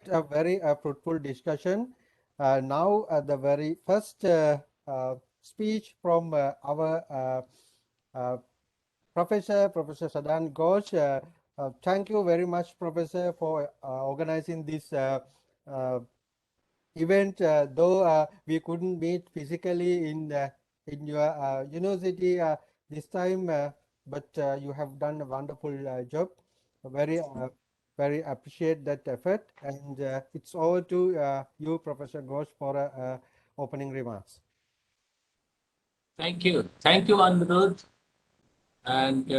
a very fruitful discussion. Now, the very first speech from our uh, Professor Sadan Ghosh. Thank you very much, Professor, for organizing this event. Though we couldn't meet physically in your university this time, but you have done a wonderful job. Very very appreciate that effort, and it's over to you, Professor Ghosh, for opening remarks. Thank you. Thank you, Anirudh. And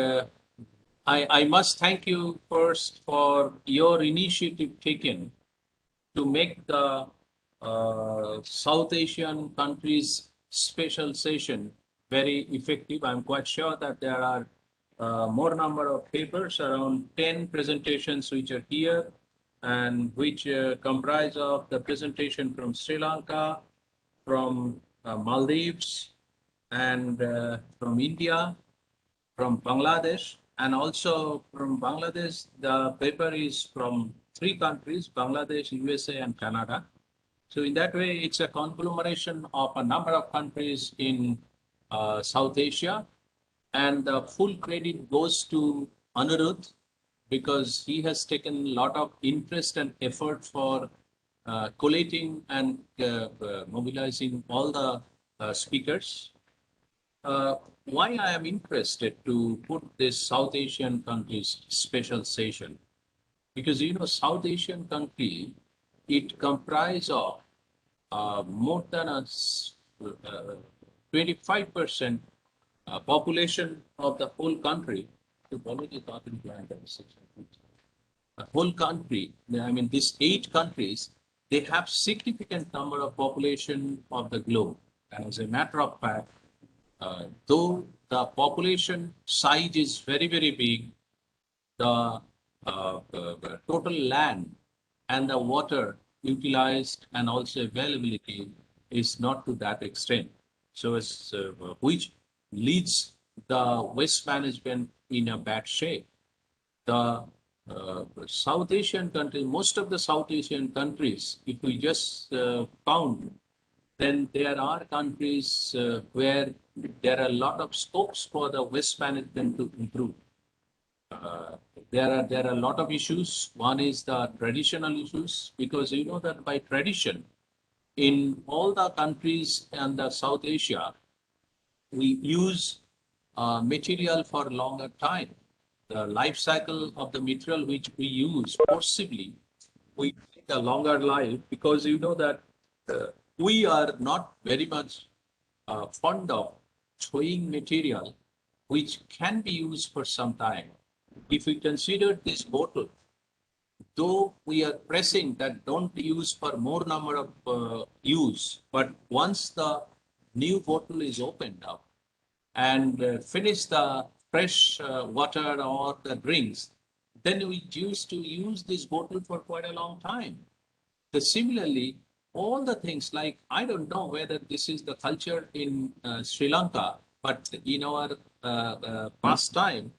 I must thank you first for your initiative taken to make the South Asian countries special session very effective. I'm quite sure that there are more number of papers, around 10 presentations which are here and which comprise of the presentation from Sri Lanka, from Maldives, and from India, from Bangladesh, and also from Bangladesh, the paper is from three countries, Bangladesh, USA, and Canada. So in that way, it's a conglomeration of a number of countries in South Asia, and the full credit goes to Anirudh because he has taken a lot of interest and effort for collating and mobilizing all the speakers. Why I am interested to put this South Asian countries special session? Because South Asian country, it comprises of more than a 25% population of the whole country. The whole country, I mean, these 8 countries, they have significant number of population of the globe. And as a matter of fact, though the population size is very, very big, the total land and the water utilized and also availability is not to that extent. So, which leads the waste management in a bad shape. The South Asian countries, most of the South Asian countries, if we just count, then there are countries where there are a lot of scopes for the waste management to improve. There are a lot of issues. One is the traditional issues, because you know that by tradition, in all the countries in the South Asia, we use material for longer time. The life cycle of the material which we use forcibly, we take a longer life because you know that we are not very much fond of throwing material which can be used for some time. If we consider this bottle, though we are pressing that don't use for more number of use, but once the new bottle is opened up and finish the fresh water or the drinks, then we used to use this bottle for quite a long time. Similarly, all the things like, I don't know whether this is the culture in Sri Lanka, but in our past time,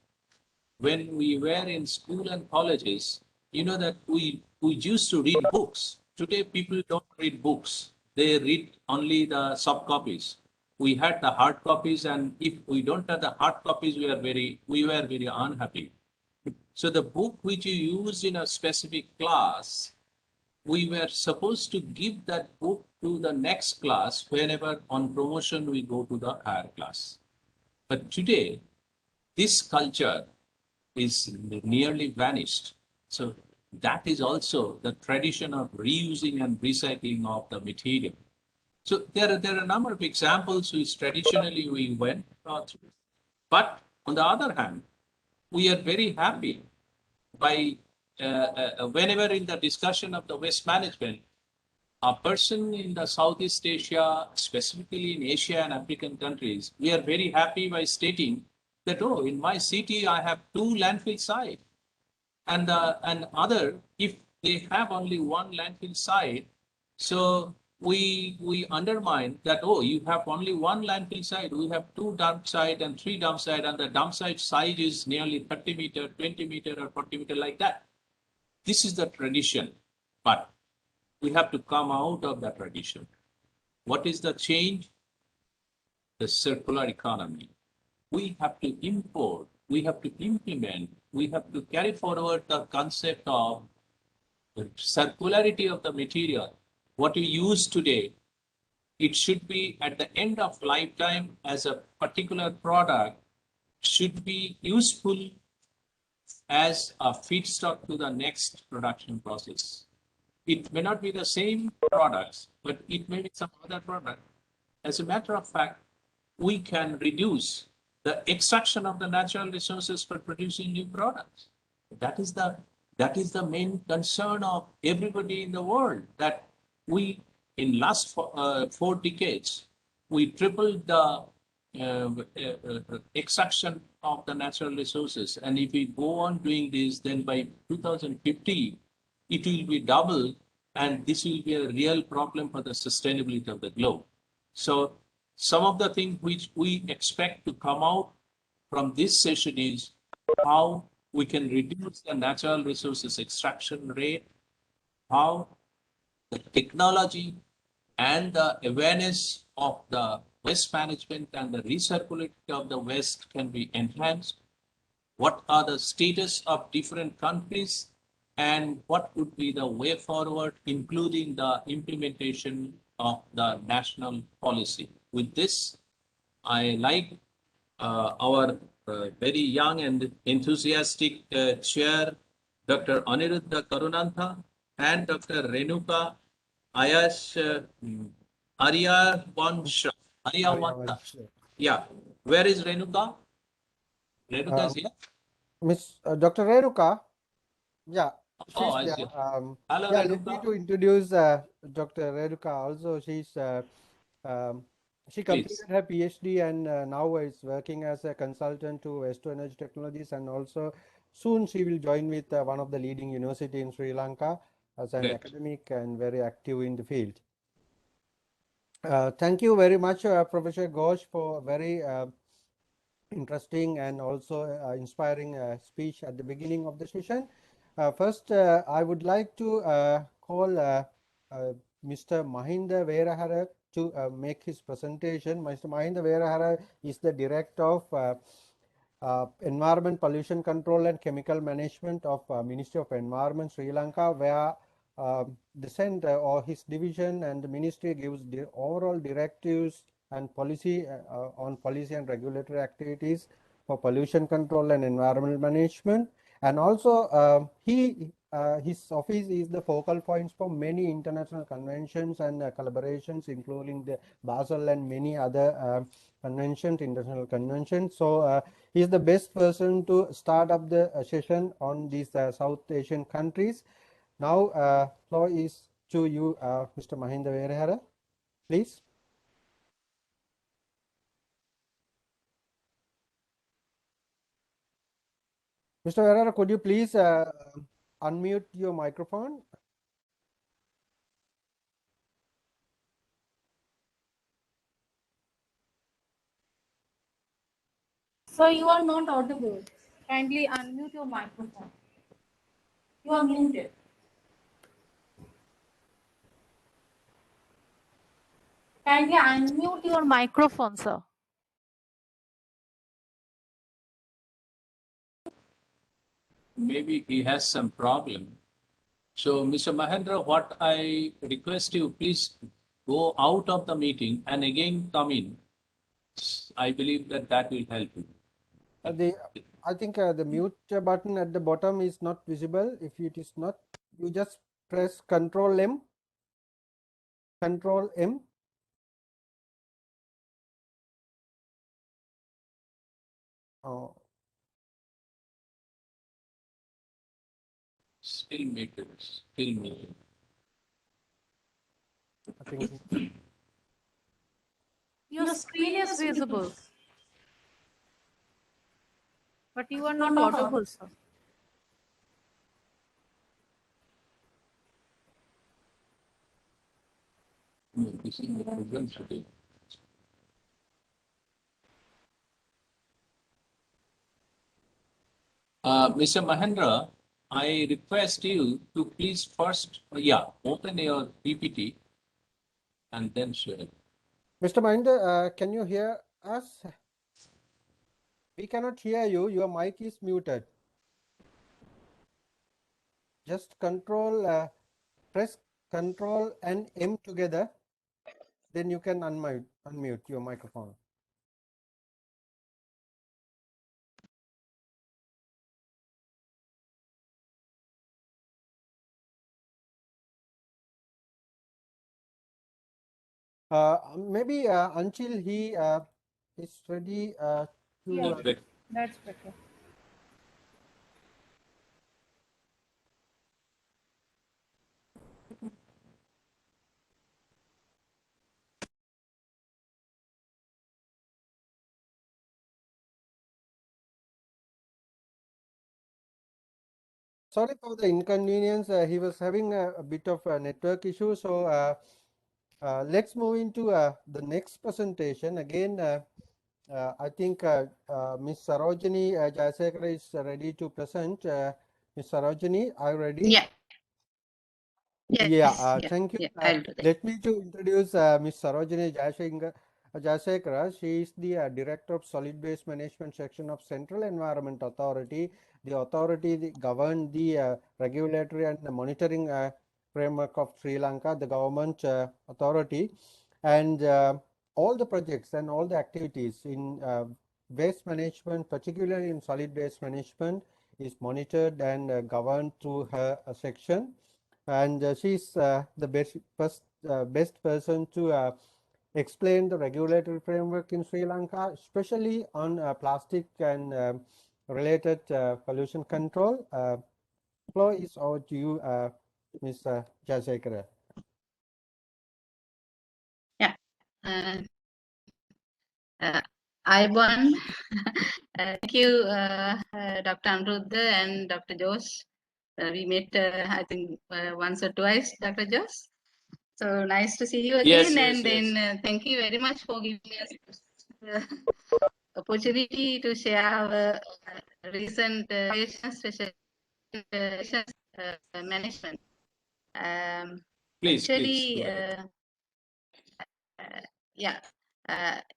when we were in school and colleges, you know that we used to read books. Today, people don't read books. They read only the soft copies. We had the hard copies, and if we don't have the hard copies, we were very unhappy. So the book which you used in a specific class, we were supposed to give that book to the next class whenever on promotion we go to the higher class. But today, this culture is nearly vanished. So that is also the tradition of reusing and recycling of the material. So there are a number of examples which traditionally we went through. But on the other hand, we are very happy by whenever in the discussion of the waste management, a person in the Southeast Asia, specifically in Asia and African countries, we are very happy by stating that, oh, in my city, I have 2 landfill sites. And other, if they have only 1 landfill site, so we undermine that, oh, you have only 1 landfill site, we have 2 dump site and 3 dump site, and the dump site size is nearly 30 meter, 20 meter, or 40 meter, like that. This is the tradition. But we have to come out of that tradition. What is the change? The circular economy. We have to import, we have to implement, we have to carry forward the concept of the circularity of the material. What you use today, it should be at the end of lifetime as a particular product should be useful as a feedstock to the next production process. It may not be the same products, but it may be some other product. As a matter of fact, we can reduce the extraction of the natural resources for producing new products. That is the that is the main concern of everybody in the world. That we in last 4 decades we tripled the extraction of the natural resources, and if we go on doing this, then by 2050 it will be double, and this will be a real problem for the sustainability of the globe. So some of the things which we expect to come out from this session is how we can reduce the natural resources extraction rate, how the technology and the awareness of the waste management and the recirculation of the waste can be enhanced, what are the status of different countries, and what would be the way forward, including the implementation of the national policy. With this, I like our very young and enthusiastic chair, Dr. Aniruddha Karunantha, and Dr. Renuka Ayash Aryavansh. Aryavanta. Aryavansh. Yeah. Where is Renuka? Renuka is Um, here. Miss Dr. Renuka, yeah, Oh, she's I there. see. Hello, Yeah, let me Renuka. to introduce Dr. Renuka. Also, um, she Please. completed her PhD and now is working as a consultant to Waste to Energy Technologies, and also soon she will join with one of the leading university in Sri Lanka as an Great. academic and very active in the field. Thank you very much, Professor Ghosh, for very interesting and also inspiring speech at the beginning of the session. First, I would like to call Mr. Mahinda Verahara to make his presentation. Mr. Mahinda Verahara is the Director of Environment Pollution Control and Chemical Management of Ministry of Environment, Sri Lanka, where the center or his division and the ministry gives the overall directives and policy on policy and regulatory activities for pollution control and environmental management. And also his office is the focal points for many international conventions and collaborations, including the Basel and many other conventions, international conventions. So he is the best person to start up the session on these South Asian countries. Now, floor is to you, Mr. Mahinda Verahara, please. Mr. Verahara, could you please unmute your microphone? Sir, you are not audible. Kindly unmute your microphone. You are muted. Kindly unmute your microphone, sir. Maybe he has some problem. So, Mr. Mahendra, what I request you, please go out of the meeting and again come in. I believe that that will help you. I think the mute button at the bottom is not visible. If it is not, you just press Control M. Control M. Oh, Still muted. Still muted. I think Your screen is visible, but you are not audible, sir. No, this is the program today. Mr. Mahendra, I request you to please first, open your PPT and then share it. Mr. Mahinder, can you hear us? We cannot hear you. Your mic is muted. Just press Control and M together. Then you can unmute your microphone. Maybe until he is ready to. Yeah, Great. that's better. Sorry for the inconvenience. He was having a bit of a network issue. So let's move into the next presentation. Again, I think Ms. Sarojini Jayasekara is ready to present. Ms. Sarojini, are you ready? Yeah. Yes. Yeah, thank you. I'll do that. Let me to introduce Ms. Sarojini Jayasekara. She is the Director of Solid Waste Management Section of Central Environment Authority. The authority that govern the regulatory and the monitoring framework of Sri Lanka, the government authority, and all the projects and all the activities in waste management, particularly in solid waste management, is monitored and governed through her section. And she's the best person to explain the regulatory framework in Sri Lanka, especially on plastic and related pollution control. Floor is over to you, Ms. Jayasekara. Yeah. I won. Thank you, Dr. Anuruddha and Dr. Josh. We met, I think, once or twice, Dr. Josh. So nice to see you Yes, again. yes, And yes. then thank you very much for giving us the opportunity to share our recent special management. Please, Actually, go ahead. yeah,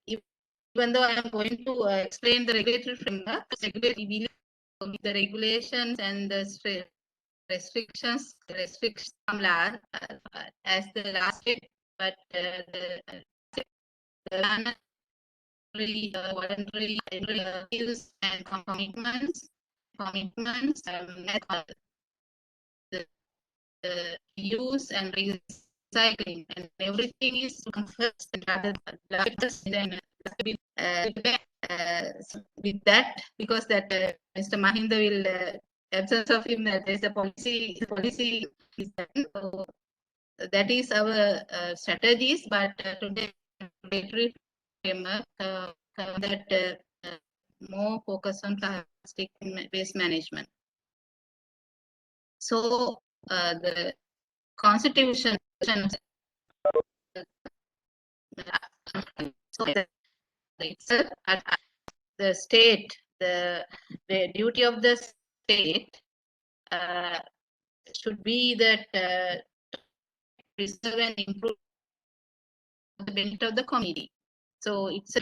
even though I am going to explain the regulatory framework, the regulations and the restrictions formula as the last step, but the voluntary use and commitments, the use and recycling, and everything is first rather than with that, because that Mr. Mahinda will absence of him, there's a policy is done. So that is our strategies, but today regulatory framework that more focus on plastic waste management. So the constitution itself, the state, the duty of the state should be that preserve and improve the benefit of the community. So it's a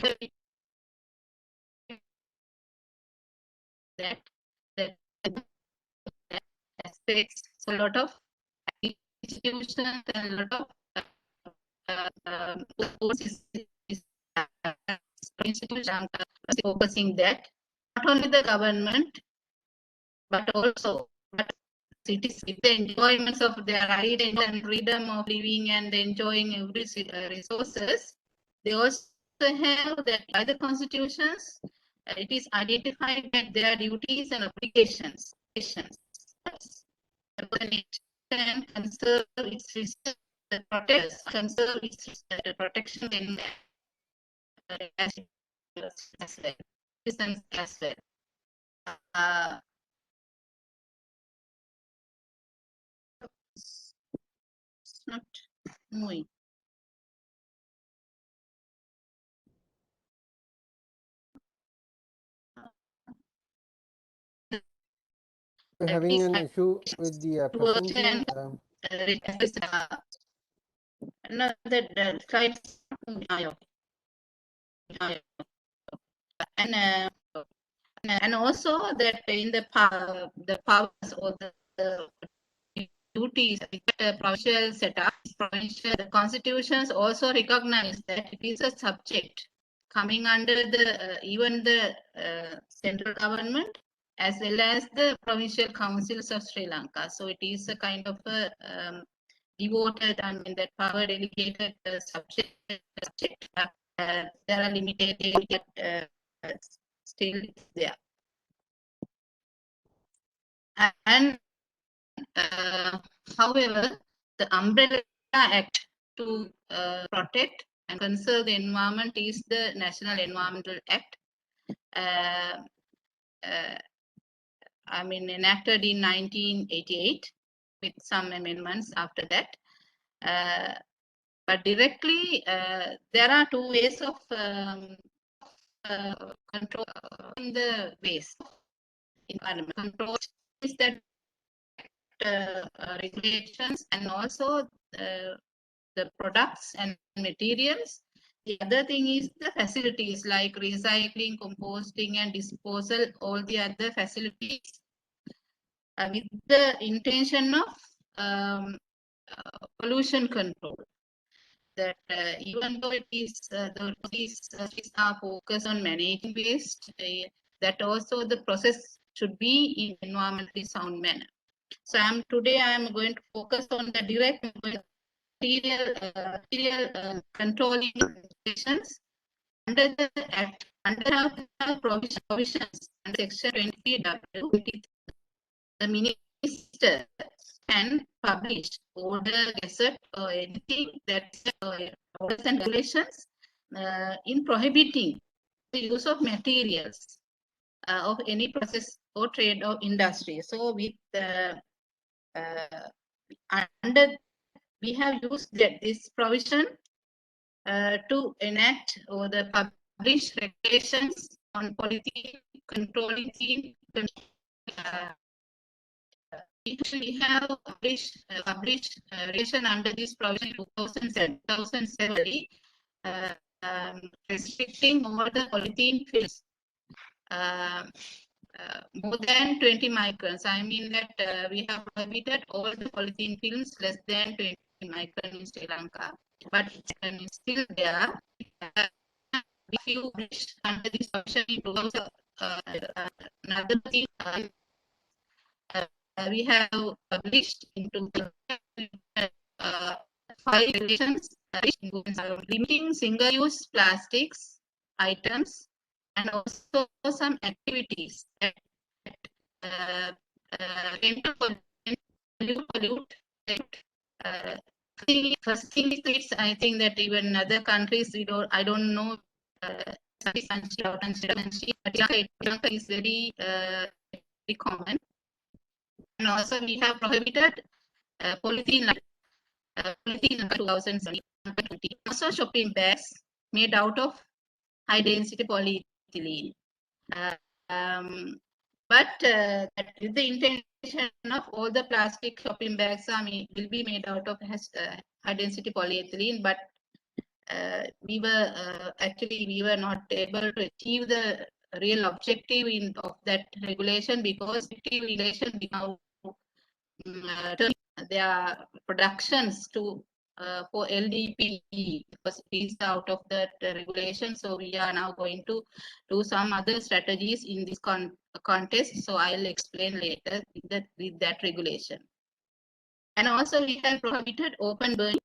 that aspects. So a lot of institutions and a lot of institutions focusing that not only the government but also it is with the enjoyments of their right and freedom of living and enjoying every resources. They also have that by the constitutions, it is identified that their duties and obligations. And conserve its resources, conserve its protection in as well. As well. It's not moving. We're at having least an issue with the version presenting. no, the slides and and also that in the powers or the duties provincial setup, provincial the constitutions also recognize that it is a subject coming under the even the central government as well as the provincial councils of Sri Lanka. So it is a kind of a devoted, I mean, that power delegated subject. There are limited still there. And however, the Umbrella Act to protect and conserve the environment is the National Environmental Act. I mean, enacted in 1988 with some amendments after that. But directly, there are two ways of control in the waste environment. Control is that regulations and also the products and materials. The other thing is the facilities like recycling, composting, and disposal, all the other facilities with the intention of pollution control. That even though it is these are focused on managing waste, that also the process should be in environmentally sound manner. So today I am going to focus on the direct material controlling regulations under the Act, under the provisions under Section 23W. The minister can publish order, gazette, or anything that's orders and regulations in prohibiting the use of materials of any process or trade or industry. So with under we have used this provision to enact or the publish regulations on polythene, controlling theme. We have published regulation under this provision in 2007, restricting all the polythene films more than 20 microns. I mean that we have prohibited all the polythene films less than 20 microns in Sri Lanka, but it's still there. If you wish under this provision in 2000, another thing we have published into five regulations limiting single-use plastics items and also some activities that pollute. First thing is, I think that even other countries, I don't know. But Lanka is very common. And also we have prohibited polythene 2020. Also shopping bags made out of high density polyethylene. But with the intention of all the plastic shopping bags will be made out of high density polyethylene, but we were not able to achieve the real objective of that regulation, because regulation now their productions to for LDPE, because it is out of that regulation. So we are now going to do some other strategies in this contest. So I'll explain later with that regulation. And also we have prohibited open burning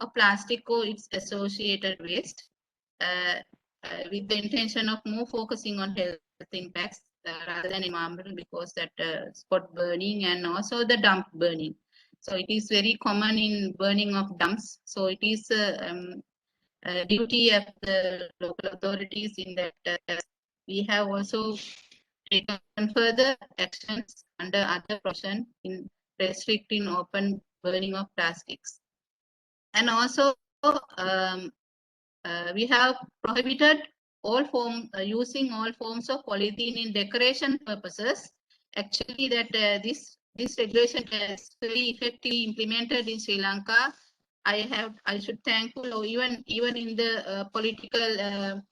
of plastic or its associated waste with the intention of more focusing on health impacts rather than environmental, because that spot burning and also the dump burning. So it is very common in burning of dumps. So it is a duty of the local authorities in that we have also taken further actions under other provision in restricting open burning of plastics. And also we have prohibited using all forms of polythene in decoration purposes actually that this regulation is very effectively implemented in Sri Lanka. I should thankful even in the political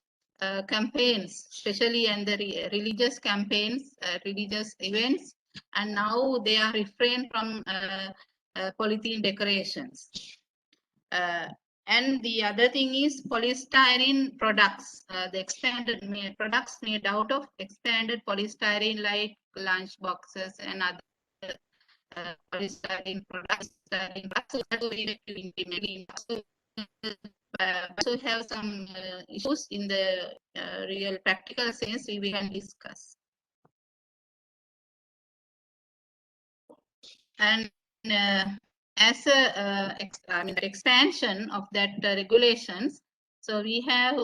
campaigns, especially and the religious campaigns, religious events, and now they are refrained from polythene decorations. And the other thing is polystyrene products, the expanded products made out of expanded polystyrene like lunch boxes and other polystyrene products. Also, we also have some issues in the real practical sense we can discuss. And as a expansion of that regulations, so we have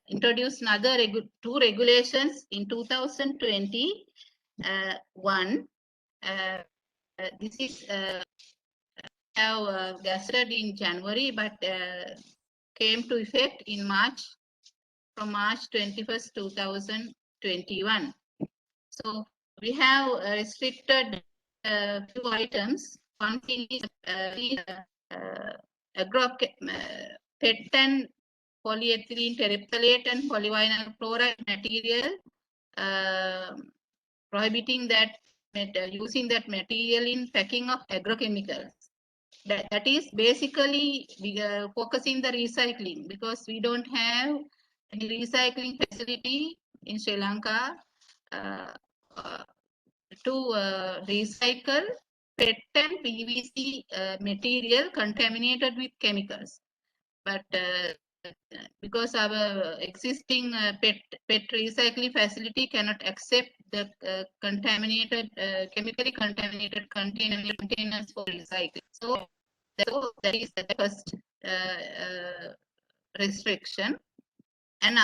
introduced another two regulations in 2020. One, this is have gazetted in January, but came to effect in March, from March 21st, 2021. So we have restricted few items. One thing is PET and polyethylene terephthalate and polyvinyl chloride material, prohibiting that using that material in packing of agrochemicals. That is basically focusing the recycling, because we don't have any recycling facility in Sri Lanka to recycle PET and PVC material contaminated with chemicals. But because our existing PET recycling facility cannot accept the contaminated, chemically contaminated containers for recycling. So that is the first restriction. And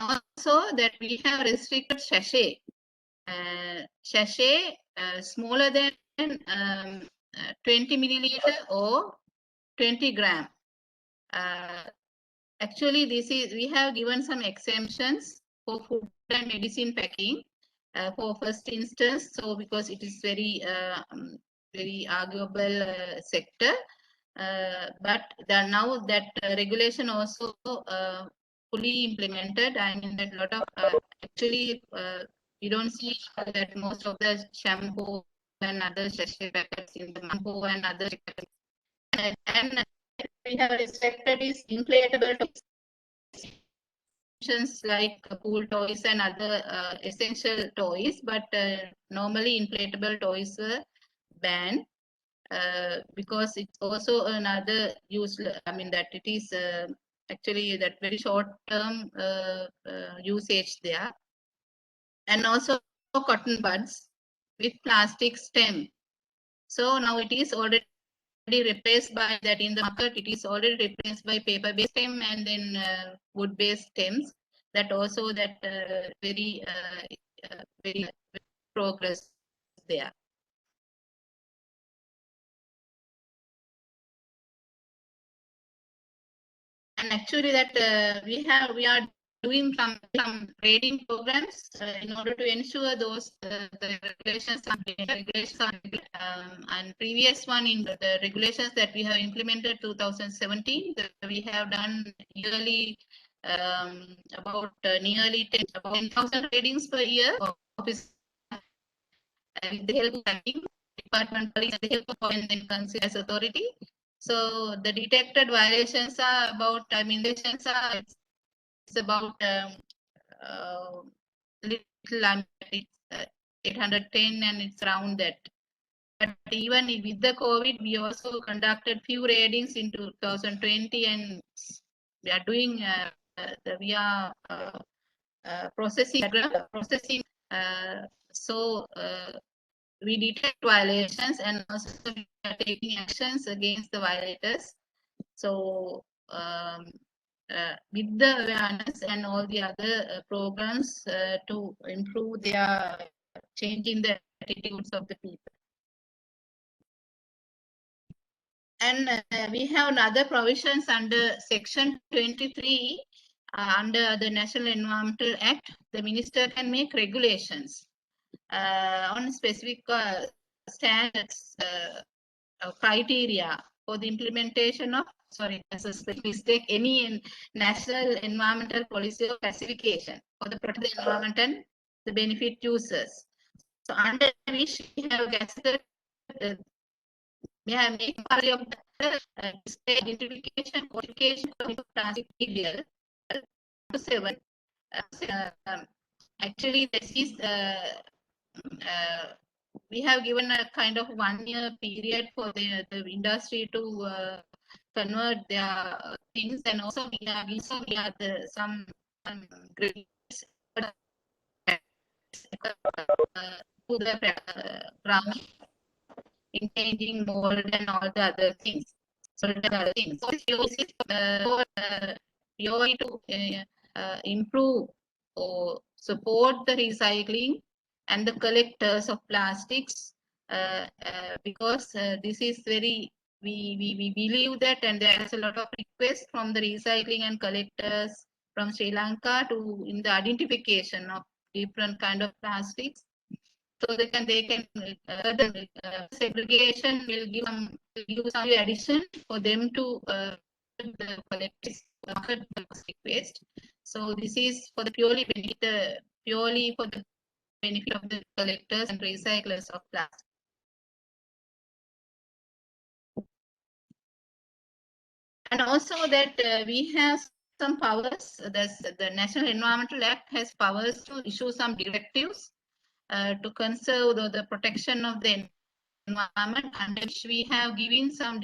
also that we have restricted sachet. Sachet smaller than 20 milliliter or 20 gram. Actually, we have given some exemptions for food and medicine packing for first instance. So because it is very arguable sector, but now that regulation also fully implemented. I mean that a lot of actually we don't see that most of the shampoo and other sachet packets in the shampoo and other and we have restricted is inflatable toys like pool toys and other essential toys, but normally inflatable toys were banned because it's also another use. I mean that it is actually that very short term usage there. And also cotton buds with plastic stem. So now it is already replaced by that in the market. It is already replaced by paper-based stem and then wood-based stems. That also that very progress there. And actually that we are doing some grading programs in order to ensure those the regulations and previous one in the regulations that we have implemented 2017, we have done yearly about nearly 10,000 gradings per year with the help of department, with the help of and then consider as authority. So the detected violations are about, I mean, violations are it's about little, it's 810 and it's around that. But even with the COVID, we also conducted few ratings in 2020, and we are doing we are processing. So we detect violations and also we are taking actions against the violators. So with the awareness and all the other programs to improve their changing the attitudes of the people. And we have other provisions under section 23 under the National Environmental Act, the minister can make regulations on specific standards, criteria for the implementation of, sorry, that's a mistake, any national environmental policy or classification for the protect the environment and the benefit users. So under which we have gazetted, we have made part of the identification, qualification of plastic material. 7. Actually, this is we have given a kind of 1 year period for the industry to convert their things, and also we have some grades to the ground, intending mold and all the other things. So the other things. So purely to improve or support the recycling and the collectors of plastics, because this is very, we believe that, and there is a lot of requests from the recycling and collectors from Sri Lanka to in the identification of different kind of plastics. So they can the segregation will give some addition for them to the collectors market plastic waste. So this is for the purely for the benefit of the collectors and recyclers of plastic. And also that we have some powers. The National Environmental Act has powers to issue some directives to conserve the protection of the environment, under which we have given some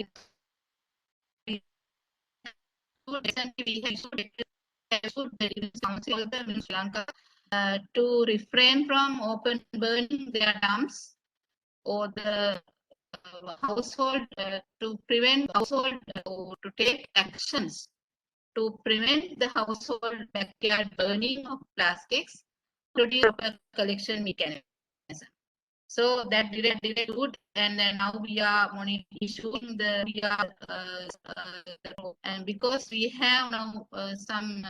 recently we have issued the Council of Sri Lanka to refrain from open burning their dumps or the household to prevent household or to take actions to prevent the household backyard burning of plastics, including proper collection mechanism. So that did good, and then now we are issuing the and because we have now some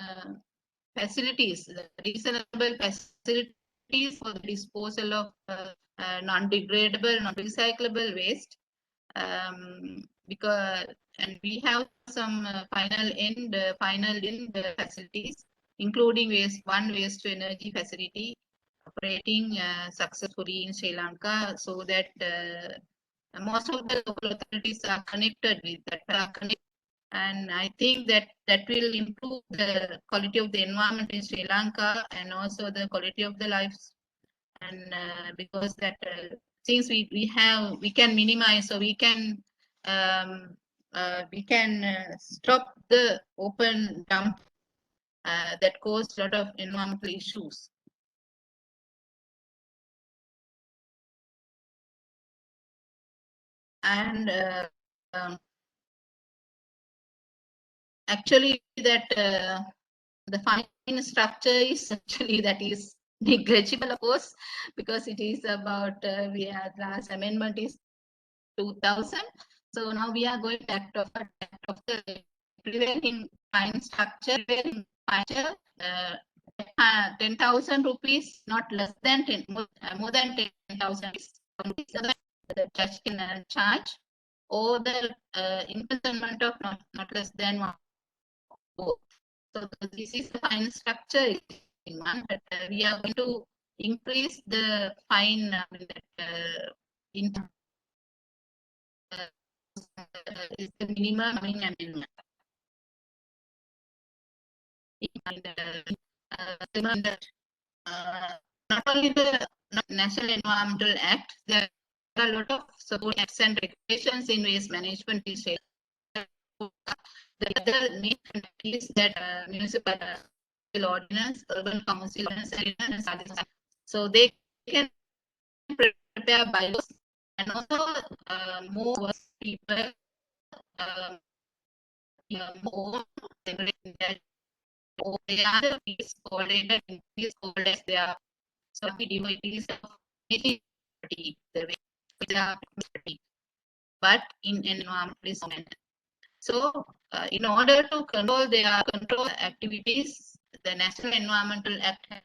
facilities, reasonable facilities for the disposal of non-degradable, non-recyclable waste, because and we have some final end facilities, including waste to energy facility operating successfully in Sri Lanka, so that most of the local authorities are connected with that. And I think that will improve the quality of the environment in Sri Lanka and also the quality of the lives. And because that since we can minimize, so we can stop the open dump that cause a lot of environmental issues. And actually that the fine structure is actually that is negligible, of course, because it is about we had last amendment is 2000. So now we are going back to the prevailing fine structure, 10,000 rupees, not less than 10, more than 10,000 rupees. The judge can charge, or the imprisonment of not less than 1. So this is the fine structure in one, but we are going to increase the fine in is the minimum amendment. Not only the National Environmental Act, there are a lot of support acts and regulations in waste management. The other main is that municipal ordinance, urban council ordinance, so they can prepare bylaws and also more people more that they are the peace coordinated in peace as they are. So we do it is the way they are, but in environmental manner. So in order to control their control activities, the National Environmental Act has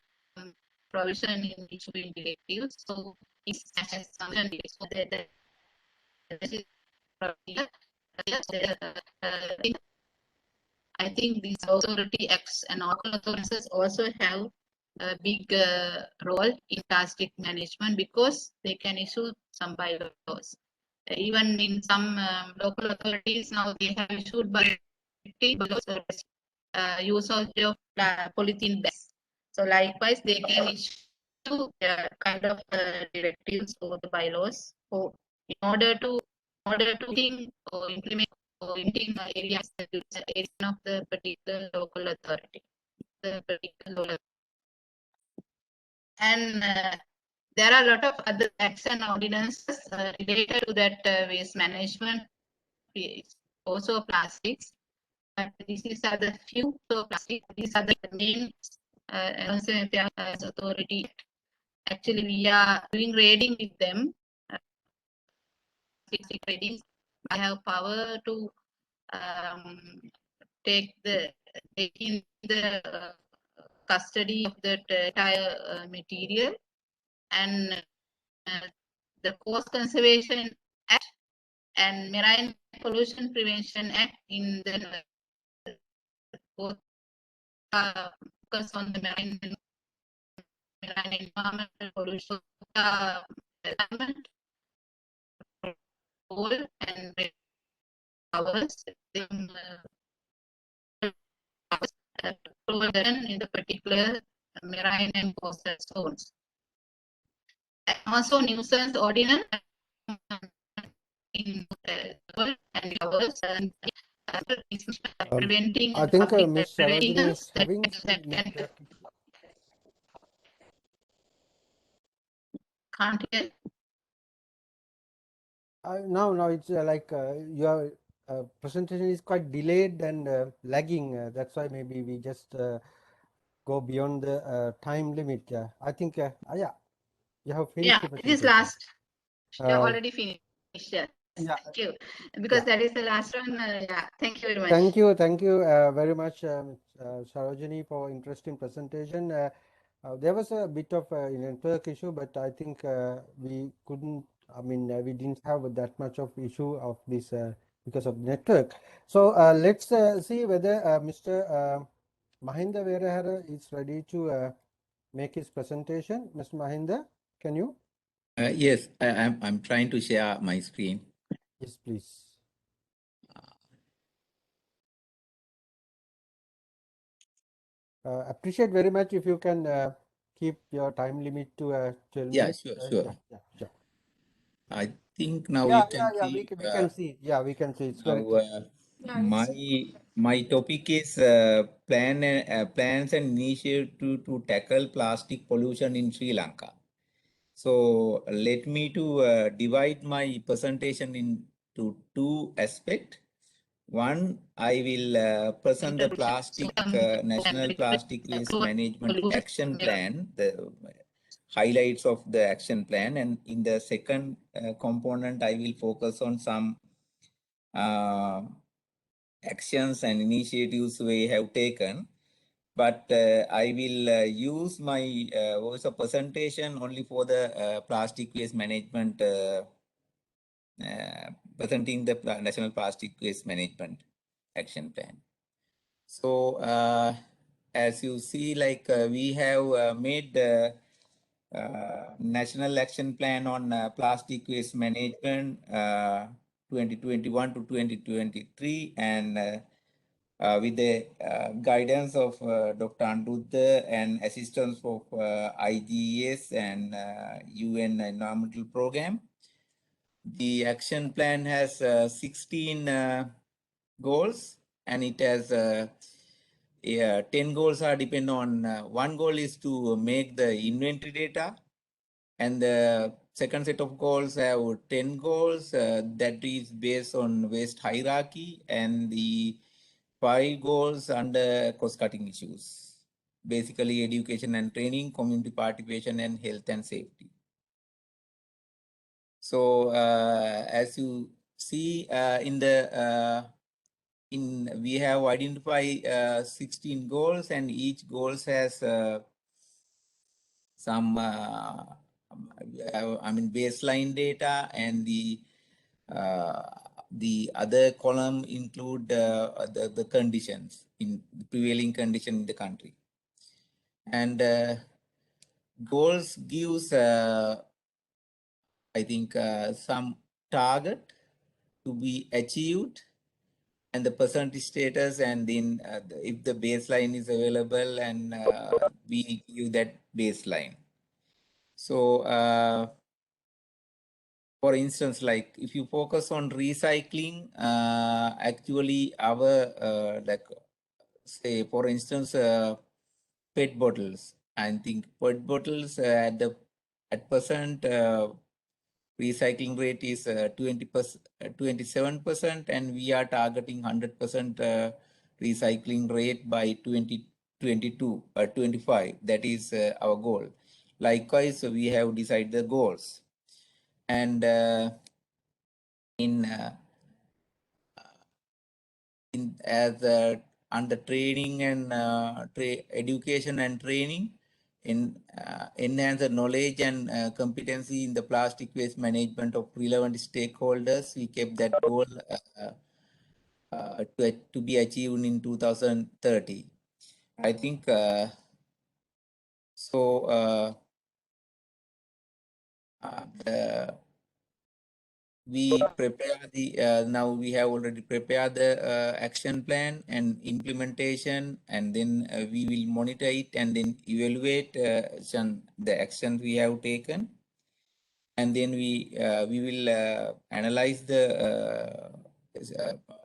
provision in issuing directives. So it's as function so that I think these authority acts and local authorities also have a big role in plastic management because they can issue some bylaws. Even in some local authorities now they have issued bylaws for use of polythene bags. So likewise they can issue kind of directives or the bylaws for in order to think or implement or in areas that is the area of the particular local authority. The particular local and there are a lot of other acts and ordinances related to that waste management, also plastics. But these are the few so plastic. These are the main authority. Actually, we are doing raiding with them. Raiding. I have power to taking the custody of the entire material and the Coast Conservation Act and Marine Pollution Prevention Act in the both focus on the marine environmental pollution environment and covers them in the particular marine and coastal zones. And also nuisance ordinance in and covers and preventing I think public Ms. preventing Sarojini is that having can network. can't hear. Now it's like your presentation is quite delayed and lagging. That's why maybe we just go beyond the time limit. I think, yeah, you have finished the It is presentation. last. Uh, Already finished. Yes. yeah, Thank you. Because that is the last one. Yeah. Thank you very much. Thank you very much, Sarojini, for interesting presentation. There was a bit of a network issue, but I think we couldn't. I mean, we didn't have that much of issue of this because of network. So let's see whether Mr. Mahinda Verahara is ready to make his presentation. Mr. Mahinda, can you? Yes, I'm trying to share my screen. Yes, please. Appreciate very much if you can keep your time limit to 12 Yeah, minutes. sure. Sure. I think now you can see. We can see. Yeah, we can see. It's Now, very my topic is plans and initiative to tackle plastic pollution in Sri Lanka. So let me to divide my presentation into two aspects. One, I will present the National Plastic Waste Management Action Plan, the highlights of the action plan. And in the second component, I will focus on some actions and initiatives we have taken. But I will use my voice of presentation only for the plastic waste management, presenting the National Plastic Waste Management Action Plan. So as you see, like we have made the National Action Plan on Plastic Waste Management 2021 to 2023, and with the guidance of Dr. Andrudha and assistance of IGES and UN Environmental Program. The action plan has 16 goals, and it has 10 goals are depend on, one goal is to make the inventory data, and the second set of goals have 10 goals that is based on waste hierarchy, and the 5 goals under cross-cutting issues, basically education and training, community participation, and health and safety. So as you see in the we have identified 16 goals, and each goals has some baseline data, and the other column include the conditions in the prevailing condition in the country. And goals gives I think some target to be achieved and the percentage status, and then if the baseline is available, and we give that baseline. So for instance, like if you focus on recycling, actually our like say for instance PET bottles. I think PET bottles at present recycling rate is 27%, and we are targeting 100% recycling rate by 2022 or 25. That is our goal. Likewise, we have decided the goals, and under training and education and training, in enhance the knowledge and competency in the plastic waste management of relevant stakeholders. We kept that goal to be achieved in 2030. I think so. We prepare the now we have already prepared the action plan and implementation, and then we will monitor it and then evaluate the action we have taken, and then we will analyze the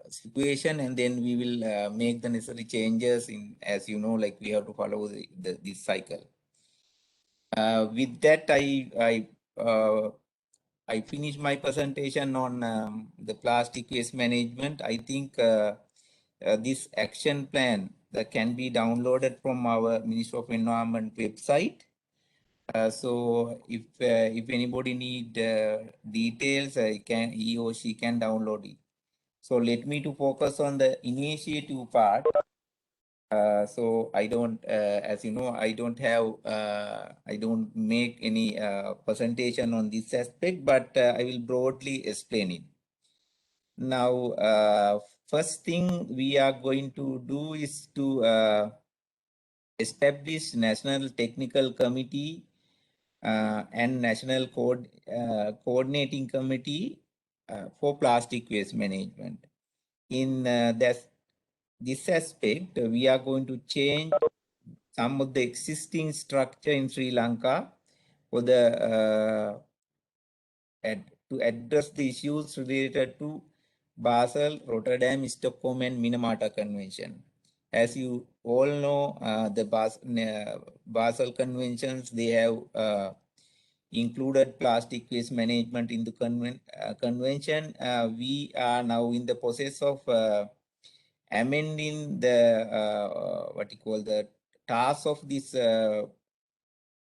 situation, and then we will make the necessary changes in, as you know, like we have to follow this cycle. With that, I finished my presentation on the plastic waste management. I think this action plan that can be downloaded from our Ministry of Environment website. So if anybody need details, he or she can download it. So let me to focus on the initiative part. So I don't, as you know, I don't make any presentation on this aspect, but I will broadly explain it. Now, first thing we are going to do is to establish National Technical Committee and National Coordinating Committee for Plastic Waste Management. In this aspect, we are going to change some of the existing structure in Sri Lanka for the to address the issues related to Basel, Rotterdam, Stockholm, and Minamata Convention. As you all know, the Basel Conventions, they have included plastic waste management in the convention. We are now in the process of amending the what you call the tasks of these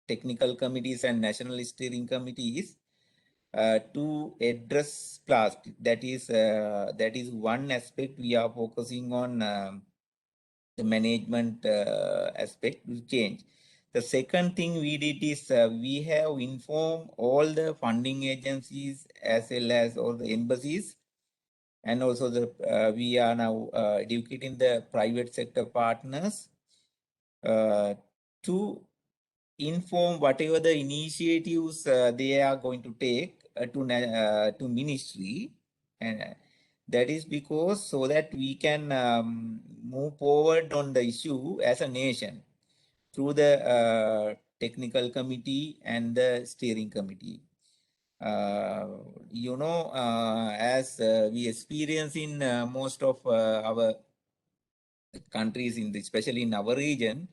technical committees and national steering committees to address plastic. That is one aspect we are focusing on, the management aspect will change. The second thing we did is we have informed all the funding agencies as well as all the embassies, and also we are now educating the private sector partners to inform whatever the initiatives they are going to take to ministry, and that is because so that we can move forward on the issue as a nation through the technical committee and the steering committee. You know, as we experience in most of our countries, especially in our region,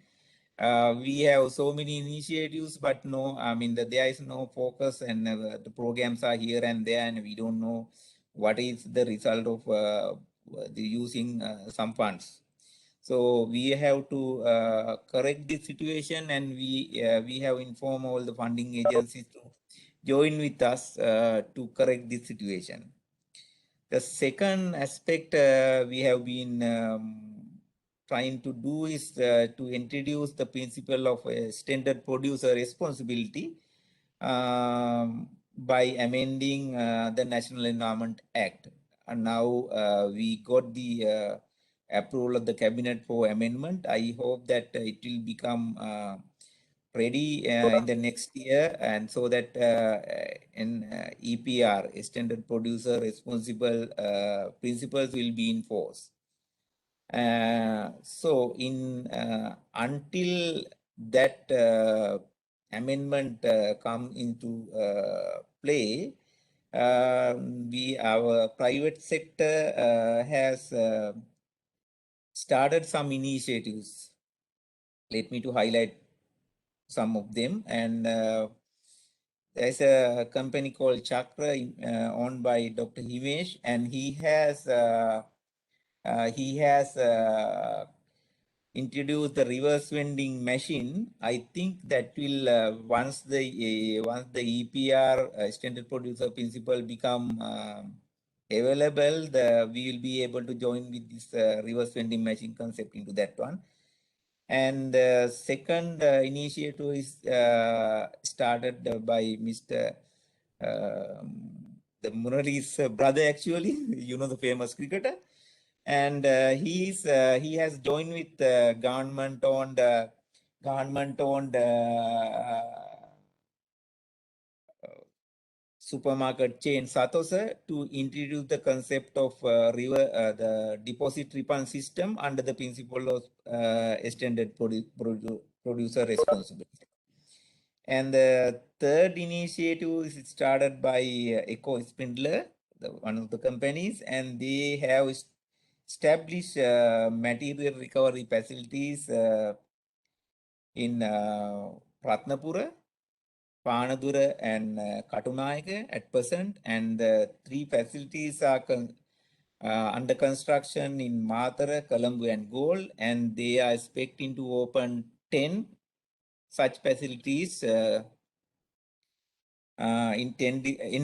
we have so many initiatives, but no, I mean, there is no focus, and the programs are here and there, and we don't know what is the result of the using some funds. So we have to correct this situation, and we have informed all the funding agencies to join with us to correct this situation. The second aspect we have been trying to do is to introduce the principle of extended producer responsibility by amending the National Environment Act. And now we got the approval of the cabinet for amendment. I hope that it will become ready in the next year, and so that in EPR, extended producer responsible principles will be enforced. So in until that amendment come into play, our private sector has started some initiatives. Let me to highlight some of them. And there's a company called Chakra owned by Dr. Himesh, and he has introduced the reverse vending machine. I think that will once the EPR extended producer principle become available, we will be able to join with this reverse vending machine concept into that one. And the second initiative is started by Mr. The Murali's brother, actually, you know, the famous cricketer. And he has joined with government-owned supermarket chain Satosa to introduce the concept of the deposit refund system under the principle of extended producer responsibility. And the third initiative is started by Eco Spindler, one of the companies, and they have established material recovery facilities in Ratnapura, Panadura, and Katunayaka at present, and the three facilities are under construction in Matara, Colombo, and Gold, and they are expecting to open 10 such facilities in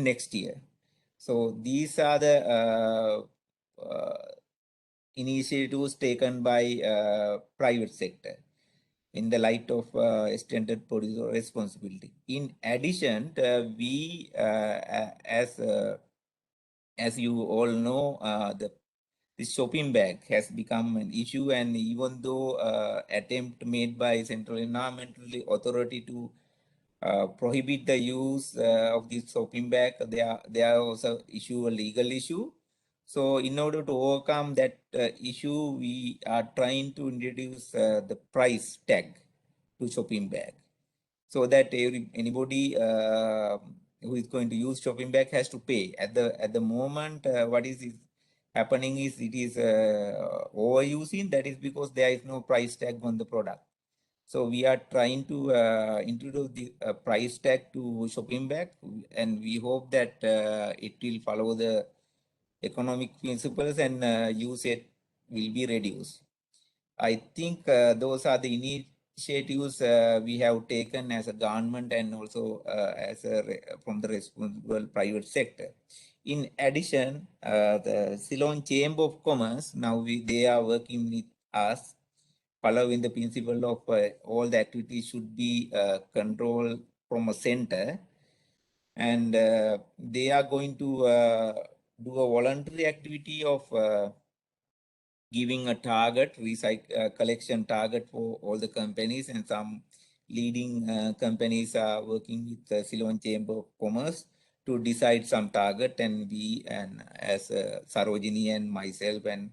next year. So these are the initiatives taken by private sector in the light of extended producer responsibility. In addition, we as you all know, the shopping bag has become an issue, and even though attempt made by Central Environmental Authority to prohibit the use of this shopping bag, they are also a legal issue. So in order to overcome that issue, we are trying to introduce the price tag to shopping bag, so that anybody who is going to use shopping bag has to pay. At the moment, what is happening is it is overusing. That is because there is no price tag on the product. So we are trying to introduce the price tag to shopping bag, and we hope that it will follow the economic principles and usage will be reduced. I think those are the initiatives we have taken as a government and also from the responsible private sector. In addition, the Ceylon Chamber of Commerce, now they are working with us, following the principle of all the activities should be controlled from a center, and they are going to do a voluntary activity of giving a target, collection target for all the companies, and some leading companies are working with the Ceylon Chamber of Commerce to decide some target, and we, and as Sarojini and myself and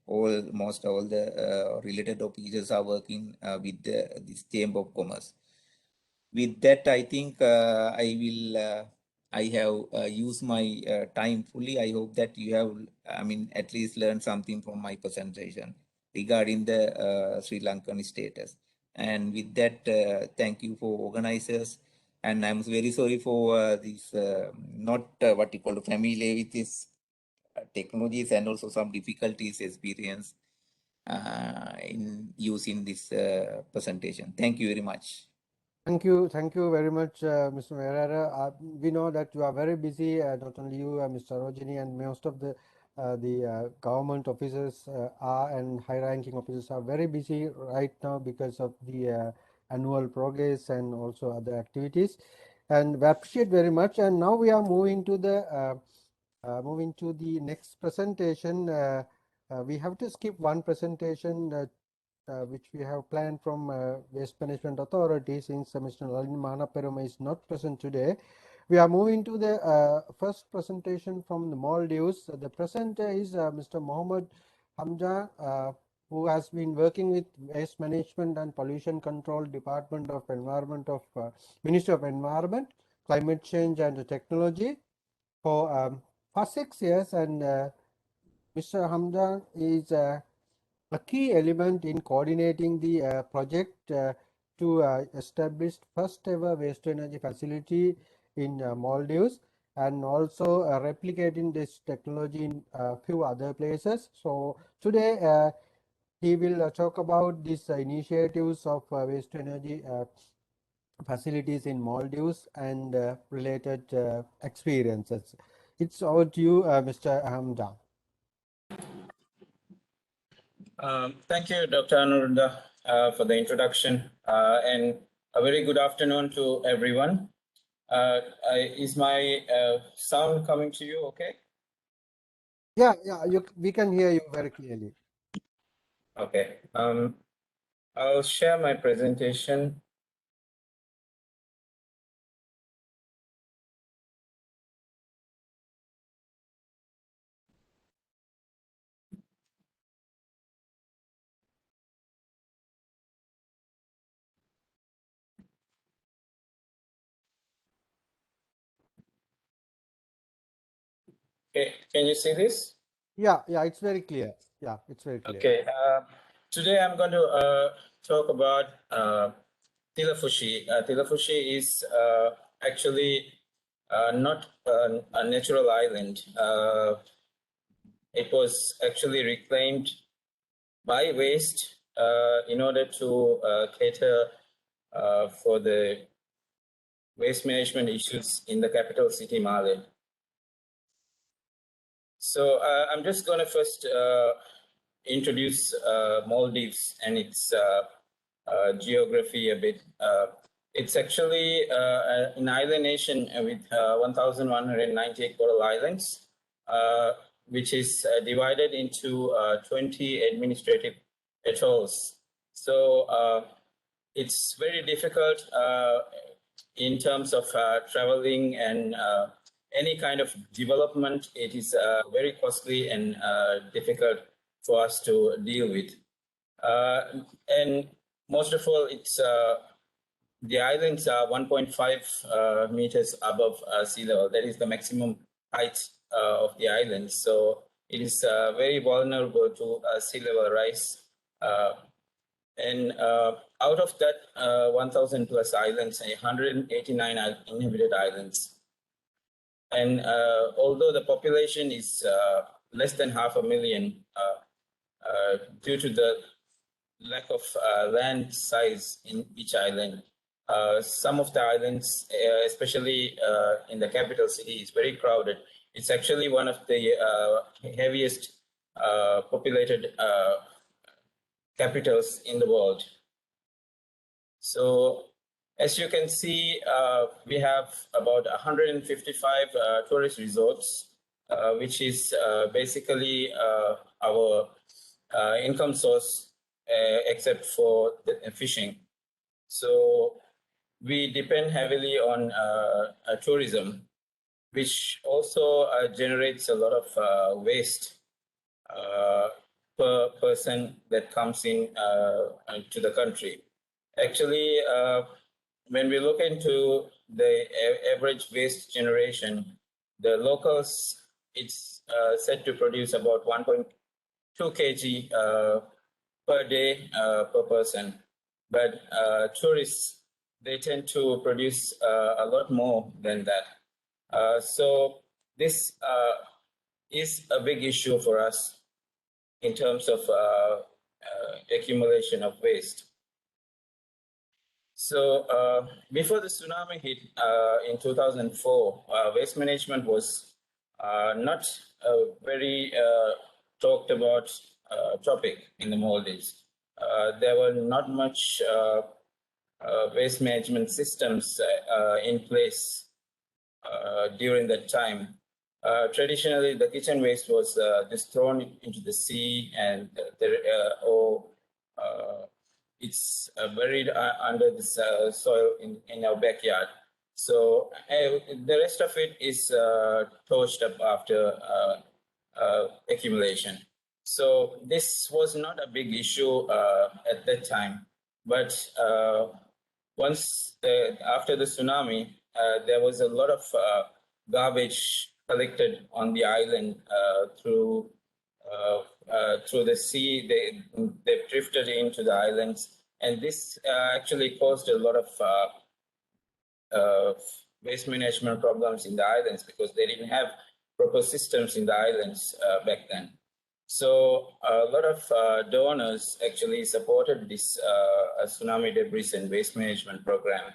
most all the related officers are working with this Chamber of Commerce. With that, I think I have used my time fully. I hope that you have, at least learned something from my presentation regarding the Sri Lankan status. And with that, thank you for organizers. And I'm very sorry for this, not what you call familiar with this technologies, and also some difficulties experienced in using this presentation. Thank you very much. Thank you very much, Mr. Merera. We know that you are very busy, not only you, Mr. Rojini, and most of the the government officers are and high-ranking officers are very busy right now because of the annual progress and also other activities, and we appreciate very much. And now we are moving to the next presentation. We have to skip one presentation which we have planned from Waste Management Authority, since Mr. Lalin Manaperuma is not present today. We are moving to the first presentation from the Maldives. The presenter is Mr. Mohammed Hamza, who has been working with Waste Management and Pollution Control Department of Environment of Ministry of Environment, Climate Change and Technology for 6 years, and Mr. Hamza is a key element in coordinating the project to establish first ever waste to energy facility in Maldives, and also replicating this technology in a few other places. So today he will talk about these initiatives of waste to energy facilities in Maldives and related experiences. It's over to you, Mr. Hamza. Thank you, Dr. Anuruddha, for the introduction, and a very good afternoon to everyone. Is my sound coming to you okay? Yeah, we can hear you very clearly. Okay. I'll share my presentation. Okay, can you see this? Yeah, it's very clear. Yeah, it's very clear. Okay. Today I'm going to talk about Tilafushi. Tilafushi is actually not a natural island. It was actually reclaimed by waste in order to cater for the waste management issues in the capital city, Male. So I'm just going to first introduce Maldives and its geography a bit. It's actually an island nation with 1,198 coral islands, which is divided into 20 administrative atolls. So it's very difficult in terms of traveling and any kind of development. It is very costly and difficult for us to deal with. And most of all, it's the islands are 1.5 meters above sea level. That is the maximum height of the islands. So it is very vulnerable to sea level rise. And out of that 1,000 plus islands, 189 are inhabited islands. And although the population is less than 500,000, due to the lack of land size in each island, some of the islands, especially in the capital city, is very crowded. It's actually one of the heaviest populated capitals in the world. So as you can see, we have about 155 tourist resorts, which is basically our income source, except for the fishing. So we depend heavily on tourism, which also generates a lot of waste per person that comes in to the country. Actually, when we look into the average waste generation, the locals, it's said to produce about 1.2 kg per day per person. But tourists, they tend to produce a lot more than that. So this is a big issue for us in terms of accumulation of waste. So before the tsunami hit in 2004, waste management was not a very talked about topic in the Maldives. There were not much waste management systems in place during that time. Traditionally, the kitchen waste was just thrown into the sea and it's buried under the soil in our backyard. So the rest of it is torched up after accumulation. So this was not a big issue at that time, but after the tsunami, there was a lot of garbage collected on the island through the sea. They drifted into the islands, and this actually caused a lot of waste management problems in the islands because they didn't have proper systems in the islands back then. So a lot of donors actually supported this tsunami debris and waste management program.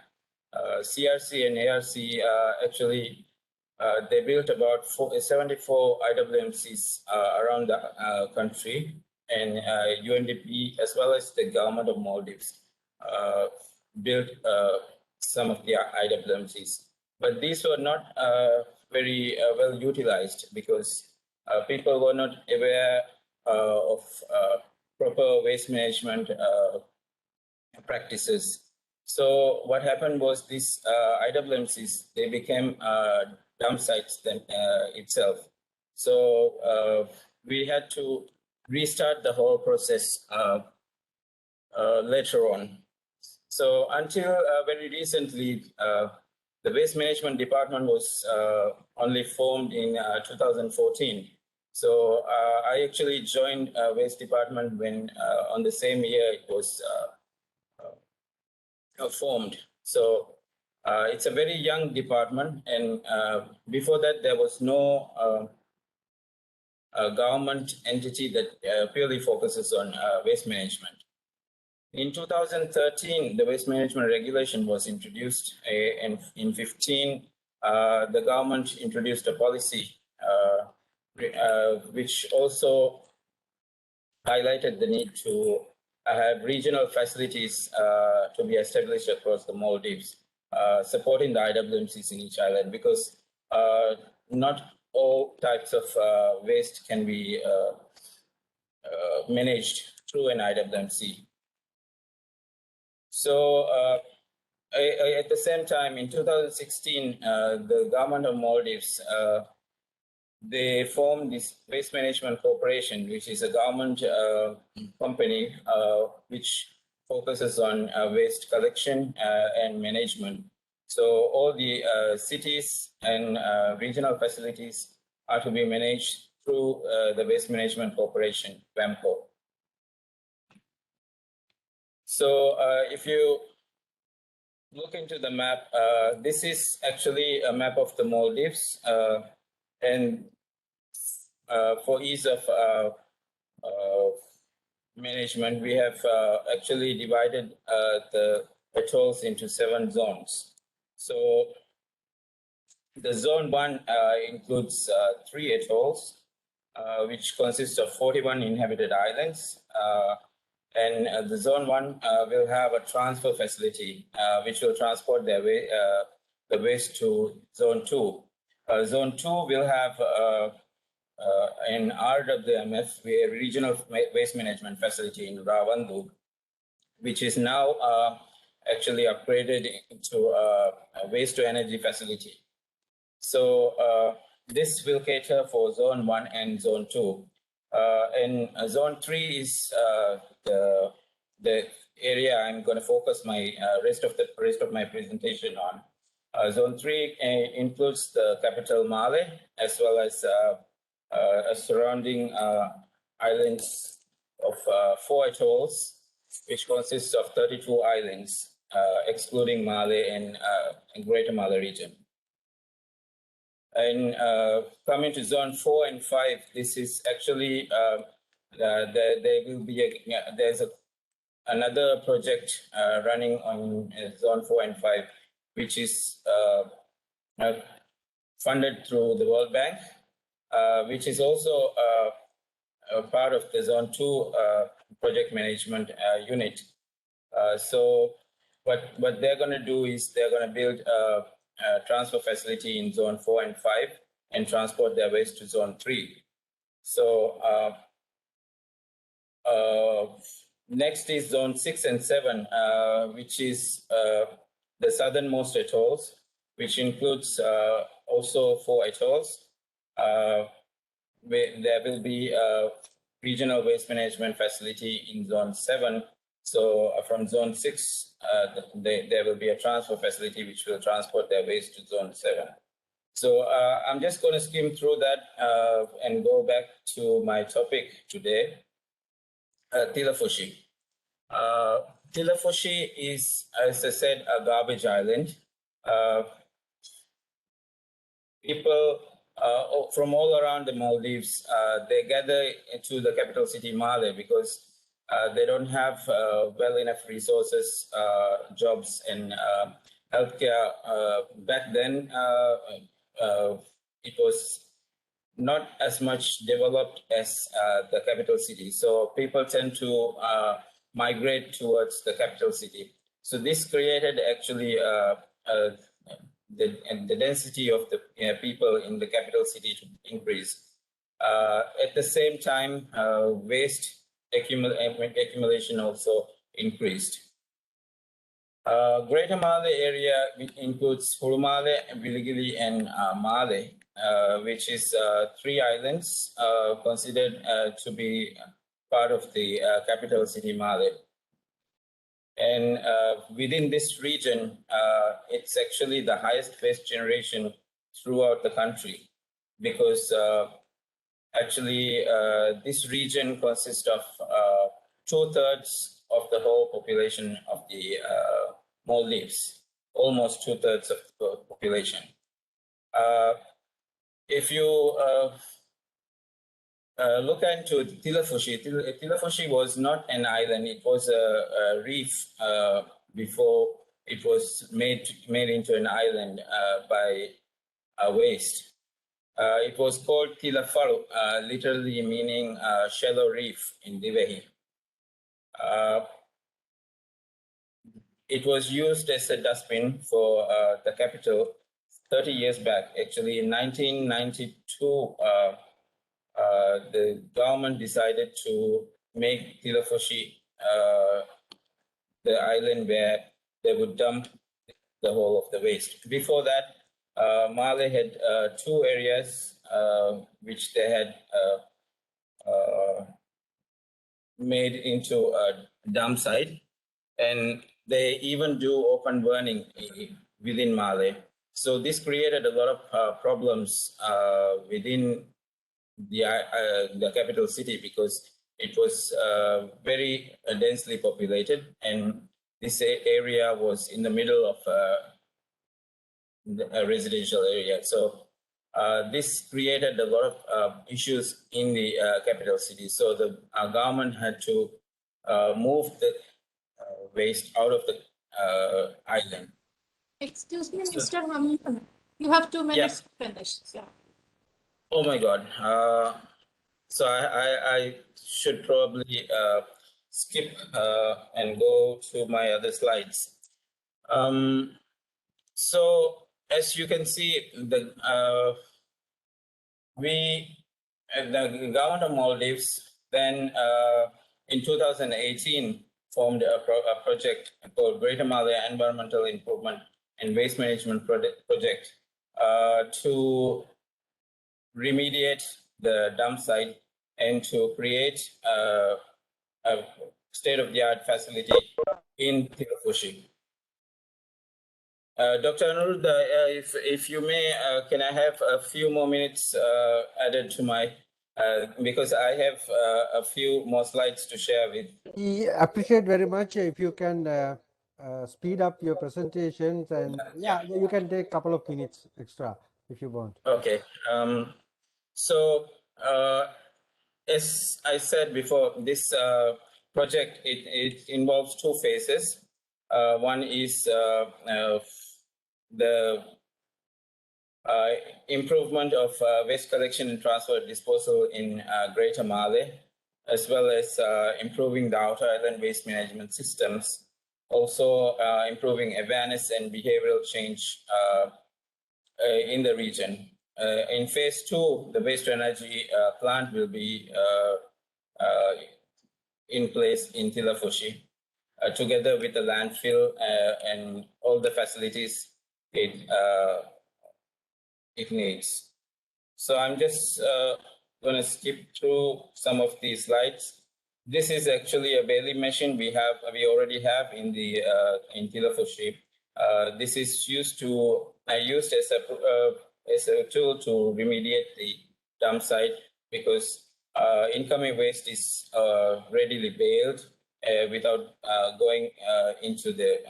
CRC and ARC actually they built about 74 IWMCs around the country, and UNDP as well as the government of Maldives built some of the IWMCs. But these were not very well utilized because people were not aware of proper waste management practices. So what happened was these IWMCs, they became dump sites itself. So we had to restart the whole process later on. So until very recently, the waste management department was only formed in 2014. So I actually joined waste department when on the same year it was formed. So it's a very young department, and before that there was no government entity that purely focuses on waste management. In 2013, the waste management regulation was introduced, and in 15, the government introduced a policy which also highlighted the need to have regional facilities to be established across the Maldives, supporting the IWMCs in each island, because not all types of waste can be managed through an IWMC. So at the same time, in 2016, the government of Maldives, they formed this Waste Management Corporation, which is a government company which focuses on waste collection and management. So all the cities and regional facilities are to be managed through the Waste Management Corporation, WAMCO. So if you look into the map, this is actually a map of the Maldives, and for ease of management, we have actually divided the atolls into 7 zones. So the zone 1 includes 3 atolls, which consists of 41 inhabited islands. And the zone 1 will have a transfer facility, which will transport the waste to zone 2. Zone 2 will have an RWMF, a regional waste management facility in Rawandu, which is now actually upgraded into a waste to energy facility. So this will cater for zone 1 and zone 2. And zone 3 is the area I'm going to focus my rest of my presentation on. Zone 3 includes the capital Male, as well as surrounding islands of 4 atolls, which consists of 32 islands, excluding Male and Greater Male region. And coming to zone 4 and 5, this is actually there will be there's another project running on zone 4 and 5, which is funded through the World Bank, which is also a part of the Zone 2 project management unit. So what they're going to do is they're going to build a transfer facility in Zone 4 and 5 and transport their waste to Zone 3. So next is Zone 6 and 7, which is the southernmost atolls, which includes also 4 atolls. There will be a regional waste management facility in Zone 7. So from Zone 6, there will be a transfer facility which will transport their waste to Zone 7. So I'm just going to skim through that and go back to my topic today, Tilafushi. Tilafushi is, as I said, a garbage island. People from all around the Maldives, they gather to the capital city, Male, because they don't have well enough resources, jobs, and healthcare. Back then, it was not as much developed as the capital city. So people tend to migrate towards the capital city. So this created actually the density of the people in the capital city to increase. At the same time, waste accumulation also increased. Greater Male area includes Hurumale, Viligili, and Male, which is 3 islands considered to be part of the capital city, Male. And within this region, it's actually the highest waste generation throughout the country, because actually this region consists of 2/3 of the whole population of the Maldives, almost 2/3 of the population. If you look into Tilafushi, Tilafushi was not an island, it was a reef before it was made into an island by waste. It was called Tilafaru, literally meaning shallow reef in Divehi. It was used as a dustbin for the capital 30 years back. Actually, in 1992, the government decided to make Tilafushi the island where they would dump the whole of the waste. Before that, Male had 2 areas which they had made into a dump site, and they even do open burning within Male. So this created a lot of problems within the capital city, because it was very densely populated, and this area was in the middle of a residential area. So this created a lot of issues in the capital city. So the government had to move the waste out of the island. Excuse me, Mr. Hamilton. You have 2 minutes to finish. Yeah. Oh my God. So I should probably skip and go to my other slides. So as you can see, the government of Maldives then in 2018 formed a project called Greater Male Environmental Improvement and Waste Management Project to remediate the dump site and to create a state-of-the-art facility in Tilafushi. Dr. Anuruddha, if you may, can I have a few more minutes added to my, because I have a few more slides to share with. We appreciate very much if you can speed up your presentations, and you can take a couple of minutes extra if you want. Okay. So as I said before, this project, it involves 2 phases. One is the improvement of waste collection and transfer disposal in Greater Male, as well as improving the outer island waste management systems. Also improving awareness and behavioral change in the region. In phase 2, the waste to energy plant will be in place in Tilafushi, together with the landfill and all the facilities it needs. So I'm just going to skip through some of these slides. This is actually a Bailey machine we already have in the in Tilafushi. This is used as a tool to remediate the dump site, because incoming waste is readily baled without going into the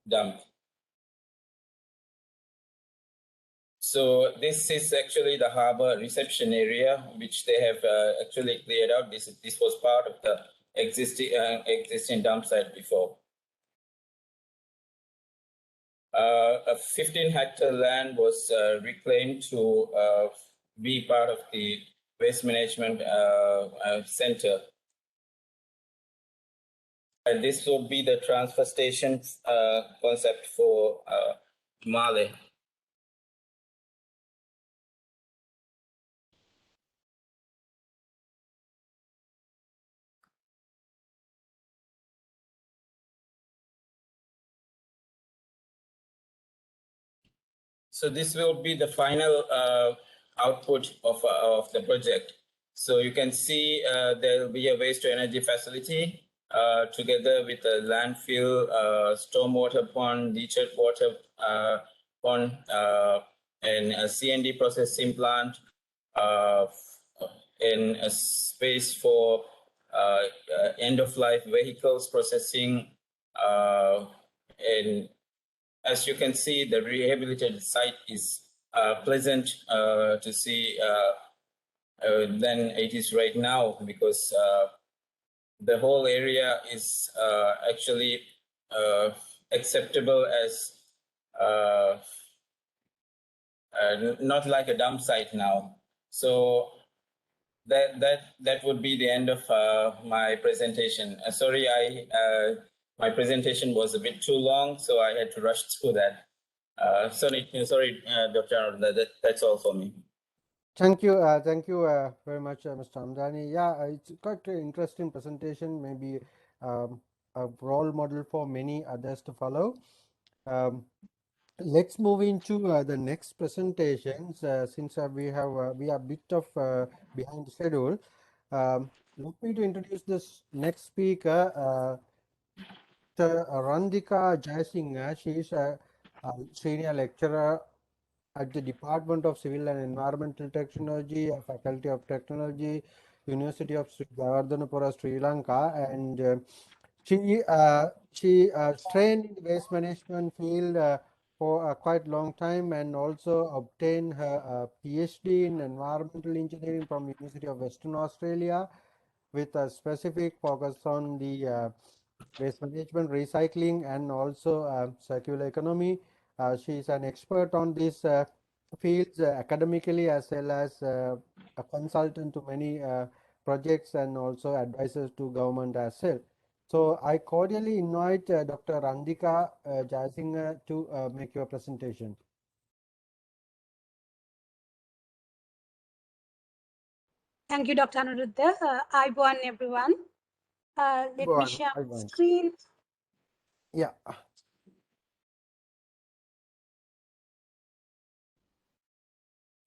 dump. So this is actually the harbor reception area, which they have actually cleared out. This was part of the existing dump site before. A 15-hectare land was reclaimed to be part of the waste management center. And this will be the transfer station concept for Male. So this will be the final output of the project. So you can see there will be a waste to energy facility together with a landfill, stormwater pond, leachate water pond, and a CND processing plant, and a space for end-of-life vehicles processing, and as you can see, the rehabilitated site is pleasant to see than it is right now, because the whole area is actually acceptable as not like a dump site now. So that would be the end of my presentation. Sorry, my presentation was a bit too long, so I had to rush through that. Sorry, Dr. Arunda, that's all for me. Thank you very much, Mr. Hamdani. Yeah, it's quite an interesting presentation, maybe a role model for many others to follow. Let's move into the next presentations, since we are a bit of behind the schedule. Let me to introduce this next speaker, Randika Nash. She is a senior lecturer at the Department of Civil and Environmental Technology, Faculty of Technology, University of Sri Govardhanapura, Sri Lanka, and she trained in the waste management field for a quite long time, and also obtained her PhD in environmental engineering from University of Western Australia, with a specific focus on the waste management, recycling, and also circular economy. She is an expert on these fields academically, as well as a consultant to many projects, and also advisors to government as well. So I cordially invite Dr. Randika Jayasinghe to make your presentation. Thank you, Dr. Anuruddha. Iborn everyone. Let me share my screen. Yeah.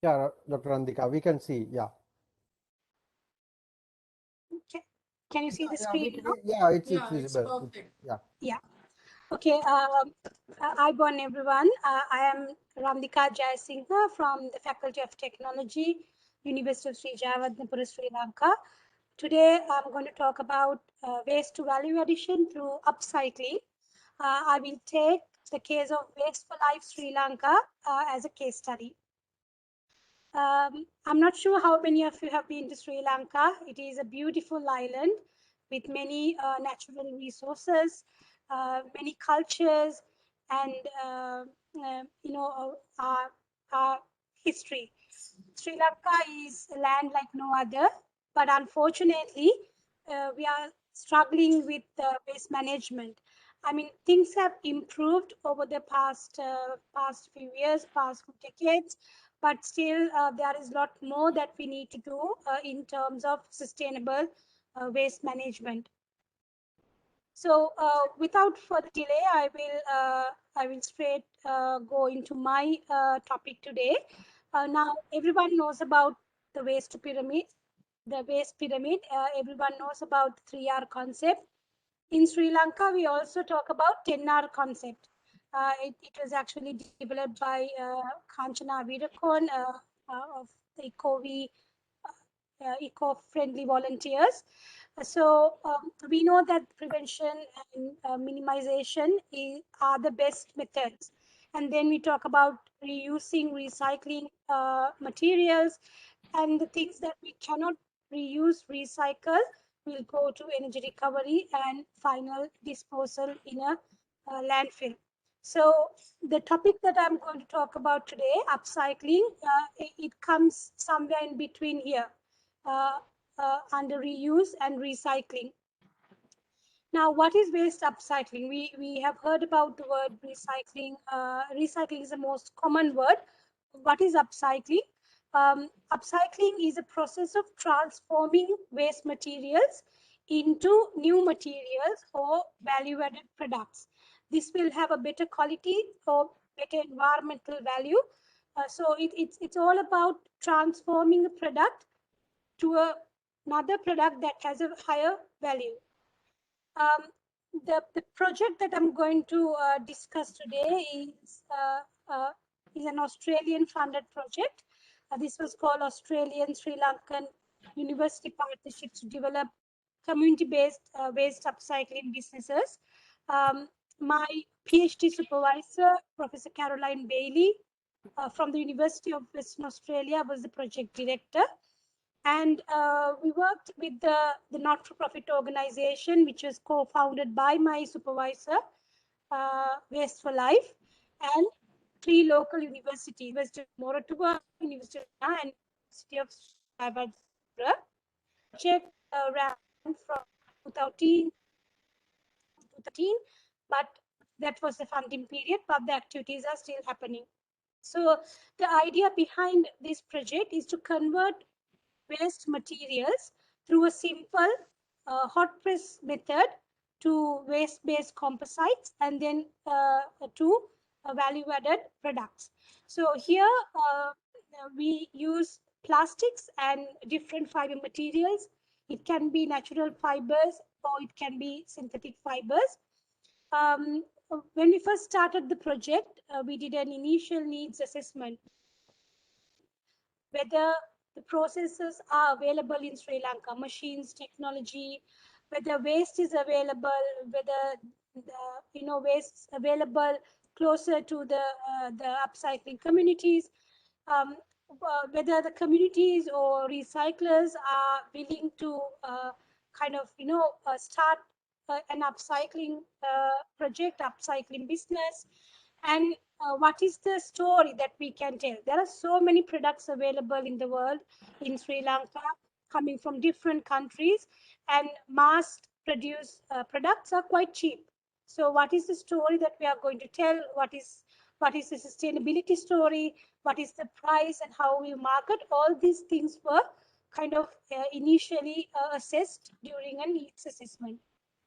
Yeah, Dr. Randika, we can see. Yeah. Okay. Can you see the screen now? Yeah, it's visible. Perfect. Yeah. Okay. Iborn everyone. I am Randika Jayasinghe from the Faculty of Technology, University of Sri Govardhanapura, Sri Lanka. Today, I'm going to talk about waste to value addition through upcycling. I will take the case of Waste for Life Sri Lanka as a case study. I'm not sure how many of you have been to Sri Lanka. It is a beautiful island with many natural resources, many cultures, and our history. Sri Lanka is a land like no other, but unfortunately, we are struggling with waste management. I mean, things have improved over the past few years, past few decades, but still there is a lot more that we need to do in terms of sustainable waste management. So without further delay, I will straight go into my topic today. Now everyone knows about the waste pyramid. The waste pyramid. Everyone knows about the 3R concept. In Sri Lanka, we also talk about 10R concept. It was actually developed by Kanchana Virakon of the eco-friendly volunteers. So we know that prevention and minimization are the best methods. And then we talk about reusing, recycling materials, and the things that we cannot reuse, recycle, will go to energy recovery and final disposal in a landfill. So the topic that I'm going to talk about today, upcycling, it comes somewhere in between here. Under reuse and recycling. Now, what is waste upcycling? We have heard about the word recycling. Recycling is the most common word. What is upcycling? Upcycling is a process of transforming waste materials into new materials or value-added products. This will have a better quality or better environmental value. So it's all about transforming a product to another product that has a higher value. Um, the project that I'm going to discuss today is an Australian funded project. This was called Australian Sri Lankan University Partnership to develop community-based waste upcycling businesses. My PhD supervisor, Professor Caroline Bailey, from the University of Western Australia, was the project director. And we worked with the not-for-profit organization, which was co-founded by my supervisor, Waste for Life, and 3 local universities, University of Moratuwa, University of Ghana, and University of Jayapura. Project ran from 2013, but that was the funding period, but the activities are still happening. So the idea behind this project is to convert waste materials through a simple hot press method to waste-based composites and then to value-added products. So here we use plastics and different fiber materials. It can be natural fibers or it can be synthetic fibers. When we first started the project, we did an initial needs assessment, whether the processes are available in Sri Lanka, machines, technology, whether waste is available, whether the waste available closer to the upcycling communities, whether the communities or recyclers are willing to kind of start an upcycling project, upcycling business, and what is the story that we can tell? There are so many products available in the world, in Sri Lanka, coming from different countries, and mass produced products are quite cheap. So what is the story that we are going to tell? What is the sustainability story? What is the price and how we market? All these things were kind of initially assessed during a needs assessment.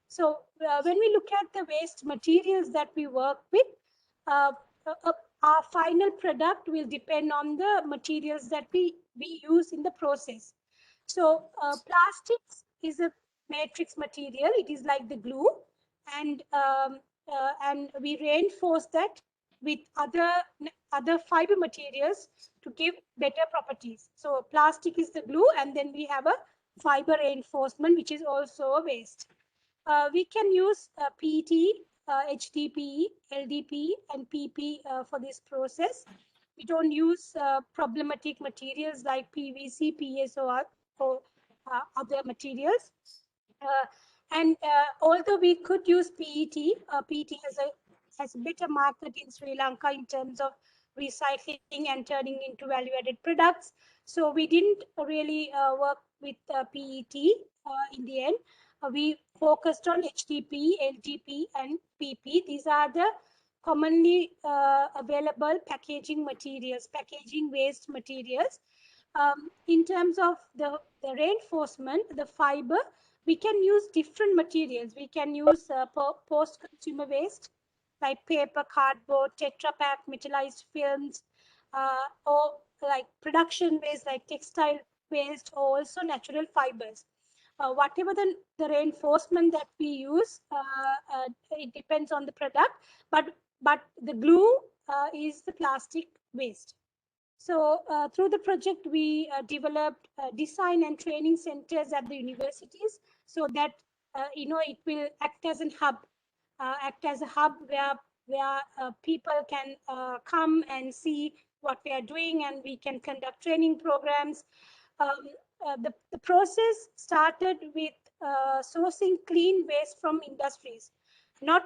So when we look at the waste materials that we work with, uh, our final product will depend on the materials that we use in the process. So plastics is a matrix material. It is like the glue, and we reinforce that with other fiber materials to give better properties. So plastic is the glue, and then we have a fiber reinforcement, which is also a waste. We can use PET, HDPE, LDPE, and PP for this process. We don't use problematic materials like PVC, PSO, or other materials. And although we could use PET, PET has a better market in Sri Lanka in terms of recycling and turning into value-added products. So we didn't really work with PET in the end. We focused on HDP, LDP, and PP. These are the commonly available packaging materials, packaging waste materials. In terms of the reinforcement, the fiber, we can use different materials. We can use post-consumer waste like paper, cardboard, Tetra Pak, metallized films, or like production waste like textile waste, or also natural fibers. Whatever the reinforcement that we use, it depends on the product, but the glue is the plastic waste. So through the project, we developed design and training centers at the universities so that it will act as a hub, where people can come and see what we are doing, and we can conduct training programs. Um, the process started with sourcing clean waste from industries, not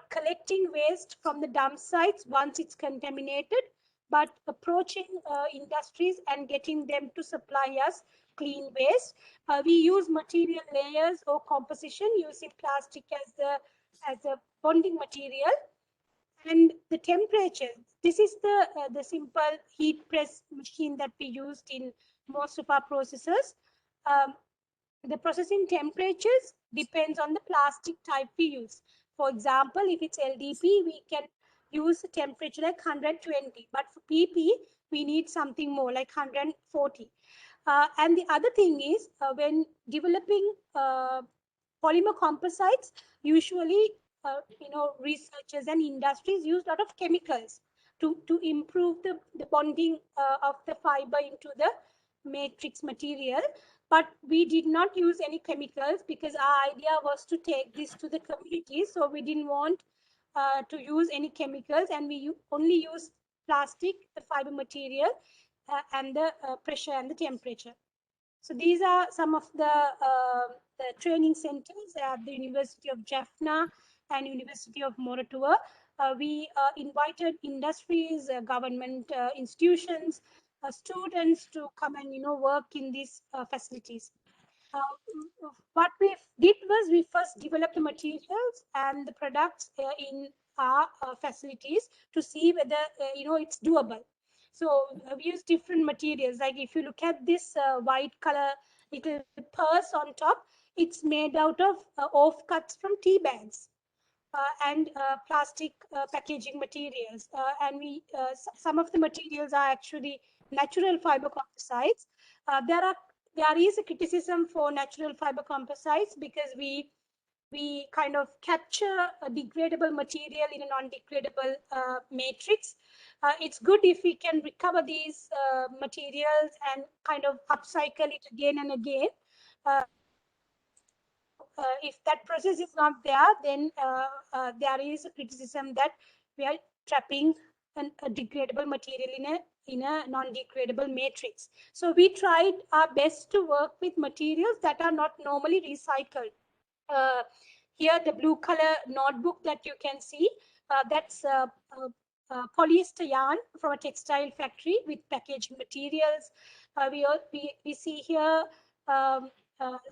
collecting waste from the dump sites once it's contaminated, but approaching industries and getting them to supply us clean waste. We use material layers or composition using plastic as a bonding material. And the temperature, this is the simple heat press machine that we used in most of our processes. Um, the processing temperatures depends on the plastic type we use. For example, if it's LDP, we can use a temperature like 120, but for PP, we need something more like 140. And the other thing is, when developing polymer composites, usually, researchers and industries use a lot of chemicals to improve the bonding of the fiber into the matrix material. But we did not use any chemicals because our idea was to take this to the community. So we didn't want to use any chemicals, and we only use plastic, the fiber material, and the pressure and the temperature. So these are some of the training centers at the University of Jaffna and University of Moratuwa. We invited industries, government institutions, students to come and work in these facilities. What we did was we first developed the materials and the products in our facilities to see whether it's doable. So we use different materials. Like if you look at this white color little purse on top, it's made out of offcuts from tea bags. And plastic packaging materials. And some of the materials are actually natural fiber composites. There is a criticism for natural fiber composites because we kind of capture a degradable material in a non-degradable matrix. It's good if we can recover these materials and kind of upcycle it again and again. If that process is not there, then there is a criticism that we are trapping a degradable material in a non-degradable matrix. So we tried our best to work with materials that are not normally recycled. Here, the blue color notebook that you can see, that's polyester yarn from a textile factory with packaging materials. We see here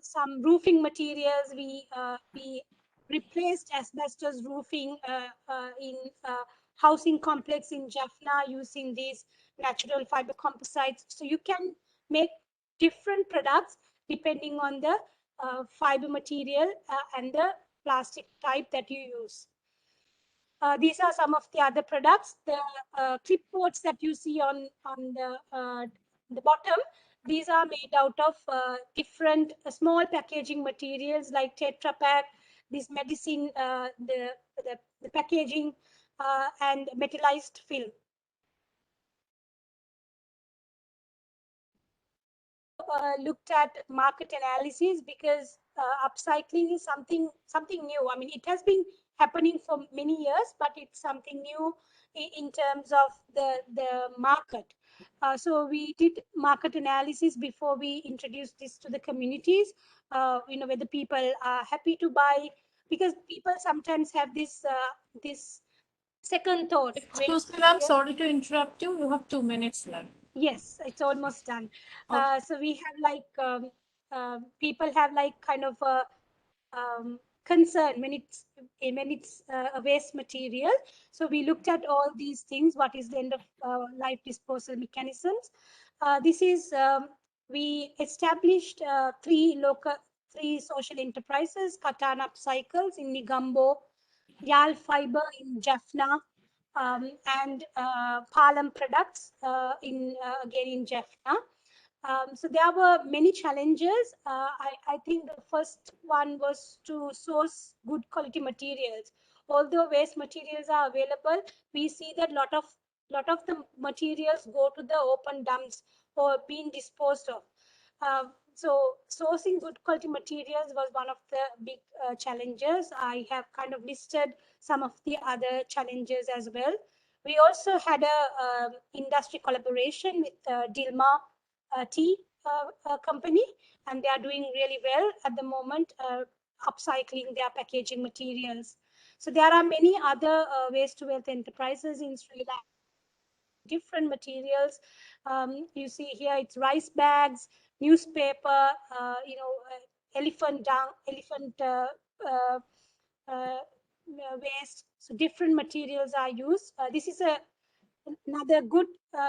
some roofing materials. We replaced asbestos roofing in housing complex in Jaffna using these natural fiber composites. So you can make different products depending on the fiber material and the plastic type that you use. These are some of the other products. The clipboards that you see on the bottom, these are made out of different small packaging materials like Tetra Pak, this medicine, the packaging, and metallized film. Looked at market analysis because upcycling is something new. I mean, it has been happening for many years, but it's something new in terms of the market. So we did market analysis before we introduced this to the communities. Whether people are happy to buy, because people sometimes have this second thought. Excuse me, I'm sorry to interrupt you. You have 2 minutes left. Yes, it's almost done. Okay. So we have like people have like kind of a concern when it's a waste material. So we looked at all these things. What is the end of life disposal mechanisms? This is we established three social enterprises: Katan Upcycles in Nigambo, Yal Fiber in Jaffna, and Palam Products again in Jaffna. So there were many challenges. I think the first one was to source good quality materials. Although waste materials are available, we see that lot of the materials go to the open dumps or being disposed of. So sourcing good quality materials was one of the big challenges. I have kind of listed some of the other challenges as well. We also had a industry collaboration with Dilma tea company, and they are doing really well at the moment, upcycling their packaging materials. So there are many other waste to wealth enterprises in Sri Lanka, different materials. You see here it's rice bags, newspaper, elephant dung, elephant waste. So different materials are used. This is another good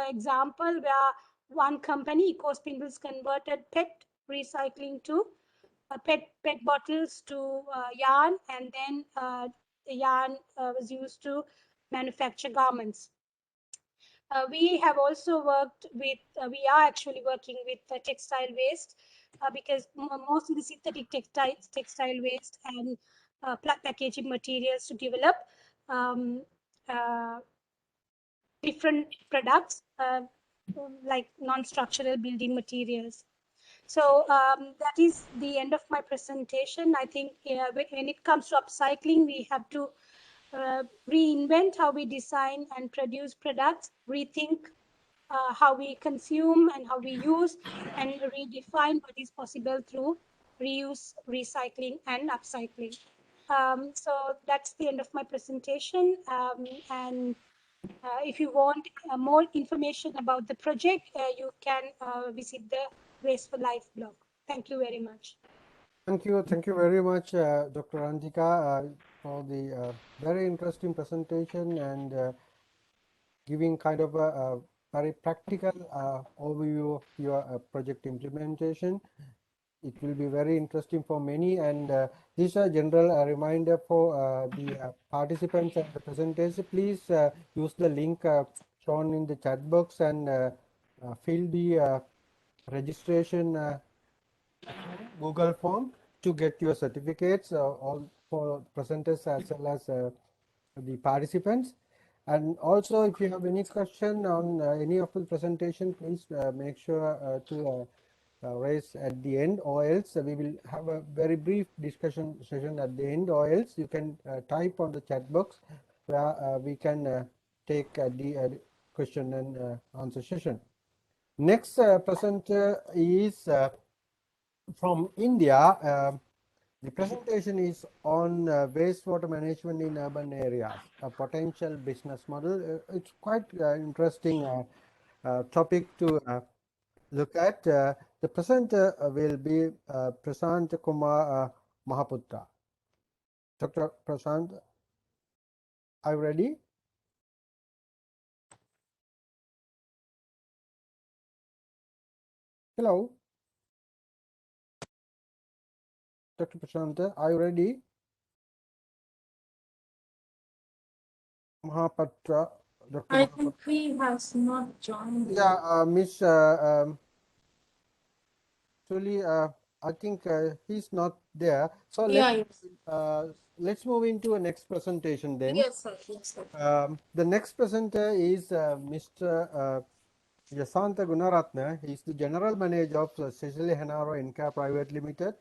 example where one company, EcoSpindles, converted PET recycling to PET bottles to yarn, and then the yarn was used to manufacture garments. We have also worked with, we are actually working with textile waste because most of the synthetic textile waste and packaging materials to develop different products like non-structural building materials. So that is the end of my presentation. I think when it comes to upcycling, we have to reinvent how we design and produce products, rethink how we consume and how we use, and redefine what is possible through reuse, recycling, and upcycling. So that's the end of my presentation. And if you want more information about the project, you can visit the Waste for Life blog. Thank you very much. Thank you very much, Dr. Randika, for the very interesting presentation and giving kind of a very practical overview of your project implementation. It will be very interesting for many, and this is a general reminder for the participants and the presenters. Please use the link shown in the chat box and fill the registration Google form to get your certificates, all for presenters as well as the participants. And also, if you have any question on any of the presentation, please make sure to raise at the end, or else we will have a very brief discussion session at the end, or else you can type on the chat box where we can take the question and answer session. Next presenter is from India. The presentation is on wastewater management in urban areas, a potential business model. It's quite interesting topic to look at. The presenter will be Prasant Kumar Mahaputra. Dr. Prasant, are you ready? Hello. Dr. Prasant, are you ready? Mahapatra. Dr. I think he has not joined. Yeah, Miss actually, I think he's not there. So let's move into a next presentation then. Yes, sir. Yes, sir. The next presenter is Mr. Yasantha Gunaratna. He is the General Manager of Cecily Henaro Inca Private Limited,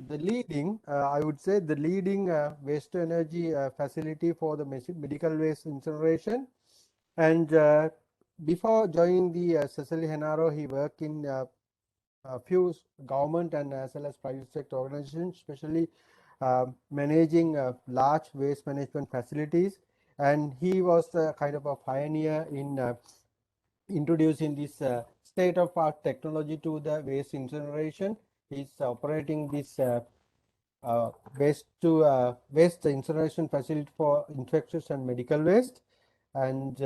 the leading, I would say, the leading waste to energy facility for the medical waste incineration. And before joining the Cecily Henaro, he worked in a few government and as well as private sector organizations, especially managing large waste management facilities. and he was kind of a pioneer in introducing this state-of-art technology to the waste incineration. He's operating this waste incineration facility for infectious and medical waste, and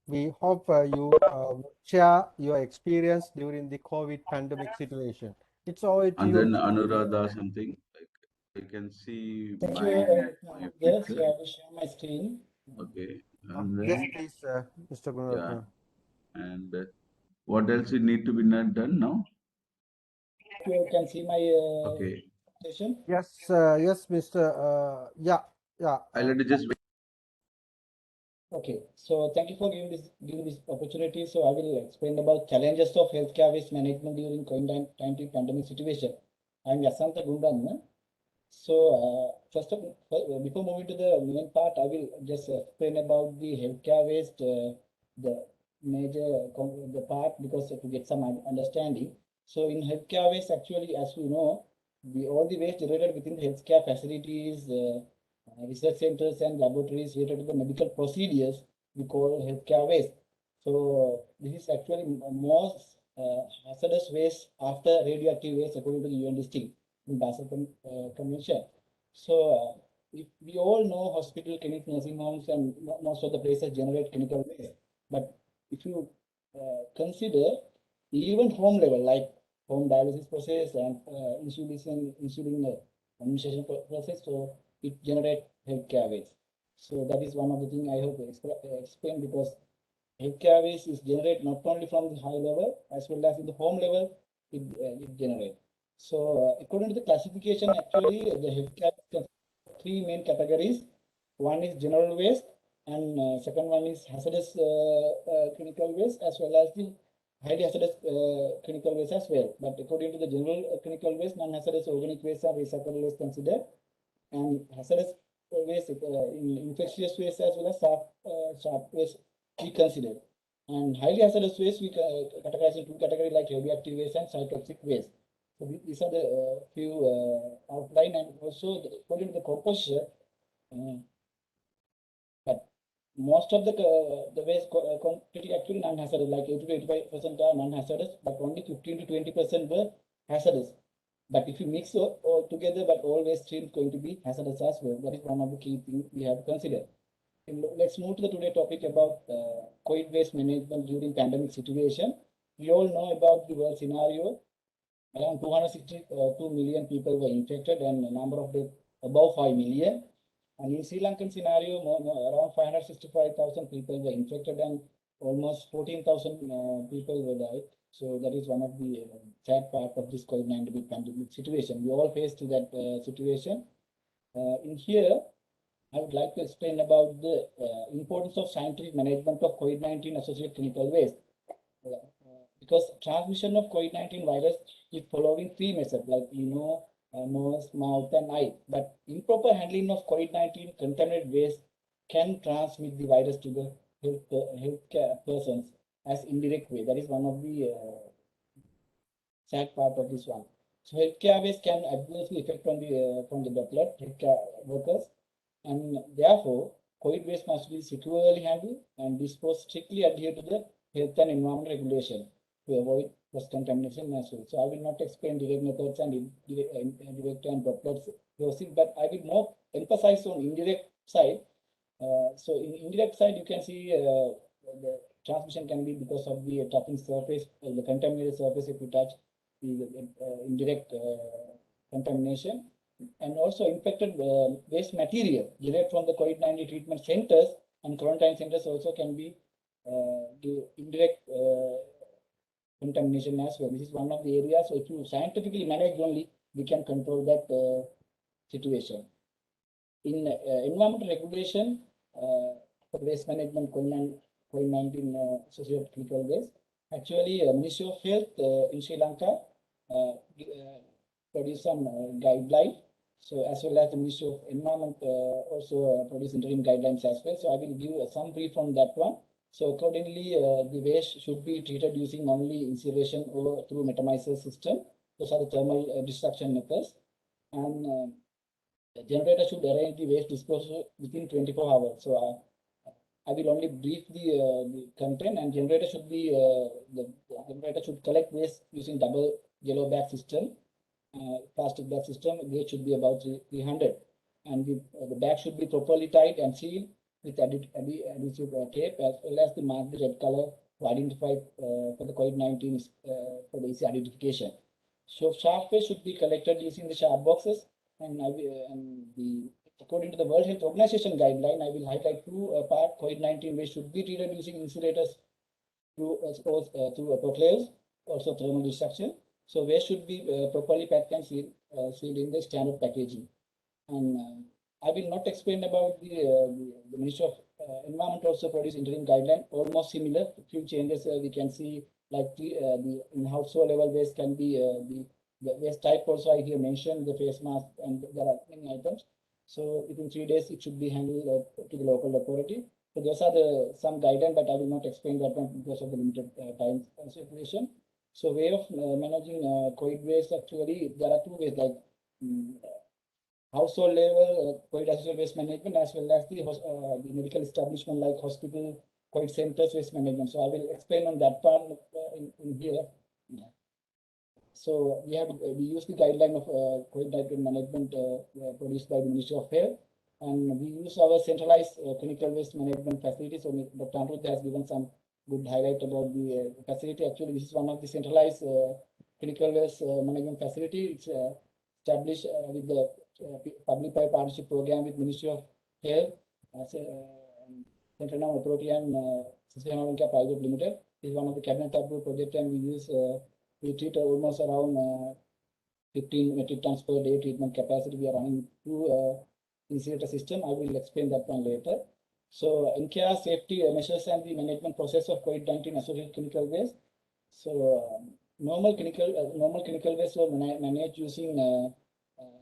we hope you share your experience during the COVID pandemic situation. It's all to And you, then Mr. Anuradha something like I can see Thank my you, my yes, picture. I will share my screen. Okay, and yes, then please, Mr. yeah, Gunaratna. and what else it need to be not done now? You can see my Okay, session. Yes, yes, Mr. Yeah, yeah. I'll let it just wait. Okay, so thank you for giving this opportunity. So I will explain about challenges of healthcare waste management during COVID-19 pandemic situation. I am Yasanta Gundan. So first of before moving to the main part, I will just explain about the healthcare waste, the major the part, because to get some understanding. So in healthcare waste, actually, as we know, all the waste generated within the healthcare facilities, research centers and laboratories related to the medical procedures, we call healthcare waste. So this is actually most hazardous waste after radioactive waste according to the UN listing in Basel Convention. So if we all know hospital, clinics, nursing homes, and most of the places generate chemical waste. But if you consider even home level, like home dialysis process and insulin administration process, so it generates healthcare waste. So that is one of the things I hope to explain, because healthcare waste is generated not only from the high level as well as in the home level, it generates. So according to the classification, actually the healthcare three main categories. One is general waste, and second one is hazardous chemical waste, as well as the highly hazardous chemical waste as well. But according to the general chemical waste, non-hazardous organic waste are recyclable waste considered, and hazardous waste, infectious waste as well as sharp waste we consider. And highly hazardous waste we categorize in two categories, like radioactive waste and cytotoxic waste. So these are the few outline, and also according to the composition, but most of the waste quantity actually non-hazardous, like 80 to 85% are non-hazardous, but only 15 to 20% were hazardous. But if you mix all together, but all waste stream is going to be hazardous as well. That is one of the key things we have to consider. And let's move to the today topic about COVID waste management during pandemic situation. We all know about the world scenario. Around 262 million people were infected, and the number of deaths above 5 million. And in Sri Lankan scenario, around 565,000 people were infected, and almost 14,000 people were died. So that is one of the sad part of this COVID-19 pandemic situation. We all faced that situation. In here, I would like to explain about the importance of scientific management of COVID-19 associated clinical waste. Because transmission of COVID-19 virus is following three methods, like nose, mouth, and eye. But improper handling of COVID-19 contaminated waste can transmit the virus to the healthcare persons as indirect way. That is one of the sad part of this one. So healthcare waste can adversely affect on the from the droplet healthcare workers, and therefore COVID waste must be securely handled and disposed strictly adhere to the health and environment regulation to avoid cross contamination as well. So I will not explain direct methods and indirect and droplets dosing, but I will more emphasize on indirect side. So in indirect side, you can see the transmission can be because of the touching surface, the contaminated surface if you touch the indirect contamination, and also infected waste material derived from the COVID-19 treatment centers and quarantine centers also can be the indirect contamination as well. This is one of the areas. So if you scientifically manage only, we can control that situation. In environmental regulation for waste management, COVID-19 socio-critical waste, actually Ministry of Health in Sri Lanka produced some guidelines. So as well as the Ministry of Environment also produced interim guidelines as well. So I will give some brief on that one. So accordingly, the waste should be treated using only incineration or through metamizers system. Those are the thermal destruction methods. And the generator should arrange the waste disposal within 24 hours. So I will only brief the content, and generator should be the generator should collect waste using double yellow bag system, plastic bag system. Weight should be about 300, and the bag should be properly tied and sealed with adhesive tape, as well as the mark the red color to identify for the COVID-19 for the easy identification. So sharp waste should be collected using the sharp boxes, and according to the World Health Organization guideline, I will highlight two part. COVID-19 waste should be treated using incinerators through autoclaves, also thermal destruction. So waste should be properly packed and sealed in the standard packaging. And I will not explain about the Ministry of Environment also produced interim guideline, almost similar. A few changes we can see, like the in household level waste can be the waste type also I here mentioned, the face mask, and there are many items. So within 3 days it should be handled to the local authority. So those are the some guidelines, but I will not explain that one because of the limited time situation. So way of managing COVID waste, actually there are two ways, like household level COVID-associated waste management, as well as the medical establishment like hospital COVID centers waste management. So I will explain on that part in here. So we use the guideline of COVID-19 management produced by the Ministry of Health, and we use our centralized clinical waste management facility. So Dr. Anirudh has given some good highlight about the facility. Actually, this is one of the centralized clinical waste management facility. It's established with the public-private partnership program with Ministry of Health, Central Authority, and Sustainable Private Limited. This is one of the cabinet approved project, and we treat almost around 15 metric tons per day treatment capacity. We are running through incinerator system. I will explain that one later. So in-care safety measures and the management process of COVID-19 associated chemical waste. So normal chemical waste were managed using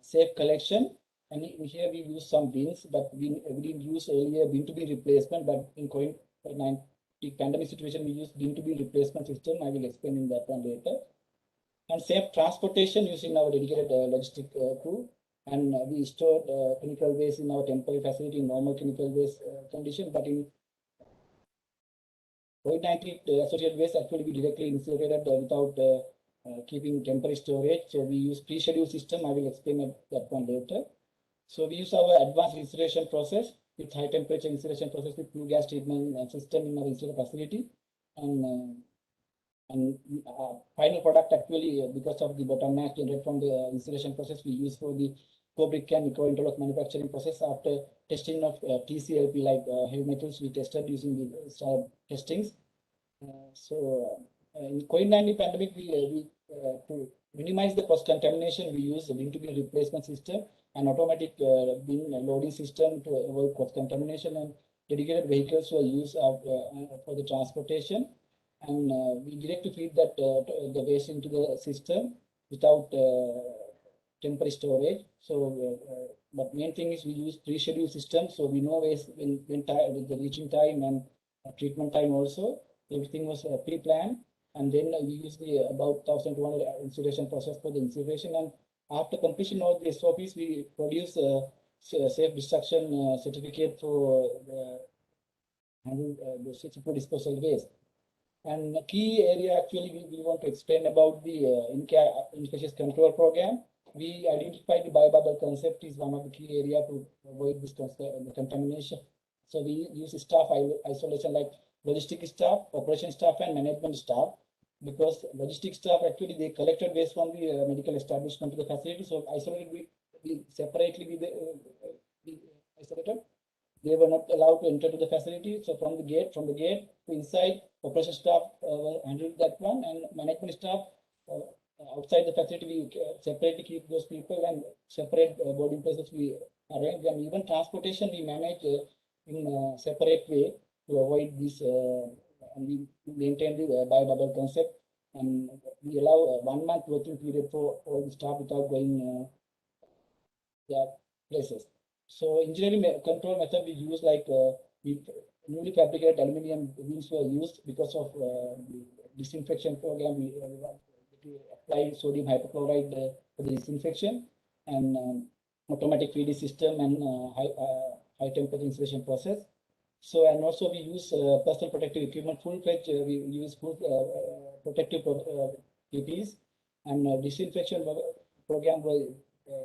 safe collection, and here we use some bins, but we didn't use earlier bin to bin replacement, but in COVID-19 pandemic situation we use bin to bin replacement system. I will explain in that one later. And safe transportation using our dedicated logistic crew, and we stored chemical waste in our temporary facility in normal chemical waste condition, but in COVID-19 associated waste, actually we directly incinerated without keeping temporary storage. So we use pre-scheduled system. I will explain that one later. So we use our advanced incineration process with high temperature incineration process with flue gas treatment system in our incinerator facility, and final product actually because of the bottleneck generated from the incineration process we use for the co-brick and co-interlock manufacturing process. After testing of TCLP like heavy metals, we tested using the star testings. In COVID-19 pandemic, we to minimize the cross contamination, we use the bin-to-bin replacement system and automatic bin loading system to avoid cross contamination, and dedicated vehicles were used for the transportation, and we directly feed that the waste into the system without temporary storage. So, but main thing is we use pre-scheduled system, so we know waste when with the reaching time and treatment time also. Everything was pre-planned, and then we use the about 1,200 incineration process for the incineration, and after completion of the SOPs, we produce a safe destruction certificate for handling the successful disposal waste. And the key area actually we want to explain about the infectious control program. We identified the biobubble concept is one of the key area to avoid this the contamination. So we use staff isolation like logistic staff, operation staff, and management staff, because logistic staff actually they collected waste from the medical establishment to the facility. So isolated we separately we isolated. They were not allowed to enter to the facility. So from the gate to inside, operation staff handled that one, and management staff outside the facility we separately keep those people, and separate boarding places we arrange, and even transportation we manage in a separate way to avoid this, and we maintain the biobubble concept, and we allow 1 month working period for all the staff without going their places. So engineering control method we use like newly fabricated aluminum wheels were used because of the disinfection program. We apply sodium hypochlorite for the disinfection, and automatic feeding system and high temperature incineration process. So, and also we use personal protective equipment, full-fledged, we use full protective PPEs, and disinfection program will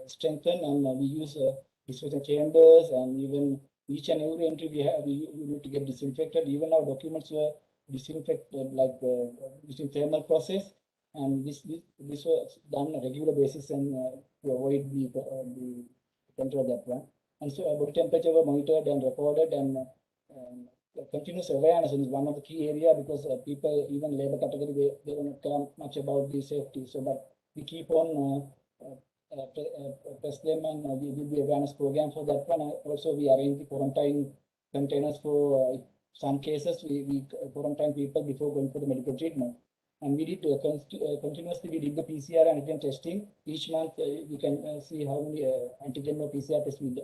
strengthen, and we use disinfection chambers, and even each and every entry we need to get disinfected. Even our documents were disinfected, like using thermal process, and this was done on a regular basis, and to avoid the control of that one. And so body temperature were monitored and recorded, and continuous awareness is one of the key area, because people, even labor category, they don't care much about the safety. So, but we keep on press them, and we do the awareness program for that one. Also, we arrange the quarantine containers for some cases. We quarantine people before going for the medical treatment. And we did continuously, we did the PCR and antigen testing. Each month, we can see how many antigen or PCR tests we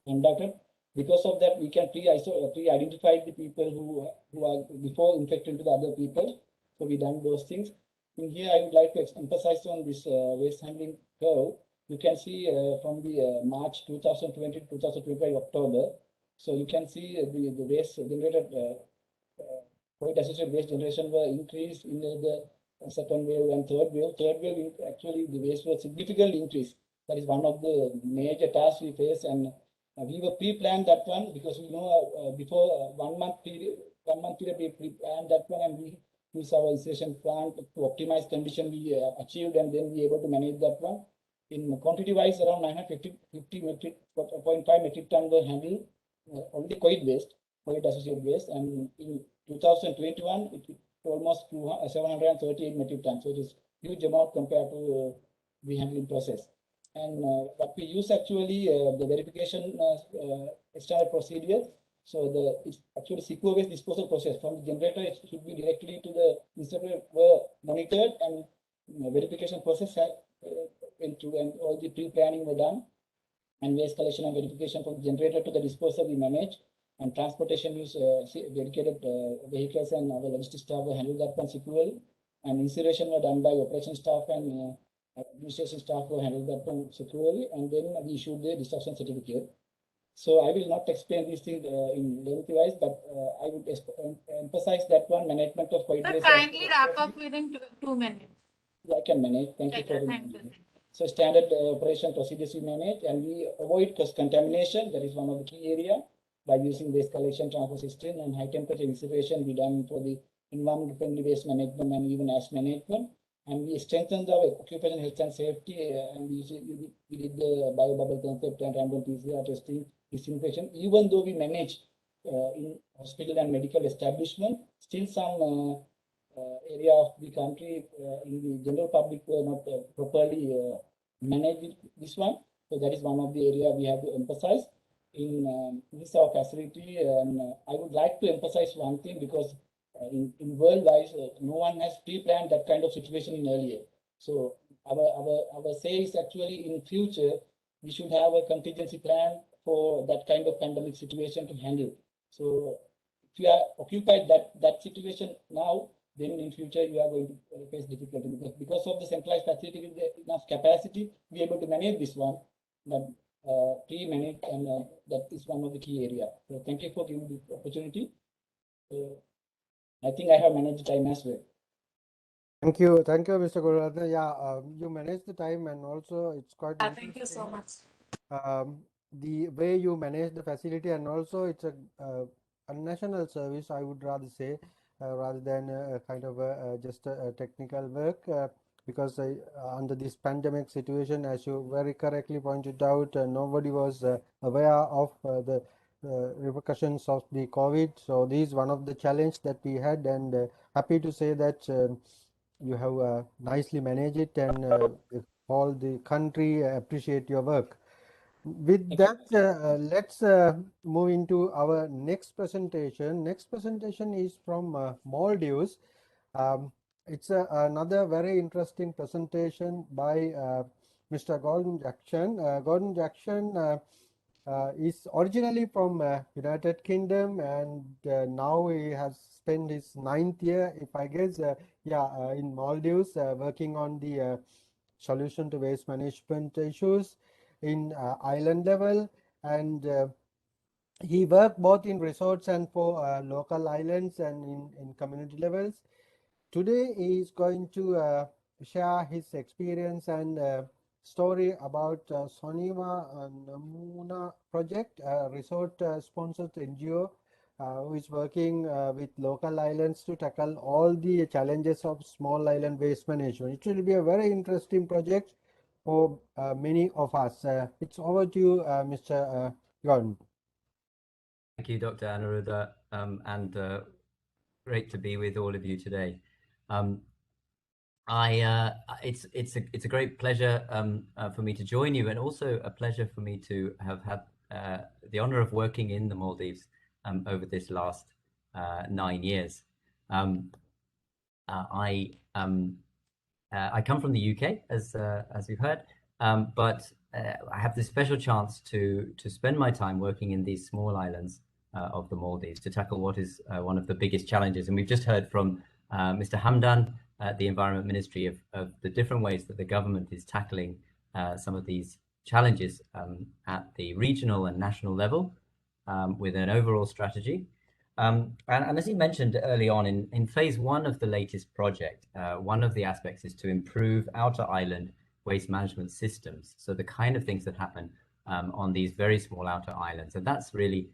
conducted. Because of that, we can pre-identify the people who are before infecting to the other people. So we done those things. In here, I would like to emphasize on this waste handling curve. You can see from the March 2020 to 2025 October. So you can see the waste generated, COVID-associated waste generation were increased in the second wave and third wave. Third wave, actually, the waste was significantly increased. That is one of the major tasks we face, and we were pre-planned that one, because we know before 1 month period, we pre-planned that one, and we use our incineration plant to optimize condition we achieved, and then we able to manage that one. In quantity wise, around 950 metric, 0.5 metric ton were handled already COVID waste, COVID associated waste, and in 2021 it almost 738 metric tons. So it is huge amount compared to the handling process. And what we use actually the verification standard procedure. So it's actually sequence waste disposal process from the generator. It should be directly to the incinerator were monitored, and verification process went through, and all the pre-planning were done. And waste collection and verification from the generator to the disposal we manage, and transportation use dedicated vehicles, and our logistics staff will handle that one securely. And incineration were done by operation staff, and administration staff will handle that one securely, and then we issued the destruction certificate. So I will not explain these things in lengthy wise, but I would emphasize that one, management of white waste. Kindly wrap up within 2 minutes. I can manage. Thank you for the. So standard operation procedures we manage, and we avoid cross-contamination. That is one of the key area, by using waste collection, transfer system, and high temperature incineration we done for the environment friendly waste management and even ash management. And we strengthened our occupational health and safety, and we did the biobubble concept and random PCR testing, disinfection. Even though we manage in hospital and medical establishment, still some area of the country in the general public were not properly managed this one. So that is one of the area we have to emphasize in this our facility. And I would like to emphasize one thing, because in worldwide, no one has pre-planned that kind of situation in earlier. So our say is actually in future, we should have a contingency plan for that kind of pandemic situation to handle. So if you are occupied that situation now, then in future you are going to face difficulty, because of the centralized facility with enough capacity, we are able to manage this one, but pre-manage, and that is one of the key area. So thank you for giving this opportunity. I think I have managed the time as well. Thank you, Mr. Gururatna. Yeah, you manage the time, and also it's quite. Thank you so much. The way you manage the facility, and also it's a national service, I would rather say, rather than a kind of just a technical work, because under this pandemic situation, as you very correctly pointed out, nobody was aware of the repercussions of the COVID. So this is one of the challenge that we had, and happy to say that you have nicely managed it, and all the country appreciate your work. With that, let's move into our next presentation. Next presentation is from Maldives. It's another very interesting presentation by Mr. Gordon Jackson. Gordon Jackson is originally from United Kingdom, and now he has spent his 9th year, if I guess, in Maldives, working on the solution to waste management issues. in island level, and he worked both in resorts and for local islands and in community levels. Today he is going to share his experience and story about Sonima Namuna project, a resort sponsored NGO who is working with local islands to tackle all the challenges of small island waste management. It will be a very interesting project for many of us. It's over to you, Mr. Yon. Thank you, Dr. Anuruddha, and great to be with all of you today. It's a great pleasure for me to join you, and also a pleasure for me to have had the honor of working in the Maldives over this last 9 years. I come from the UK, as you've heard, but I have this special chance to spend my time working in these small islands of the Maldives to tackle what is one of the biggest challenges. And we've just heard from Mr. Hamdan, the Environment Ministry, of the different ways that the government is tackling some of these challenges at the regional and national level with an overall strategy. And as he mentioned early on, in phase one of the latest project, one of the aspects is to improve outer island waste management systems. So the kind of things that happen on these very small outer islands. And that's really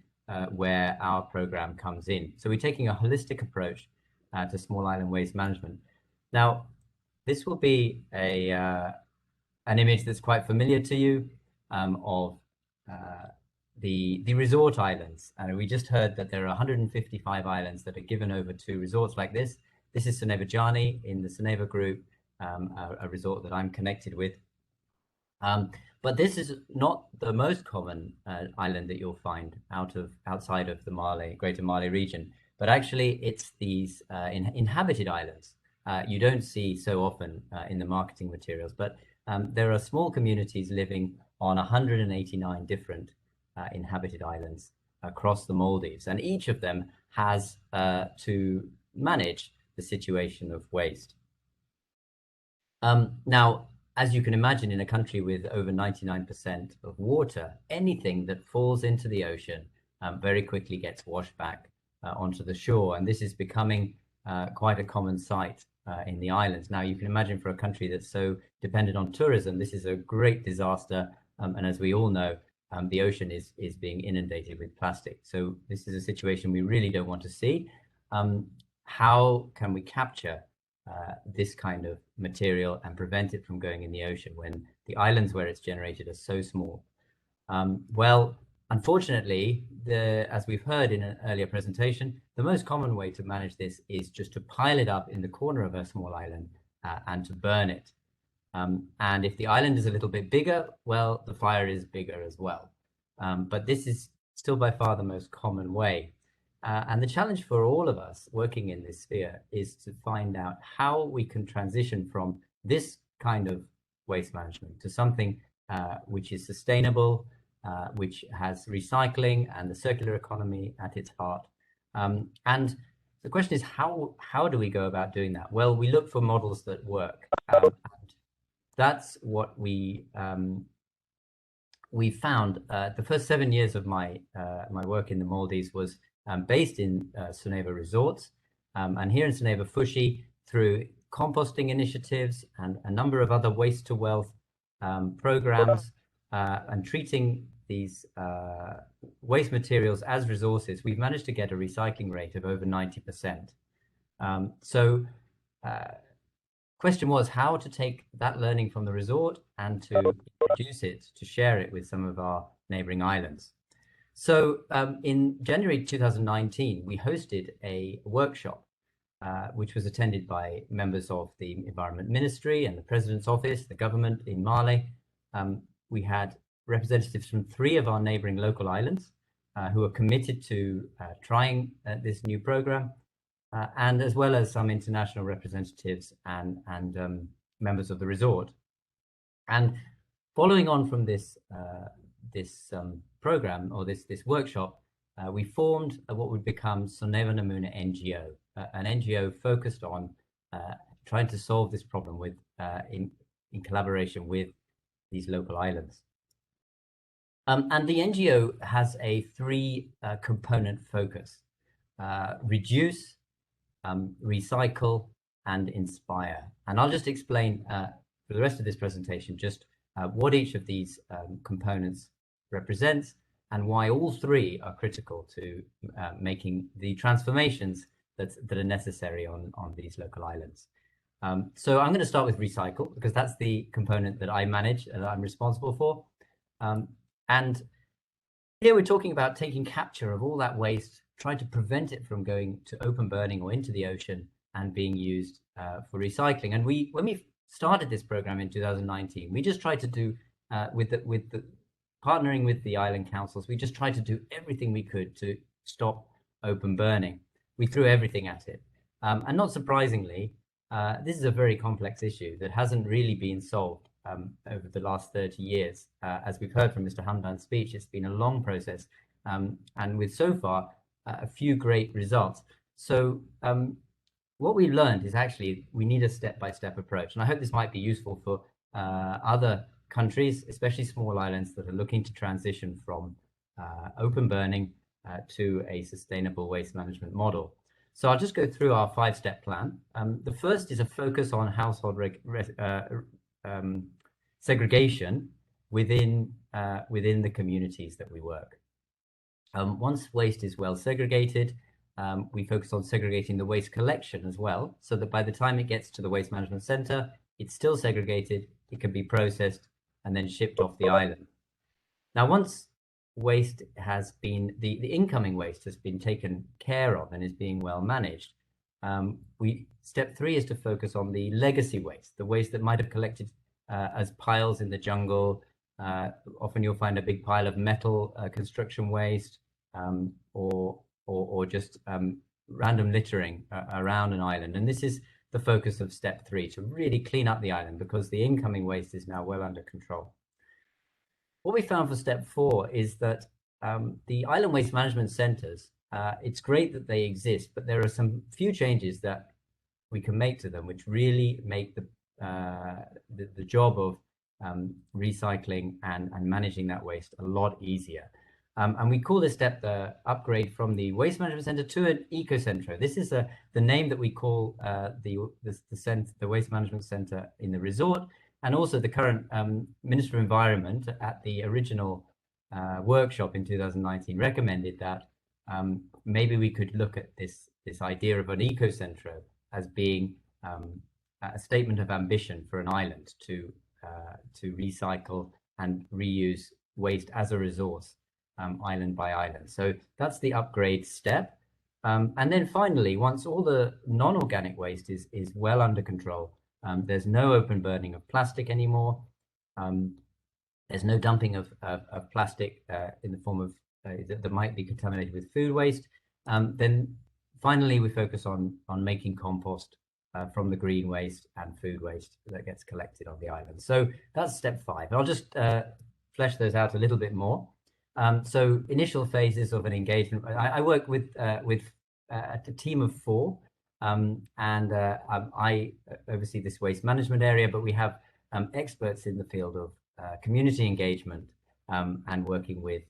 where our program comes in. So we're taking a holistic approach to small island waste management. Now, this will be an image that's quite familiar to you of the resort islands. And we just heard that there are 155 islands that are given over to resorts like this. This is Soneva Jani in the Soneva group, a resort that I'm connected with. But this is not the most common island that you'll find outside of the Greater Mali region, but actually it's these inhabited islands. You don't see so often in the marketing materials, but there are small communities living on 189 different inhabited islands across the Maldives, and each of them has to manage the situation of waste. Now, as you can imagine, in a country with over 99% of water, anything that falls into the ocean very quickly gets washed back onto the shore, and this is becoming quite a common sight in the islands. Now, you can imagine for a country that's so dependent on tourism, this is a great disaster, and as we all know, the ocean is being inundated with plastic. So this is a situation we really don't want to see. How can we capture this kind of material and prevent it from going in the ocean when the islands where it's generated are so small? Well, unfortunately, as we've heard in an earlier presentation, the most common way to manage this is just to pile it up in the corner of a small island and to burn it. And if the island is a little bit bigger, well, the fire is bigger as well. But this is still by far the most common way. And the challenge for all of us working in this sphere is to find out how we can transition from this kind of waste management to something which is sustainable, which has recycling and the circular economy at its heart. And the question is, how do we go about doing that? Well, we look for models that work. And that's what we found. The first 7 years of my work in the Maldives was based in Soneva resorts, and here in Soneva Fushi, through composting initiatives and a number of other waste to wealth programs, and treating these waste materials as resources, we've managed to get a recycling rate of over 90%. Question was how to take that learning from the resort and to introduce it, to share it with some of our neighboring islands. So in January 2019, we hosted a workshop which was attended by members of the Environment Ministry and the President's Office, the government in Mali. We had representatives from 3 of our neighboring local islands who are committed to trying this new program, and as well as some international representatives and members of the resort. And following on from this program, or this workshop, we formed what would become Soneva Namuna NGO, an NGO focused on trying to solve this problem with in collaboration with these local islands. And the NGO has a three component focus: reduce, recycle, and inspire. And I'll just explain for the rest of this presentation just what each of these components represents and why all three are critical to making the transformations that are necessary on these local islands. So I'm going to start with recycle because that's the component that I manage and I'm responsible for. And here we're talking about taking capture of all that waste, trying to prevent it from going to open burning or into the ocean and being used for recycling. And when we started this program in 2019, we just tried to do partnering with the island councils, we just tried to do everything we could to stop open burning. We threw everything at it. And not surprisingly, this is a very complex issue that hasn't really been solved over the last 30 years. As we've heard from Mr. Hamdan's speech, it's been a long process, and with so far a few great results. So what we've learned is actually we need a step-by-step approach, and I hope this might be useful for other countries, especially small islands that are looking to transition from open burning to a sustainable waste management model. So I'll just go through our 5-step plan. The first is a focus on household segregation within the communities that we work. Once waste is well segregated, we focus on segregating the waste collection as well, so that by the time it gets to the waste management center, it's still segregated, it can be processed and then shipped off the island. Now, once waste has been, the incoming waste has been taken care of and is being well managed, step 3 is to focus on the legacy waste, the waste that might have collected as piles in the jungle. Often you'll find a big pile of metal construction waste, or just random littering around an island. And this is the focus of step 3, to really clean up the island because the incoming waste is now well under control. What we found for step 4 is that the island waste management centers, it's great that they exist, but there are some few changes that we can make to them which really make the job of recycling and managing that waste a lot easier. And we call this step the upgrade from the waste management center to an eco-center. This is the name that we call the waste management center in the resort, and also the current Minister of Environment at the original workshop in 2019 recommended that maybe we could look at this idea of an eco-center as being a statement of ambition for an island to recycle and reuse waste as a resource, island by island. So that's the upgrade step. And then finally, once all the non-organic waste is well under control, there's no open burning of plastic anymore. There's no dumping of plastic in the form of that might be contaminated with food waste. Then finally, we focus on making compost from the green waste and food waste that gets collected on the island. So that's step 5. I'll just flesh those out a little bit more. So initial phases of an engagement. I work with a team of 4, and I oversee this waste management area, but we have experts in the field of community engagement and working with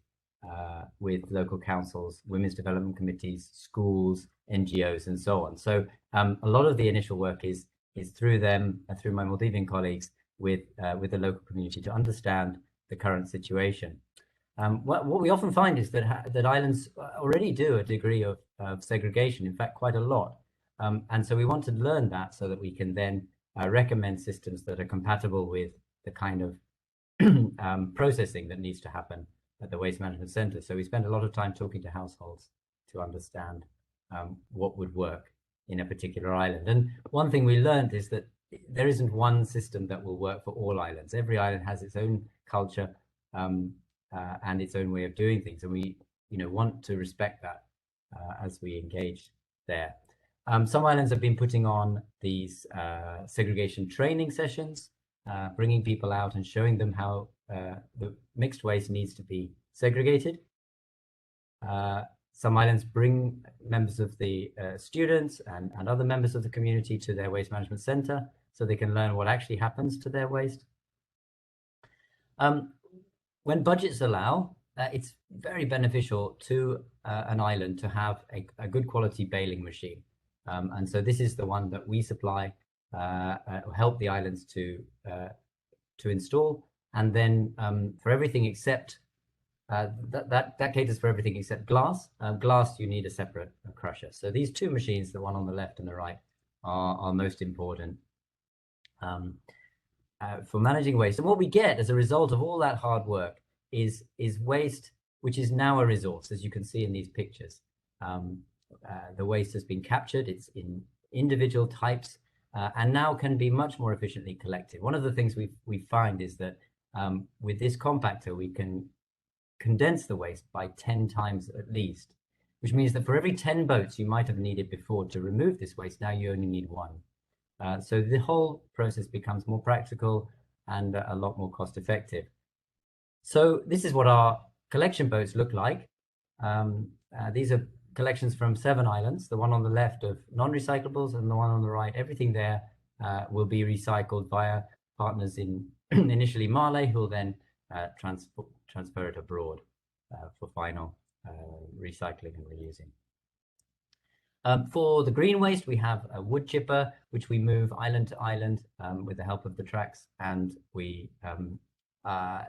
local councils, women's development committees, schools, NGOs, and so on. So a lot of the initial work is through them, through my Maldivian colleagues, with the local community to understand the current situation. What we often find is that islands already do a degree of segregation, in fact, quite a lot. And so we want to learn that so that we can then recommend systems that are compatible with the kind of processing that needs to happen at the waste management center. So we spend a lot of time talking to households to understand what would work in a particular island. And one thing we learned is that there isn't one system that will work for all islands. Every island has its own culture and its own way of doing things, and we want to respect that as we engage there. Some islands have been putting on these segregation training sessions, bringing people out and showing them how the mixed waste needs to be segregated. Some islands bring members of the students and other members of the community to their waste management center so they can learn what actually happens to their waste. when budgets allow, it's very beneficial to an island to have a good quality baling machine. And so this is the one that we supply, help the islands to install. And then for everything except, that caters for everything except glass. Glass, you need a separate crusher. So these two machines, the one on the left and the right, are most important for managing waste. And what we get as a result of all that hard work is waste, which is now a resource, as you can see in these pictures. The waste has been captured, it's in individual types, and now can be much more efficiently collected. One of the things we find is that with this compactor, we can condense the waste by 10 times at least, which means that for every 10 boats you might have needed before to remove this waste, now you only need one. So the whole process becomes more practical and a lot more cost effective. So this is what our collection boats look like. These are collections from 7 islands, the one on the left of non-recyclables and the one on the right. Everything there will be recycled via partners in initially Male, who will then transfer it abroad for final recycling and reusing. For the green waste, we have a wood chipper, which we move island to island with the help of the tracks, and we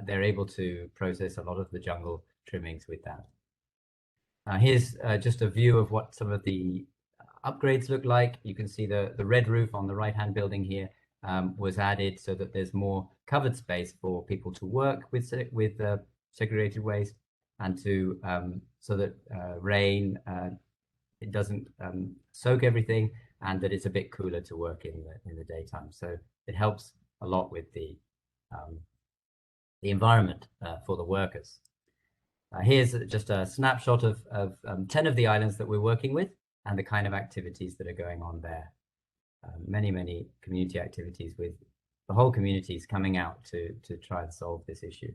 they're able to process a lot of the jungle trimmings with that. Here's just a view of what some of the upgrades look like. You can see the red roof on the right-hand building here was added so that there's more covered space for people to work with segregated waste, and to so that rain it doesn't soak everything, and that it's a bit cooler to work in the daytime. So it helps a lot with the environment for the workers. Here's just a snapshot of 10 of the islands that we're working with and the kind of activities that are going on there. Many community activities with the whole communities coming out to try and solve this issue.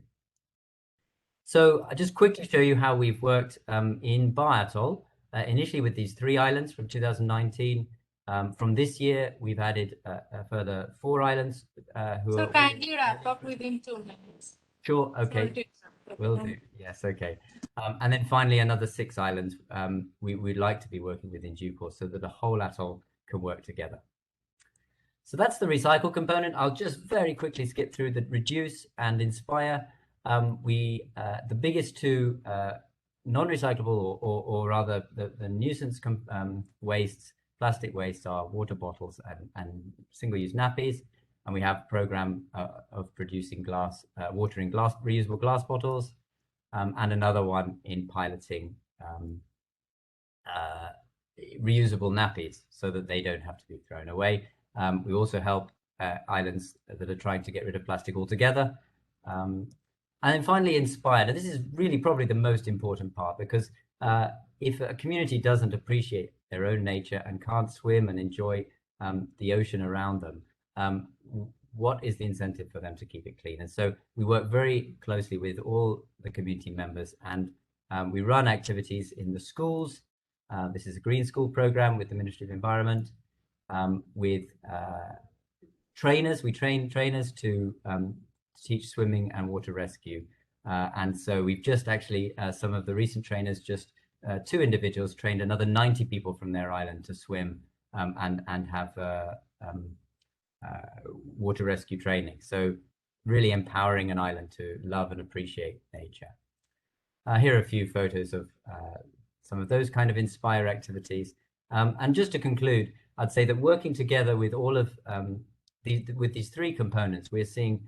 So I'll just quickly show you how we've worked in Bar Atoll, initially with these 3 islands from 2019. From this year, we've added a further 4 islands. So kindly wrap up within 2 minutes. Sure, okay, will do. Yes, okay. And then finally, another 6 islands we'd like to be working with in due course, so that the whole atoll can work together. So that's the recycle component. I'll just very quickly skip through the reduce and inspire. The biggest 2 non-recyclable or rather the nuisance wastes, plastic wastes, are water bottles and single-use nappies. And we have a program of producing watering reusable glass bottles, and another one in piloting reusable nappies so that they don't have to be thrown away. We also help islands that are trying to get rid of plastic altogether. And then finally, inspired. And this is really probably the most important part, because if a community doesn't appreciate their own nature and can't swim and enjoy the ocean around them, what is the incentive for them to keep it clean? And so we work very closely with all the community members, and we run activities in the schools. This is a green school program with the Ministry of Environment, with trainers. We train trainers to teach swimming and water rescue. And so we've just actually, some of the recent trainers, just 2 individuals trained another 90 people from their island to swim and have water rescue training. So really empowering an island to love and appreciate nature. Here are a few photos of some of those kind of inspire activities. And just to conclude, I'd say that working together with all of with these 3 components, we're seeing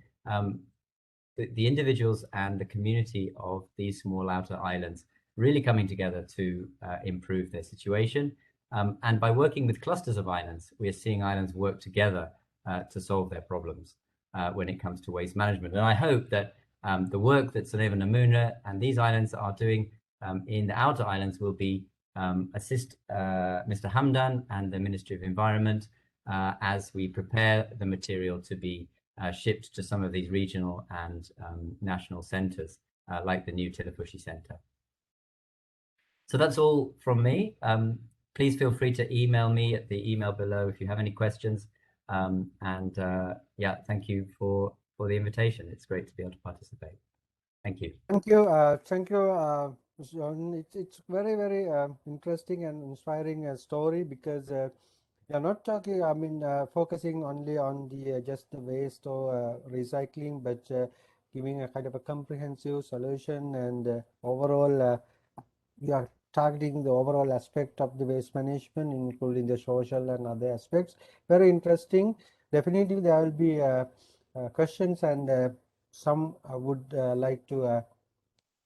the individuals and the community of these small outer islands really coming together to improve their situation. And by working with clusters of islands, we're seeing islands work together to solve their problems when it comes to waste management. And I hope that the work that Suneva Namuna and these islands are doing in the outer islands will be assist Mr. Hamdan and the Ministry of Environment as we prepare the material to be shipped to some of these regional and national centres, like the new Tilafushi Centre. So that's all from me. Please feel free to email me at the email below if you have any questions. Yeah, thank you for the invitation. It's great to be able to participate. Thank you. Thank you. Thank you, Mr. John. It's very interesting and inspiring story because you're not talking. I mean, focusing only on the just the waste or recycling, but giving a kind of a comprehensive solution and overall, we are targeting the overall aspect of the waste management, including the social and other aspects. Very interesting. Definitely, there will be questions, and some would like to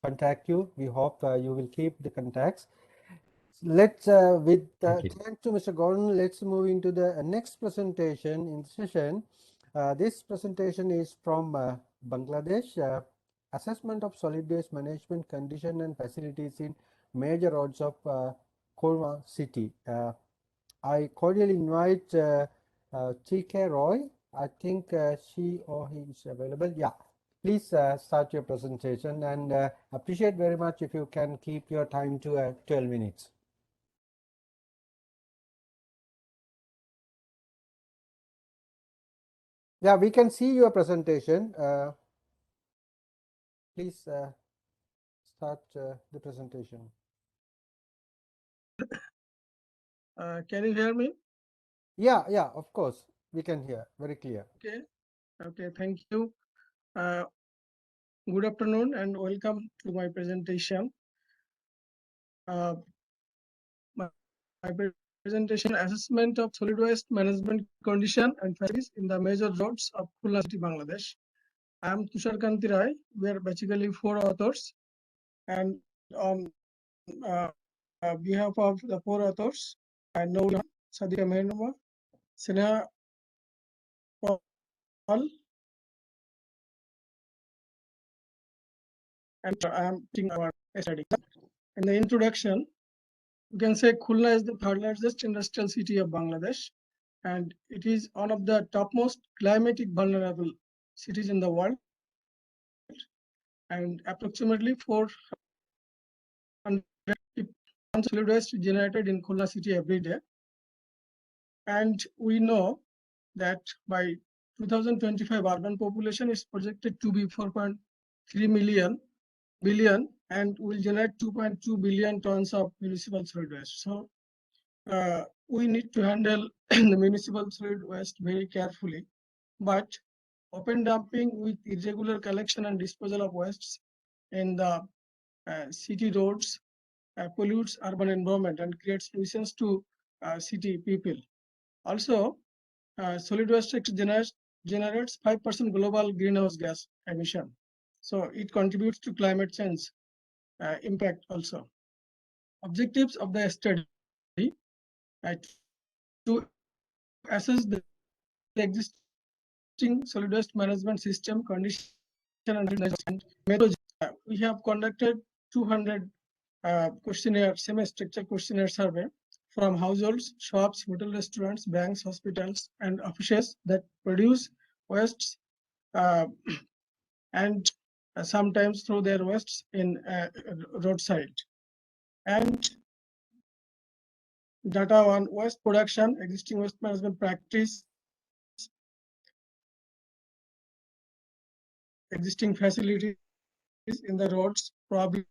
contact you. We hope you will keep the contacts. Let's with Thank you. thanks to Mr. Gordon, let's move into the next presentation in the session. This presentation is from Bangladesh. Assessment of solid waste management condition and facilities in major roads of Kolma city. I cordially invite TK Roy. I think she or he is available. Yeah, please start your presentation, and appreciate very much if you can keep your time to 12 minutes. Yeah, we can see your presentation. Please start the presentation. Can you hear me? Yeah, of course, we can hear very clear. Okay, thank you. Good afternoon and welcome to my presentation. My presentation, assessment of solid waste management condition and facilities in the major roads of Khulna city, Bangladesh. I am Tushar Kanti Rai. We are basically 4 authors, and on behalf of the 4 authors, I know Sadika Mehnuma, Sneha Paul, and I am teaching our study. In the introduction, you can say Khulna is the 3rd largest industrial city of Bangladesh, and it is one of the topmost climatic vulnerable cities in the world, and approximately 400 solid waste generated in Khulna city every day. And we know that by 2025, urban population is projected to be 4.3 billion and will generate 2.2 billion tons of municipal solid waste. So we need to handle the municipal solid waste very carefully, but open dumping with irregular collection and disposal of wastes in the city roads pollutes urban environment and creates nuisance to city people. Also, solid waste generates 5% global greenhouse gas emission. So it contributes to climate change impact also. Objectives of the study to assess the existing solid waste management system condition and methods. We have conducted 200 questionnaire, semi-structured questionnaire survey from households, shops, hotel restaurants, banks, hospitals, and offices that produce wastes and sometimes throw their wastes in roadside. And data on waste production, existing waste management practice, existing facilities in the roads, problems,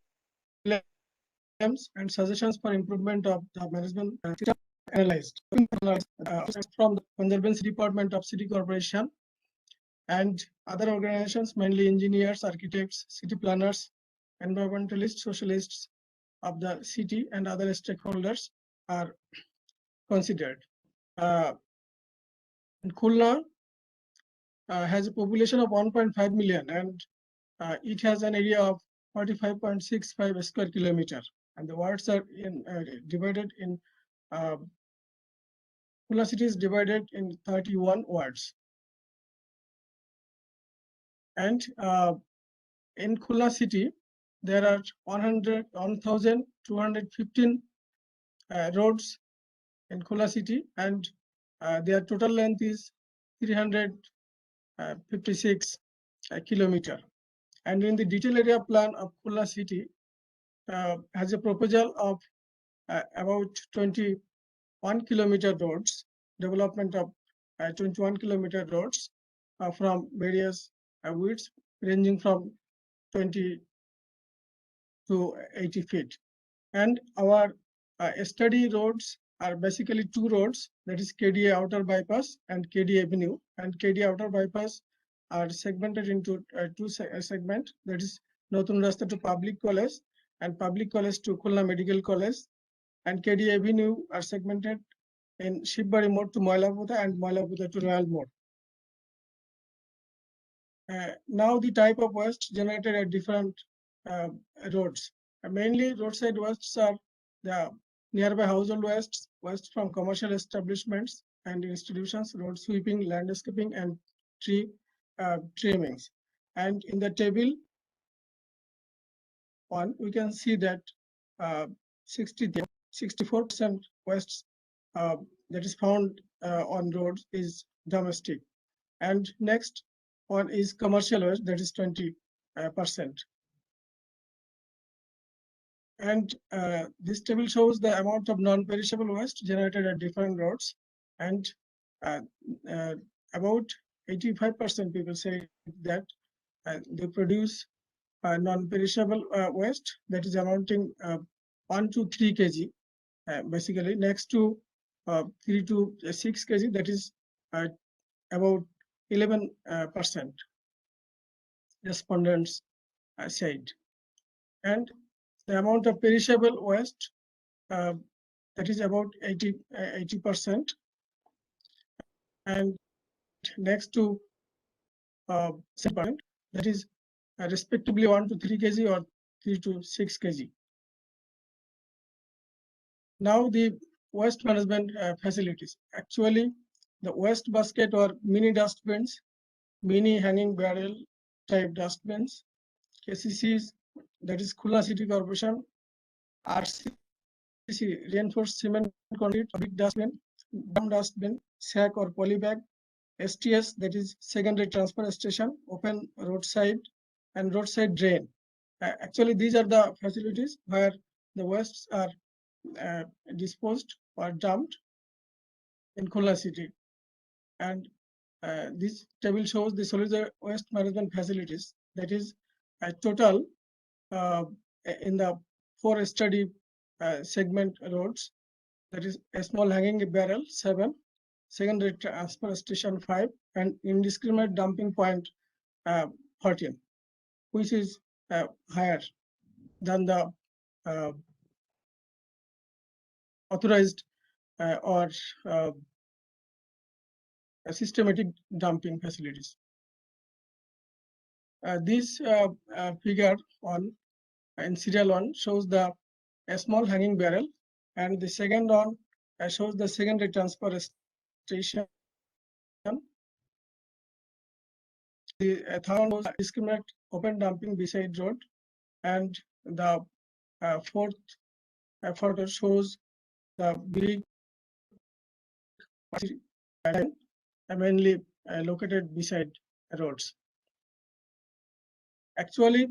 and suggestions for improvement of the management system analyzed from the Conservancy Department of City Corporation and other organizations, mainly engineers, architects, city planners, environmentalists, socialists of the city, and other stakeholders are considered. Khulna has a population of 1.5 million, and it has an area of 45.65 square kilometer, and the wards are divided in Khulna city is divided in 31 wards. And in Khulna city, there are 1,215 roads in Khulna city, and their total length is 356 kilometer. And in the detailed area plan of Khulna city has a proposal of about 21 kilometer roads, development of 21 kilometer roads from various widths ranging from 20 to 80 feet. And our study roads are basically two roads, that is KDA Outer Bypass and KDA Avenue. And KDA Outer Bypass are segmented into two segments, that is Notun Rasta to Public College and Public College to Khulna Medical College. And KDA Avenue are segmented in Shibari Mode to Moilaputa and Moilaputa to Royal Mode. Now the type of waste generated at different roads. Mainly roadside wastes are the nearby household wastes, waste from commercial establishments and institutions, road sweeping, landscaping, and tree trimmings. And in the table one, we can see that 64% waste that is found on roads is domestic. And next one is commercial waste, that is 20%. And this table shows the amount of non-perishable waste generated at different roads. And about 85% people say that they produce non-perishable waste that is amounting 1 to 3 kg, basically next to 3 to 6 kg, that is about 11% respondents said. And the amount of perishable waste that is about 80%. And next to 7%, that is respectively 1 to 3 kg or 3 to 6 kg. Now the waste management facilities. Actually, the waste basket or mini dustbins, mini hanging barrel type dustbins, KCCs, that is Khulna City Corporation, RCC, reinforced cement concrete, big dustbin, drum dustbin, sack or polybag, STS, that is secondary transfer station, open roadside, and roadside drain. Actually, these are the facilities where the wastes are disposed or dumped in Khulna City. And this table shows the solid waste management facilities, that is a total in the 4 study segment roads, that is a small hanging barrel 7, secondary transfer station 5, and indiscriminate dumping point 14, which is higher than the authorized or systematic dumping facilities. This figure on in serial one shows the a small hanging barrel, and the second one shows the secondary transfer station. The third one was discriminate open dumping beside road, and the fourth photo shows the big mainly located beside roads. Actually,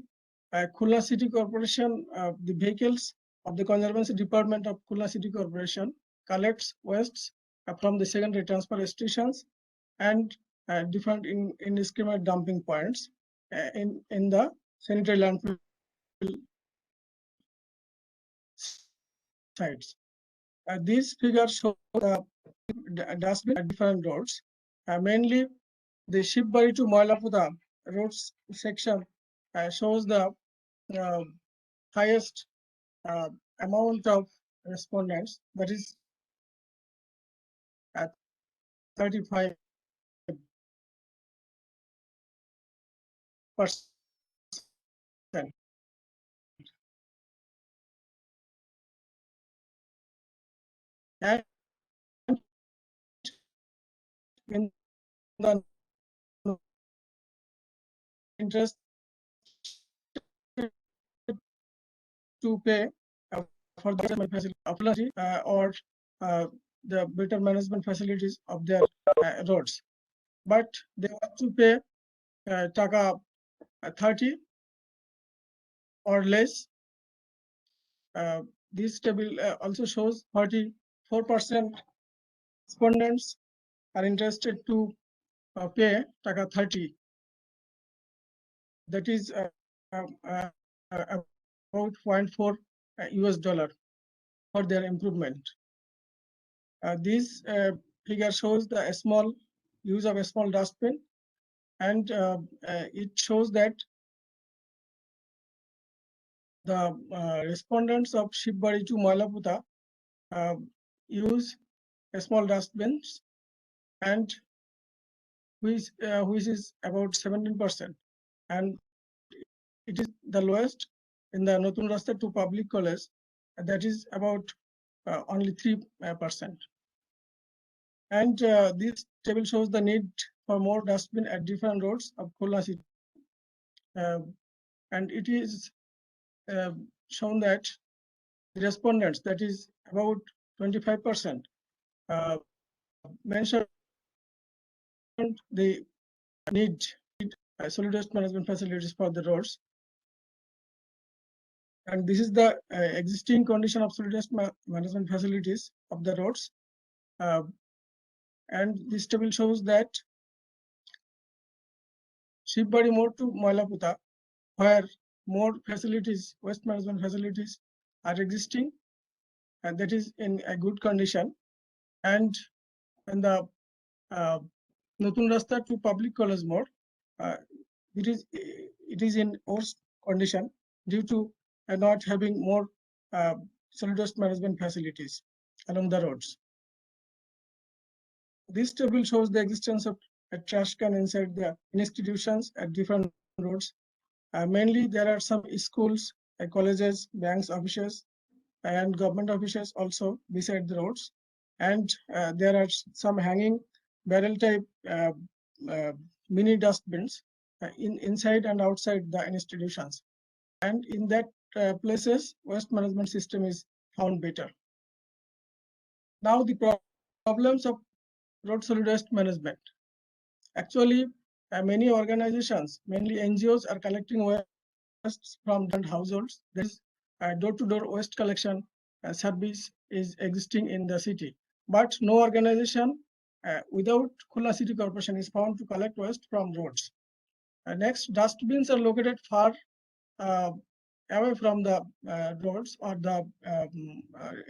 Khulna City Corporation, the vehicles of the Conservancy Department of Khulna City Corporation collects wastes from the secondary transfer stations and different indiscriminate dumping points in the sanitary landfill sites. These figures show the dustbin at different roads. Mainly, the Shibari to Moilaputa roads section shows the highest amount of respondents, that is 35%. And in the interest to pay for the facility or the better management facilities of their roads, but they have to pay taka 30 or less. This table also shows 44% respondents are interested to pay taka 30. That is about 0.4 US dollar for their improvement. This figure shows the small use of a small dustbin, and it shows that the respondents of Shibari to Malaputa use small dustbins, and which is about 17%, and it is the lowest in the Notun Rasta to public college, that is about only 3%. And this table shows the need for more dustbin at different roads of Khulna city, and it is shown that the respondents, that is about 25%, mentioned the need solid waste management facilities for the roads. And this is the existing condition of solid waste management facilities of the roads. And this table shows that Shibari more to Malaputa, where more facilities, waste management facilities are existing, and that is in a good condition. And in the Notun Rasta to public college more, it is in worse condition due to not having more solid waste management facilities along the roads. This table shows the existence of a trash can inside the institutions at different roads. Mainly there are some schools, colleges, banks, offices, and government offices also beside the roads. And there are some hanging barrel type mini dustbins inside and outside the institutions. And in that places, waste management system is found better. Now the problems of road solid waste management. Actually, many organizations, mainly NGOs, are collecting waste from different households. There is a door-to-door waste collection service is existing in the city, but no organization without Khulna City Corporation is found to collect waste from roads. Next, dustbins are located far away from the roads or the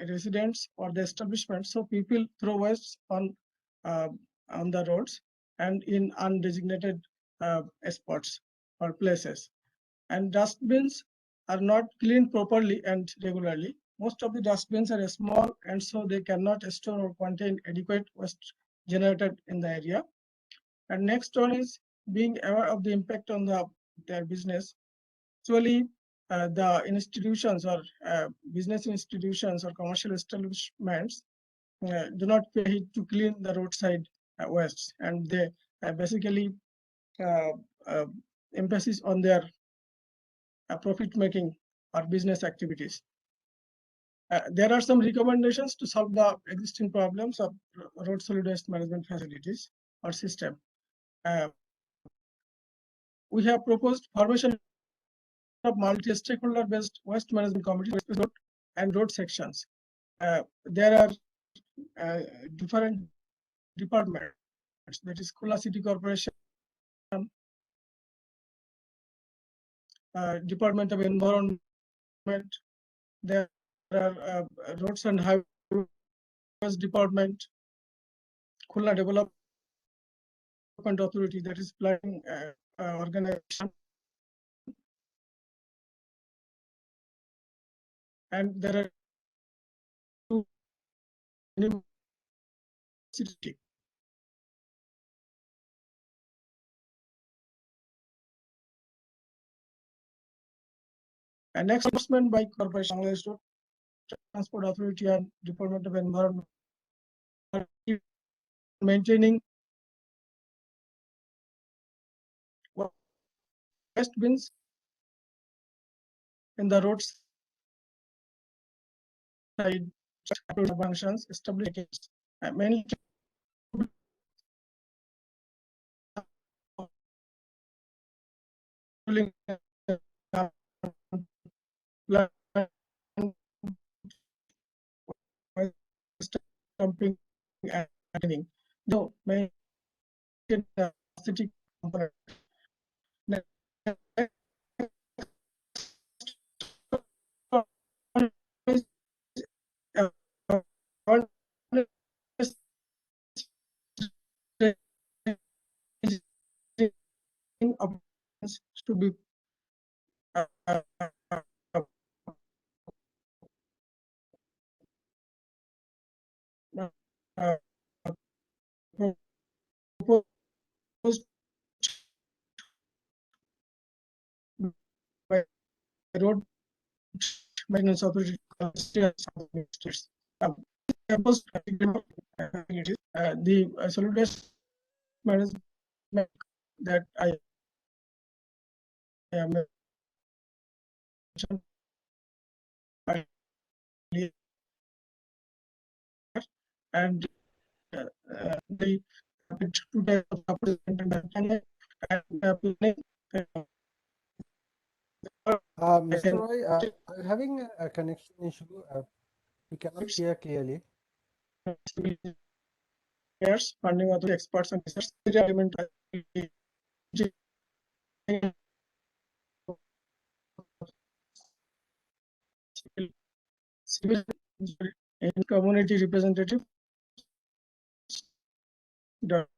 residents or the establishments, so people throw waste on the roads and in undesignated spots or places. And dustbins are not cleaned properly and regularly. Most of the dustbins are small, and so they cannot store or contain adequate waste generated in the area. And next one is being aware of the impact on their business. Actually, the institutions or business institutions or commercial establishments do not pay heed to clean the roadside waste, and they basically emphasis on their profit making or business activities. There are some recommendations to solve the existing problems of road solid waste management facilities or system. We have proposed formation of multi-stakeholder based waste management committees and road sections. There are different departments, that is Khulna City Corporation, Department of Environment, there are Roads and Highways Department, Khulna Development Authority, that is planning organization, and there are two universities. And next enforcement by Corporation Bangladesh Road Transport Authority and Department of Environment are maintaining waste bins in the roads side functions established mainly dumping and cleaning. No, maintain the city component. road maintenance operations states. Suppose the solid waste management that I mentioned earlier, and the two types of planning and Mr. Roy, I'm having a connection issue. We cannot hear clearly. funding authority experts and research element civil and community representative Dr.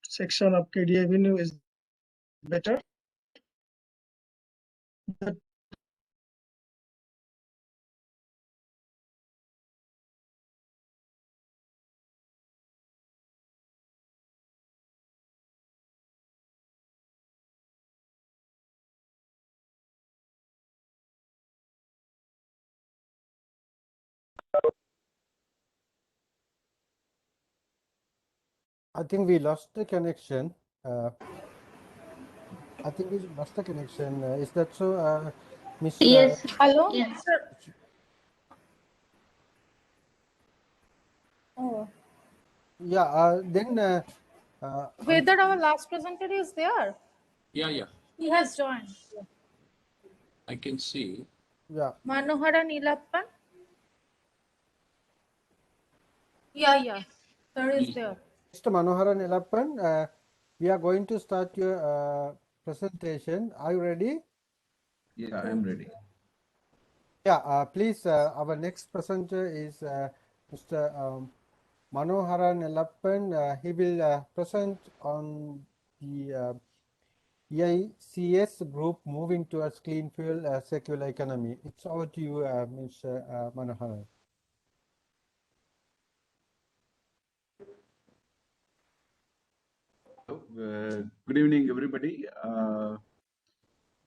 section of KD Avenue is better. I think we lost the connection. I think we lost the connection. Is that so, Miss? Yes. Hello? Yes. Oh. Yeah. Whether our last presenter is there? Yeah. He has joined. I can see. Yeah. Manohara Nilappan? Yeah. There is there. Mr. Manoharan Elappan, we are going to start your presentation. Are you ready? Yeah, I am ready. Yeah, please, our next presenter is Mr. Manoharan Elappan. He will present on the EICS group moving towards clean fuel circular economy. It's over to you, Mr. Manoharan. Good evening, everybody.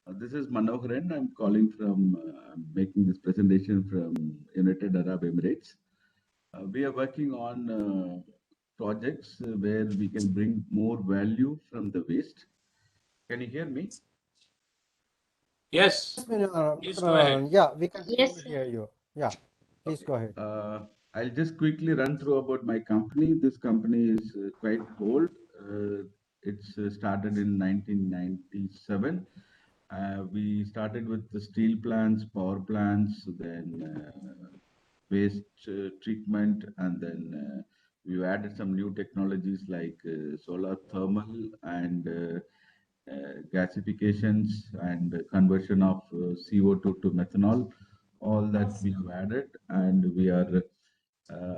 This is Manoharan. I'm calling from, making this presentation from United Arab Emirates. We are working on projects where we can bring more value from the waste. Can you hear me? Yes. Please go ahead. Yeah, we can Yes. hear you. Yeah, please go ahead. I'll just quickly run through about my company. This company is quite old. It's started in 1997. We started with the steel plants, power plants, then waste treatment, and then we added some new technologies like solar thermal and gasifications and conversion of CO2 to methanol. All that we have added, and we are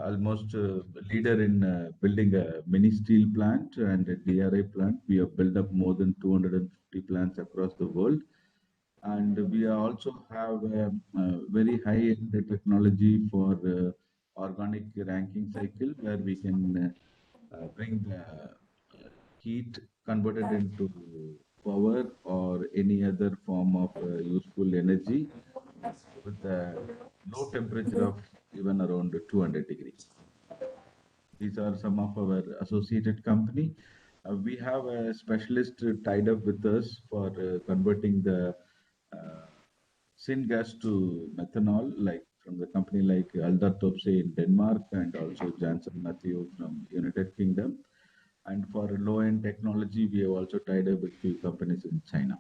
almost a leader in building a mini steel plant and a DRI plant. We have built up more than 250 plants across the world. And we also have a very high-end technology for organic ranking cycle, where we can bring the heat converted into power or any other form of useful energy with a low temperature of even around 200 degrees. These are some of our associated company. We have a specialist tied up with us for converting the syngas to methanol, like from the company like Aldar Topse in Denmark and also Janssen Matthew from United Kingdom. And for low-end technology, we have also tied up with few companies in China.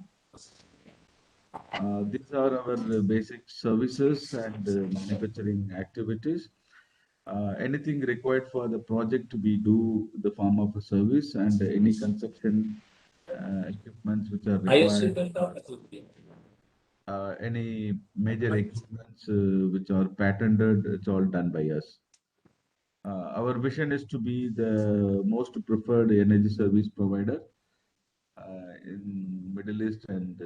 These are our basic services and manufacturing activities. Anything required for the project, we do the form of a service, and any construction equipments which are required, any major equipments which are patented, it's all done by us. Our vision is to be the most preferred energy service provider in Middle East and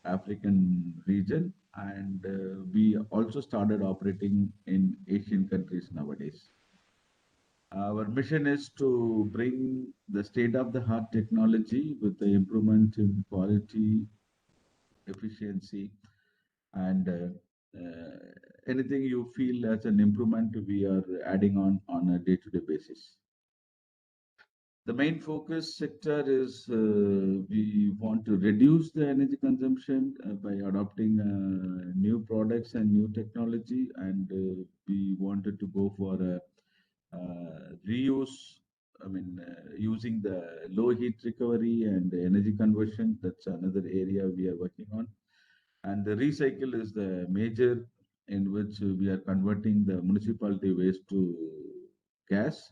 African region, and we also started operating in Asian countries nowadays. Our mission is to bring the state-of-the-art technology with the improvement in quality, efficiency, and anything you feel as an improvement, we are adding on a day-to-day basis. The main focus sector is we want to reduce the energy consumption by adopting new products and new technology, and we wanted to go for a reuse. I mean, using the low heat recovery and the energy conversion. That's another area we are working on. And the recycle is the major in which we are converting the municipality waste to gas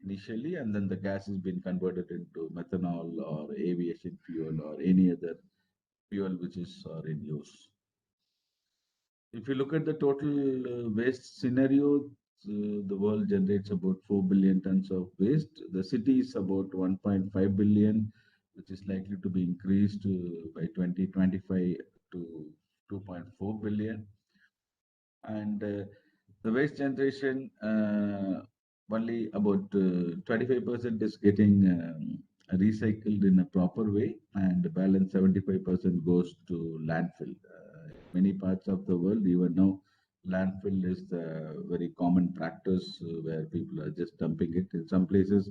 initially, and then the gas has been converted into methanol or aviation fuel or any other fuel which is in use. If you look at the total waste scenario, the world generates about 4 billion tons of waste. The city is about 1.5 billion, which is likely to be increased by 2025 to 2.4 billion. And the waste generation, only about 25% is getting recycled in a proper way, and the balance 75% goes to landfill. Many parts of the world, even now, landfill is the very common practice where people are just dumping it. In some places,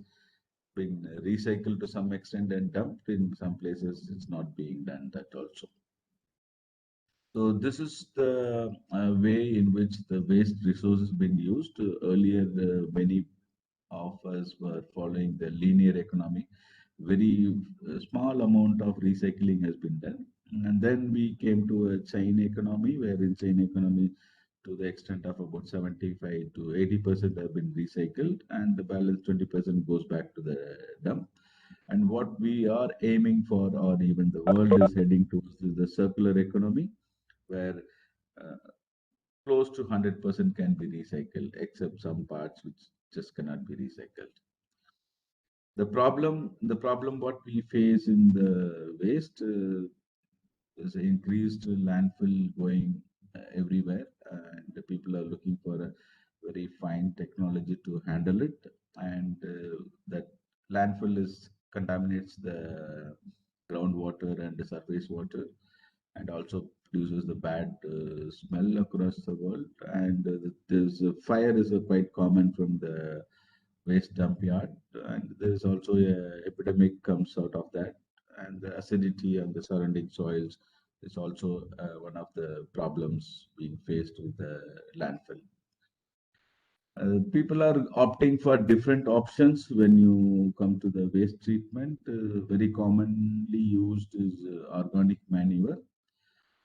being recycled to some extent and dumped. In some places, it's not being done that also. So this is the way in which the waste resources been used. Earlier, many of us were following the linear economy. Very small amount of recycling has been done. And then we came to a chain economy, where in chain economy, to the extent of about 75 to 80% have been recycled, and the balance 20% goes back to the dump. And what we are aiming for, or even the world is heading towards, is the circular economy, where uh, close to 100% can be recycled, except some parts which just cannot be recycled. The problem what we face in the waste is increased landfill going everywhere, and the people are looking for a very fine technology to handle it, and that landfill is contaminates the groundwater and the surface water, and also produces the bad smell across the world. And there's a fire is quite common from the waste dump yard, and there's also a epidemic comes out of that. And the acidity and the surrounding soils is also one of the problems being faced with the landfill. People are opting for different options when you come to the waste treatment. Very commonly used is organic manure,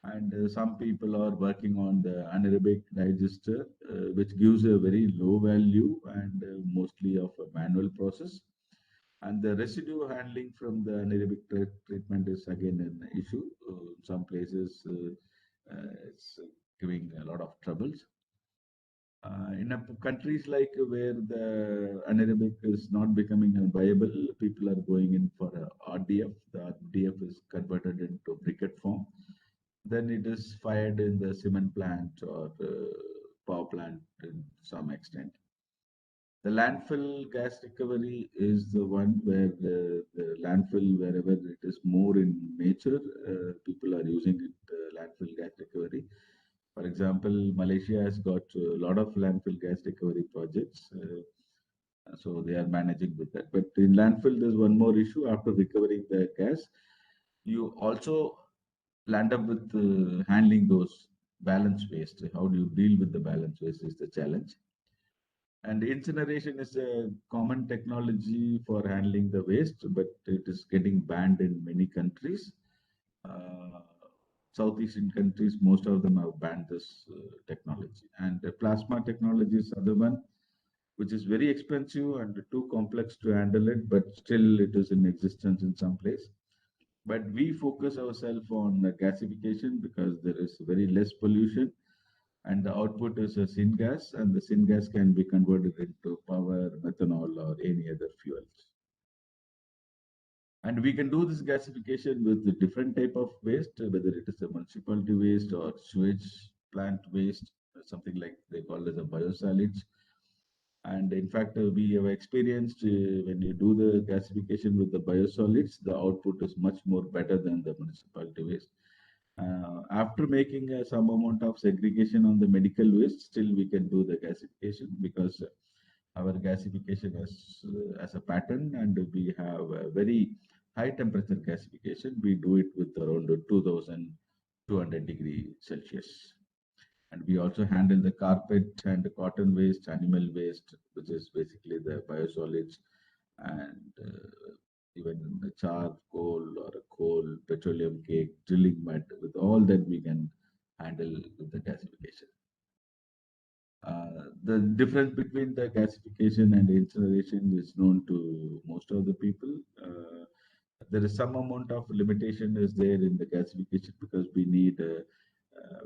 and some people are working on the anaerobic digester, which gives a very low value and mostly of a manual process. And the residue handling from the anaerobic treatment is again an issue. Some places it's giving a lot of troubles. In countries like where the anaerobic is not becoming viable, people are going in for RDF. The RDF is converted into briquette form. Then it is fired in the cement plant or power plant in some extent. The landfill gas recovery is the one where the landfill, wherever it is more in nature, people are using it, landfill gas recovery. For example, Malaysia has got a lot of landfill gas recovery projects, so they are managing with that. But in landfill, there's one more issue. After recovering the gas, you also land up with handling those balance waste. How do you deal with the balance waste is the challenge. And incineration is a common technology for handling the waste, but it is getting banned in many countries. South Asian countries, most of them have banned this technology. And the plasma technology is other one, which is very expensive and too complex to handle it, but still it is in existence in some place. But we focus ourselves on gasification because there is very less pollution, and the output is a syngas, and the syngas can be converted into power, methanol, or any other fuels. And we can do this gasification with the different type of waste, whether it is a municipality waste or sewage plant waste, something like they call it a biosolids. And in fact, we have experienced when you do the gasification with the biosolids, the output is much more better than the municipality waste. After making some amount of segregation on the medical waste, still we can do the gasification because our gasification as a pattern, and we have a very high temperature gasification. We do it with around 2200 degrees Celsius. And we also handle the carpet and cotton waste, animal waste, which is basically the biosolids, and even the char, coal or a coal, petroleum cake, drilling mud, with all that we can handle with the gasification. The difference between the gasification and incineration is known to most of the people. There is some amount of limitation is there in the gasification because we need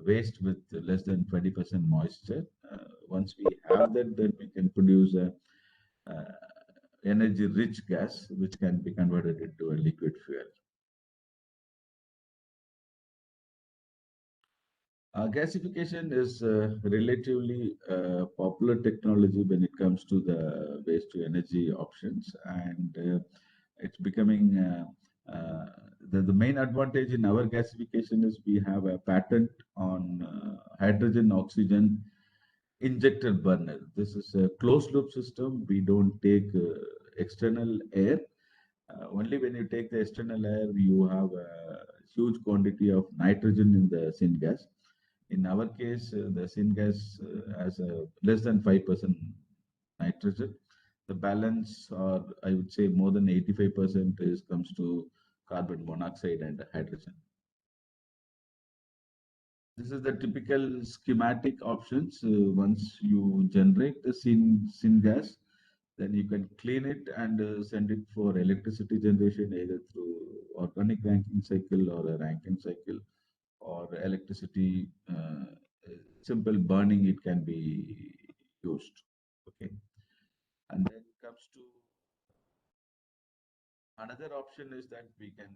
waste with less than 20% moisture. Once we have that, then we can produce a energy-rich gas, which can be converted into a liquid fuel. Gasification is relatively popular technology when it comes to the waste to energy options, and it's becoming the main advantage in our gasification is we have a patent on hydrogen oxygen injector burner. This is a closed loop system. We don't take external air. Only when you take the external air, you have a huge quantity of nitrogen in the syngas. In our case, the syngas has a less than 5% nitrogen. The balance, or I would say more than 85%, comes to carbon monoxide and hydrogen. This is the typical schematic options. Once you generate the syngas, then you can clean it and send it for electricity generation either through organic Rankine cycle or a Rankine cycle, or electricity simple burning it can be used. Okay, and then comes to another option is that we can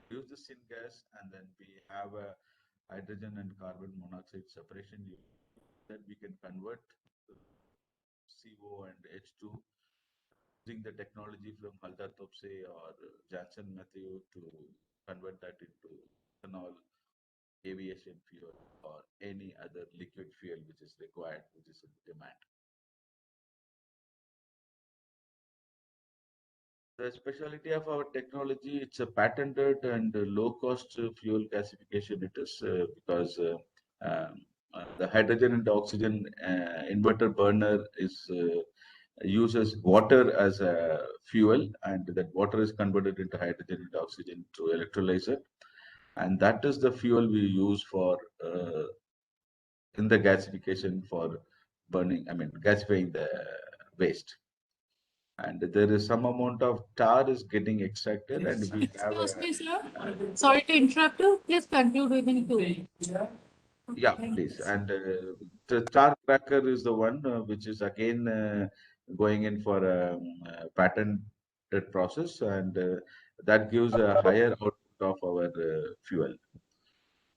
use the syngas and then we have a hydrogen and carbon monoxide separation that we can convert CO and H2 using the technology from Haldar Topse or Janssen Matthew to convert that into ethanol, aviation fuel, or any other liquid fuel which is required, which is in demand. The specialty of our technology, it's a patented and low-cost fuel gasification. It is because the hydrogen and oxygen inverter burner uses water as a fuel, and that water is converted into hydrogen and oxygen through electrolyzer, and that is the fuel we use for in the gasification for burning. I mean, gasifying the waste. And there is some amount of tar is getting extracted, and we have Excuse me, sir. Sorry to interrupt you. Please conclude within 2. yeah, please. And the tar cracker is the one which is again going in for a patented process, and that gives a higher output of our fuel.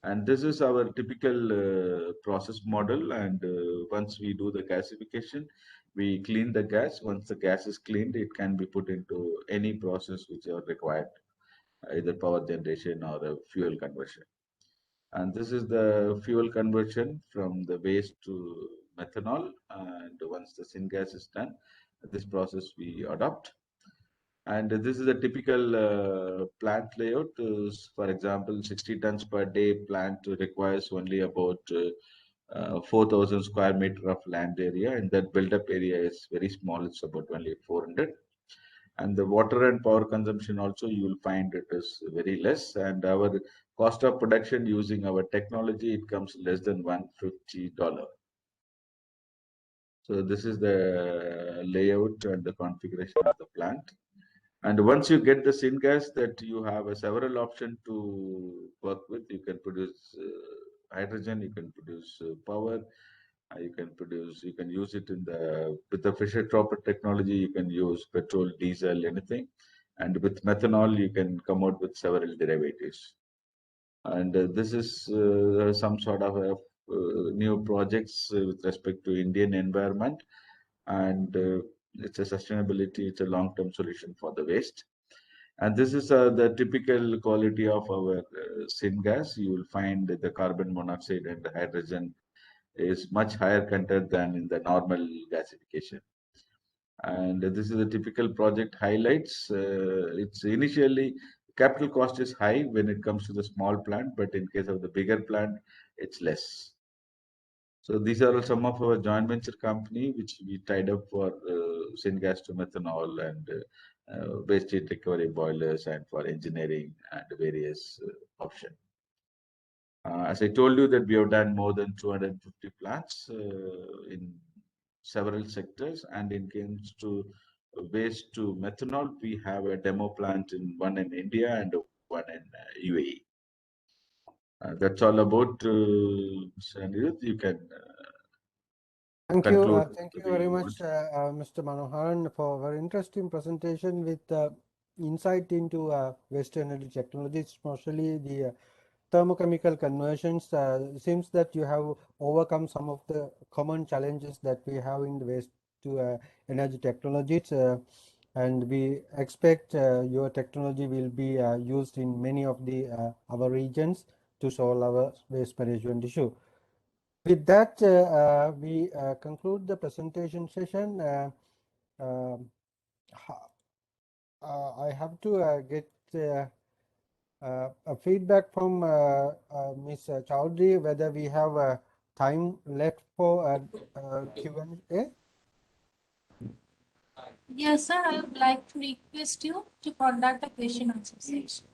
And this is our typical process model. And once we do the gasification, we clean the gas. Once the gas is cleaned, it can be put into any process which are required, either power generation or a fuel conversion. And this is the fuel conversion from the waste to methanol. And once the syngas is done, this process we adopt. And this is a typical plant layout. For example, 60 tons per day plant requires only about 4,000 square meter of land area, and that build-up area is very small. It's about only 400. And the water and power consumption also, you will find it is very less. And our cost of production using our technology, it comes less than $150. So this is the layout and the configuration of the plant. And once you get the syngas, that you have a several options to work with. You can produce hydrogen, you can produce power, you can use it in the with the Fischer-Tropper technology. You can use petrol, diesel, anything. And with methanol, you can come out with several derivatives. And this is some sort of a, new projects with respect to Indian environment, and it's a sustainability, it's a long-term solution for the waste. And this is the typical quality of our syngas. You will find the carbon monoxide and the hydrogen is much higher content than in the normal gasification. And this is a typical project highlights. It's initially capital cost is high when it comes to the small plant, but in case of the bigger plant, it's less. So these are some of our joint venture company which we tied up for syngas to methanol and waste heat recovery boilers and for engineering and various options. As I told you that we have done more than 250 plants in several sectors, and in comes to waste to methanol, we have a demo plant in one in India and one in UAE. That's all about Mr. Anirudh. You can Thank conclude. thank you very much, Mr. Manoharan, for a very interesting presentation with insight into waste energy technologies, especially the thermochemical conversions. Seems that you have overcome some of the common challenges that we have in the waste to energy technologies, and we expect your technology will be used in many of the our regions to solve our waste management issue. With that, we conclude the presentation session. I have to get a feedback from Ms. Chowdhury whether we have time left for Q&A. Yes, sir. I would like to request you to conduct a question answer session.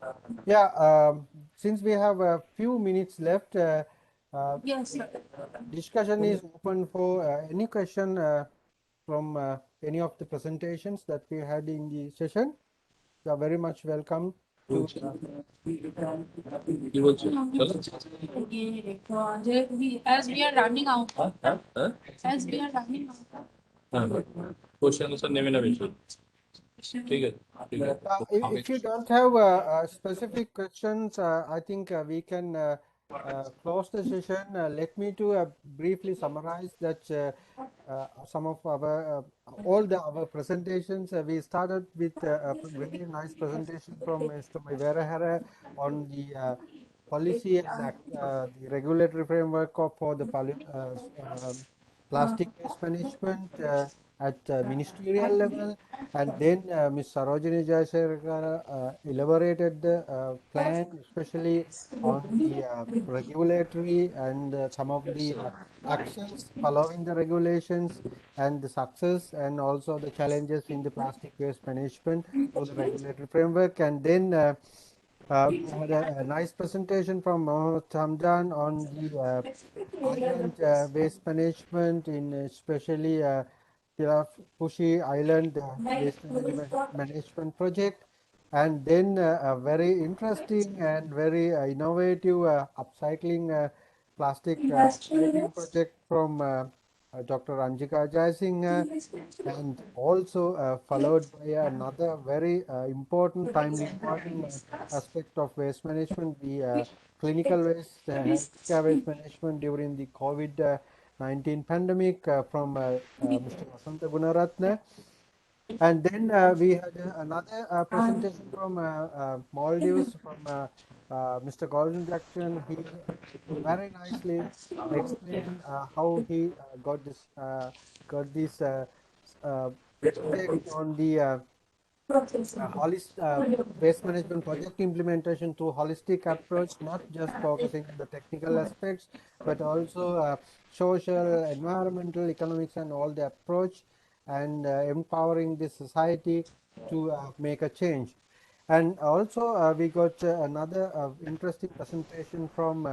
Yeah, since we have a few minutes left, Yes, sir. discussion is open for any question from any of the presentations that we had in the session. You are very much welcome to. As we are running out. As we are running out. Question answer name innovation. If you don't have specific questions, I think we can close the session. Let me to briefly summarize that some of our our presentations. We started with a very nice presentation from Mr. Maivera on the policy and the regulatory framework for the plastic waste management at ministerial level, and then Ms. Sarojini Jayashekhar elaborated the plan, especially on the regulatory and some of the actions following the regulations and the success and also the challenges in the plastic waste management through the regulatory framework. And then we had a nice presentation from Mohammed Hamdan on the island waste management, in especially Tirapushi Island waste energy management project. And then a very interesting and very innovative upcycling plastic upcycling project from Dr. Randika Nash, and also followed by another very important, timely important aspect of waste management, the clinical waste, healthcare waste management during the COVID-19 pandemic from Mr. Vasanta Gunaratne. And then we had another presentation from Maldives from Mr. Gordon Jackson. He very nicely explained how he got this project on the waste management project implementation through holistic approach, not just focusing on the technical aspects, but also social, environmental, economics, and all the approach, and empowering the society to make a change. And also we got another interesting presentation from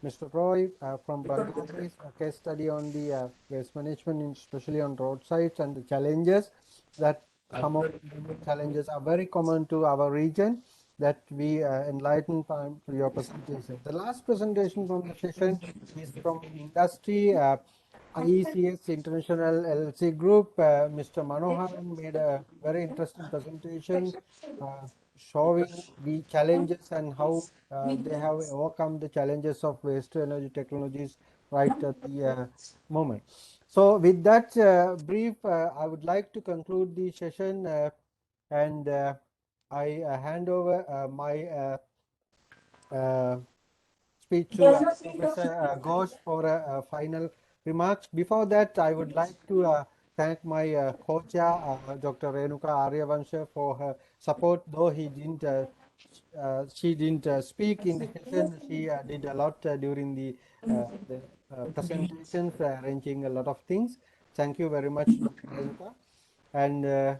Mr. Roy from Bangladesh, a case study on the waste management, especially on roadsides, and the challenges that some of the challenges are very common to our region that we enlightened from your presentation. The last presentation from the session is from industry. IECS International LLC Group, Mr. Manoharan made a very interesting presentation showing the challenges and how they have overcome the challenges of waste to energy technologies right at the moment. So with that brief, I would like to conclude the session and I hand over my speech to Professor Ghosh for final remarks. Before that, I would like to thank my co-chair, Dr. Renuka Aryavansha, for her support. Though she didn't speak in the session, she did a lot during the presentations, arranging a lot of things. Thank you very much, Dr. Renuka. And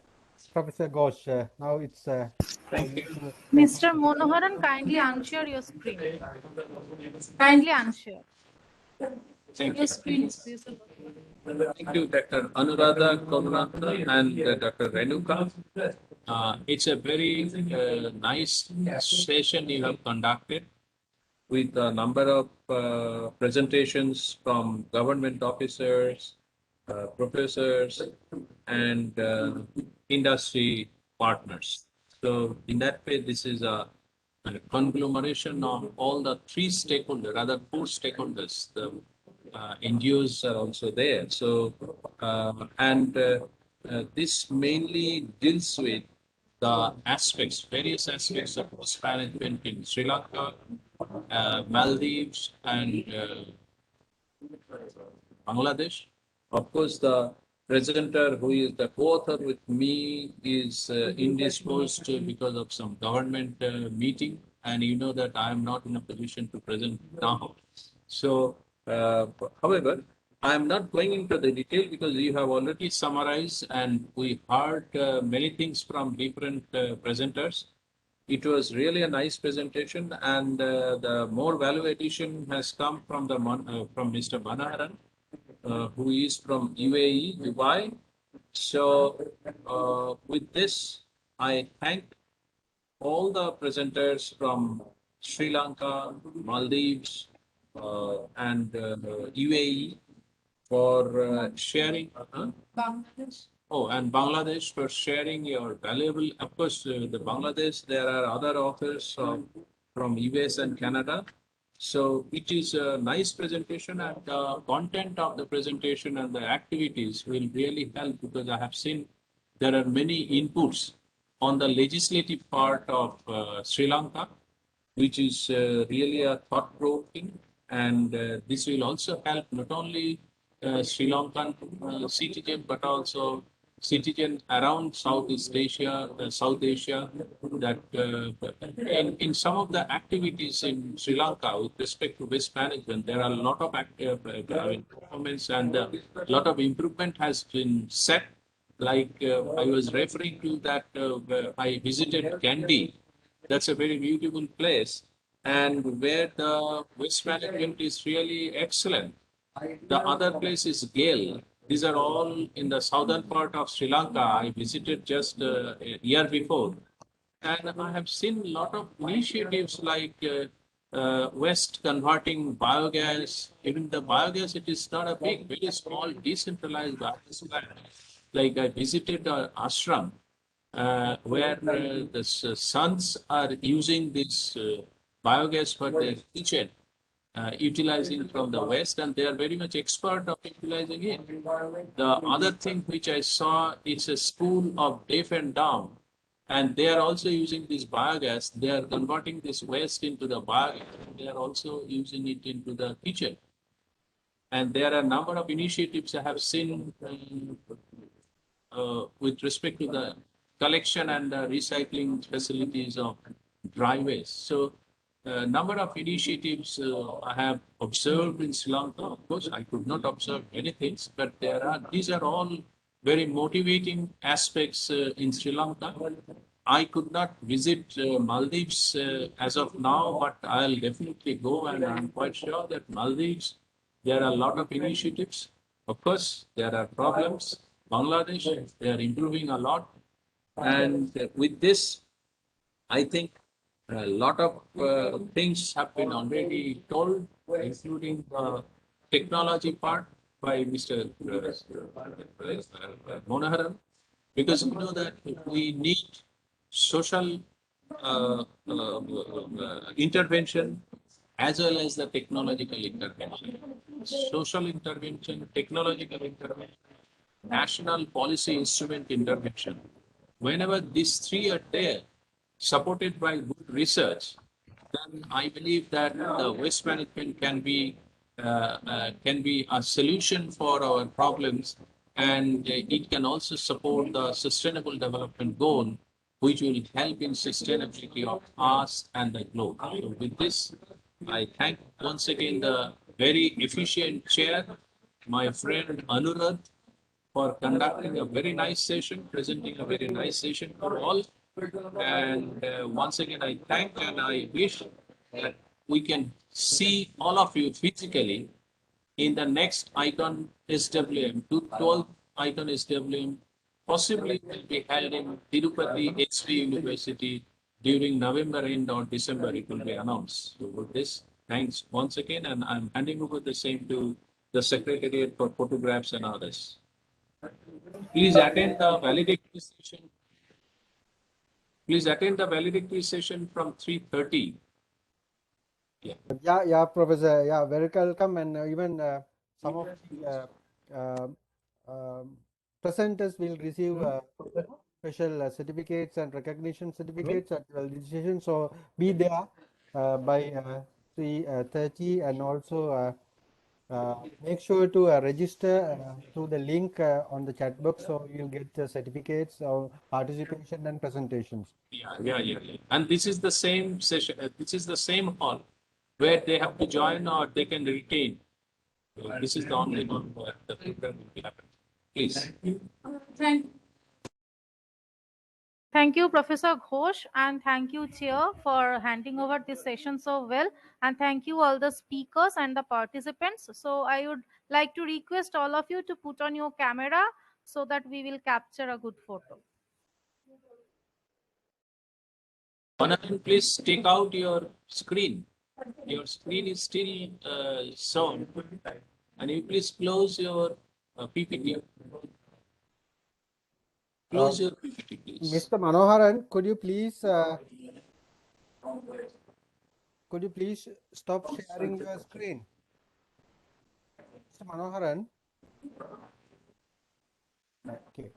Professor Ghosh, now it's for Thank you you. to Mr. Monoharan, kindly unshare your screen. Kindly unshare. Thank Your you. screen is visible. Thank you, Dr. Anuradha Kaunatha and Dr. Renuka. It's a very nice session you have conducted with a number of presentations from government officers, professors, and industry partners. So in that way, this is a conglomeration of all the three stakeholders, rather four stakeholders. The NGOs are also there. So, this mainly deals with the aspects, various aspects of risk management in Sri Lanka, Maldives, and Bangladesh. Of course, the presenter who is the co-author with me is indisposed because of some government meeting, and you know that I am not in a position to present now. So, however, I am not going into the detail because you have already summarized and we heard many things from different presenters. It was really a nice presentation, and the more value addition has come from from Mr. Manoharan, who is from UAE, Dubai. So, with this, I thank all the presenters from Sri Lanka, Maldives, and UAE for sharing. Bangladesh. Oh, and Bangladesh for sharing your valuable. Of course, the Bangladesh. There are other authors from US and Canada. So it is a nice presentation, and the content of the presentation and the activities will really help because I have seen there are many inputs on the legislative part of Sri Lanka, which is really a thought-provoking, and this will also help not only Sri Lankan citizen but also citizen around Southeast Asia, South Asia. That in some of the activities in Sri Lanka with respect to waste management, there are a lot of performance and a lot of improvement has been set. Like I was referring to that where I visited Kandy. That's a very beautiful place, and where the waste management is really excellent. The other place is Gale. These are all in the southern part of Sri Lanka. I visited just a year before, and I have seen a lot of initiatives like waste converting biogas. Even the biogas, it is not a big, very small, decentralized biogas plant. Like I visited ashram where the sons are using this biogas for their kitchen, utilizing from the West, and they are very much expert of utilizing it. The other thing which I saw, it's a school of deaf and dumb, and they are also using this biogas. They are converting this waste into the biogas. They are also using it into the kitchen. And there are a number of initiatives I have seen with respect to the collection and recycling facilities of dry waste. So, a number of initiatives I have observed in Sri Lanka. Of course, I could not observe many things, but these are all very motivating aspects in Sri Lanka. I could not visit Maldives as of now, but I'll definitely go, and I'm quite sure that Maldives, there are a lot of initiatives. Of course, there are problems. Bangladesh, they are improving a lot. And with this, I think a lot of things have been already told, including the technology part. by Mr. Monaharan, because we know that we need social intervention as well as the technological intervention. Social intervention, technological intervention, national policy instrument intervention. Whenever these three are there, supported by good research, then I believe that the waste management can be a solution for our problems, and it can also support the sustainable development goal, which will help in sustainability of us and the globe. So with this, I thank once again the very efficient chair, my friend Anurad, for conducting a very nice session, presenting a very nice session for all. And once again, I thank and I wish that we can see all of you physically in the next Icon SWM, 12th Icon SWM, possibly will be held in Tirupati SV University during November end or December, it will be announced. So with this, thanks once again, and I'm handing over the same to the Secretariat for photographs and others. Please attend the valedictory session. Please attend the valedictory session from 3:30. Yeah, Professor. Yeah, very welcome. And even some of the presenters will receive special certificates and recognition certificates at validation. So be there by 3:30, and also make sure to register through the link on the chat box, so you'll get the certificates of participation and presentations. Yeah. And this is the same session. This is the same hall where they have to join or they can retain. This is the only one where the program will happen. Please. Thank you, Professor Ghosh, and thank you, Chair, for handing over this session so well. And thank you all the speakers and the participants. So I would like to request all of you to put on your camera so that we will capture a good photo. Honorable, please take out your screen. Your screen is still shown. And you please close your PPT. Close your PPT, please. Mr. Manoharan, could you please stop sharing your screen? Mr. Manoharan. Okay.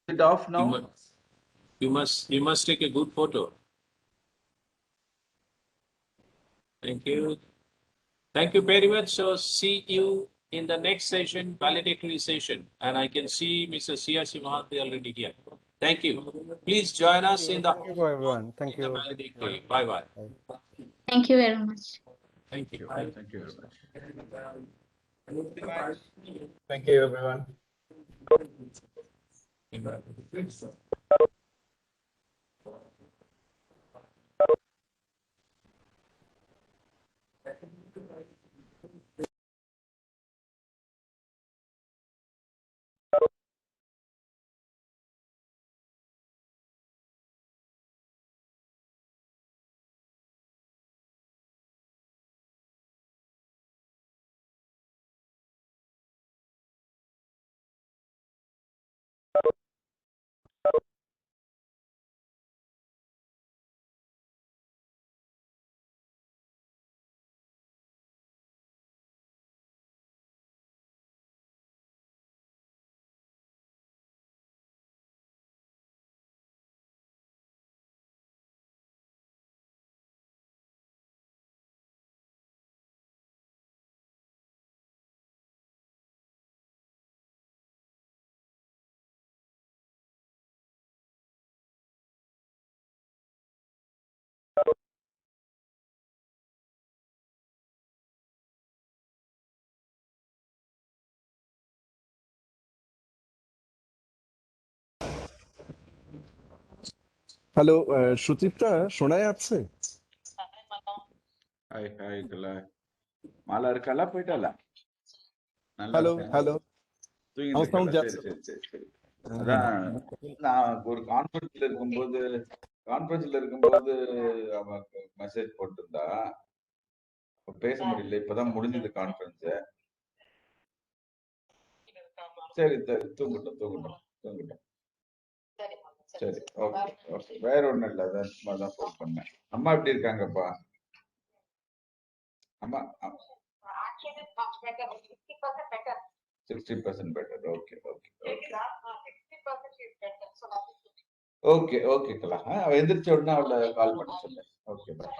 Is it off now? You must take a good photo. Thank you. Thank you very much. So see you in the next session, valedictory session. And I can see Mr. C.R.C. Mahathir already here. Thank you. Please join us in the. Thank you, everyone. Thank you. Valedictory. Bye. Thank you very much. Thank you. Thank you very much. Thank you, everyone. Hello Suchitra, শোনা যাচ্ছে? Hai, kala. Malar kala poitala. Hello. தூங்கிட்டு அவன் இருக்கல. சரி சரி சரி சரி. அதான் நான் ஒரு கான்ஃபரன்ஸ்ல இருக்கும்போது அவனுக்கு மெசேஜ் போட்டிருந்தா, பேச முடியல. இப்பதான் முடிஞ்சது கான்ஃபரன்ஸ். சரி தூங்கட்டும் தூங்கட்டும் தூங்கட்டும். சரி ஓகே ஓகே. வேற ஒண்ணும் இல்ல, அதான் சும்மா தான் ஃபோன் பண்ணேன். அம்மா எப்படி இருக்காங்கப்பா? அம்மா 60% better. Okay okay okay okay Kala. அவ எந்திரிச்ச உடனே அவளை கால் பண்ண சொல்லு. Okay bye.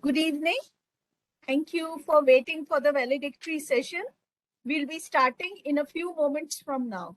Good evening. Thank you for waiting for the valedictory session. We'll be starting in a few moments from now.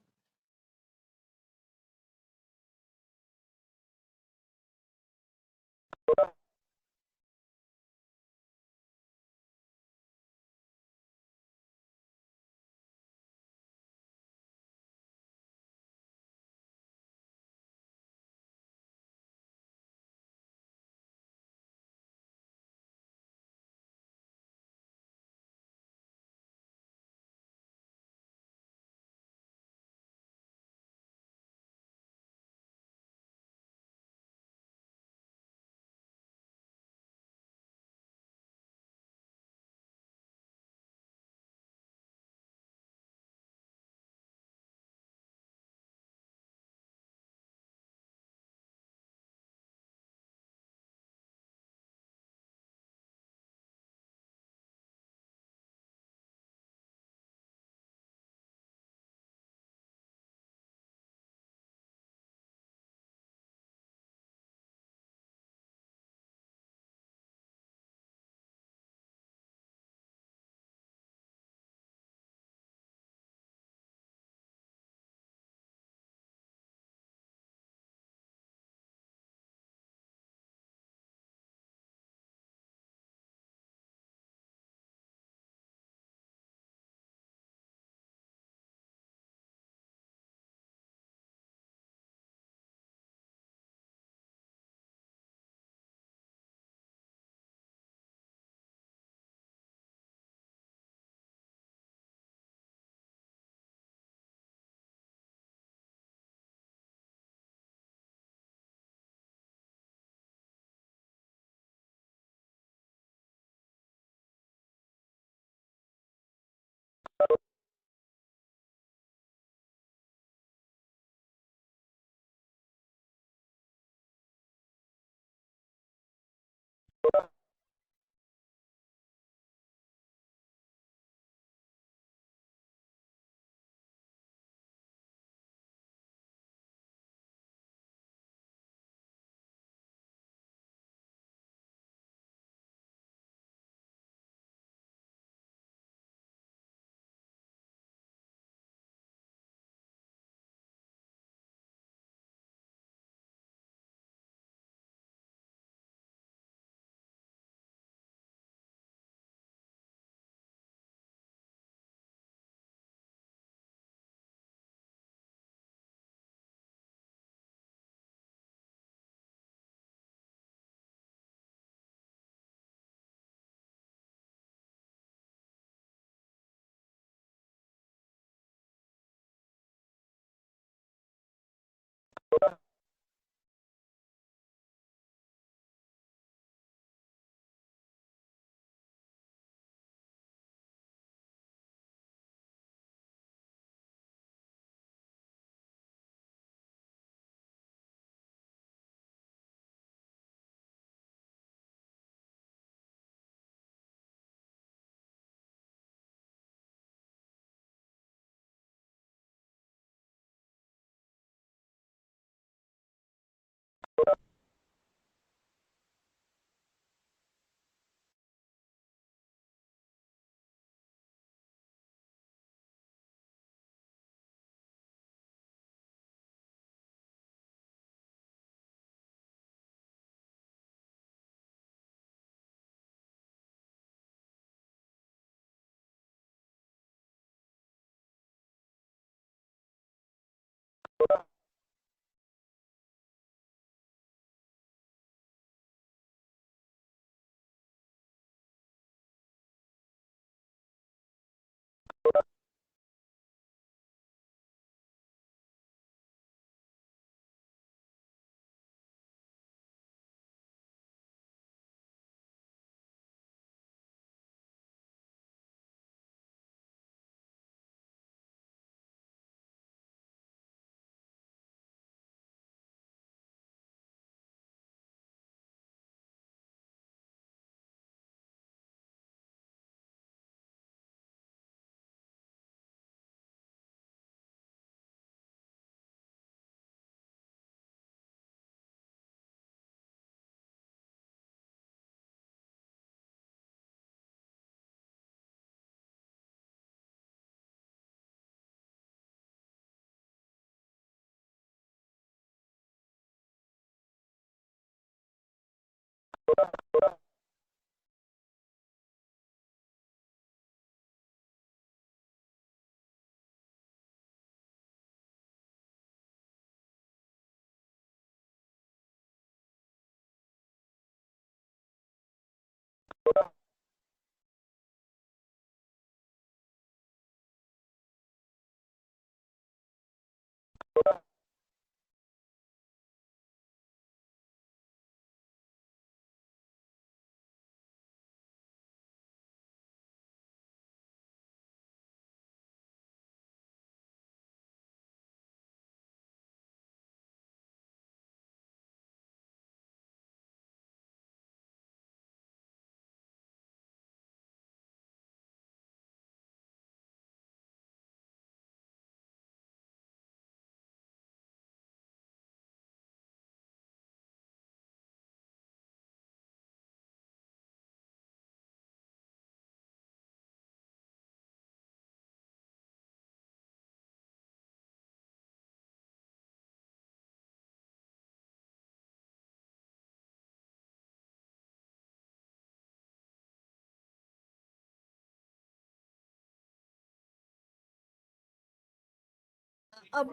A,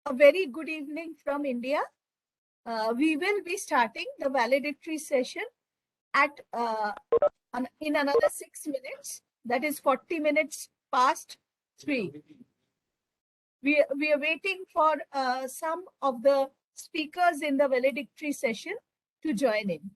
a very good evening from India. We will be starting the valedictory session at in another 6 minutes. That is 40 minutes past 3. We are waiting for some of the speakers in the valedictory session to join in.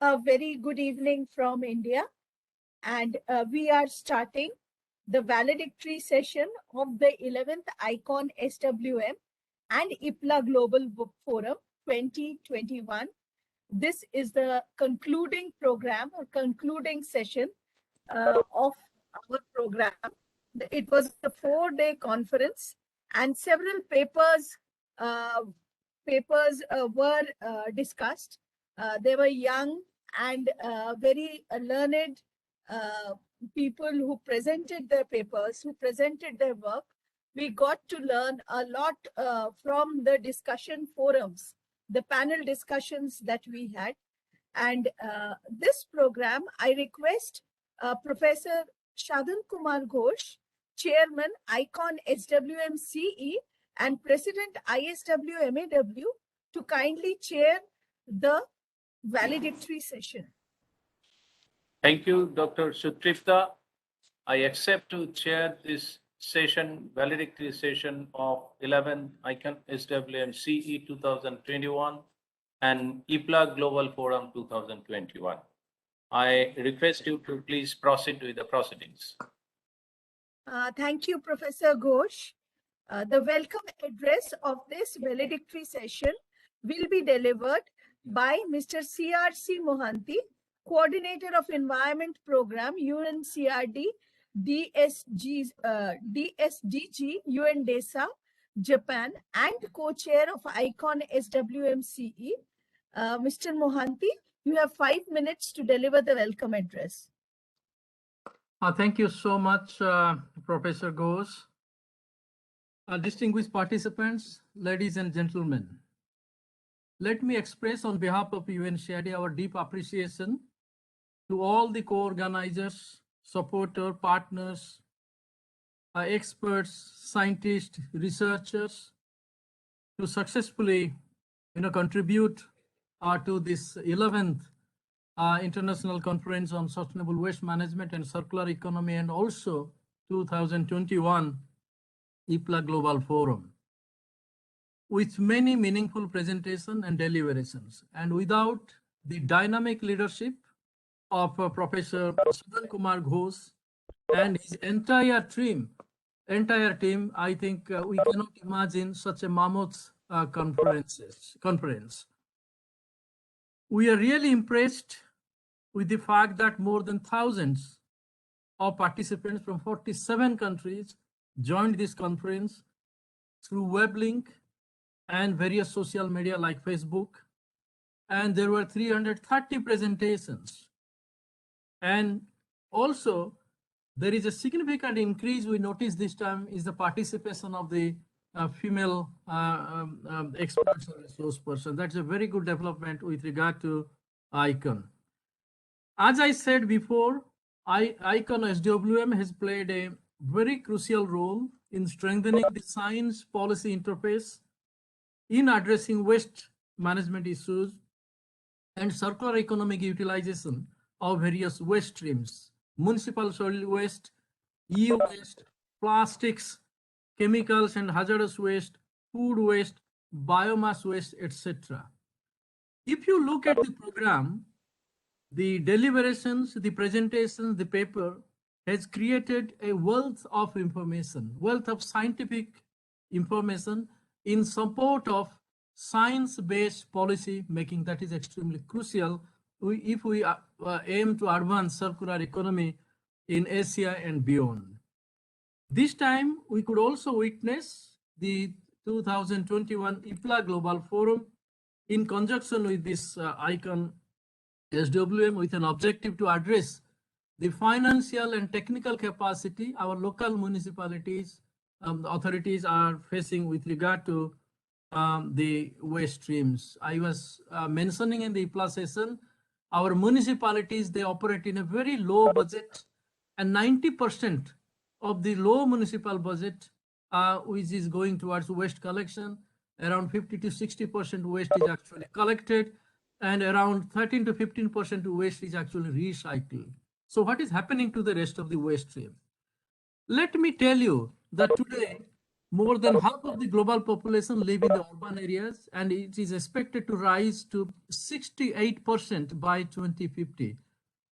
A very good evening from India, and we are starting the valedictory session of the 11th IconSWM and IPLA Global Book Forum 2021. This is the concluding program or concluding session of our program. It was a 4-day conference, and several papers were discussed. They were young and very learned people who presented their papers, who presented their work. We got to learn a lot from the discussion forums, the panel discussions that we had. And this program, I request Professor Shadan Kumar Ghosh, Chairman IconSWM-CE and President ISWMAW, to kindly chair the valedictory session. Thank you, Dr. Sutripta. I accept to chair this session, valedictory session of 11th IconSWM-CE 2021 and IPLA Global Forum 2021. I request you to please proceed with the proceedings. Thank you, Professor Ghosh. The welcome address of this valedictory session will be delivered by Mr. C.R.C. Mohanty, Coordinator of Environment Program, UNCRD, DSDG, UNDESA, Japan, and co-chair of IconSWM-CE. Mr. Mohanty, you have 5 minutes to deliver the welcome address. Thank you so much, Professor Ghosh. Distinguished participants, ladies and gentlemen, let me express on behalf of UNCRD our deep appreciation to all the co-organizers, supporters, partners, experts, scientists, researchers to successfully contribute to this 11th International Conference on Sustainable Waste Management and Circular Economy, and also 2021 IPLA Global Forum, with many meaningful presentations and deliberations. And without the dynamic leadership of Professor Shadan Kumar Ghosh and his entire team, I think we cannot imagine such a mammoth conference. We are really impressed with the fact that more than thousands of participants from 47 countries joined this conference through web link and various social media like Facebook. And there were 330 presentations. And also, there is a significant increase we noticed this time is the participation of the female experts and resource person. That's a very good development with regard to ICON. As I said before, IconSWM has played a very crucial role in strengthening the science policy interface in addressing waste management issues and circular economic utilization of various waste streams: municipal solid waste, e-waste, plastics, chemicals and hazardous waste, food waste, biomass waste, etc. If you look at the program, the deliberations, the presentations, the paper, has created a wealth of information, wealth of scientific information in support of science-based policy making. That is extremely crucial if we aim to advance circular economy in Asia and beyond. This time, we could also witness the 2021 IPLA Global Forum in conjunction with this IconSWM with an objective to address the financial and technical capacity our local municipalities, authorities are facing with regard to the waste streams. I was mentioning in the IPLA session, our municipalities, they operate in a very low budget, and 90% of the low municipal budget, which is going towards waste collection, around 50 to 60% waste is actually collected, and around 13 to 15% waste is actually recycled. So what is happening to the rest of the waste stream? Let me tell you that today, more than half of the global population live in the urban areas, and it is expected to rise to 68% by 2050.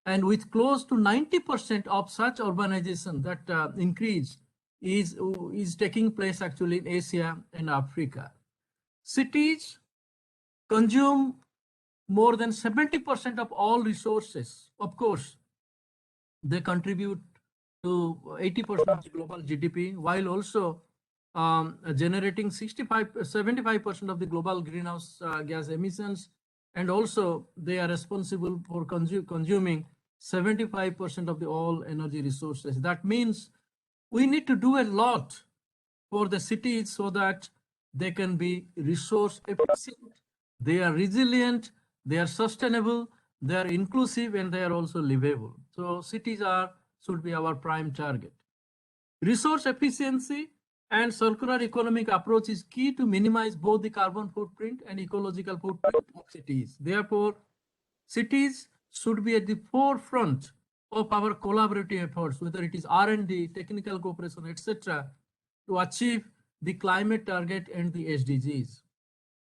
And with close to 90% of such urbanization, that increase is taking place actually in Asia and Africa. Cities consume more than 70% of all resources. Of course, they contribute to 80% of the global GDP, while also generating 75% of the global greenhouse gas emissions, and also they are responsible for consuming 75% of the all energy resources. That means we need to do a lot for the cities so that they can be resource efficient, they are resilient, they are sustainable, they are inclusive, and they are also livable. So cities should be our prime target. Resource efficiency and circular economic approach is key to minimize both the carbon footprint and ecological footprint of cities. Therefore, cities should be at the forefront of our collaborative efforts, whether it is R&D, technical cooperation, etc., to achieve the climate target and the SDGs.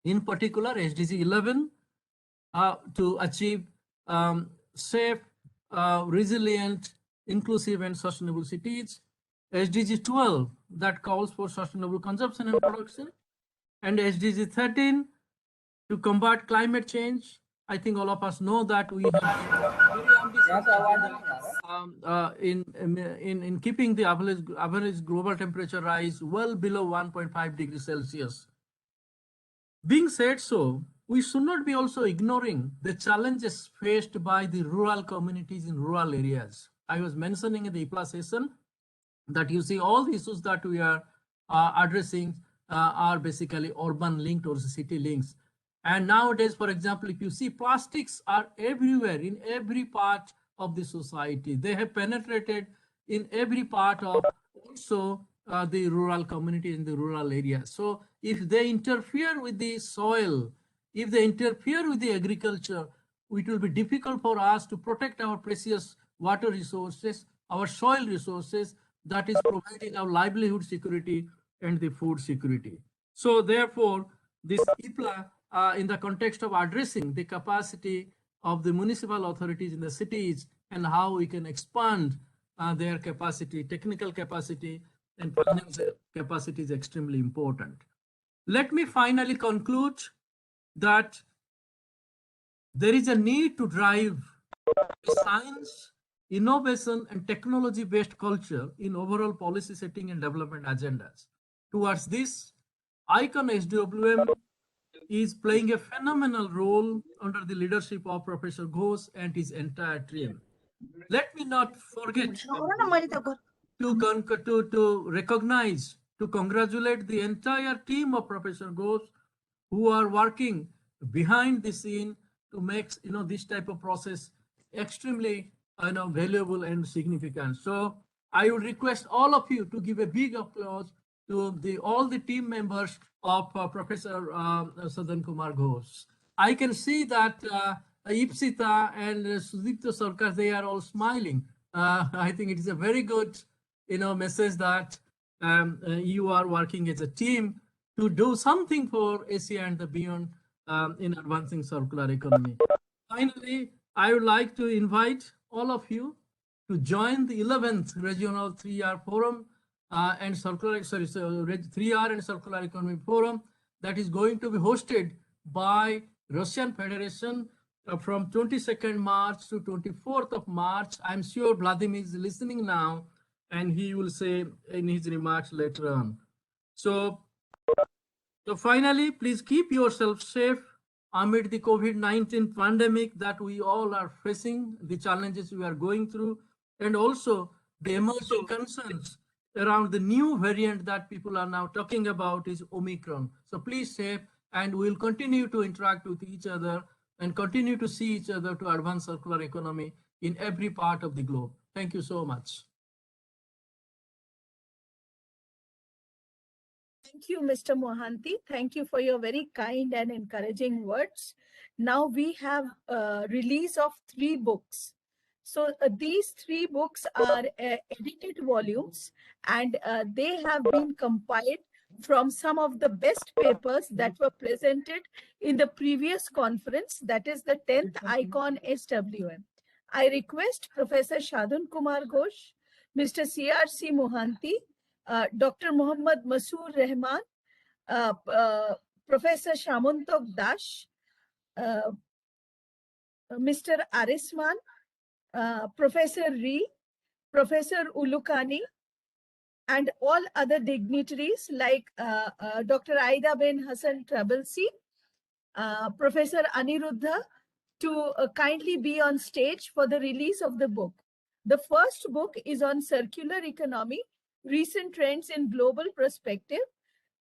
In particular, SDG 11 to achieve safe, resilient, inclusive, and sustainable cities. SDG 12 that calls for sustainable consumption and production, and SDG 13 to combat climate change. I think all of us know that we have very ambitious in keeping the average global temperature rise well below 1.5 degrees Celsius. Being said so, we should not be also ignoring the challenges faced by the rural communities in rural areas. I was mentioning in the IPLA session that you see all the issues that we are addressing are basically urban linked or city links. And nowadays, for example, if you see, plastics are everywhere in every part of the society. They have penetrated in every part of also the rural communities in the rural areas. So if they interfere with the soil, if they interfere with the agriculture, it will be difficult for us to protect our precious water resources, our soil resources, that is providing our livelihood security and the food security. So therefore, this IPLA, in the context of addressing the capacity of the municipal authorities in the cities and how we can expand their capacity, technical capacity, and financial capacity is extremely important. Let me finally conclude that there is a need to drive science, innovation, and technology-based culture in overall policy setting and development agendas. Towards this, IconSWM is playing a phenomenal role under the leadership of Professor Ghosh and his entire team. Let me not forget to recognize, to congratulate the entire team of Professor Ghosh who are working behind the scene to make this type of process extremely valuable and significant. So I would request all of you to give a big applause to all the team members of Professor Sadan Kumar Ghosh. I can see that Ipsita and Sudipta Sarkar, they are all smiling. I think it is a very good message that you are working as a team to do something for Asia and the beyond in advancing circular economy. Finally, I would like to invite all of you to join the 11th Regional 3R Forum and Circular, 3R and Circular Economy Forum that is going to be hosted by Russian Federation from 22nd March to 24th of March. I'm sure Vladimir is listening now, and he will say in his remarks later on. So finally, please keep yourself safe amid the COVID-19 pandemic that we all are facing, the challenges we are going through, and also the emerging concerns around the new variant that people are now talking about is Omicron. So please safe, and we'll continue to interact with each other and continue to see each other to advance circular economy in every part of the globe. Thank you so much. Thank you, Mr. Mohanty. Thank you for your very kind and encouraging words. Now we have a release of 3 books. So these 3 books are edited volumes, and they have been compiled from some of the best papers that were presented in the previous conference, that is the 10th IconSWM. I request Professor Shadun Kumar Ghosh, Mr. C.R.C. Mohanty, Dr. Muhammad Masoor Rahman, Professor Shamantok Dash, Mr. Arisman, Professor Ree, Professor Ulukani, and all other dignitaries like Dr. Aida Ben Hassan Trabalsi, Professor Aniruddha, to kindly be on stage for the release of the book. The first book is on circular economy, recent trends in global perspective.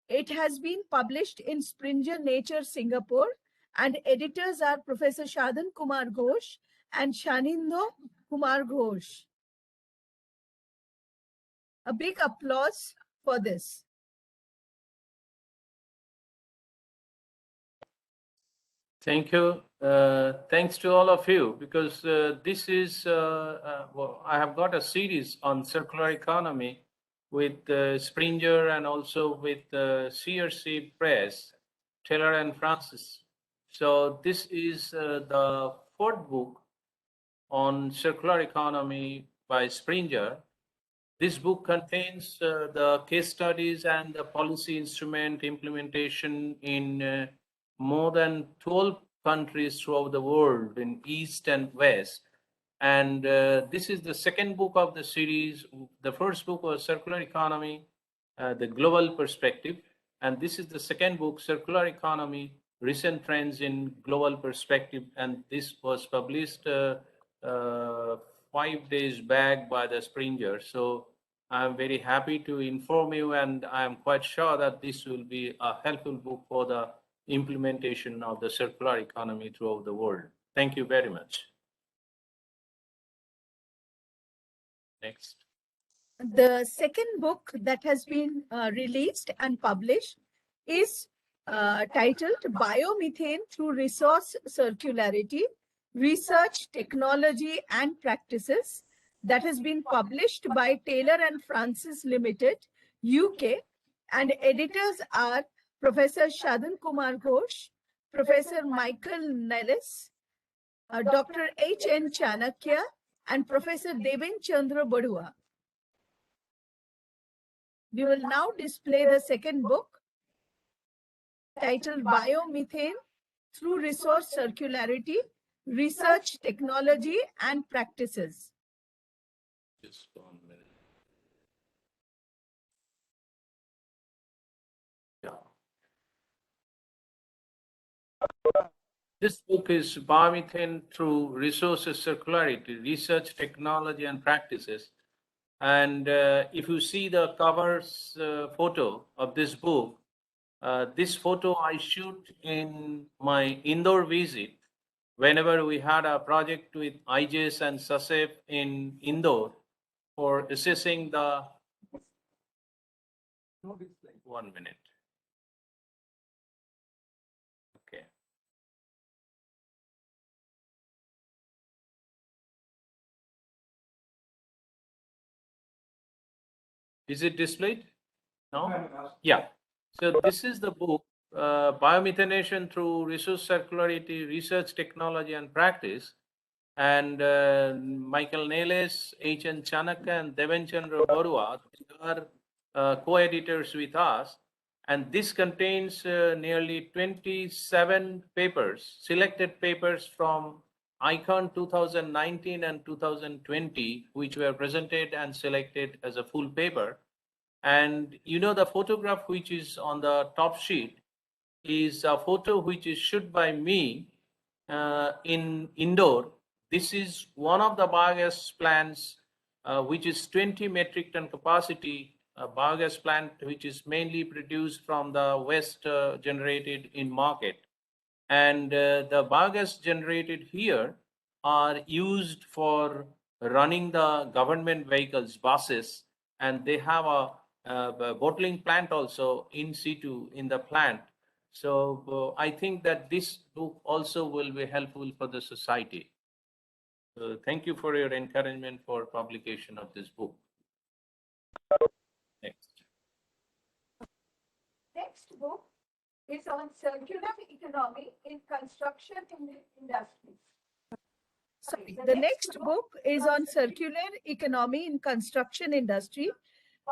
It has been published in Springer Nature, Singapore, and editors are Professor Shadun Kumar Ghosh and Shanindo Kumar Ghosh. A big applause for this. Thank you. Thanks to all of you, because this is, well, I have got a series on circular economy with Springer and also with CRC Press, Taylor and Francis. So this is the 4th book on circular economy by Springer. This book contains the case studies and the policy instrument implementation in more than 12 countries throughout the world in East and West. And this is the 2nd book of the series. The first book was Circular Economy, the Global Perspective. And this is the 2nd book, Circular Economy, Recent Trends in Global Perspective. And this was published 5 days back by the Springer. So I'm very happy to inform you, and I'm quite sure that this will be a helpful book for the implementation of the circular economy throughout the world. Thank you very much. Next. The second book that has been released and published is titled Biomethane Through Resource Circularity, Research, Technology and Practices, that has been published by Taylor and Francis Limited, UK, and editors are Professor Shadun Kumar Ghosh, Professor Michael Nellis, Dr. H.N. Chanakya, and Professor Deven Chandra Badua. We will now display the second book titled Biomethane Through Resource Circularity, Research, Technology and Practices. Just 1 minute. Yeah. This book is Biomethane Through Resources Circularity, Research, Technology and Practices. And if you see the covers photo of this book, this photo I shoot in my Indore visit whenever we had a project with IJS and SASEF in Indore for assessing the... 1 minute. Okay. Is it displayed? No? Yeah. So this is the book, Biomethanation Through Resource Circularity, Research, Technology and Practice. and Michael Neles, H.N. Chanaka, and Devanchandra Barua are co-editors with us. And this contains nearly 27 papers, selected papers from ICON 2019 and 2020, which were presented and selected as a full paper. And you know, the photograph which is on the top sheet is a photo which is shot by me in indoor. This is one of the biogas plants, which is 20 metric ton capacity biogas plant, which is mainly produced from the waste generated in market. And the biogas generated here are used for running the government vehicles, buses, and they have a bottling plant also in situ in the plant. So I think that this book also will be helpful for the society. Thank you for your encouragement for publication of this book. Next. Next book is on circular economy in construction industry. Sorry, the next book is on circular economy in construction industry,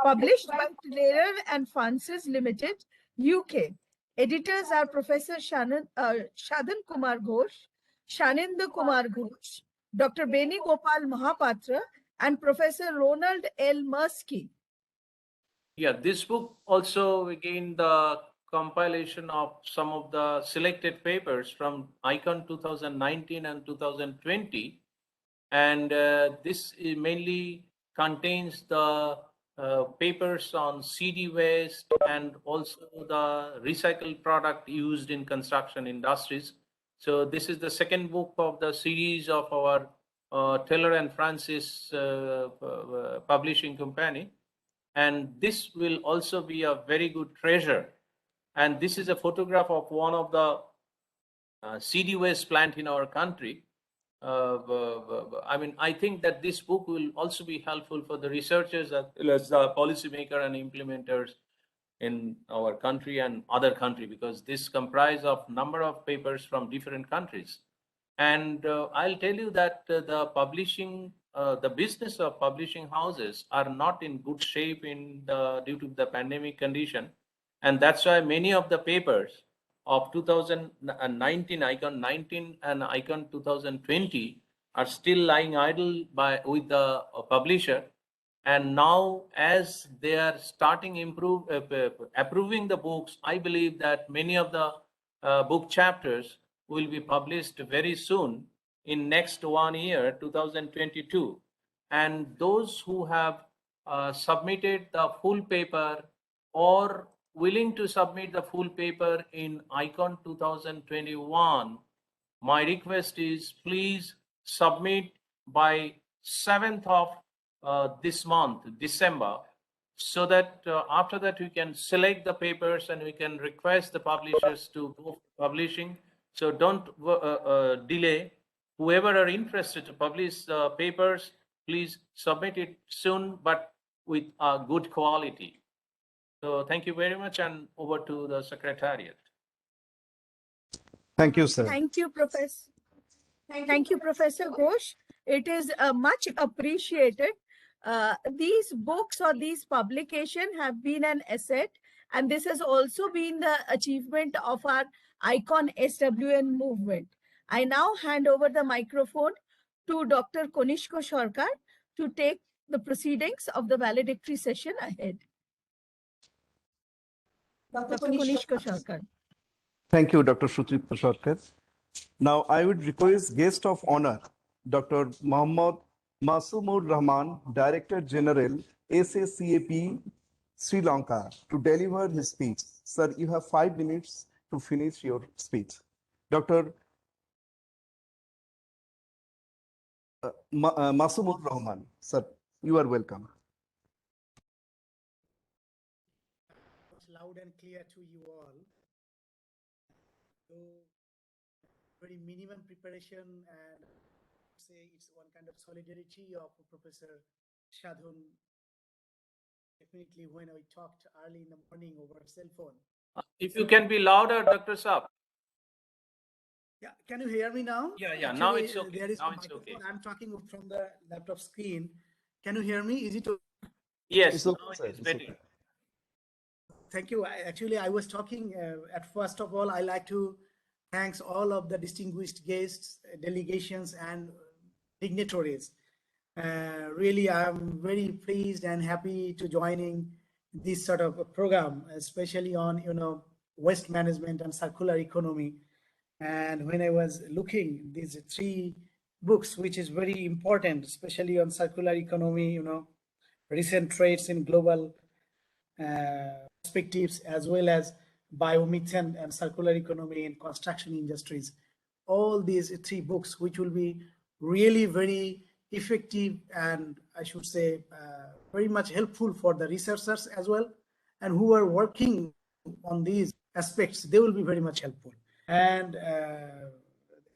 published by Taylor and Francis Limited, UK. Editors are Professor Shadan Kumar Ghosh, Shanindra Kumar Ghosh, Dr. Beni Gopal Mahapatra, and Professor Ronald L. Mursky. Yeah, this book also again the compilation of some of the selected papers from ICON 2019 and 2020, and this mainly contains the papers on CD waste and also the recycled product used in construction industries. So this is the second book of the series of our Taylor and Francis publishing company. And this will also be a very good treasure. And this is a photograph of one of the CD waste plant in our country. I mean, I think that this book will also be helpful for the researchers as well as the policymaker and implementers in our country and other country, because this comprises of number of papers from different countries. And I'll tell you that the publishing, the business of publishing houses are not in good shape due to the pandemic condition. And that's why many of the papers of 2019, ICON 19 and ICON 2020 are still lying idle with the publisher. And now as they are starting approving the books, I believe that many of the book chapters will be published very soon in next 1 year, 2022. And those who have submitted the full paper or willing to submit the full paper in ICON 2021, my request is please submit by 7th of this month, December, so that after that we can select the papers and we can request the publishers to go publishing. So don't delay. Whoever are interested to publish papers, please submit it soon, but with good quality. So thank you very much, and over to the Secretariat. Thank you, sir. Thank you, Professor. Thank you, Professor Ghosh. It is much appreciated. These books or these publications have been an asset, and this has also been the achievement of our ICON SWM movement. I now hand over the microphone to Dr. Konishko Sarkar to take the proceedings of the valedictory session ahead. Dr. Konishko Sarkar. Thank you, Dr. Sutripta Sarkar. Now, I would request guest of honor, Dr. Mohammad Masumur Rahman, Director General, SACAP, Sri Lanka, to deliver his speech. Sir, you have 5 minutes to finish your speech. Dr. Masumur Rahman, sir, you are welcome. Loud and clear to you all. So, very minimum preparation, and say it's one kind of solidarity of Professor Shadun. Definitely, when I talked early in the morning over cell phone. If you can be louder, Dr. Saab. Yeah, can you hear me now? Yeah. Now it's okay. There is Now a it's okay. microphone. I'm talking from the laptop screen. Can you hear me? Is it okay? Yes, It's now okay, it sir. is It's better. okay. Thank you. Actually, I was talking at first of all, I like to thanks all of the distinguished guests, delegations, and dignitaries. Really, I'm very pleased and happy to joining this sort of a program, especially on waste management and circular economy. And when I was looking these three books, which is very important, especially on circular economy, recent trends in global perspectives, as well as biomethane and circular economy in construction industries. All these three books, which will be really very effective and I should say very much helpful for the researchers as well, and who are working on these aspects, they will be very much helpful. And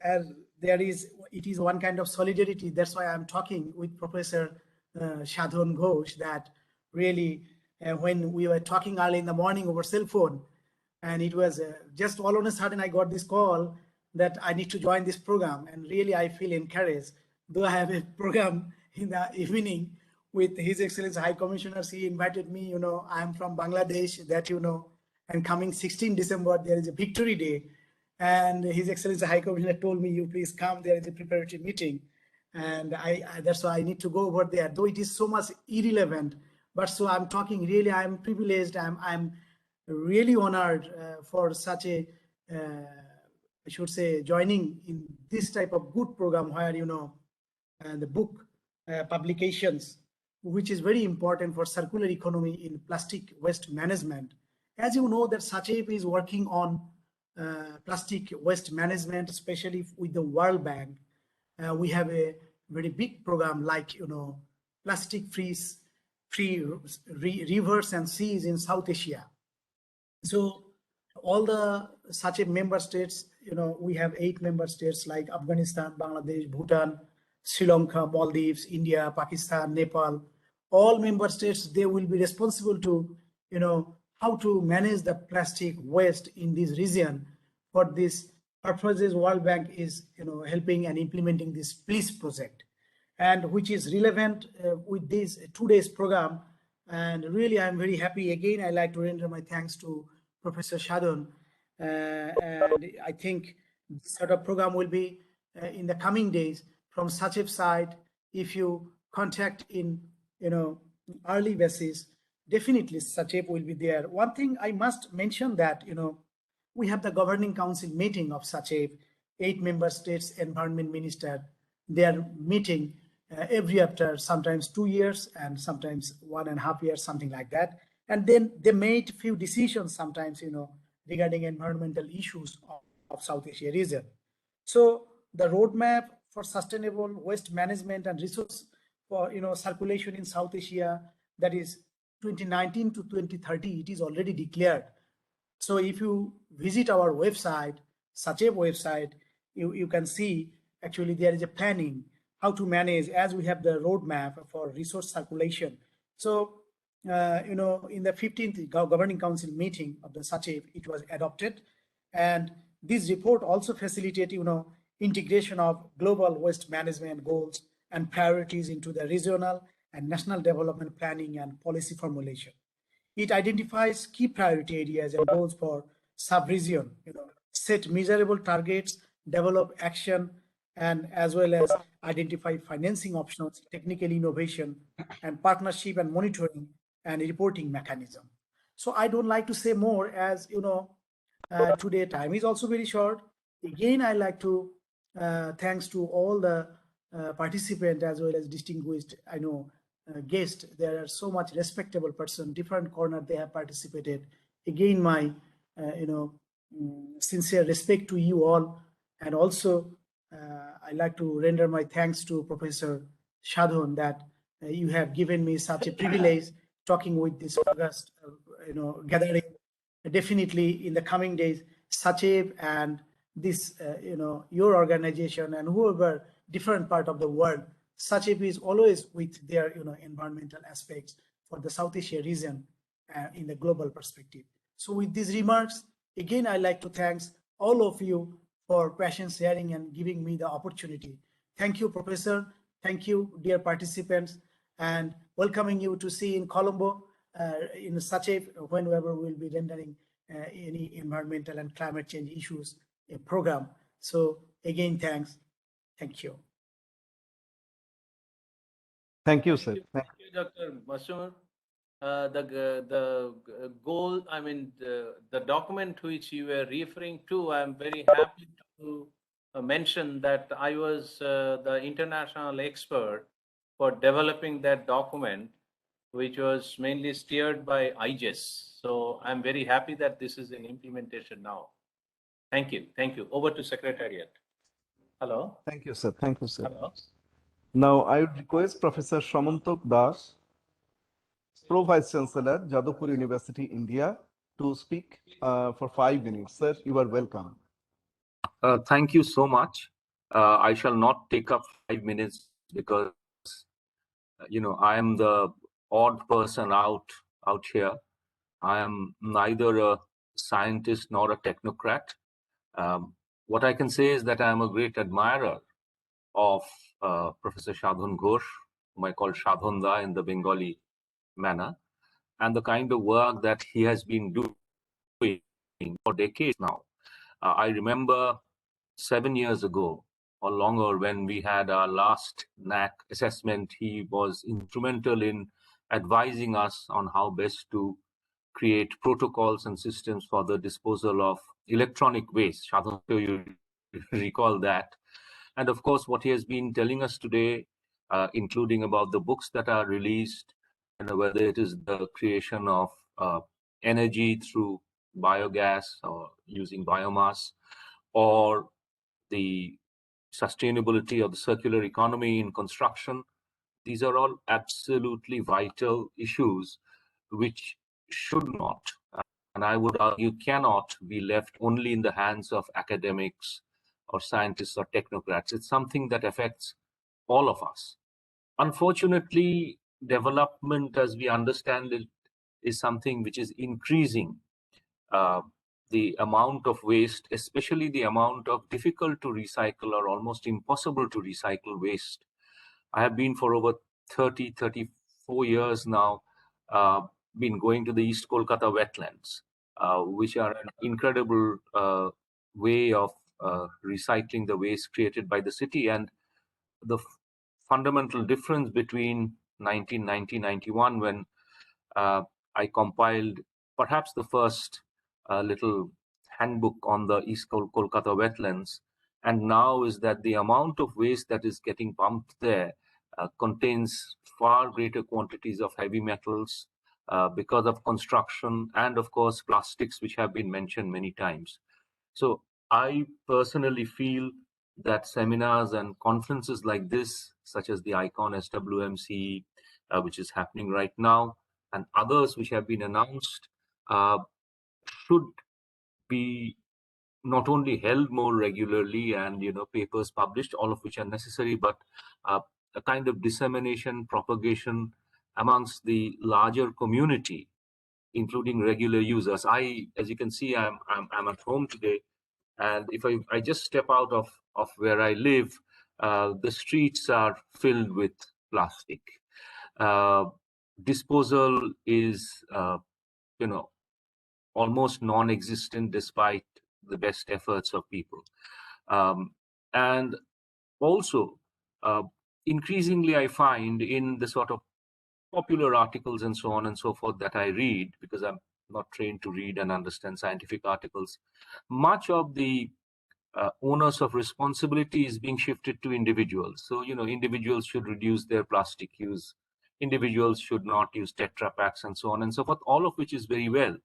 as it is one kind of solidarity. That's why I'm talking with Professor Shadhan Ghosh, that really when we were talking early in the morning over cell phone, and it was just all on a sudden I got this call that I need to join this program, and really I feel encouraged. Though I have a program in the evening with His Excellency High Commissioner, he invited me. I'm from Bangladesh, that and coming 16 December there is a Victory Day, and His Excellency High Commissioner told me, you please come, there is a preparatory meeting, and I that's why I need to go over there, though it is so much irrelevant. But so I'm talking, really I'm privileged, I'm really honored for such a I should say joining in this type of good program where the book publications, which is very important for circular economy in plastic waste management. As you know, that SACEP is working on plastic waste management, especially with the World Bank. We have a very big program like plastic free rivers and seas in South Asia. So all the such a member states, we have 8 member states like Afghanistan, Bangladesh, Bhutan, Sri Lanka, Maldives, India, Pakistan, Nepal. All member states, they will be responsible to how to manage the plastic waste in this region. For this purposes, World Bank is helping and implementing this PLEASE project, and which is relevant with this 2 days program. And really I'm very happy. Again, I like to render my thanks to Professor Shadhan, and I think this sort of program will be in the coming days from SACEP side. If you contact in early basis, definitely SACEP will be there. One thing I must mention that we have the governing council meeting of SACEP, 8 member states environment minister. They are meeting every after sometimes 2 years and sometimes 1.5 years, something like that. And then they made few decisions sometimes, regarding environmental issues of South Asia region. So the roadmap for sustainable waste management and resource for circulation in South Asia, that is 2019 to 2030, it is already declared. So if you visit our website, SACEP website, you can see actually there is a planning how to manage, as we have the roadmap for resource circulation. So in the 15th Governing Council meeting of the SACEP, it was adopted, and this report also facilitate integration of global waste management goals and priorities into the regional and national development planning and policy formulation. It identifies key priority areas and goals for sub-region, set measurable targets, develop action, and as well as identify financing options, technical innovation, and partnership and monitoring and reporting mechanism. So I don't like to say more, as today time is also very short. Again, I like to thanks to all the participants as well as distinguished guests. There are so much respectable person, different corner they have participated. Again, my sincere respect to you all, and also I like to render my thanks to Professor Shadhan that you have given me such a privilege talking with this August gathering. Definitely in the coming days, SACEP and this your organization and whoever different part of the world, SACEP is always with their environmental aspects for the South Asia region in the global perspective. So with these remarks, again I like to thank all of you for passion sharing and giving me the opportunity. Thank you, Professor. Thank you, dear participants, and welcoming you to see in Colombo in such a whenever we'll be rendering any environmental and climate change issues program. So again, thanks. Thank you. Thank you, sir. Thank you, Dr. Masur. The goal, I mean, the document which you were referring to, I'm very happy to mention that I was the international expert for developing that document, which was mainly steered by IGES. So I'm very happy that this is in implementation now. Thank you. Thank you. Over to Secretariat. Hello. Thank you, sir. Thank you, sir. Hello. Now, I would request Professor Samantak Das, Pro Vice Chancellor, Jadavpur University, India, to speak for 5 minutes. Sir, you are welcome. Thank you so much. I shall not take up 5 minutes because, I am the odd person out here. I am neither a scientist nor a technocrat. What I can say is that I am a great admirer of Professor Sadhan Ghosh, whom I call Sadhanda in the Bengali manner, and the kind of work that he has been doing for decades now. I remember 7 years ago or longer when we had our last NAC assessment, he was instrumental in advising us on how best to create protocols and systems for the disposal of electronic waste. Sadhan, you recall that. And of course, what he has been telling us today, including about the books that are released, whether it is the creation of energy through biogas or using biomass, or the sustainability of the circular economy in construction, these are all absolutely vital issues which should not, and I would argue cannot, be left only in the hands of academics or scientists or technocrats. It's something that affects all of us. Unfortunately, development as we understand it is something which is increasing. The amount of waste, especially the amount of difficult to recycle or almost impossible to recycle waste. I have been for over 34 years now, been going to the East Kolkata wetlands, which are an incredible way of recycling the waste created by the city. And the fundamental difference between 1990-91, when I compiled perhaps the first little handbook on the East Kolkata wetlands, and now is that the amount of waste that is getting pumped there contains far greater quantities of heavy metals because of construction, and of course plastics, which have been mentioned many times. So I personally feel that seminars and conferences like this, such as the IconSWM-CE, which is happening right now, and others which have been announced, should be not only held more regularly and papers published, all of which are necessary, but a kind of dissemination, propagation amongst the larger community, including regular users. As you can see, I'm at home today, and if I just step out of where I live, the streets are filled with plastic. Disposal is, almost non-existent despite the best efforts of people. And also, increasingly, I find in the sort of popular articles and so on and so forth that I read, because I'm not trained to read and understand scientific articles, much of the onus of responsibility is being shifted to individuals. So, individuals should reduce their plastic use. Individuals should not use Tetra Paks and so on and so forth, all of which is very well.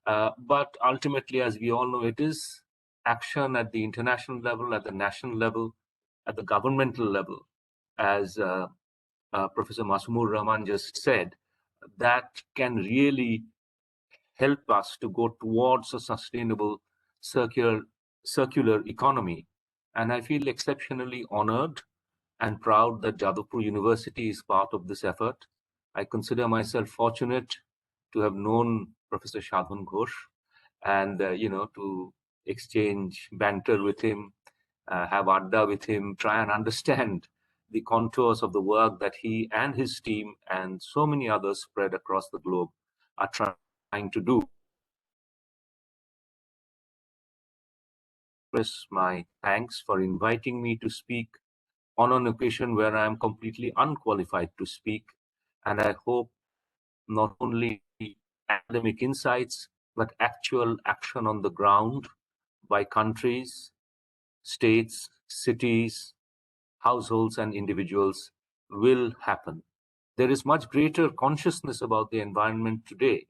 But ultimately, as we all know, it is action at the international level, at the national level, at the governmental level, as Professor Masumur Rahman just said, that can really help us to go towards a sustainable circular economy. And I feel exceptionally honored and proud that Jadavpur University is part of this effort. I consider myself fortunate to have known Professor Sadhan Ghosh and, to exchange banter with him, have adda with him, try and understand the contours of the work that he and his team and so many others spread across the globe are trying to do. Express my thanks for inviting me to speak on an occasion where I am completely unqualified to speak, and I hope not only academic insights, but actual action on the ground by countries, states, cities, households, and individuals will happen. There is much greater consciousness about the environment today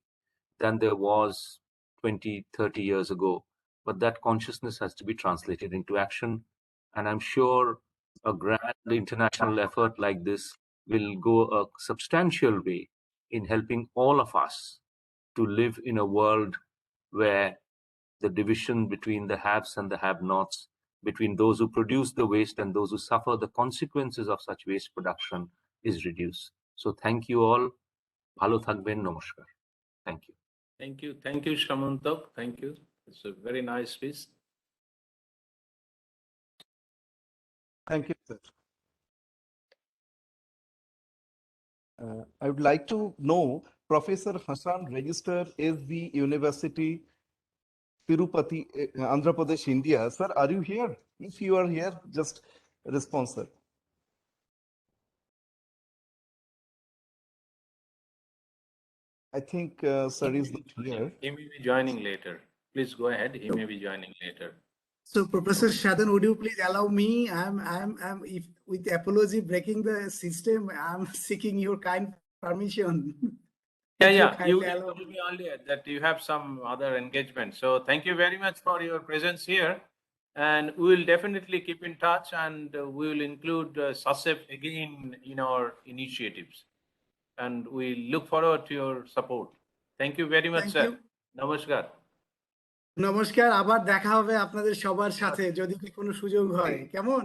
than there was 20, 30 years ago. But that consciousness has to be translated into action. And I'm sure a grand international effort like this will go a substantial way in helping all of us to live in a world where the division between the haves and the have-nots, between those who produce the waste and those who suffer the consequences of such waste production is reduced. So thank you all. Bhalo thakben, namaskar. Thank you. Thank you. Thank you, Shamantak. Thank you. It's a very nice piece. Thank you, sir. I would like to know Professor Hassan Register SV University, Tirupati, Andhra Pradesh, India. Sir, are you here? If you are here, just respond, sir. I think sir is not here. He may be joining later. Please go ahead. He may be joining later. So, Professor Shadan, would you please allow me? I'm if with apology breaking the system, I'm seeking your kind permission. Yeah. You told me earlier that you have some other engagement. So thank you very much for your presence here. And we will definitely keep in touch, and we will include SASEF again in our initiatives. And we look forward to your support. Thank you very much, sir. Namaskar. নমস্কার, আবার দেখা হবে আপনাদের সবার সাথে যদি কোনো সুযোগ হয়, কেমন?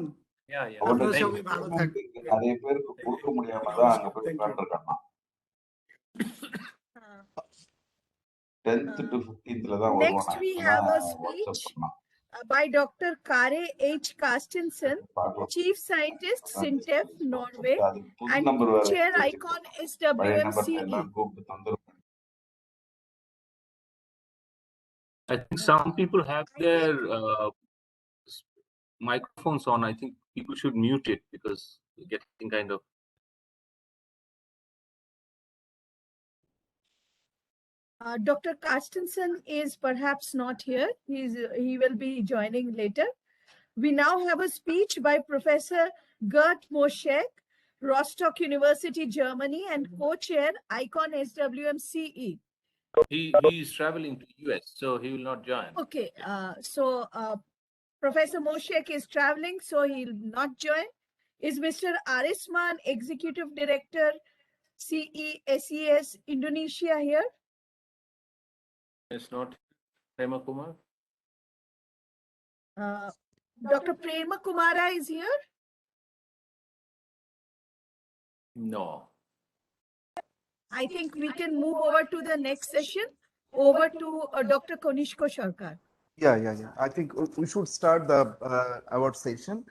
আপনারা সবাই ভালো থাকবেন। Next we have a speech by Dr. Kare H. Carstensen, Chief Scientist, Sintef, Norway, and Co-Chair IconSWM-CE. I think some people have their microphones on. I think people should mute it because you're getting kind of. Dr. Carstensen is perhaps not here. He will be joining later. We now have a speech by Professor Gert Moschek, Rostock University, Germany, and co-chair IconSWM-CE. He is traveling to US, so he will not join. Okay, so Professor Moschek is traveling, so he will not join. Is Mr. Arisman, Executive Director, CE SES Indonesia here? It's not Prema Kumar. Dr. Prema Kumara is here? No. I think we can move over to the next session, over to Dr. Konishko Sarkar. Yeah. I think we should start the award session.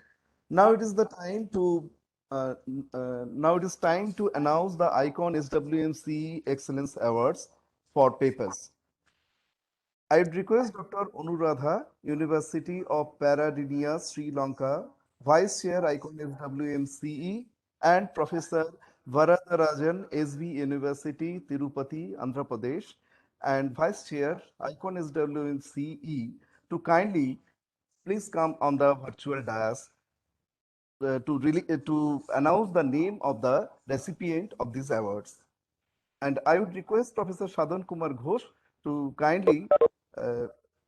Now it is the time to announce the IconSWM-CE Excellence Awards for papers. I would request Dr. Anuradha, University of Paradeniya, Sri Lanka, Vice Chair IconSWM-CE, and Professor Varadarajan, SV University, Tirupati, Andhra Pradesh, and Vice Chair IconSWM-CE to kindly please come on the virtual dais to announce the name of the recipient of these awards. And I would request Professor Shadan Kumar Ghosh to kindly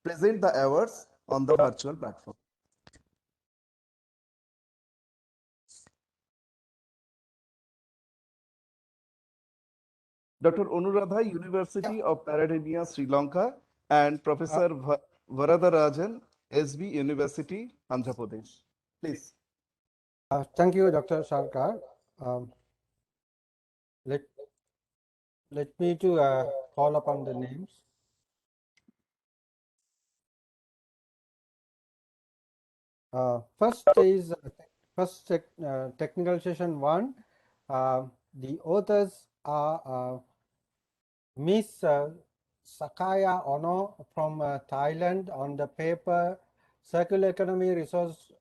present the awards on the virtual platform. Dr. Anuradha, University of Paradeniya, Sri Lanka, and Professor Varadarajan, SV University, Andhra Pradesh. Please. Thank you, Dr. Sarkar. Let me to call upon the names. First is technical session 1. The authors are Miss Sakaya Ono from Thailand on the paper Circular Economy, Resource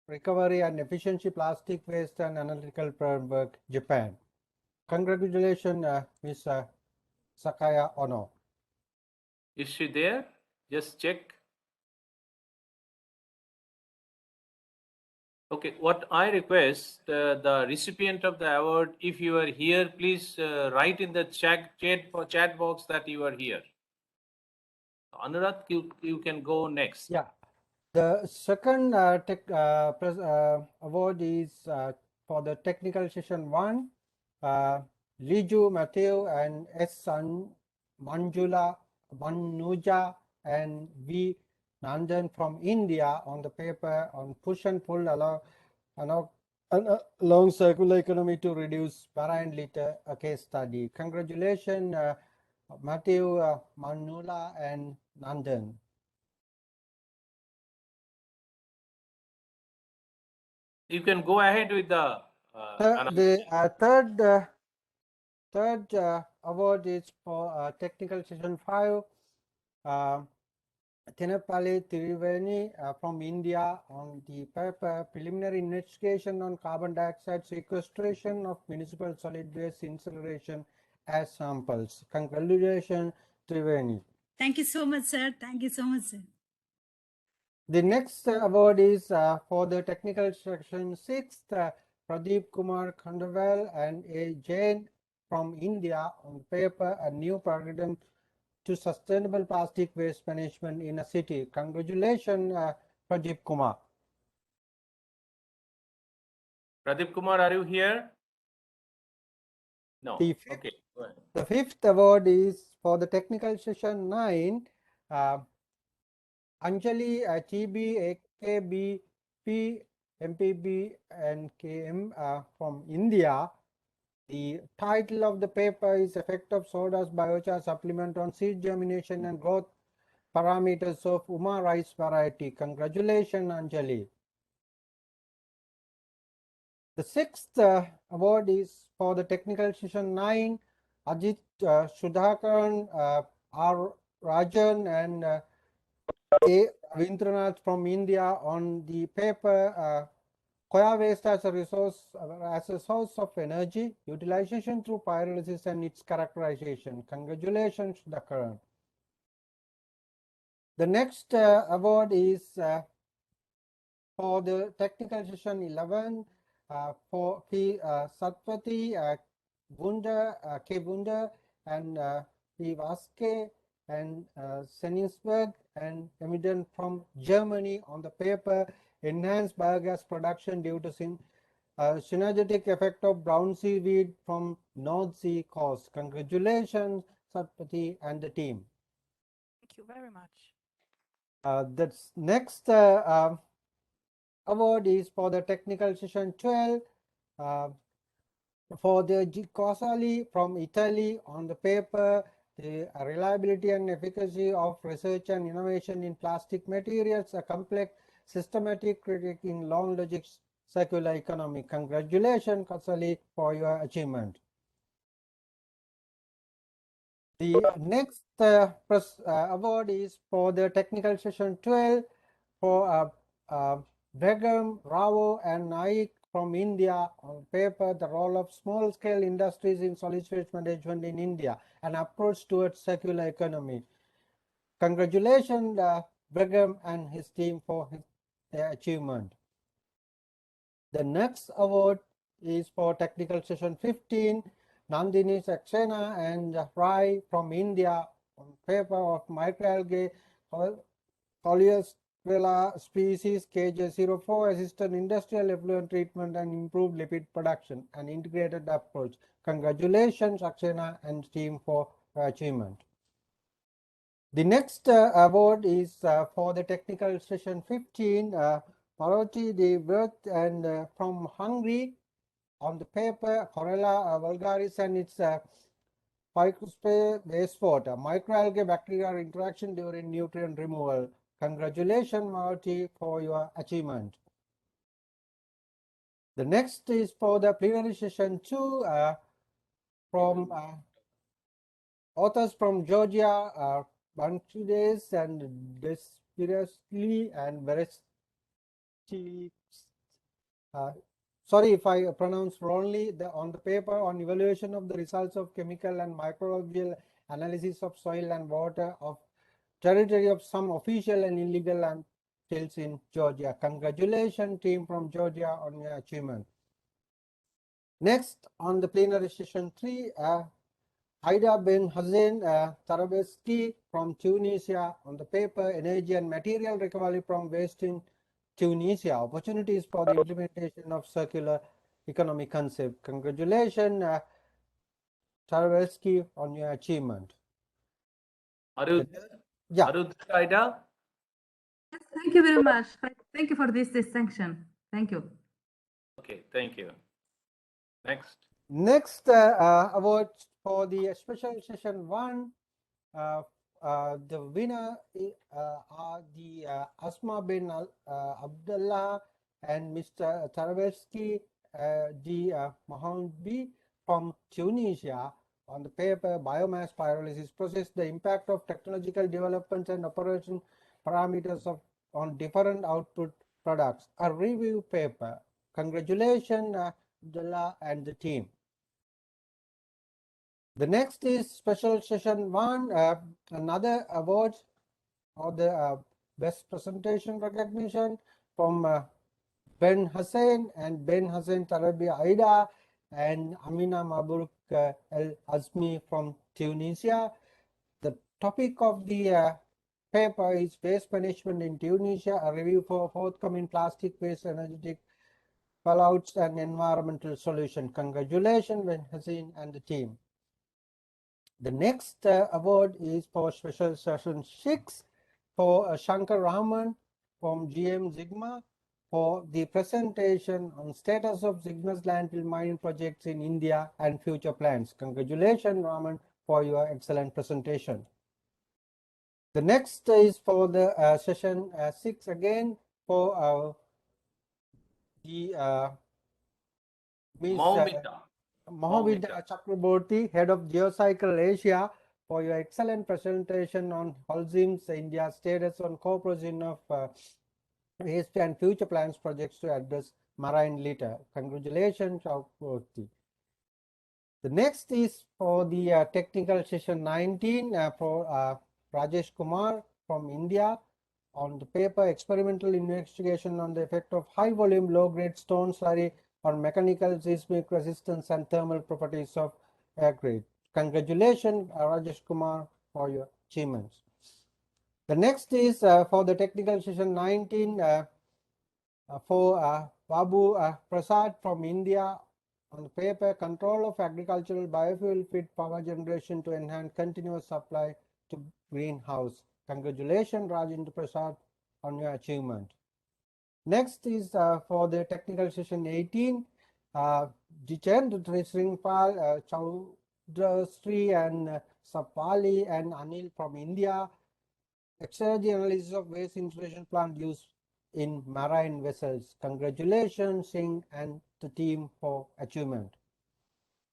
Recovery and Efficiency, Plastic Waste and Analytical Framework, Japan. Congratulations, Miss Sakaya Ono. Is she there? Just check. Okay, what I request the recipient of the award, if you are here, please write in the chat box that you are here. Anurag, you can go next. Yeah, the second award is for the technical session 1. Liju Matthew and S. Manjuja and V. Nandan from India on the paper on push and pull along circular economy to reduce marine litter, a case study. Congratulations, Matthew, Manula and Nandan. You can go ahead with the third award is for technical session 5. Thinapalli Triveni from India on the paper preliminary investigation on carbon dioxide sequestration of municipal solid waste incineration as samples. Congratulations, Triveni. Thank you so much, sir. Thank you so much, sir. The next award is for the technical section 6. Pradeep Kumar Khandaval and A. Jain from India on paper a new paradigm to sustainable plastic waste management in a city. Congratulations, Pradeep Kumar. Pradeep Kumar, are you here? No. Okay. Go ahead. The fifth award is for the technical session 9. Anjali, TB, AKB, P, MPB, and KM from India. The title of the paper is Effect of Soda's Biochar Supplement on Seed Germination and Growth Parameters of Uma Rice Variety. Congratulations, Anjali. The sixth award is for the technical session 9. Ajit Sudhakaran, R. Rajan, and A. Ravindranath from India on the paper Koya waste as a source of energy, utilization through pyrolysis and its characterization. Congratulations, Sudhakaran. The next award is for the technical session 11 for P. Satpati, K. Bunda, and P. Vaske and Senigsberg and Emiden from Germany on the paper Enhanced Biogas Production due to synergetic effect of brown seaweed from North Sea coast. Congratulations, Satpati and the team. Thank you very much. The next award is for the technical session 12 for the Casali from Italy on the paper the reliability and efficacy of research and innovation in plastic materials, a complex systematic critique in long logic circular economy. Congratulations, Casali, for your achievement. The next award is for the technical session 12 for Begum, Rao and Naik from India on paper the role of small scale industries in solid waste management in India, an approach towards circular economy. Congratulations, Begum and his team for their achievement. The next award is for technical session 15. Nandini Saxena and Rai from India on paper of microalgae Coleostrella species KJ04 assisted industrial effluent treatment and improved lipid production, an integrated approach. Congratulations, Saxena and team for achievement. The next award is for the technical session 15. Paroti de Wirth and from Hungary on the paper Corella vulgaris and its Phycospe wastewater, microalgae bacterial interaction during nutrient removal. Congratulations, Marty, for your achievement. The next is for the plenary session 2 from authors from Georgia, Bantudes and Despirasli and Veresti. Sorry if I pronounce wrongly. On the paper on evaluation of the results of chemical and microbial analysis of soil and water of territory of some official and illegal landfills in Georgia. Congratulations, team from Georgia, on your achievement. Next, on the plenary session 3, Aida Ben Hussein Tarabeski from Tunisia, on the paper Energy and Material Recovery from Waste in Tunisia, opportunities for the implementation of circular economic concept. Congratulations, Tarabeski, on your achievement. Are yeah. Aida? Thank you very much. Thank you for this distinction. Thank you. Okay, thank you. Next. Next award for the special session 1. The winner are the Asma bin Abdullah and Mr. Tarabeski Mohambi from Tunisia, on the paper Biomass Pyrolysis Process, the impact of technological developments and operation parameters on different output products, a review paper. Congratulations, Abdullah and the team. The next is special session 1, another award or the best presentation recognition from Ben Hussein and Ben Hussein Tarabi Aida and Amina Mabruk El Azmi from Tunisia. The topic of the paper is waste management in Tunisia, a review for forthcoming plastic waste, energetic fallouts and environmental solution. Congratulations, Ben Hussein and the team. The next award is for special session 6 for Shankar Rahman from GM Sigma for the presentation on status of Sigma's landfill mining projects in India and future plans. Congratulations, Rahman, for your excellent presentation. The next is for the session 6 again for the Ms. Mohamida Chakraborty, head of Geocycle Asia, for your excellent presentation on Holcim's India status on co-processing of waste and future plans projects to address marine litter. Congratulations, Chakraborty. The next is for the technical session 19 for Rajesh Kumar from India, on the paper Experimental Investigation on the Effect of High Volume Low Grade Stone Slurry on Mechanical Seismic Resistance and Thermal Properties of Air Grade. Congratulations, Rajesh Kumar, for your achievements. The next is for the technical session 19 for Babu Prasad from India, on the paper Control of Agricultural Biofuel Feed Power Generation to Enhance Continuous Supply to Greenhouse. Congratulations, Rajendra Prasad, on your achievement. Next is for the technical session 18, Jitendra Sringpal, Chaudhary and Sapali and Anil from India, exergy analysis of waste incineration plant use in marine vessels. Congratulations, Singh and the team, for achievement.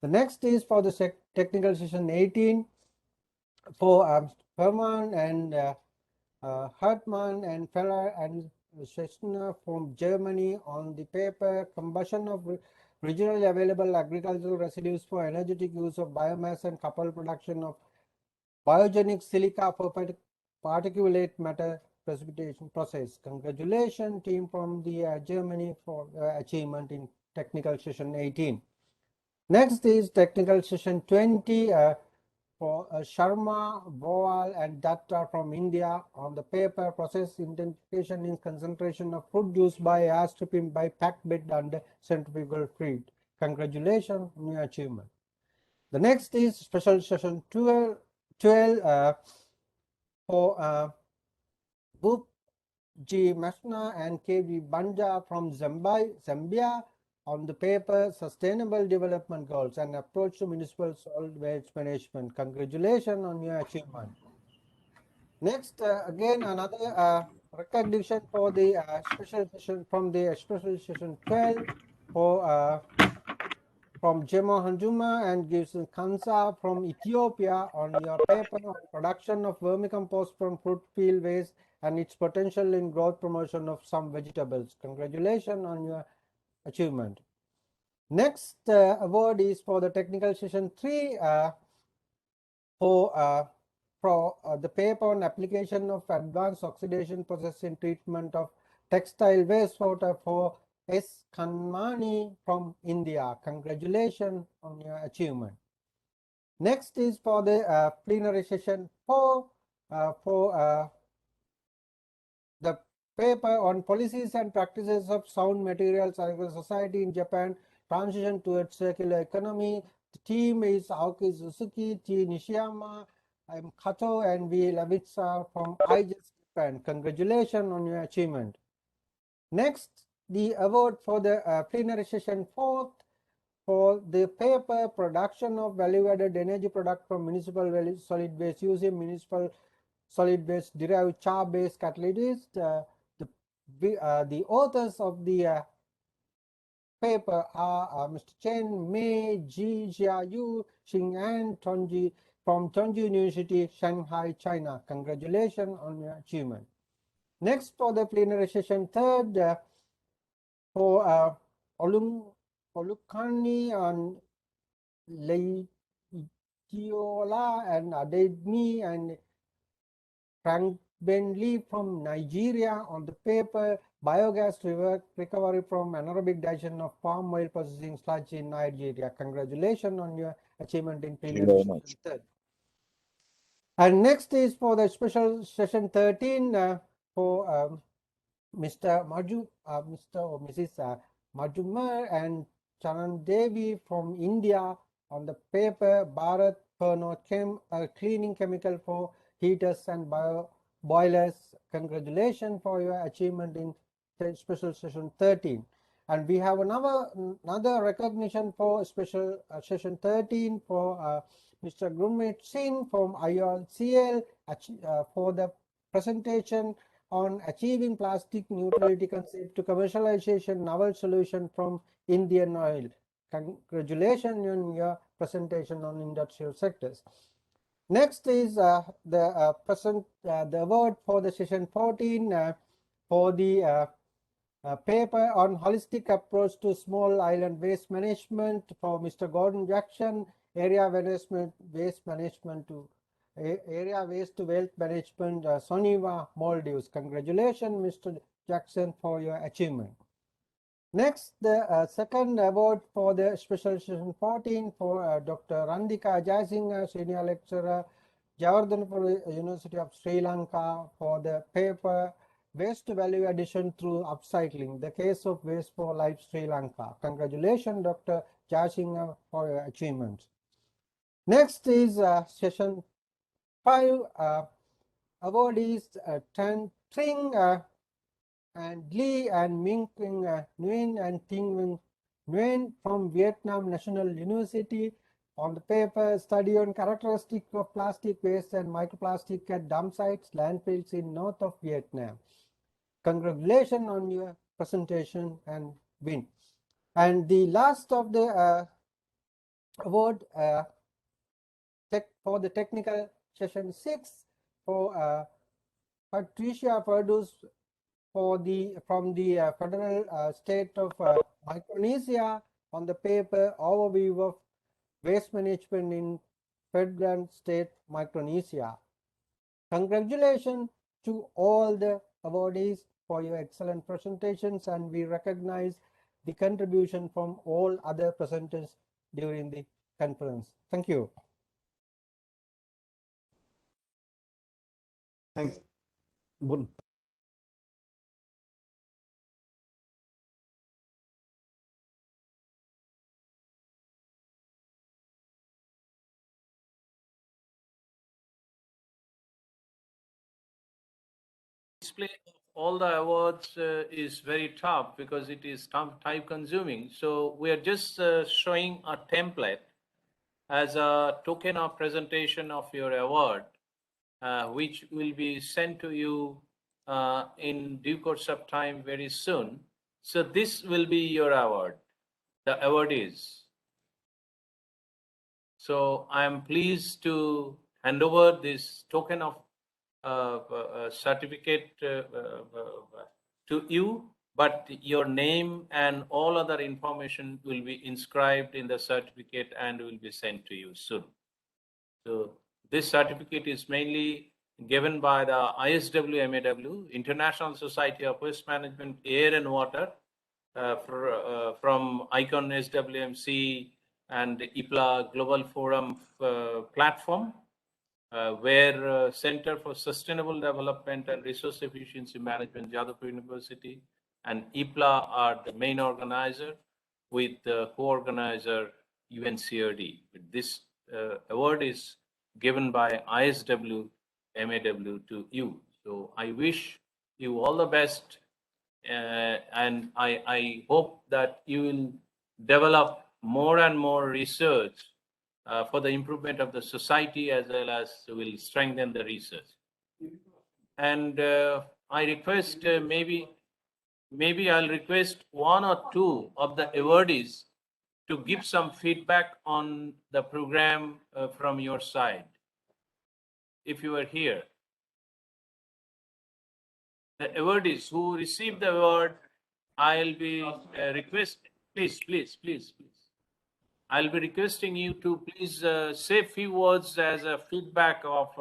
The next is for the technical session 18 for Hermann and Hartmann and Feller and Schechner from Germany, on the paper Combustion of Regionally Available Agricultural Residues for Energetic Use of Biomass and Coupled Production of Biogenic Silica for Particulate Matter Precipitation Process. Congratulations, team from the Germany, for achievement in technical session 18. Next is technical session 20 for Sharma, Boal and Datta from India, on the paper Process Identification in Concentration of Food used by air stripping by packed bed and centrifugal feed. Congratulations on your achievement. The next is special session 12 for Boop G. Mashna and K.V. Banja from Zambia, on the paper Sustainable Development Goals and Approach to Municipal Solid Waste Management. Congratulations on your achievement. Next, again, another recognition for the special session from the special session 12 for from Jemo Hanjuma and Gibson Kansa from Ethiopia on your paper on production of vermicompost from fruit field waste and its potential in growth promotion of some vegetables. Congratulations on your achievement. Next award is for the technical session 3 for the paper on application of advanced oxidation processing treatment of textile wastewater for S. Kanmani from India. Congratulations on your achievement. Next is for the plenary session 4 for the paper on policies and practices of sound materials society in Japan, transition towards circular economy. The team is Aoki Suzuki, T. Nishiyama, I'm Kato, and V. Lavitsa from IJS Japan. Congratulations on your achievement. Next, the award for the plenary session 4 for the paper production of value-added energy product from municipal solid waste using municipal solid waste derived char-based catalyst. The authors of the paper are Mr. Chen, Mei, Ji, Jiayu, Xing, and Tongji from Tongji University, Shanghai, China. Congratulations on your achievement. Next, for the plenary session 3rd, for Olukani and Leitiola and Adedmi and Frank Bentley from Nigeria on the paper biogas recovery from anaerobic digestion of palm oil processing sludge in Nigeria. Congratulations on your achievement in plenary session 3rd. And next is for the special session 13 for Mr. Mr. or Mrs. Majumar and Chanan Devi from India on the paper Bharat Pernod Chem, a cleaning chemical for heaters and boilers. Congratulations for your achievement in special session 13. And we have another recognition for special session 13 for Mr. Gurmeet Singh from IOCL for the presentation on achieving plastic neutrality concept to commercialization novel solution from Indian oil. Congratulations on your presentation on industrial sectors. Next is the award for the session 14 for the paper on holistic approach to small island waste management for Mr. Gordon Jackson, area waste management to area waste to wealth management, Soniva, Maldives. Congratulations, Mr. Jackson, for your achievement. Next, the second award for the special session 14 for Dr. Randika Nash, senior lecturer, Javardhanapur University of Sri Lanka, for the paper Waste to Value Addition through Upcycling, the case of Waste for Life Sri Lanka. Congratulations, Dr. Jayasinghe, for your achievements. Next is session 5 awardees Tan Tring and Lee and Ming Nguyen and Ting Nguyen from Vietnam National University on the paper Study on Characteristics of Plastic Waste and Microplastic at Dump Sites, Landfills in North of Vietnam. Congratulations on your presentation and win. And the last of the award for the technical session 6 for Patricia Perdus from the federal state of Micronesia on the paper Overview of Waste Management in Federal State Micronesia. Congratulations to all the awardees for your excellent presentations, and we recognize the contribution from all other presenters during the conference. Thank you. Thanks. Display of all the awards is very tough because it is time consuming. So we are just showing a template as a token of presentation of your award, which will be sent to you in due course of time very soon. So this will be your award. The award is. So I am pleased to hand over this token of certificate to you, but your name and all other information will be inscribed in the certificate and will be sent to you soon. So this certificate is mainly given by the ISWMAW, International Society of Waste Management, Air and Water, from IconSWM-CE and IPLA Global Forum platform, where Center for Sustainable Development and Resource Efficiency Management, Jadavpur University, and IPLA are the main organizer, with the co-organizer UNCRD. This award is given by ISWMAW to you. So I wish you all the best, and I hope that you will develop more and more research for the improvement of the society, as well as will strengthen the research. And I request maybe I'll request one or two of the awardees to give some feedback on the program from your side, if you are here. The awardees who received the award, I'll be please. I'll be requesting you to please say a few words as a feedback of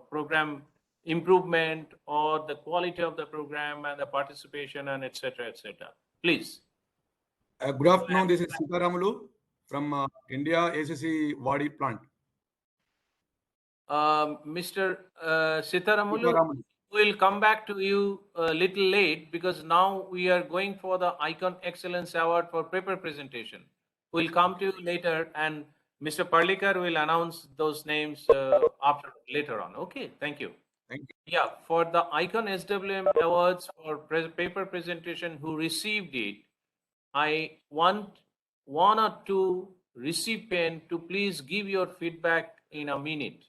program improvement or the quality of the program and the participation and etc. Please. Good afternoon. This is Sitaramulu from India ACC Wadi plant. Mr. Sitaramulu, we'll come back to you a little late, because now we are going for the Icon Excellence Award for paper presentation. We'll come to you later, and Mr. Parlikar will announce those names later on. Okay, thank you. Thank you. Yeah, for the Icon SWM Awards for paper presentation who received it, I want one or two recipients to please give your feedback in a minute.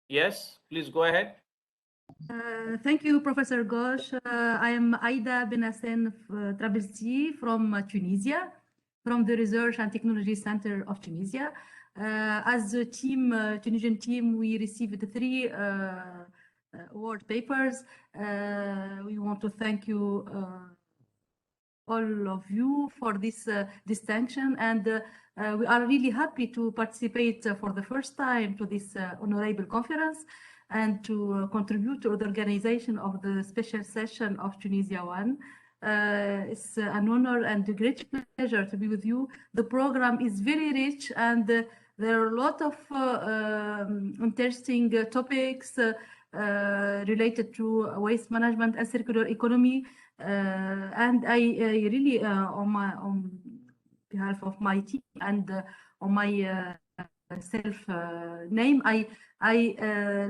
Yes, please go ahead. Thank you, Professor Ghosh. I am Aida Benassen Trabelsi from Tunisia, from the Research and Technology Center of Tunisia. As a team, Tunisian team, we received 3 award papers. We want to thank you, all of you, for this distinction, and we are really happy to participate for the first time to this honorable conference, and to contribute to the organization of the special session of Tunisia 1. It's an honor and a great pleasure to be with you. The program is very rich, and there are a lot of interesting topics related to waste management and circular economy. And I really, on behalf of my team and on my self name, I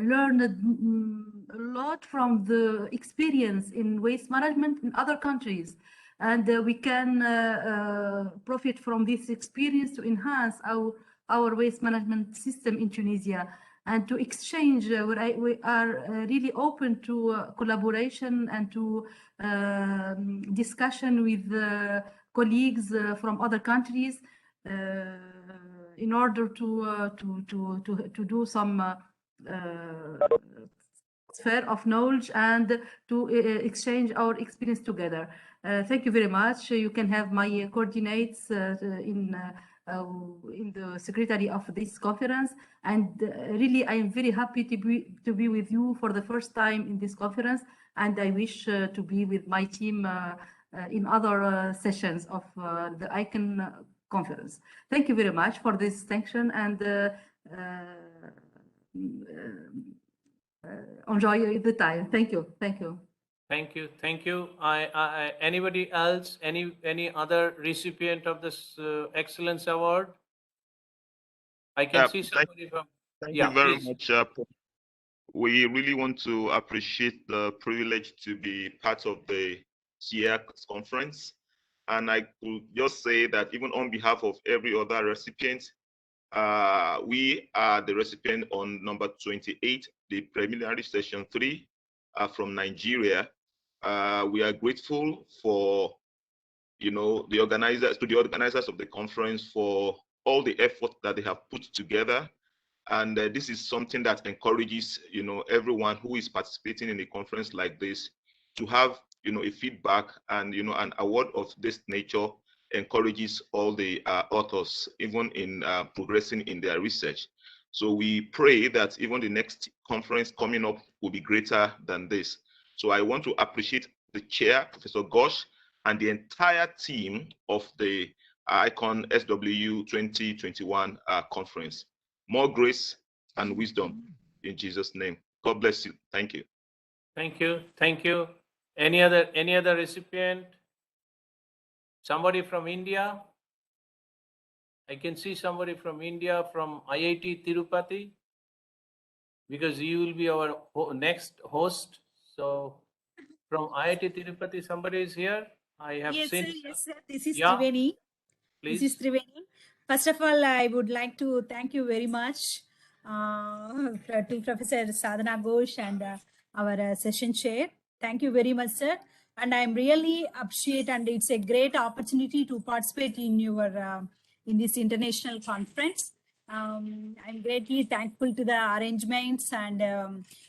learned a lot from the experience in waste management in other countries, and we can profit from this experience to enhance our waste management system in Tunisia, and to exchange. We are really open to collaboration and to discussion with colleagues from other countries, in order to do some sphere of knowledge and to exchange our experience together. Thank you very much. You can have my coordinates in the secretary of this conference, and really I am very happy to be with you for the first time in this conference, and I wish to be with my team in other sessions of the ICON conference. Thank you very much for this distinction, and enjoy the time. Thank you. Anybody else? Any other recipient of this excellence award? I can see somebody from. Thank you very much. We really want to appreciate the privilege to be part of the SIAC conference. And I could just say that even on behalf of every other recipient, we are the recipient on number 28, the preliminary session 3, from Nigeria. We are grateful for, the organizers of the conference for all the effort that they have put together. And this is something that encourages, everyone who is participating in a conference like this to have, a feedback, and, an award of this nature encourages all the authors, even in progressing in their research. So we pray that even the next conference coming up will be greater than this. So I want to appreciate the chair, Professor Ghosh, and the entire team of the IconSW 2021 conference. More grace and wisdom in Jesus' name. God bless you. Thank you. Thank you. Thank you. Any other recipient? Somebody from India? I can see somebody from India, from IIT Tirupati, because you will be our next host. So from IIT Tirupati, somebody is here. I have seen. Yes, sir. This is Yeah, Triveni. please. This is Triveni. First of all, I would like to thank you very much to Professor Sadhana Ghosh and our session chair. Thank you very much, sir. And I'm really appreciate, and it's a great opportunity to participate in your in this international conference. I'm greatly thankful to the arrangements and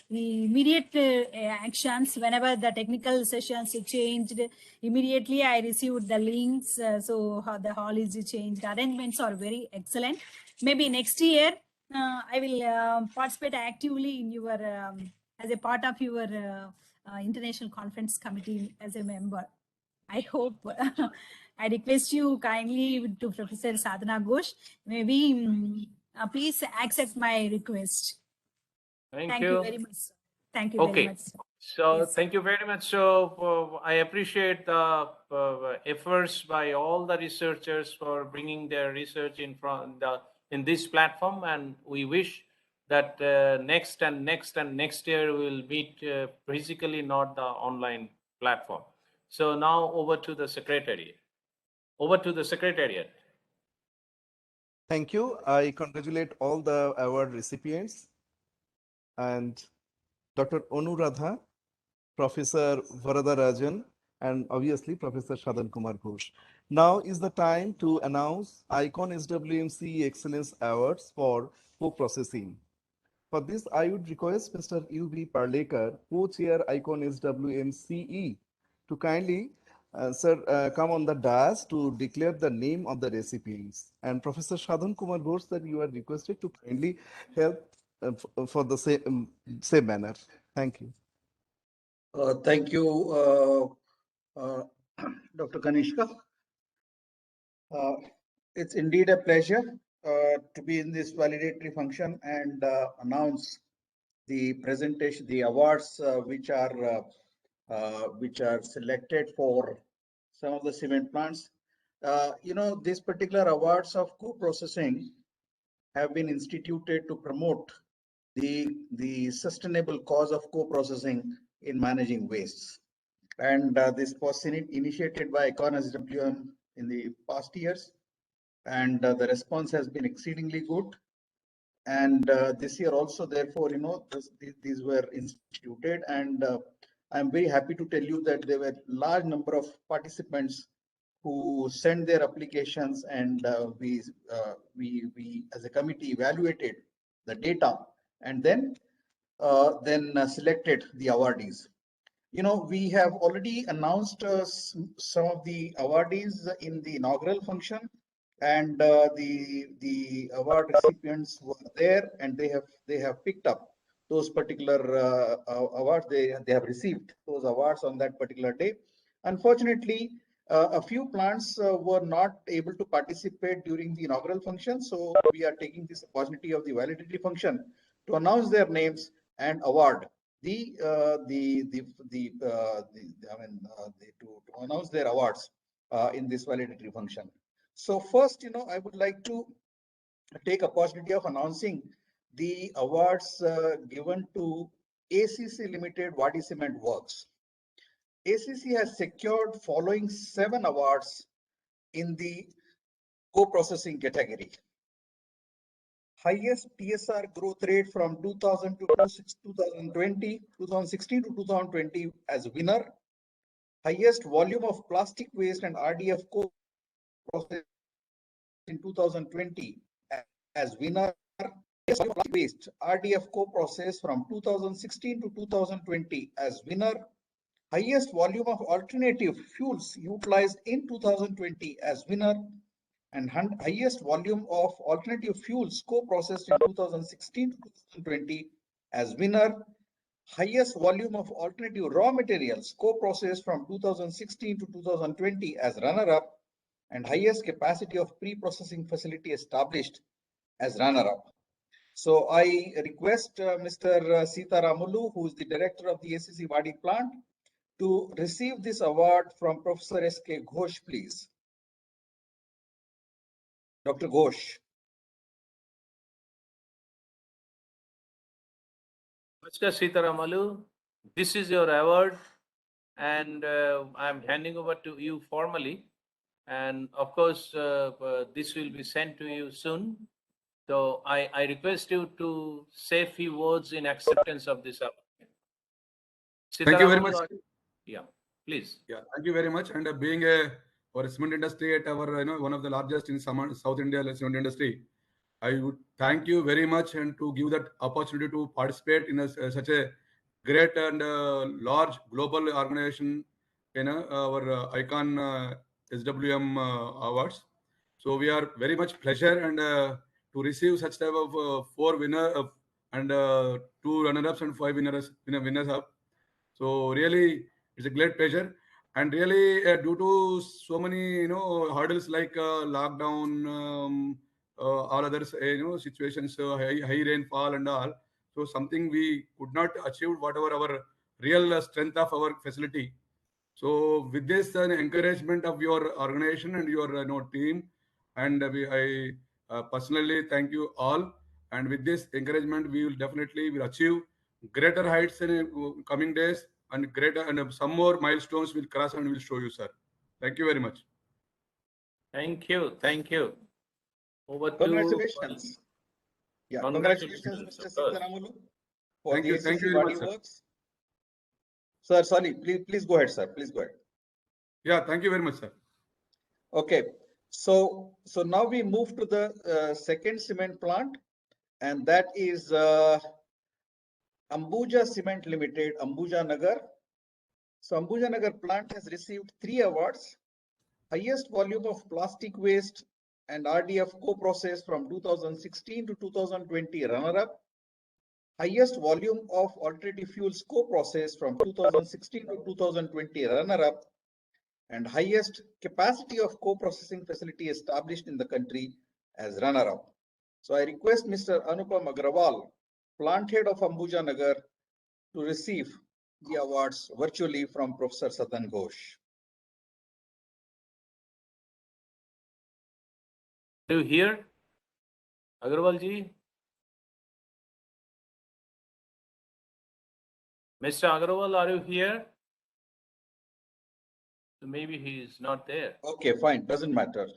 the immediate actions. Whenever the technical sessions changed, immediately I received the links. So how the hall is changed. The arrangements are very excellent. Maybe next year I will participate actively in your as a part of your international conference committee as a member. I hope. I request you kindly to Professor Sadhana Ghosh, maybe please accept my request. Thank you Very much, sir. Thank you very much, sir. So Yes, thank you very much. So I appreciate the efforts by all the researchers for bringing their research in this platform, and we wish that next year we'll meet physically, not the online platform. So now over to the Secretariat. Thank you. I congratulate all the award recipients and Dr. Anuradha, Professor Varadarajan, and obviously Professor Shadan Kumar Ghosh. Now is the time to announce IconSWM-CE Excellence Awards for co-processing. For this, I would request Mr. U.B. Parlekar, co-chair IconSWM-CE, to kindly come on the dais to declare the name of the recipients. And Professor Shadan Kumar Ghosh, that you are requested to kindly help for the same manner. Thank you. Thank you, Dr. Kanishka. It's indeed a pleasure to be in this validatory function and announce the presentation, the awards which are selected for some of the cement plants. These particular awards of co-processing have been instituted to promote the sustainable cause of co-processing in managing wastes. And this was initiated by IconSWM in the past years, and the response has been exceedingly good. And this year also, therefore, these were instituted, and I'm very happy to tell you that there were large number of participants who sent their applications, and we as a committee evaluated the data and then selected the awardees. We have already announced some of the awardees in the inaugural function, and the award recipients were there, and they have picked up those particular awards. They have received those awards on that particular day. Unfortunately, a few plants were not able to participate during the inaugural function, so we are taking this opportunity of the validity function to announce their names and award to announce their awards in this validatory function. So first, I would like to take opportunity of announcing the awards given to ACC Limited Wadi Cement Works. ACC has secured following 7 awards in the co-processing category: highest TSR growth rate from 2000 to 2020, 2016 to 2020 as winner, highest volume of plastic waste and RDF co-processed in 2020 as winner, highest volume of plastic waste RDF co-processed from 2016 to 2020 as winner, highest volume of alternative fuels utilized in 2020 as winner, and highest volume of alternative fuels co-processed in 2016 to 2020 as winner, highest volume of alternative raw materials co-processed from 2016 to 2020 as runner-up, and highest capacity of pre-processing facility established as runner-up. So I request Mr. Sitaramulu, who is the director of the ACC Wadi plant, to receive this award from Professor S.K. Ghosh, please. Dr. Ghosh. Mr. Sitaramalu, this is your award, and I'm handing over to you formally. And of course, this will be sent to you soon. So I request you to say a few words in acceptance of this award. Thank you very much. Yeah, please. Yeah, thank you very much. And being our cement industry at our one of the largest in South India cement industry, I would thank you very much and to give that opportunity to participate in such a great and large global organization, our ICON SWM awards. So we are very much pleasure and to receive such type of 4 winners and 2 runners-ups and 5 winners up. So really, it's a great pleasure. And really, due to so many hurdles like lockdown, all other situations, high rainfall and all, so something we could not achieve whatever our real strength of our facility. So with this encouragement of your organization and your team, and I personally thank you all. And with this encouragement, we will definitely achieve greater heights in coming days, and greater and some more milestones will cross and will show you, sir. Thank you very much. Thank you. Thank you. Over Congratulations. Yeah, congratulations, Mr. Sitaramulu, for Thank the you. ACC Thank you very Wadi much, sir. works. Sir, sorry, please go ahead, sir. Please go ahead. Yeah, thank you very much, sir. Okay, so now we move to the second cement plant, and that is Ambuja Cement Limited, Ambuja Nagar. So Ambuja Nagar plant has received 3 awards: highest volume of plastic waste and RDF co-process from 2016 to 2020 runner-up, highest volume of alternative fuels co-process from 2016 to 2020 runner-up, and highest capacity of co-processing facility established in the country as runner-up. So I request Mr. Anupam Agrawal, plant head of Ambuja Nagar, to receive the awards virtually from Professor Sadan Ghosh. Are you here, Agrawal ji? Mr. Agrawal, are you here? So maybe he is not there. Okay, fine, doesn't matter.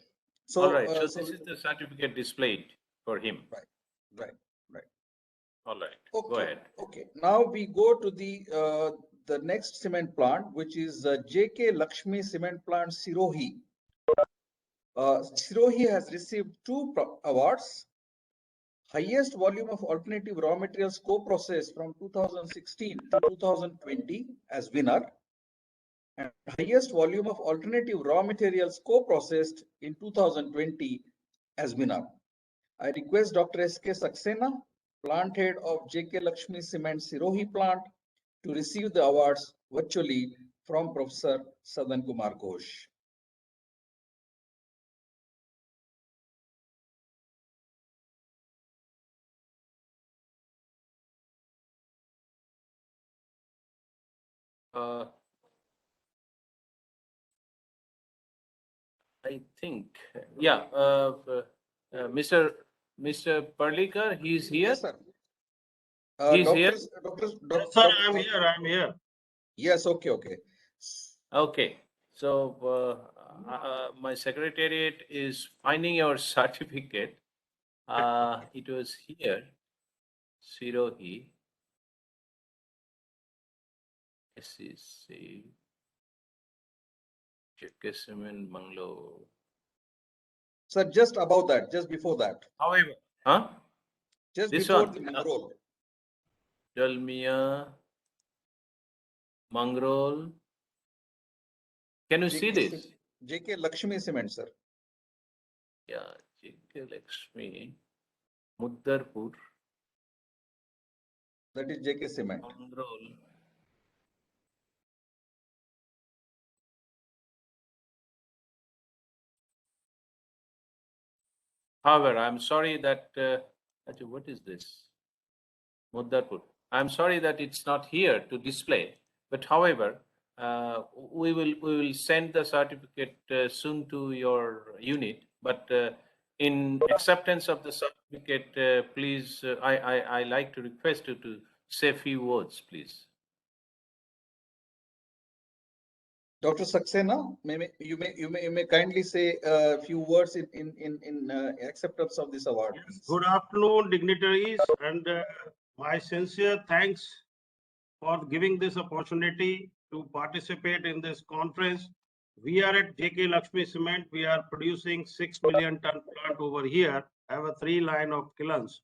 So, all right, so this is the certificate displayed for him. Right. All right, okay, go ahead. Okay, now we go to the next cement plant, which is JK Lakshmi Cement Plant, Sirohi. Sirohi has received 2 awards: highest volume of alternative raw materials co-processed from 2016 to 2020 as winner, and highest volume of alternative raw materials co-processed in 2020 as winner. I request Dr. S.K. Saxena, plant head of JK Lakshmi Cement Sirohi plant, to receive the awards virtually from Professor Sadan Kumar Ghosh. I think, yeah, Mr. Parlikar, he's here. Yes, sir. He's Doctor, here. Sir, I'm here. Yes, okay. Okay, so my secretariat is finding your certificate. It was here, Sirohi. SEC, Gasification, Banglo. Sir, just above that, just before that. However, huh? Just This before one, the Mangrove. Dalmia, Mangrove. Can you see this? JK Lakshmi Cement, sir. Yeah, JK Lakshmi, Muddarpur. That is JK Cement. Mangrove. However, I'm sorry that, what is this? Muddarpur. I'm sorry that it's not here to display, but however, we will send the certificate soon to your unit. But in acceptance of the certificate, please, I like to request you to say a few words, please. Dr. Saxena, you may kindly say a few words in acceptance of this award. Yes, good afternoon, dignitaries, and my sincere thanks for giving this opportunity to participate in this conference. We are at JK Lakshmi Cement. We are producing 6 million ton plant over here. Have a 3 line of kilns,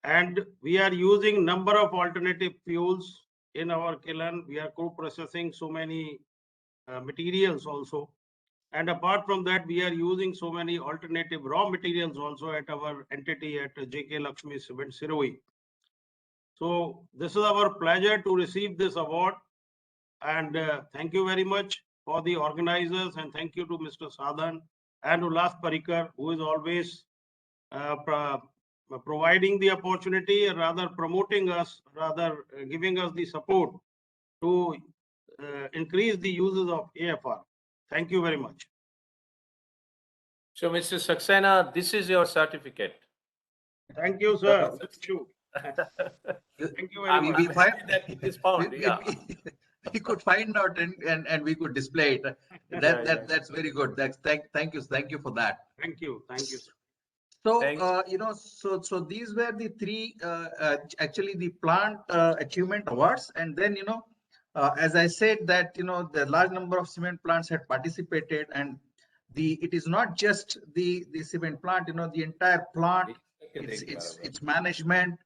and we are using number of alternative fuels in our kiln. We are co-processing so many materials also. And apart from that, we are using so many alternative raw materials also at our entity at JK Lakshmi Cement Sirohi. So this is our pleasure to receive this award. And thank you very much for the organizers, and thank you to Mr. Sadhan and Ullas Parikar, who is always providing the opportunity, rather promoting us, rather giving us the support to increase the uses of AFR. Thank you very much. So, Mr. Saxena, this is your certificate. Thank you, sir. Thank you. Thank you very much. We find that it is found. Yeah. We could find out and we could display it. That's very good. Thank you for that. Thank you. So so these were the three actually the plant achievement awards, and then as I said that the large number of cement plants had participated, and it is not just the cement plant, the entire plant, its management,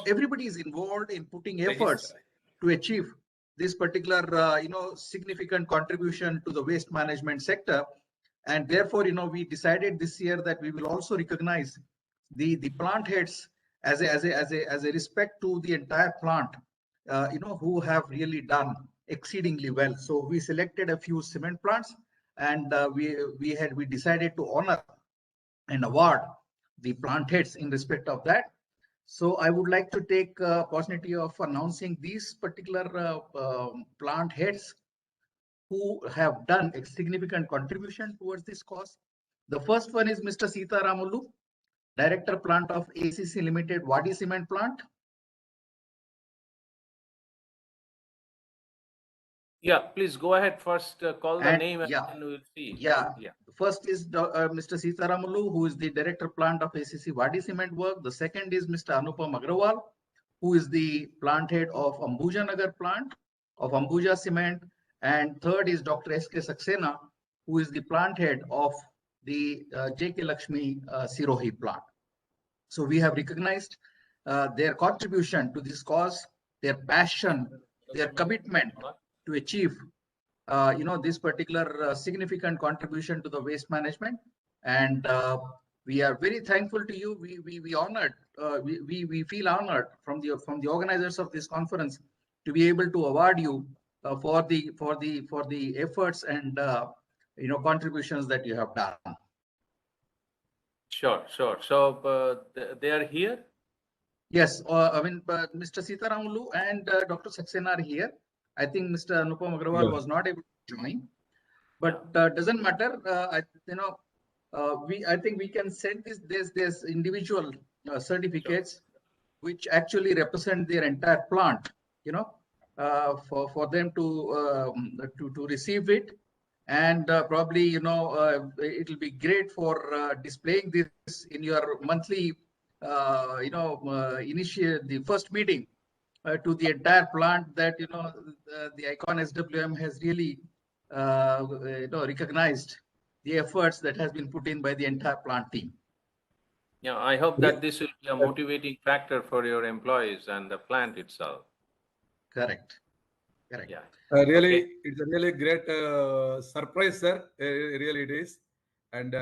everybody is involved in putting efforts to achieve this particular significant contribution to the waste management sector. And therefore, we decided this year that we will also recognize the plant heads as a respect to the entire plant, who have really done exceedingly well. So we selected a few cement plants, and we decided to honor and award the plant heads in respect of that. So I would like to take opportunity of announcing these particular plant heads who have done a significant contribution towards this cause. The first one is Mr. Sita Ramulu, Director Plant of ACC Limited Wadi Cement Plant. Yeah, please go ahead first. Call the name and then we'll see. Yeah. First is Mr. Sita Ramulu, who is the Director Plant of ACC Wadi Cement Work. The second is Mr. Anupam Agrawal, who is the plant head of Ambuja Nagar plant of Ambuja Cement. And third is Dr. S.K. Saxena, who is the plant head of the JK Lakshmi Sirohi plant. So we have recognized their contribution to this cause, their passion, their commitment to achieve, this particular significant contribution to the waste management. And we are very thankful to you. We honored, we feel honored from the organizers of this conference to be able to award you for the efforts and contributions that you have done. Sure. So they are here. Yes, Mr. Sitaramulu and Dr. Saxena are here. I think Mr. Anupam Agrawal was not able to join, but doesn't matter. I think we can send this individual certificates, which actually represent their entire plant. For them to receive it, And probably, it will be great for displaying this in your monthly, initiate the first meeting to the entire plant that, the ICON SWM has really, recognized the efforts that has been put in by the entire plant team. Yeah, I hope that this will be a motivating factor for your employees and the plant itself. Correct. Correct. Yeah. Really, Okay. it's a really great surprise, sir. Really, it is, and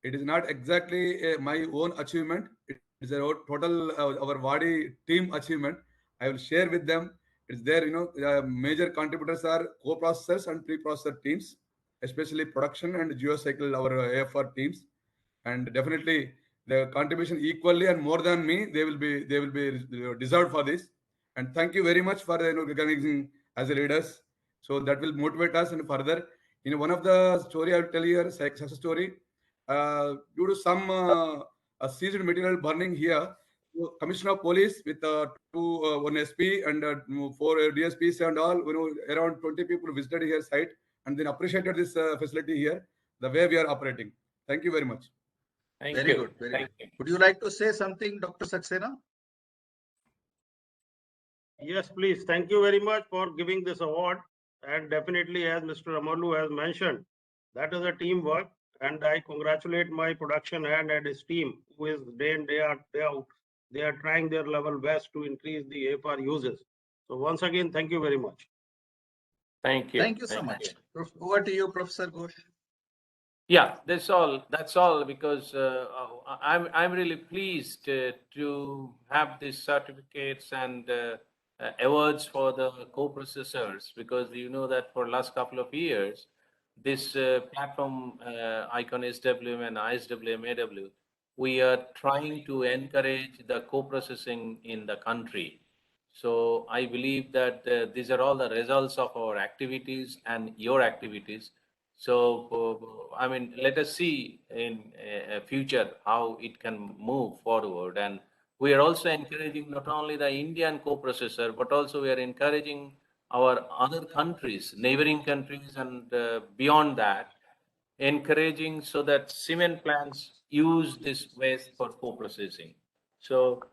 it is not exactly my own achievement. It is a total our Wadi team achievement. I will share with them. It's there. Major contributors are co-processors and pre-processor teams, especially production and geocycle, our AFR teams, and definitely the contribution equally and more than me. They will be deserved for this. And thank you very much for recognizing as a leaders. So that will motivate us and further. One of the story I will tell you here, success story. Due to some seized material burning here, Commissioner of Police with one SP and 4 DSPs and all, around 20 people visited here site and then appreciated this facility here, the way we are operating. Thank you very much. Very good. Very good. Would you like to say something, Dr. Saxena? Yes, please. Thank you very much for giving this award. And definitely, as Mr. Amalu has mentioned, that is a teamwork. And I congratulate my production hand and his team, who is day in, day out, they are trying their level best to increase the AFR uses. So once again, thank you very much. Thank you. Thank you so much. Over to you, Professor Ghosh. Yeah, that's all. That's all, because I'm really pleased to have these certificates and awards for the co-processors, because you know that for last couple of years, this platform IconSWM and ISWMAW, we are trying to encourage the co-processing in the country. So I believe that these are all the results of our activities and your activities. So, I mean, let us see in future how it can move forward. And we are also encouraging not only the Indian co-processor, but also we are encouraging our other countries, neighboring countries, and beyond that, encouraging so that cement plants use this waste for co-processing. So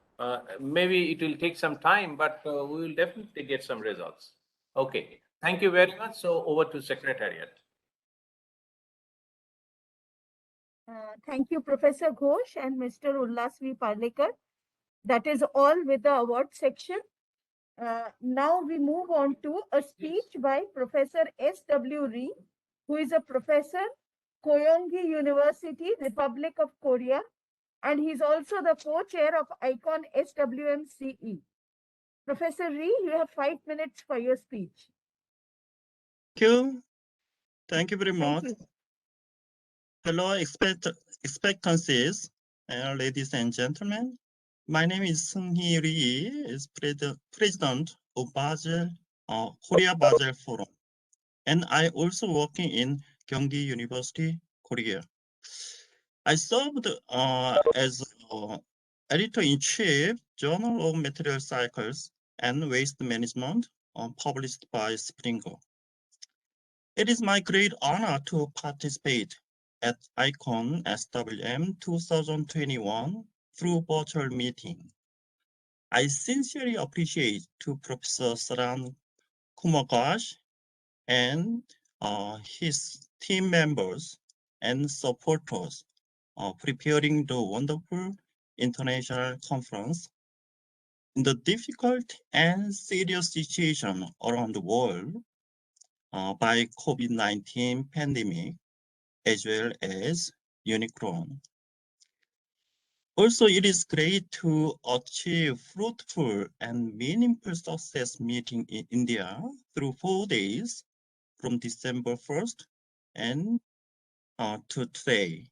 maybe it will take some time, but we will definitely get some results. Okay, thank you very much. So over to Secretariat. Thank you, Professor Ghosh and Mr. Ullas V. Parlekar. That is all with the award section. Now we move on to a speech by Professor S.W. Ri, who is a professor, Koyongi University, Republic of Korea, and he's also the co-chair of IconSWM-CE. Professor Ri, you have 5 minutes for your speech. Thank you. Thank you very much. Hello, expectancies, ladies and gentlemen. My name is Seung-hee Ri, is president of Basel, Korea Basel Forum, and I also working in Gyeonggi University, Korea. I served as editor-in-chief, Journal of Material Cycles and Waste Management, published by Springer. It is my great honor to participate at ICON SWM 2021 through virtual meeting. I sincerely appreciate to Professor Saran Kumargash and his team members and supporters preparing the wonderful international conference. In the difficult and serious situation around the world, by COVID-19 pandemic, as well as Unicron. Also, it is great to achieve fruitful and meaningful success meeting in India through 4 days from December 1st and to today.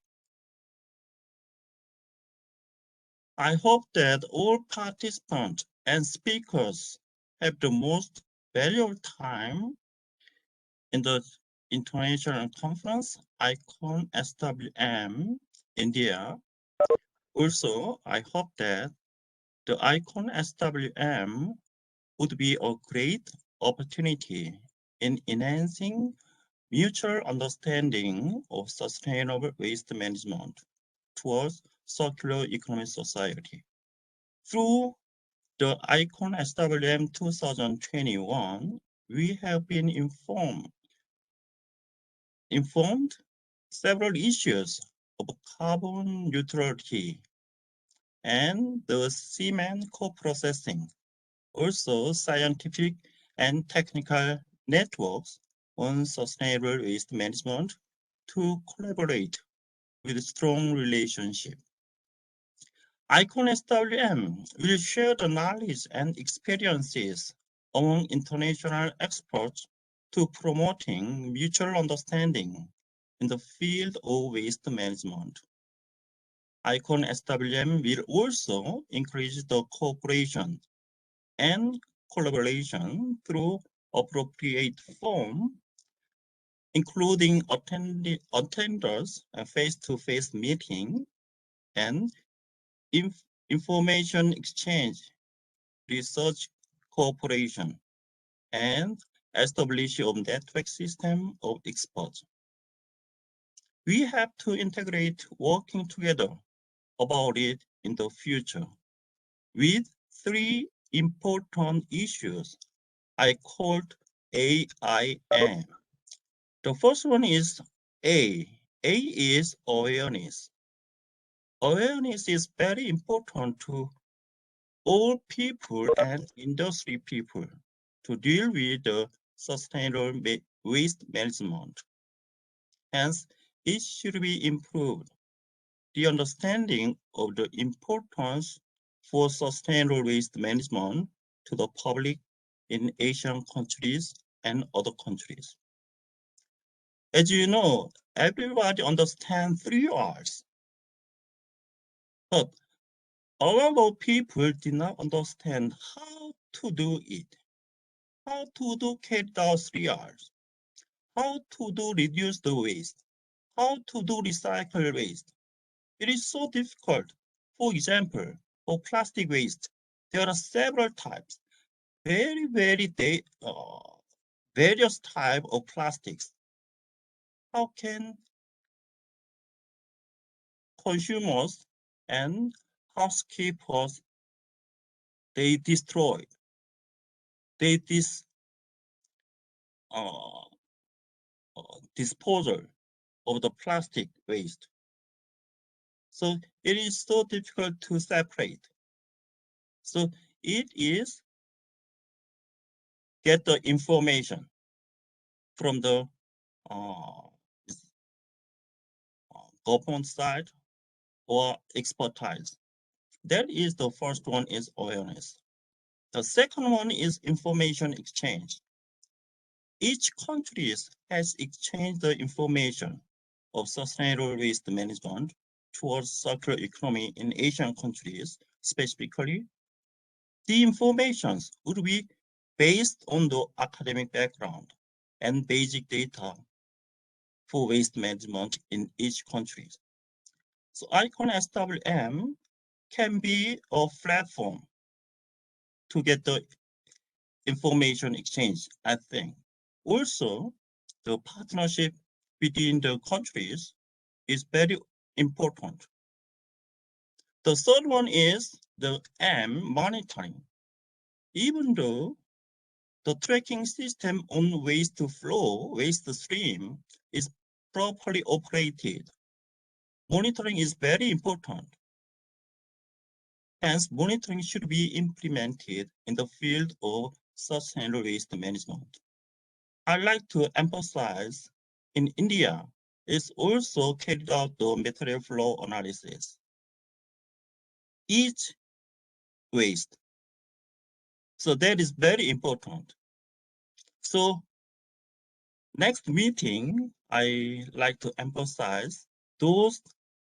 I hope that all participants and speakers have the most valuable time in the international conference IconSWM India. Also, I hope that the IconSWM would be a great opportunity in enhancing mutual understanding of sustainable waste management towards circular economy society. Through the IconSWM 2021, we have been informed several issues of carbon neutrality and the cement co-processing, also scientific and technical networks on sustainable waste management to collaborate with strong relationship. IconSWM will share the knowledge and experiences among international experts to promoting mutual understanding in the field of waste management. IconSWM will also increase the cooperation and collaboration through appropriate form, including attenders, face-to-face meeting, and information exchange, research cooperation, and establish a network system of experts. We have to integrate working together about it in the future with three important issues I called AIM. The first one is A. A is awareness. Awareness is very important to all people and industry people to deal with the sustainable waste management. Hence, it should be improved. The understanding of the importance for sustainable waste management to the public in Asian countries and other countries. As you know, everybody understands 3 R's, but a lot of people did not understand how to do it, how to carry out 3 R's, how to reduce the waste, how to recycle waste. It is so difficult. For example, for plastic waste, there are several types, various types of plastics. How can consumers and housekeepers disposal of the plastic waste? So it is so difficult to separate. So it is get the information from the government side or expertise. That is the first one is awareness. The second one is information exchange. Each country has exchanged the information of sustainable waste management towards circular economy in Asian countries specifically. The information would be based on the academic background and basic data for waste management in each country. So IconSWM can be a platform to get the information exchange, I think. Also, the partnership between the countries is very important. The third one is the M, monitoring. Even though the tracking system on waste flow, waste stream is properly operated, monitoring is very important. Hence, monitoring should be implemented in the field of sustainable waste management. I'd like to emphasize in India, it's also carried out the material flow analysis. Each waste. So that is very important. So next meeting, I like to emphasize those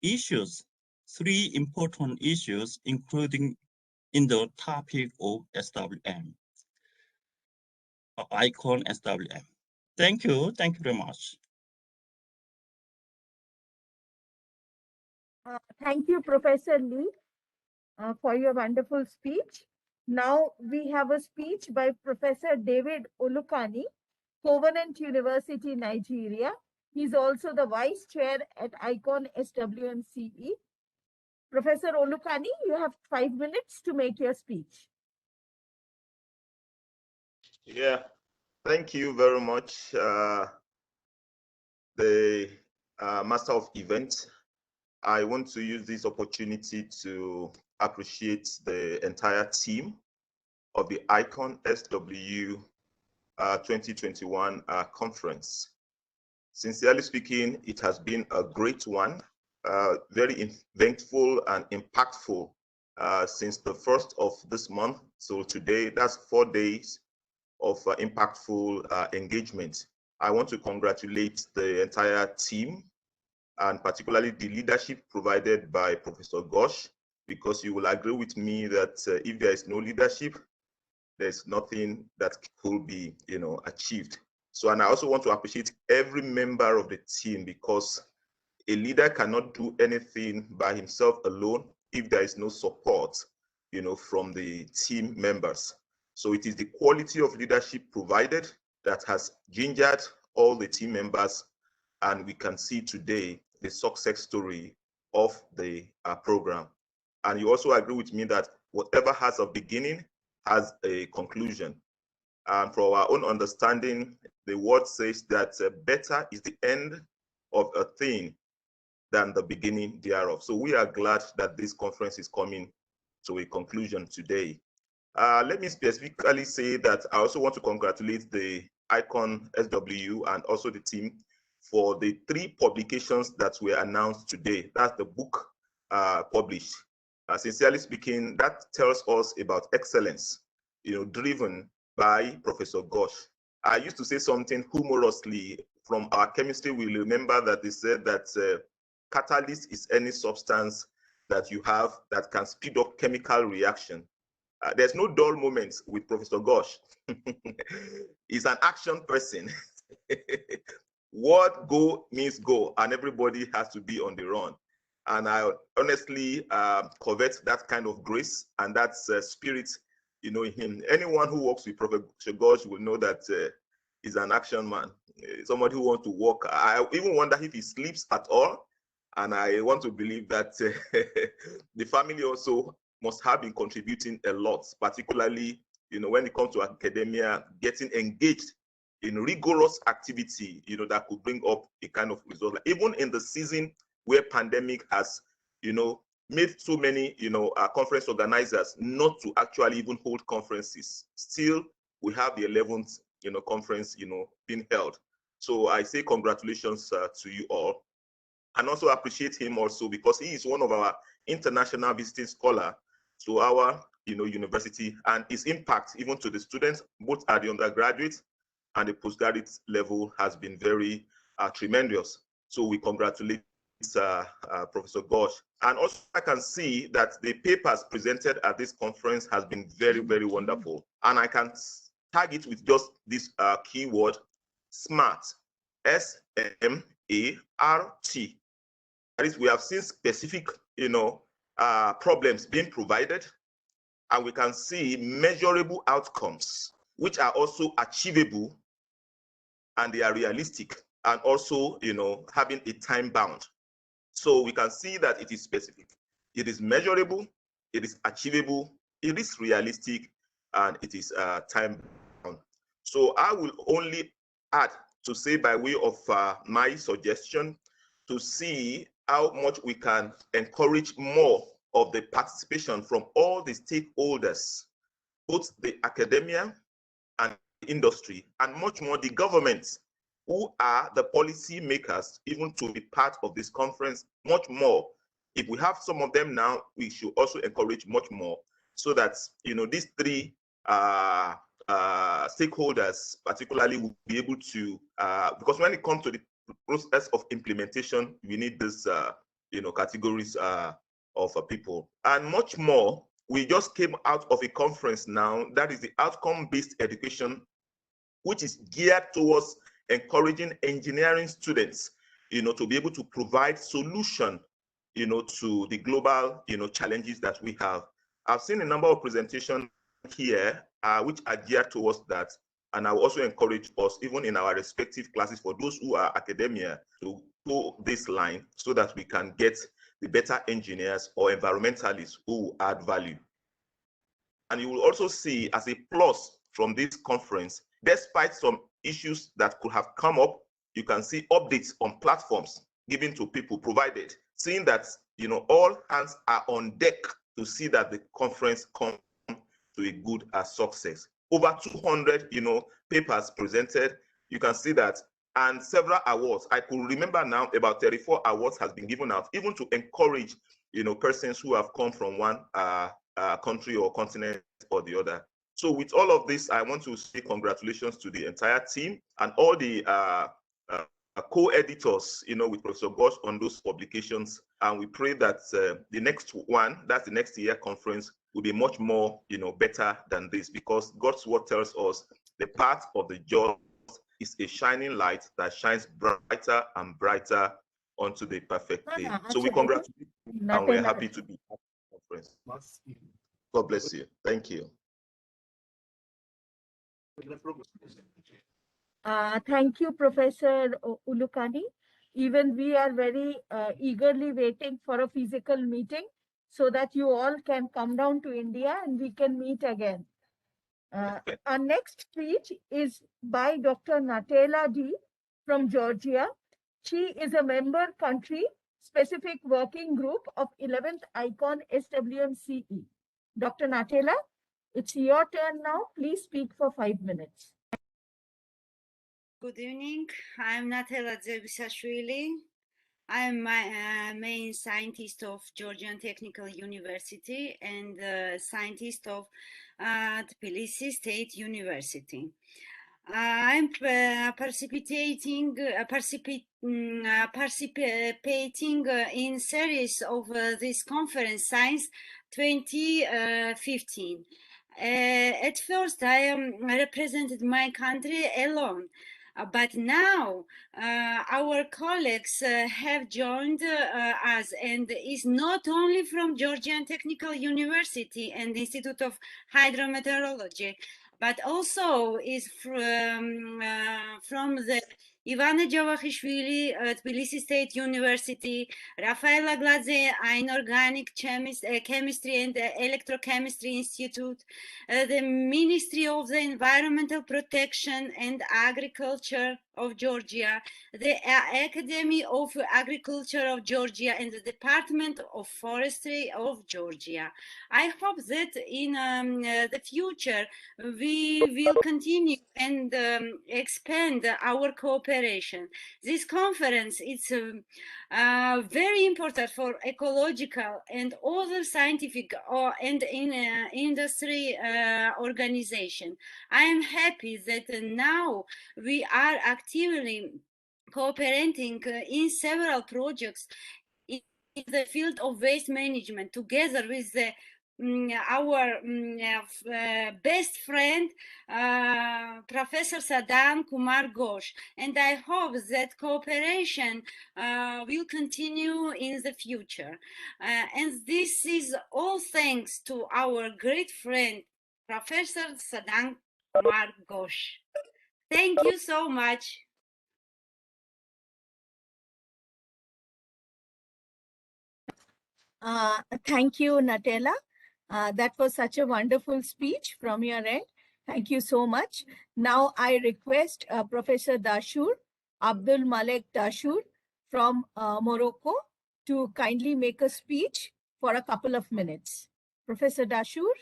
issues, 3 important issues, including in the topic of SWM, IconSWM. Thank you very much. Thank you, Professor Lee, for your wonderful speech. Now we have a speech by Professor David Olukani, Covenant University, Nigeria. He's also the vice chair at IconSWM-CE. Professor Olukani, you have 5 minutes to make your speech. Yeah, thank you very much, the Master of Events. I want to use this opportunity to appreciate the entire team of the IconSW 2021 conference. Sincerely speaking, it has been a great one, very eventful and impactful since the 1st of this month. So today, that's 4 days of impactful engagement. I want to congratulate the entire team and particularly the leadership provided by Professor Ghosh, because you will agree with me that if there is no leadership, there's nothing that could be, achieved. So, and I also want to appreciate every member of the team, because a leader cannot do anything by himself alone if there is no support, from the team members. So it is the quality of leadership provided that has gingered all the team members, and we can see today the success story of the program. And you also agree with me that whatever has a beginning has a conclusion. And for our own understanding, the word says that better is the end of a thing than the beginning thereof. So we are glad that this conference is coming to a conclusion today. Let me specifically say that I also want to congratulate the IconSW and also the team for the 3 publications that were announced today. That's the book published. Sincerely speaking, that tells us about excellence, driven by Professor Ghosh. I used to say something humorously from our chemistry. We remember that they said that catalyst is any substance that you have that can speed up chemical reaction. There's no dull moments with Professor Ghosh. He's an action person. Word go means go, and everybody has to be on the run. And I honestly covet that kind of grace and that spirit, in him. Anyone who works with Professor Ghosh will know that he's an action man, somebody who wants to work. I even wonder if he sleeps at all. And I want to believe that the family also must have been contributing a lot, particularly, when it comes to academia, getting engaged in rigorous activity, that could bring up a kind of result. Even in the season where pandemic has, made so many, conference organizers not to actually even hold conferences. Still, we have the 11th, conference, being held. So I say congratulations to you all. And also appreciate him also because he is one of our international visiting scholar to our university, and his impact even to the students, both at the undergraduate and the postgraduate level, has been very tremendous. So we congratulate Professor Ghosh. And also I can see that the papers presented at this conference has been very, very wonderful. And I can tag it with just this keyword, SMART, SMART. That is, we have seen specific, problems being provided, and we can see measurable outcomes, which are also achievable, and they are realistic, and also, having a time bound. So we can see that it is specific, it is measurable, it is achievable, it is realistic, and it is time bound. So I will only add to say, by way of my suggestion, to see how much we can encourage more of the participation from all the stakeholders, both the academia and the industry, and much more the government, who are the policy makers, even to be part of this conference, much more. If we have some of them now, we should also encourage much more, so that, these 3 stakeholders particularly will be able to, because when it comes to the process of implementation, we need this, categories of people. And much more, we just came out of a conference now, that is the outcome-based education, which is geared towards encouraging engineering students, to be able to provide solution, to the global, challenges that we have. I've seen a number of presentations here, which are geared towards that. And I will also encourage us, even in our respective classes, for those who are academia, to go this line so that we can get the better engineers or environmentalists who add value. And you will also see as a plus from this conference, despite some issues that could have come up, you can see updates on platforms given to people provided, seeing that, you know, all hands are on deck to see that the conference comes to a good success. Over 200, you know, papers presented. You can see that, and several awards. I could remember now about 34 awards has been given out, even to encourage, you know, persons who have come from one country or continent or the other. So with all of this, I want to say congratulations to the entire team and all the co-editors, you know, with Professor Gosh on those publications. And we pray that the next one, that's the next year conference, will be much more, you know, better than this, because God's word tells us the path of the just is a shining light that shines brighter and brighter unto the perfect day. So we congratulate you, and we're happy to be at the conference. God bless you. Thank you. Thank you, Professor Ulukani. Even we are very eagerly waiting for a physical meeting so that you all can come down to India and we can meet again. Our next speech is by Dr. Natela D. from Georgia. She is a member country specific working group of 11th IconSWM-CE. Dr. Natela, it's your turn now. Please speak for 5 minutes. Good evening. I'm Natela Zebisashvili. I'm main scientist of Georgian Technical University and scientist of Tbilisi State University. I'm participating in series of this conference since 2015. At first, I represented my country alone. But now our colleagues have joined us, and is not only from Georgian Technical University and Institute of Hydrometeorology, but also is from the Ivana Javahishvili Tbilisi State University, Rafaela Gladze Inorganic Chemistry and Electrochemistry Institute, the Ministry of the Environmental Protection and Agriculture of Georgia, the Academy of Agriculture of Georgia, and the Department of Forestry of Georgia. I hope that in the future we will continue and expand our cooperation. This conference is very important for ecological and other scientific and industry organization. I am happy that now we are actively cooperating in several projects in the field of waste management, together with our best friend, Professor Sadam Kumar Ghosh. And I hope that cooperation will continue in the future. And this is all thanks to our great friend, Professor Sadam Kumar Ghosh. Thank you so much. Thank you, Natela. That was such a wonderful speech from your end. Thank you so much. Now I request Professor Dashur, Abdul Malek Dashur from Morocco, to kindly make a speech for a couple of minutes. Professor Dashur.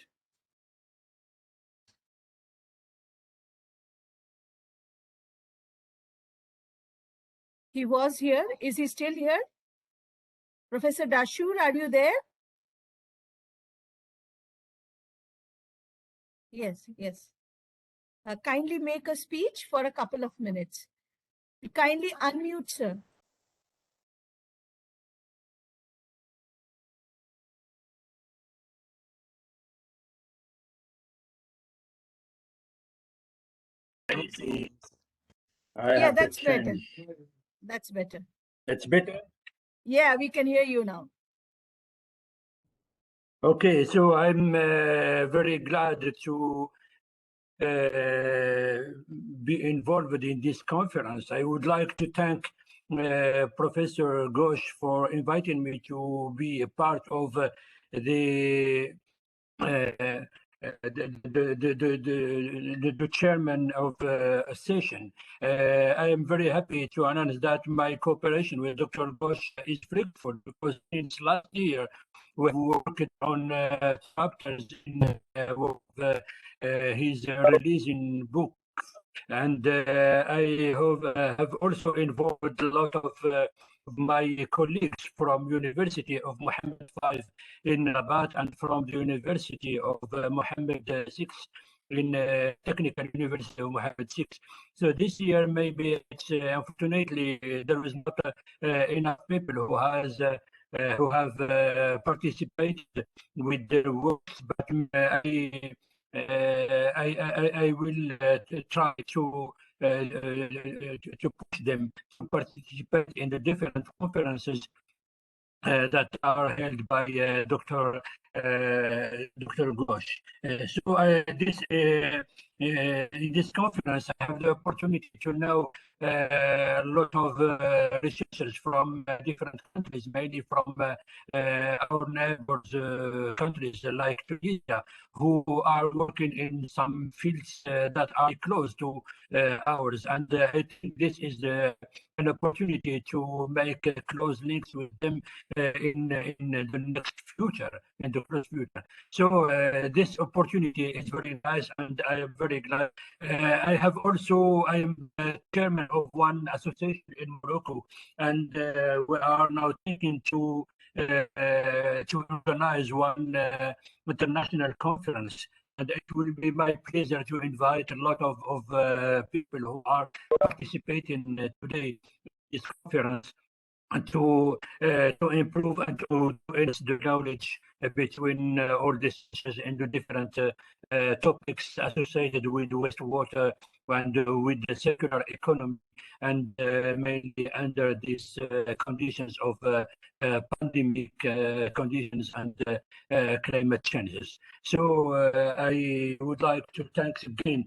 He was here. Is he still here? Professor Dashur, are you there? Yes, yes. Kindly make a speech for a couple of minutes. Kindly unmute, sir. Yeah, that's better. That's better. That's better? Yeah, we can hear you now. Okay, so I'm very glad to be involved in this conference. I would like to thank Professor Ghosh for inviting me to be a part of the chairman of a session. I am very happy to announce that my cooperation with Dr. Ghosh is fruitful, because since last year we have worked on chapters in his releasing book. And I have also involved a lot of my colleagues from University of Mohammed V in Rabat and from the University of Mohammed VI in Technical University of Mohammed VI. So this year, maybe it's unfortunately there is not enough people who have participated with their works, but I will try to push them to participate in the different conferences that are held by Dr. Ghosh. So in this conference, I have the opportunity to know a lot of researchers from different countries, mainly from our neighbors countries like Tunisia, who are working in some fields that are close to ours. And I think this is an opportunity to make close links with them in the next future, in the close future. So this opportunity is very nice, and I am very glad. I am chairman of one association in Morocco, and we are now thinking to organize one international conference. And it will be my pleasure to invite a lot of people who are participating today in this conference, and to improve and to enhance the knowledge between all the sessions and the different topics associated with wastewater and with the circular economy, and mainly under these conditions of pandemic conditions and climate changes. So I would like to thank again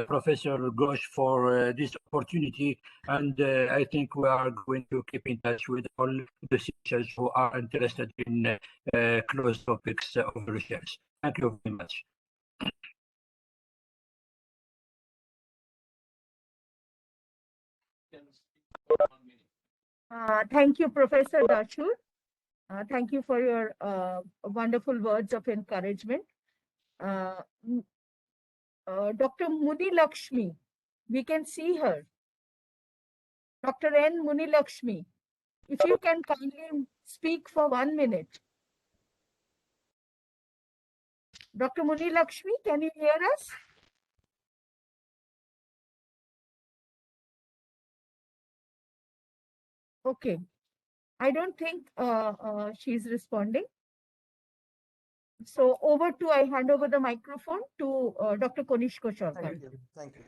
Professor Ghosh for this opportunity, and I think we are going to keep in touch with all the teachers who are interested in close topics of research. Thank you very much. Thank you, Professor Dashur. Thank you for your wonderful words of encouragement. Dr. Muni Lakshmi, we can see her. Dr. N. Muni Lakshmi, if you can kindly speak for 1 minute. Dr. Muni Lakshmi, can you hear us? Okay. I don't think she's responding. So I hand over the microphone to Dr. Konishko Sarkar. Thank you.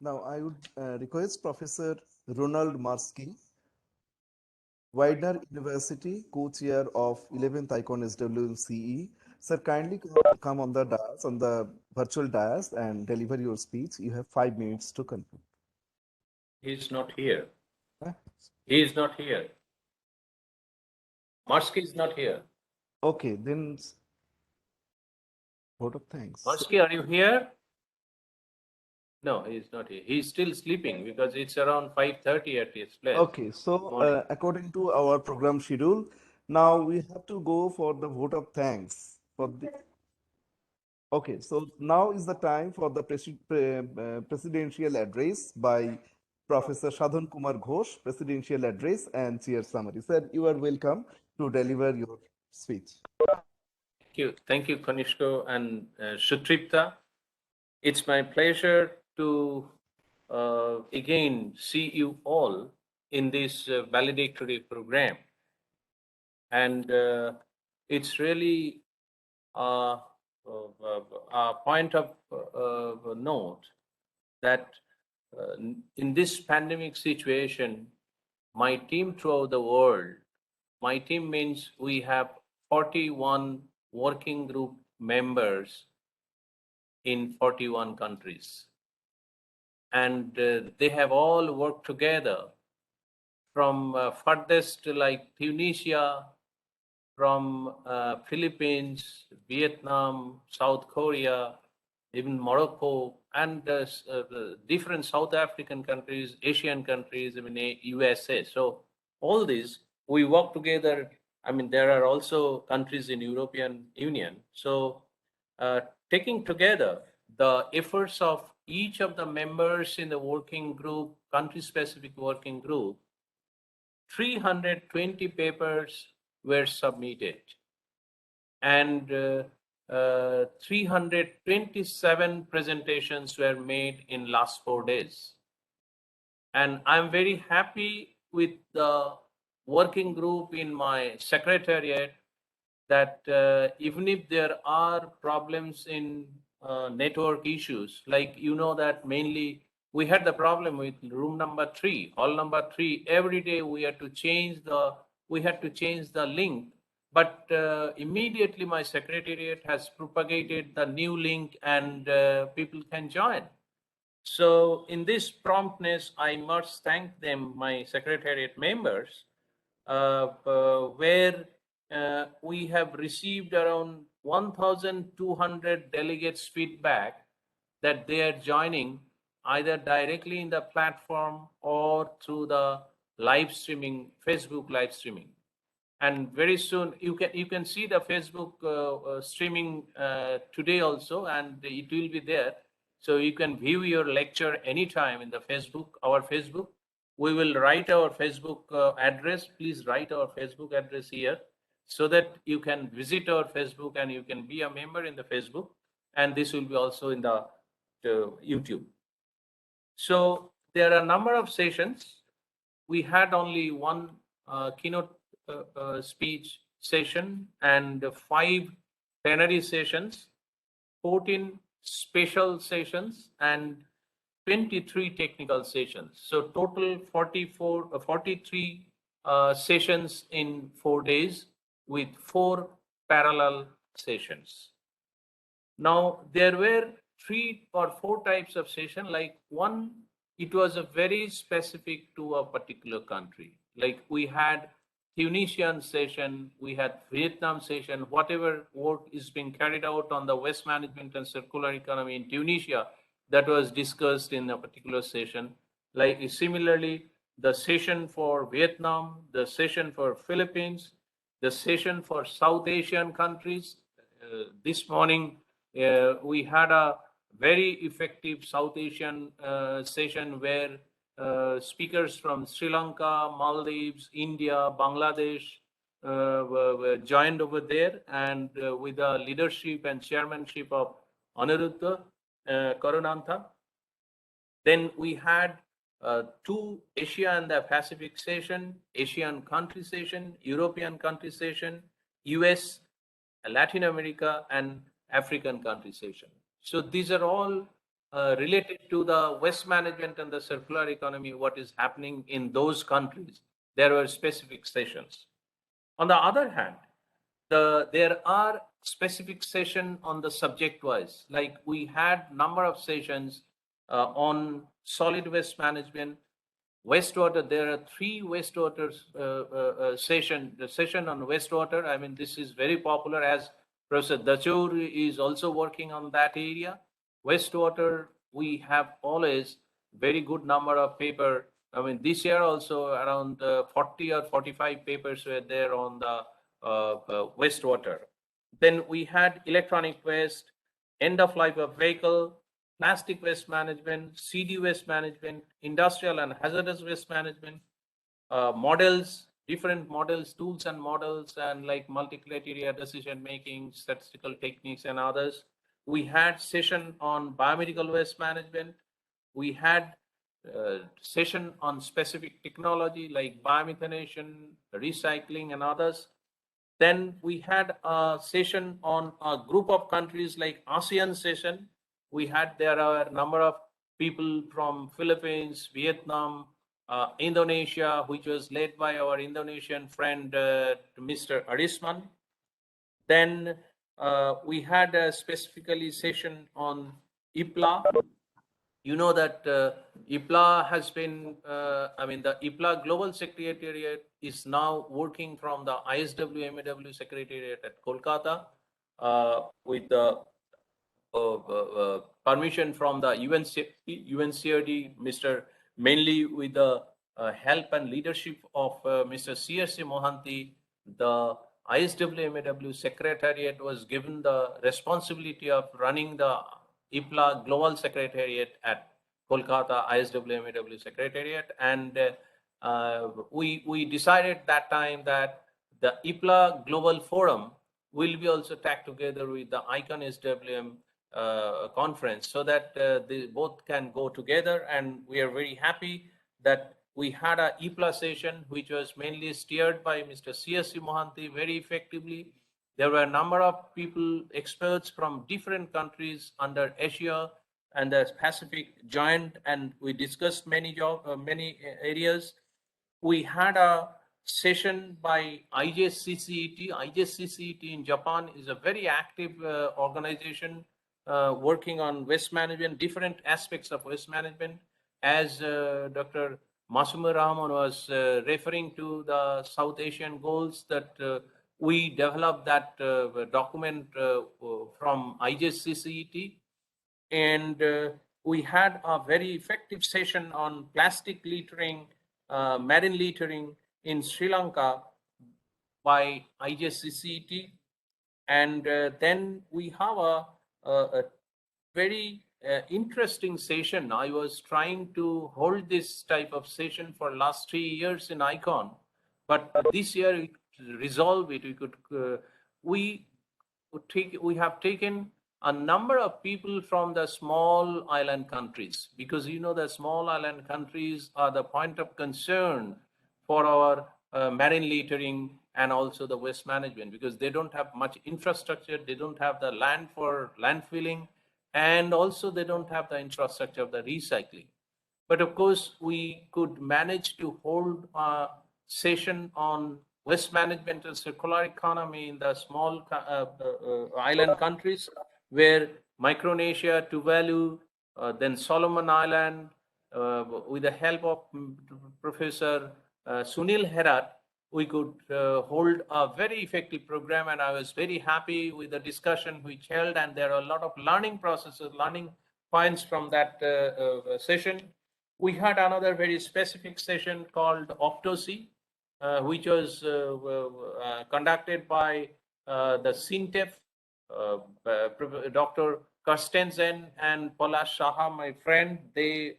Now I would request Professor Ronald Marsky, Widener University, co-chair of 11th IconSWM-CE. Sir, kindly come on the dais, on the virtual dais, and deliver your speech. You have 5 minutes to conclude. He's not here. Huh? He is not here. Marsky is not here. Okay, then vote of thanks. Marsky, are you here? No, he is not here. He's still sleeping because it's around 5:30 at his place. Okay, so according to our program schedule, now we have to go for the vote of thanks for the. Okay, so now is the time for the presidential address by Professor Sadhan Kumar Ghosh, presidential address and chair summary. Sir, you are welcome to deliver your speech. Thank you, Konishko and Sutripta. It's my pleasure to again see you all in this valedictory program. And it's really a point of note that in this pandemic situation, my team throughout the world, my team means we have 41 working group members in 41 countries. And they have all worked together from furthest like Tunisia, from Philippines, Vietnam, South Korea, even Morocco, and different South African countries, Asian countries, I mean, USA. So all these, we work together. I mean, there are also countries in European Union. So taking together the efforts of each of the members in the working group, country-specific working group, 320 papers were submitted, and 327 presentations were made in last 4 days. And I'm very happy with the working group in my secretariat that even if there are problems in network issues, like you know that mainly we had the problem with room number 3, hall number 3. Every day we had to change the link, but immediately my secretariat has propagated the new link and people can join. So in this promptness, I must thank them, my secretariat members, where we have received around 1,200 delegates feedback that they are joining either directly in the platform or through the live streaming, Facebook live streaming. And very soon you can see the Facebook streaming today also, and it will be there. So you can view your lecture anytime in the Facebook, our Facebook. We will write our Facebook address. Please write our Facebook address here so that you can visit our Facebook and you can be a member in the Facebook. And this will be also in the YouTube. So there are a number of sessions. We had only one keynote speech session and 5 plenary sessions, 14 special sessions, and 23 technical sessions. So total 43 sessions in 4 days with 4 parallel sessions. Now there were 3 or 4 types of session. Like one, it was a very specific to a particular country. Like we had Tunisian session, we had Vietnam session, whatever work is being carried out on the waste management and circular economy in Tunisia, that was discussed in a particular session. Like similarly, the session for Vietnam, the session for Philippines, the session for South Asian countries. This morning, we had a very effective South Asian session where speakers from Sri Lanka, Maldives, India, Bangladesh were joined over there, and with the leadership and chairmanship of Aniruddha Karunantha. Then we had 2 Asia and the Pacific session, Asian country session, European country session, US, Latin America, and African country session. So these are all related to the waste management and the circular economy, what is happening in those countries. There were specific sessions. On the other hand, there are specific sessions on the subject wise. Like we had number of sessions on solid waste management, wastewater. There are 3 wastewater session. The session on wastewater, I mean, this is very popular, as Professor Dachur is also working on that area. Wastewater, we have always very good number of paper. I mean, this year also around 40 or 45 papers were there on the wastewater. Then we had electronic waste, end of life of vehicle, plastic waste management, CD waste management, industrial and hazardous waste management, models, different models, tools and models, and like multi-criteria decision making, statistical techniques, and others. We had session on biomedical waste management. We had session on specific technology like biomethanation, recycling, and others. Then we had a session on a group of countries like ASEAN session. There are a number of people from Philippines, Vietnam, Indonesia, which was led by our Indonesian friend, Mr. Arisman. Then we had a specifically session on IPLA. You know that IPLA has been, the IPLA Global Secretariat is now working from the ISWMAW Secretariat at Kolkata with the permission from the UNCRD, mainly with the help and leadership of Mr. C.S.C. Mohanty. The ISWMAW Secretariat was given the responsibility of running the IPLA Global Secretariat at Kolkata ISWMAW Secretariat, and we decided that time that the IPLA Global Forum will be also tagged together with the IconSWM conference, so that they both can go together. And we are very happy that we had a IPLA session which was mainly steered by Mr. C.S.C. Mohanty very effectively. There were a number of people, experts from different countries under Asia and the Pacific joined, and we discussed many areas. We had a session by ISCCET. ISCCET in Japan is a very active organization working on waste management, different aspects of waste management. As Dr. Masumur Rahman was referring to the South Asian goals, that we developed that document from ISCCET, and we had a very effective session on plastic littering, marine littering in Sri Lanka by ISCCET. And then we have a very interesting session. I was trying to hold this type of session for last 3 years in ICON, but this year it resolved it. We have taken a number of people from the small island countries, because you know the small island countries are the point of concern for our marine littering and also the waste management, because they don't have much infrastructure, they don't have the land for landfilling, and also they don't have the infrastructure of the recycling. But of course, we could manage to hold a session on waste management and circular economy in the small island countries, where Micronesia, Tuvalu, then Solomon Island, with the help of Professor Sunil Herat, we could hold a very effective program, and I was very happy with the discussion which held, and there are a lot of learning processes, learning points from that session. We had another very specific session called Optosi, which was conducted by the SINTEF, Dr. Karstensen and Paula Shaha, my friend. They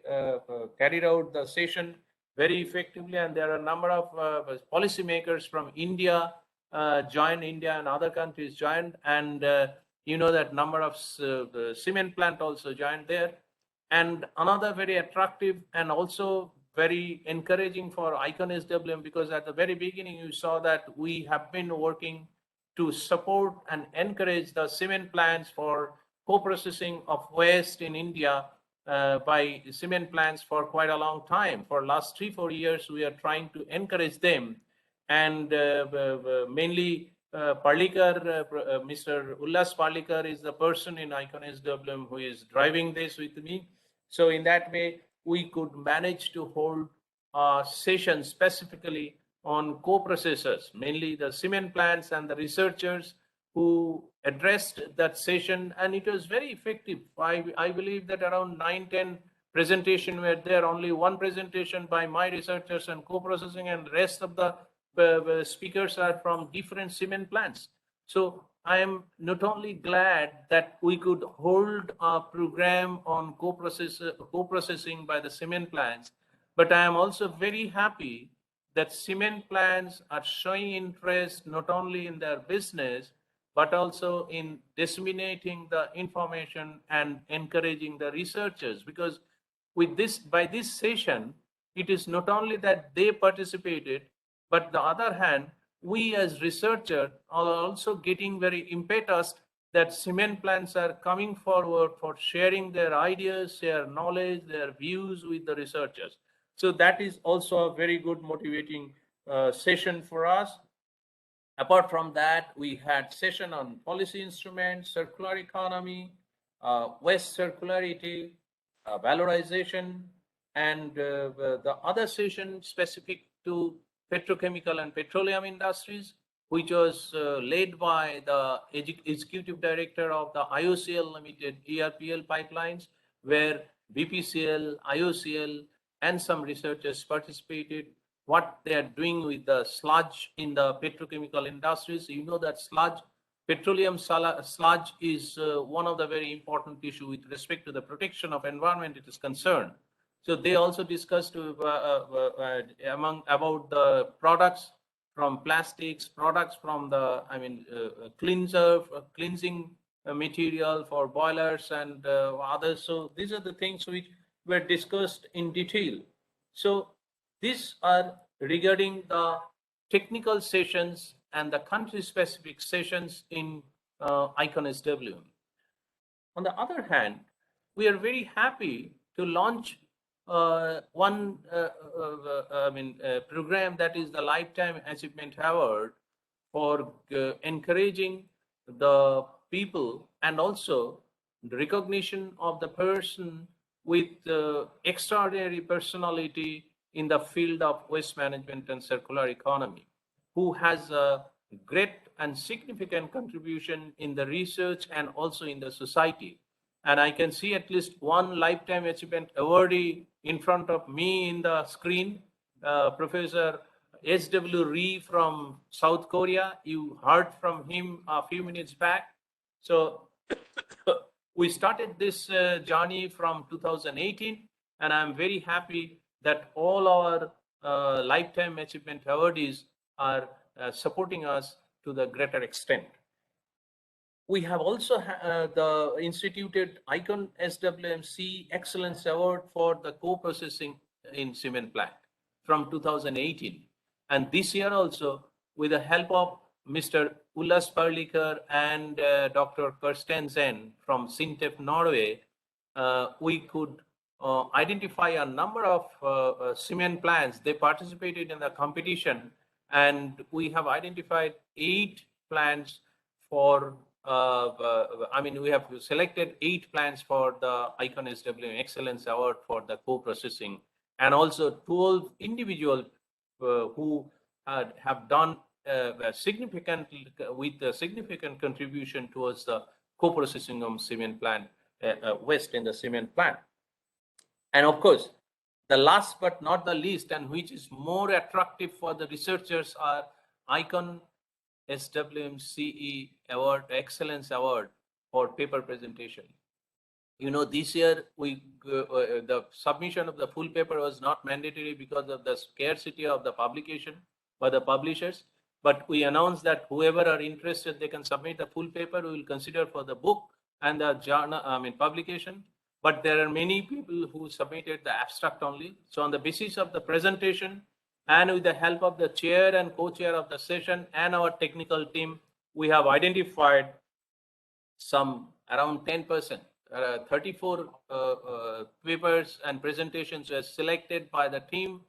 carried out the session very effectively, and there are a number of policymakers from India joined, India and other countries joined, and you know that number of cement plant also joined there. And another very attractive and also very encouraging for IconSWM, because at the very beginning you saw that we have been working to support and encourage the cement plants for co-processing of waste in India by cement plants for quite a long time. For last 3-4 years, we are trying to encourage them. And mainly Parlikar, Mr. Ullas Parlikar is the person in IconSWM who is driving this with me. So in that way, we could manage to hold a session specifically on co-processors, mainly the cement plants and the researchers who addressed that session, and it was very effective. I believe that around 9-10 presentations were there, only one presentation by my researchers and co-processing, and the rest of the speakers are from different cement plants. So I am not only glad that we could hold a program on co-processing by the cement plants, but I am also very happy that cement plants are showing interest not only in their business, but also in disseminating the information and encouraging the researchers. Because with this, by this session, it is not only that they participated, but the other hand, we as researchers are also getting very impetus that cement plants are coming forward for sharing their ideas, their knowledge, their views with the researchers. So that is also a very good motivating session for us. Apart from that, we had session on policy instruments, circular economy, waste circularity, valorization, and the other session specific to petrochemical and petroleum industries, which was led by the executive director of the IOCL Limited ERPL pipelines, where BPCL, IOCL, and some researchers participated. What they are doing with the sludge in the petrochemical industries. You know that sludge, petroleum sludge is one of the very important issue with respect to the protection of environment it is concerned. So they also discussed about the products from plastics, products from the, cleansing material for boilers and others. So these are the things which were discussed in detail. So these are regarding the technical sessions and the country-specific sessions in IconSWM. On the other hand, we are very happy to launch one program, that is the Lifetime Achievement Award, for encouraging the people and also the recognition of the person with extraordinary personality in the field of waste management and circular economy, who has a great and significant contribution in the research and also in the society. And I can see at least one Lifetime Achievement awardee in front of me in the screen, Professor S.W. Ree from South Korea. You heard from him a few minutes back. So we started this journey from 2018, and I'm very happy that all our Lifetime Achievement awardees are supporting us to the greater extent. We have also the instituted IconSWM-CE Excellence Award for the co-processing in cement plant from 2018. And this year also, with the help of Mr. Ullas Perlikar and Dr. Kirsten Zen from Sintef, Norway, we could identify a number of cement plants. They participated in the competition, and we have identified 8 plants for we have selected 8 plants for the IconSWM Excellence Award for the co-processing, and also 12 individuals who have done significant contribution towards the co-processing of cement plant waste in the cement plant. And of course, the last but not the least, and which is more attractive for the researchers, are IconSWM-CE Award, Excellence Award for paper presentation. You know, this year the submission of the full paper was not mandatory because of the scarcity of the publication by the publishers. But we announced that whoever are interested, they can submit the full paper. We will consider for the book and the journal, publication. But there are many people who submitted the abstract only. So on the basis of the presentation, and with the help of the chair and co-chair of the session and our technical team, we have identified some around 10%. 34 papers and presentations were selected by the team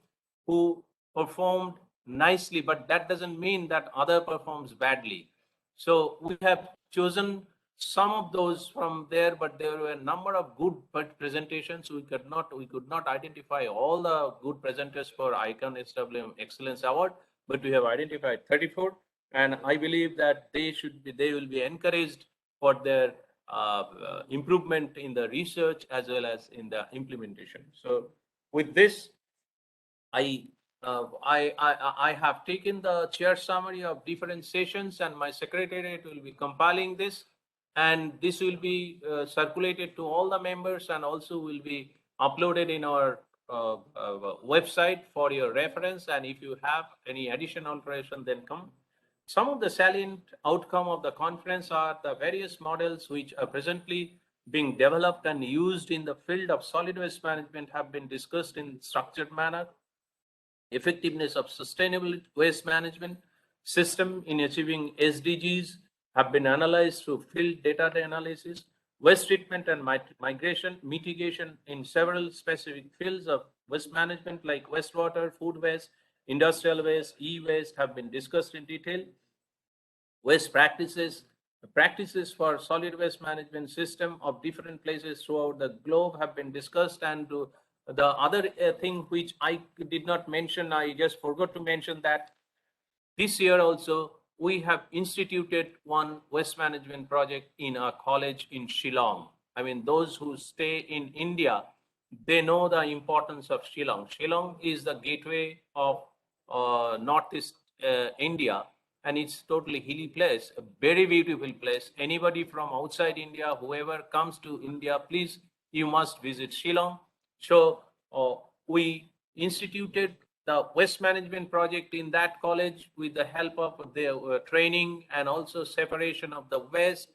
who performed nicely, but that doesn't mean that other performs badly. So we have chosen some of those from there, but there were a number of good presentations. We could not identify all the good presenters for IconSWM Excellence Award, but we have identified 34, and I believe that they will be encouraged for their improvement in the research as well as in the implementation. So with this, I have taken the chair summary of different sessions, and my secretariat will be compiling this, and this will be circulated to all the members and also will be uploaded in our website for your reference. And if you have any additional information, then come. Some of the salient outcome of the conference are the various models which are presently being developed and used in the field of solid waste management have been discussed in structured manner. Effectiveness of sustainable waste management system in achieving SDGs have been analyzed through field data analysis. Waste treatment and migration mitigation in several specific fields of waste management like wastewater, food waste, industrial waste, e-waste have been discussed in detail. waste practices. The practices for solid waste management system of different places throughout the globe have been discussed. And the other thing which I did not mention, I just forgot to mention that this year also we have instituted one waste management project in a college in Shillong. I mean, those who stay in India, they know the importance of Shillong. Shillong is the gateway of Northeast India, and it's totally hilly place, a very beautiful place. Anybody from outside India, whoever comes to India, please, you must visit Shillong. So we instituted the waste management project in that college with the help of the training and also separation of the waste,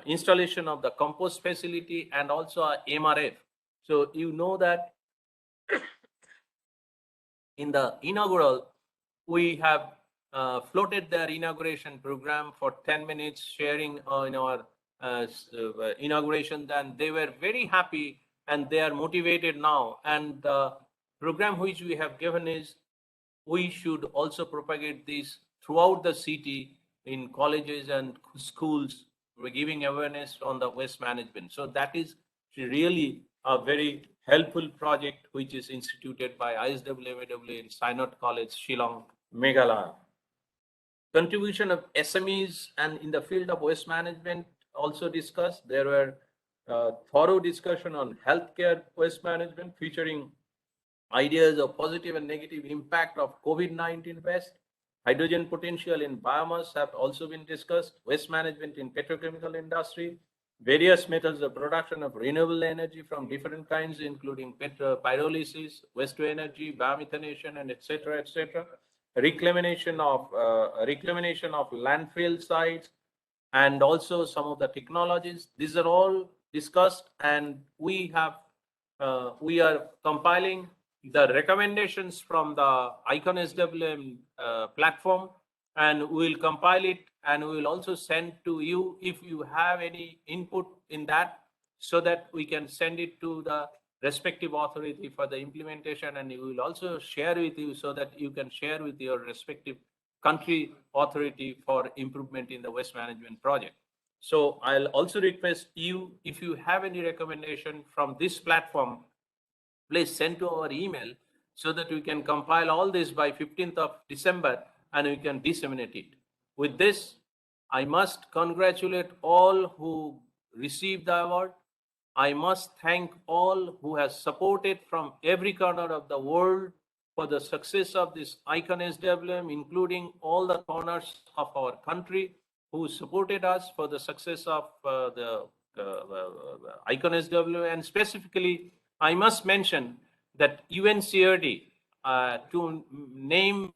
installation of the compost facility, and also a MRF. So you know that in the inaugural, we have floated their inauguration program for 10 minutes, sharing in our inauguration, and they were very happy and they are motivated now. And the program which we have given is we should also propagate this throughout the city in colleges and schools. We're giving awareness on the waste management. So that is really a very helpful project which is instituted by ISWMAW in Synod College, Shillong, Meghalaya. Contribution of SMEs and in the field of waste management also discussed. There were thorough discussion on healthcare waste management featuring ideas of positive and negative impact of COVID-19 waste. Hydrogen potential in biomass have also been discussed. Waste management in petrochemical industry. Various methods of production of renewable energy from different kinds, including pyrolysis, waste to energy, biomethanation, and etc. etc. Reclamation of landfill sites, and also some of the technologies. These are all discussed, and we are compiling the recommendations from the IconSWM platform, and we will compile it and we will also send to you if you have any input in that, so that we can send it to the respective authority for the implementation, and we will also share with you so that you can share with your respective country authority for improvement in the waste management project. So I'll also request you, if you have any recommendation from this platform, please send to our email so that we can compile all this by 15th of December and we can disseminate it. With this, I must congratulate all who received the award. I must thank all who have supported from every corner of the world for the success of this IconSWM, including all the corners of our country who supported us for the success of the IconSWM. And specifically, I must mention that UNCRD to name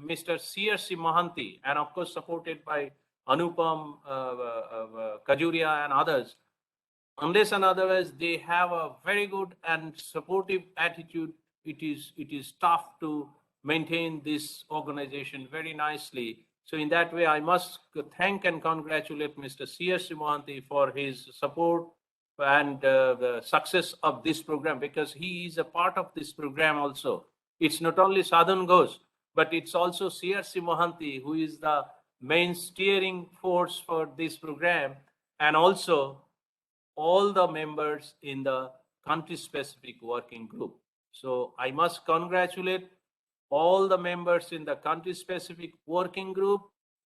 Mr. C.R.C. Mohanty, and of course supported by Anupam Kajuria and others. Unless and otherwise they have a very good and supportive attitude, it is tough to maintain this organization very nicely. So in that way, I must thank and congratulate Mr. C.R.C. Mohanty for his support and the success of this program, because he is a part of this program also. It's not only Sadhan Ghosh, but it's also C.R.C. Mohanty who is the main steering force for this program, and also all the members in the country-specific working group. So I must congratulate all the members in the country-specific working group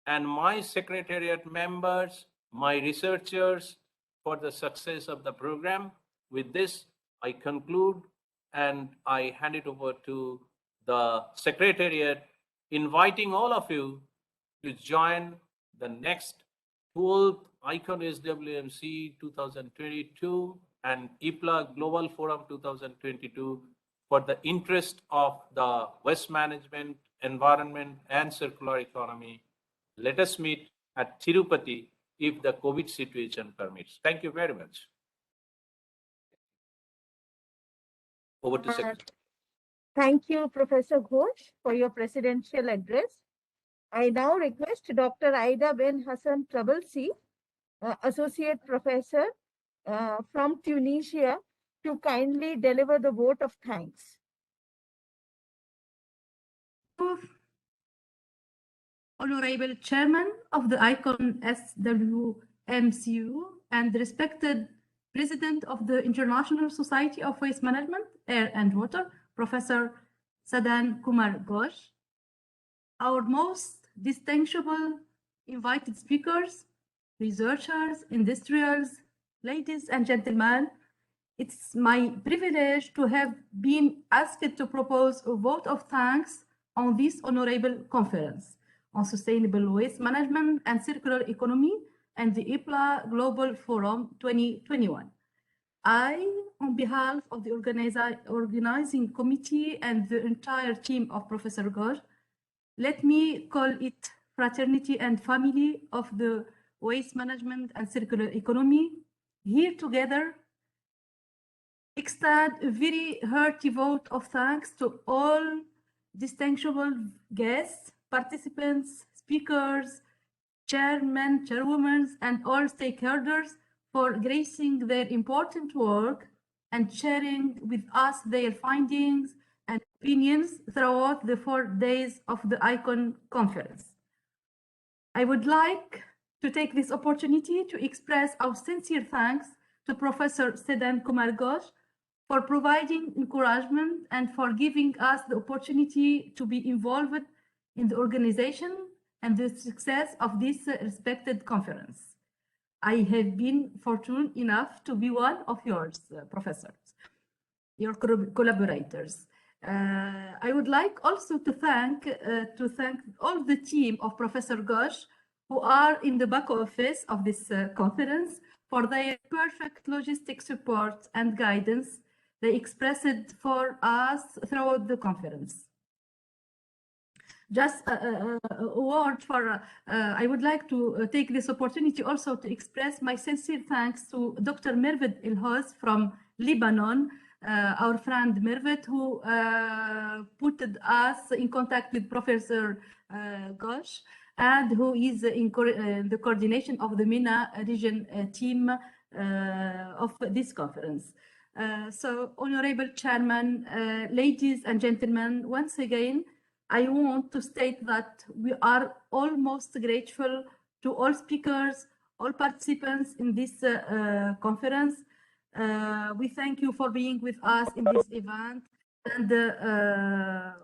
and my secretariat members, my researchers, for the success of the program. With this, I conclude and I hand it over to the secretariat, inviting all of you to join the next 12th IconSWM-CE 2022 and IPLA Global Forum 2022 for the interest of the waste management, environment, and circular economy. Let us meet at Tirupati if the COVID situation permits. Thank you very much. Over to Secretary. Thank you, Professor Ghosh, for your presidential address. I now request Dr. Aida Ben Hassan Trabalsi, Associate Professor from Tunisia, to kindly deliver the vote of thanks. Honorable Chairman of the IconSWM-CE and respected President of the International Society of Waste Management, Air and Water, Professor Sadan Kumar Ghosh, our most distinguishable invited speakers, researchers, industrials, ladies and gentlemen, it's my privilege to have been asked to propose a vote of thanks on this honorable conference on Sustainable Waste Management and Circular Economy and the IPLA Global Forum 2021. I, on behalf of the organizing committee and the entire team of Professor Ghosh, let me call it fraternity and family of the waste management and circular economy, here together, extend a very hearty vote of thanks to all distinguishable guests, participants, speakers, chairmen, chairwomen, and all stakeholders for gracing their important work and sharing with us their findings and opinions throughout the 4 days of the ICON conference. I would like to take this opportunity to express our sincere thanks to Professor Sadan Kumar Ghosh for providing encouragement and for giving us the opportunity to be involved in the organization and the success of this respected conference. I have been fortunate enough to be one of yours, professors, your collaborators. I would like also to thank all the team of Professor Ghosh who are in the back office of this conference for their perfect logistic support and guidance they expressed for us throughout the conference. Just a word for, I would like to take this opportunity also to express my sincere thanks to Dr. Merved Ilhoz from Lebanon, our friend Merved, who put us in contact with Professor Ghosh, and who is in the coordination of the MENA region team of this conference. So, Honorable Chairman, ladies and gentlemen, once again, I want to state that we are almost grateful to all speakers, all participants in this conference. We thank you for being with us in this event. And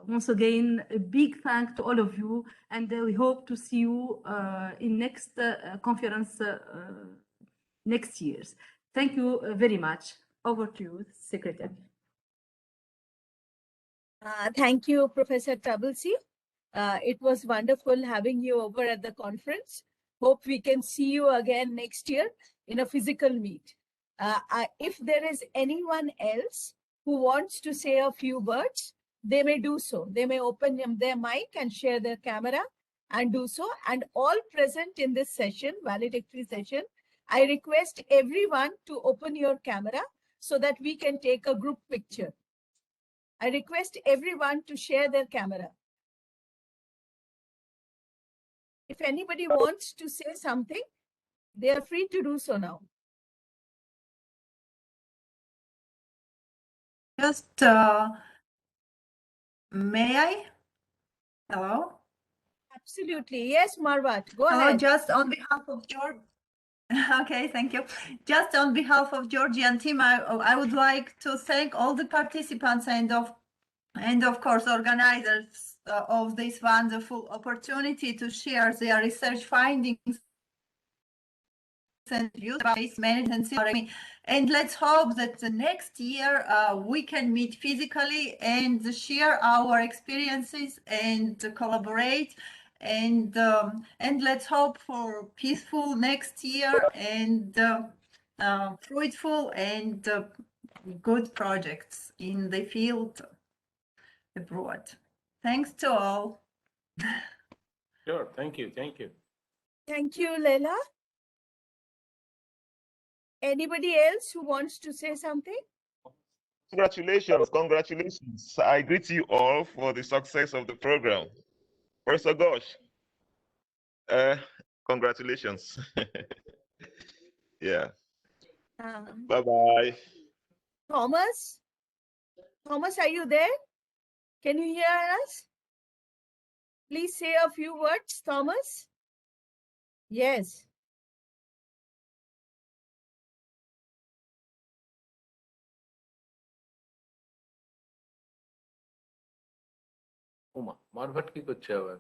once again, a big thank to all of you. And we hope to see you in next conference next year. Thank you very much. Over to you, Secretary. Thank you, Professor Tablesi. It was wonderful having you over at the conference. Hope we can see you again next year in a physical meet. If there is anyone else who wants to say a few words, they may do so. They may open their mic and share their camera and do so. And all present in this session, valedictory session, I request everyone to open your camera so that we can take a group picture. I request everyone to share their camera. If anybody wants to say something, they are free to do so now. Just, may I? Hello? Absolutely. Yes, Marwat, go Hello, ahead. just on behalf of George. Okay, thank you. Just on behalf of Georgian team, I would like to thank all the participants and of course organizers of this wonderful opportunity to share their research findings and views about waste management. And let's hope that the next year we can meet physically and share our experiences and collaborate. And let's hope for peaceful next year and fruitful and good projects in the field abroad. Thanks to all. Sure, thank you, thank you. Thank you, Leila. Anybody else who wants to say something? Congratulations, congratulations. I greet you all for the success of the program. Professor Ghosh, congratulations. Yeah. Bye-bye. Thomas, are you there? Can you hear us? Please say a few words, Thomas. Yes. ওমা মারভাট কি করছে আবার?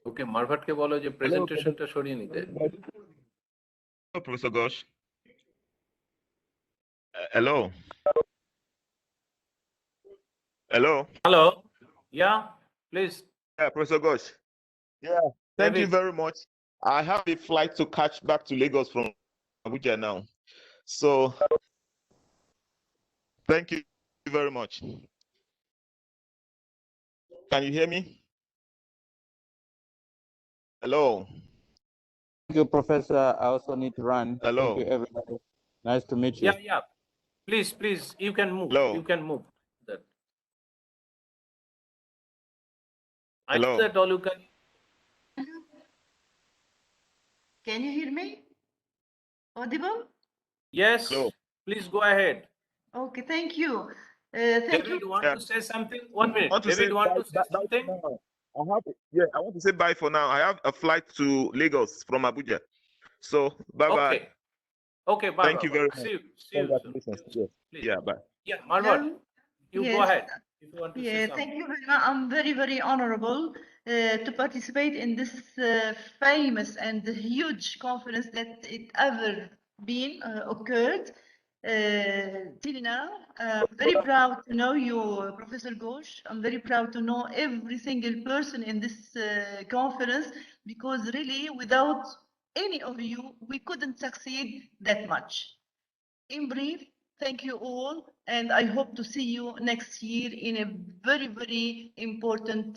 ওকে মারভাটকে বলো যে প্রেজেন্টেশনটা সরিয়ে নিতে। Hello, Professor Gosh. Hello. Hello. Hello. Yeah, please. Yeah, Professor Gosh. Yeah, thank you David. very much. I have a flight to catch back to Lagos from Abuja now. So, thank you very much. Can you hear me? Hello. Thank you, Professor. I also need to run. Hello. Thank you, everybody. Nice to meet you. Yeah, yeah. Please, please, you can move. Hello. You can move. That. I Hello. know that all you can. Can you hear me? Audible? Yes. Hello. Please go ahead. Okay, thank you. Thank you. David, want Yeah. to say something? 1 minute. I want to David, say want bye, to say bye something? for now. I want to say bye for now. I have a flight to Lagos from Abuja. So, bye-bye. Okay. Okay, bye. Thank you very much. See you. See you soon. Congratulations. Yes. Please. Yeah, bye. Yeah, Margot, you go Yes. ahead if you want to say Yeah, something. thank you very much. I'm very, very honorable to participate in this famous and huge conference that it ever been occurred till now. Very proud to know you, Professor Ghosh. I'm very proud to know every single person in this conference, because really without any of you, we couldn't succeed that much. In brief, thank you all, and I hope to see you next year in a very, very important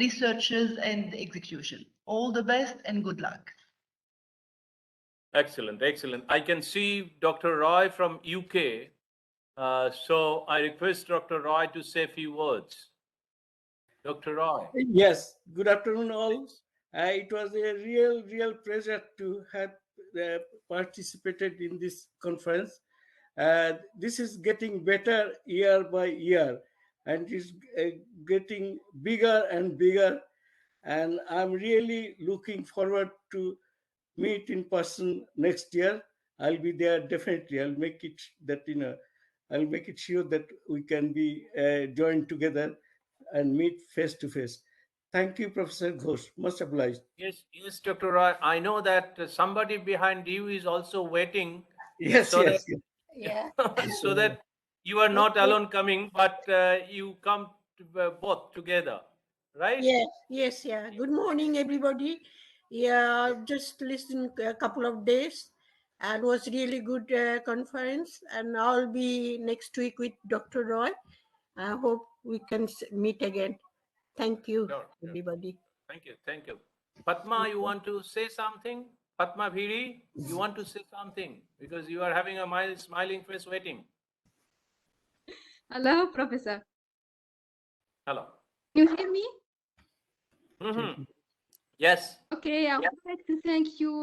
researches and execution. All the best and good luck. Excellent, excellent. I can see Dr. Roy from UK. So I request Dr. Roy to say a few words. Dr. Roy. Yes, good afternoon all. It was a real pleasure to have participated in this conference. This is getting better year by year, and is getting bigger and bigger. And I'm really looking forward to meet in person next year. I'll be there definitely. I'll make it that I'll make it sure that we can be joined together and meet face to face. Thank you, Professor Ghosh. Much obliged. Yes, yes, Dr. Roy. I know that somebody behind you is also waiting. Yes, so yes, that, Yeah. so that you are not alone coming, but you come to, both together, right? Yeah, yes, yeah. Good morning, everybody. Yeah, I've just listened a couple of days and was really good conference. And I'll be next week with Dr. Roy. I hope we can meet again. Thank you, Sure, sure. everybody. Thank you, thank you. Padma, you want to say something? Padma Bhiri, you want to say something? Because you are having a smiling face waiting. Hello, Professor. Hello. You hear me? Mm-hmm. Yes. Okay, I would like to thank you,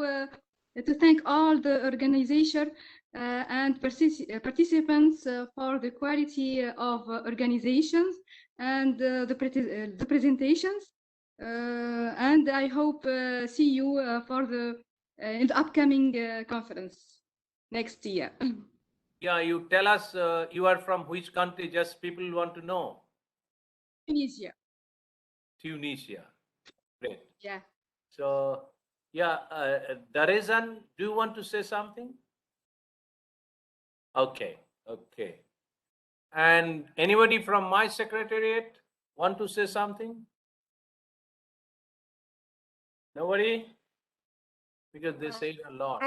to thank all the organization and participants for the quality of organizations and the presentations. And I hope see you for the in the upcoming conference next year. Yeah, you tell us you are from which country, just people want to know. Tunisia. Tunisia. Great. Yeah. So, yeah, Darizan, do you want to say something? Okay, okay. And anybody from my secretariat want to say something? Nobody? Because they say a lot.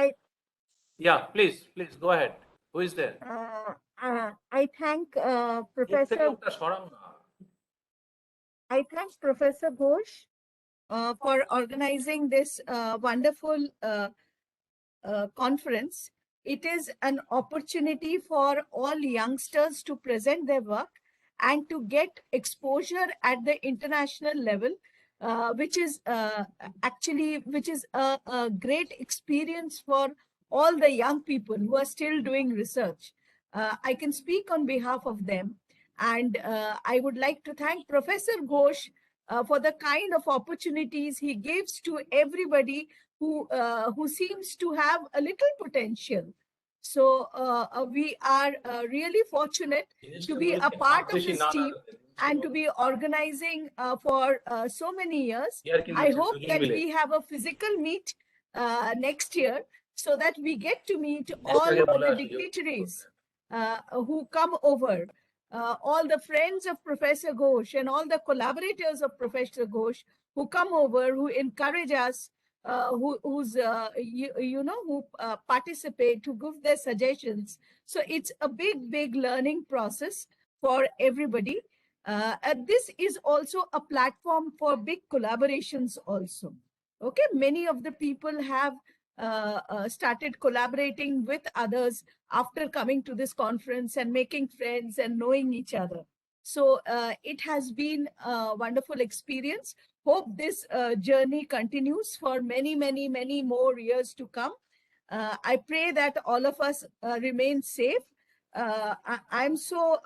Yeah, please go ahead. Who is there? I thank Professor Ghosh for organizing this wonderful conference. It is an opportunity for all youngsters to present their work and to get exposure at the international level, which is a great experience for all the young people who are still doing research. I can speak on behalf of them. And I would like to thank Professor Ghosh for the kind of opportunities he gives to everybody who seems to have a little potential. So we are really fortunate to be a part of this team and to be organizing for so many years. I hope that we have a physical meet next year so that we get to meet all the dignitaries who come over, all the friends of Professor Ghosh and all the collaborators of Professor Ghosh who come over, who encourage us, who participate, who give their suggestions. So it's a big learning process for everybody. And this is also a platform for big collaborations also. Okay, many of the people have started collaborating with others after coming to this conference and making friends and knowing each other. So it has been a wonderful experience. Hope this journey continues for many more years to come. I pray that all of us remain safe. I'm so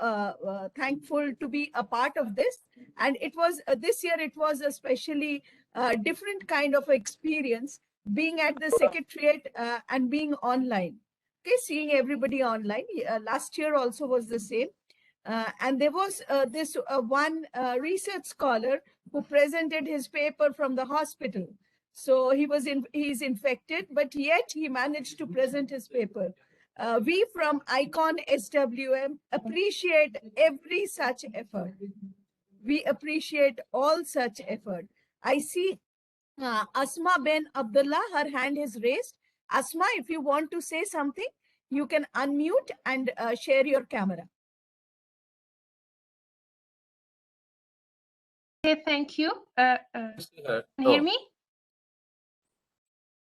thankful to be a part of this. And it was this year, it was especially different kind of experience being at the Secretariat and being online. Okay, seeing everybody online. Last year also was the same. And there was this one research scholar who presented his paper from the hospital. So he's infected, but yet he managed to present his paper. We from IconSWM appreciate every such effort. We appreciate all such effort. I see Asma Ben Abdullah, her hand is raised. Asma, if you want to say something, you can unmute and share your camera. Okay, thank you. Can you hear me?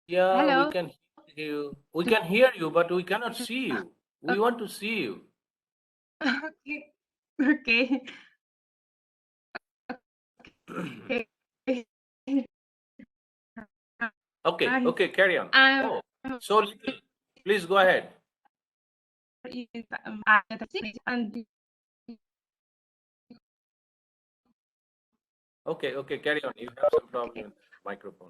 Yeah, Hello. we can hear you. We can hear you, but we cannot see you. We want to see you. Okay. Okay. Okay. Okay, carry on. Oh, so little. Please go ahead. And Okay, carry on. You have some problem with the microphone.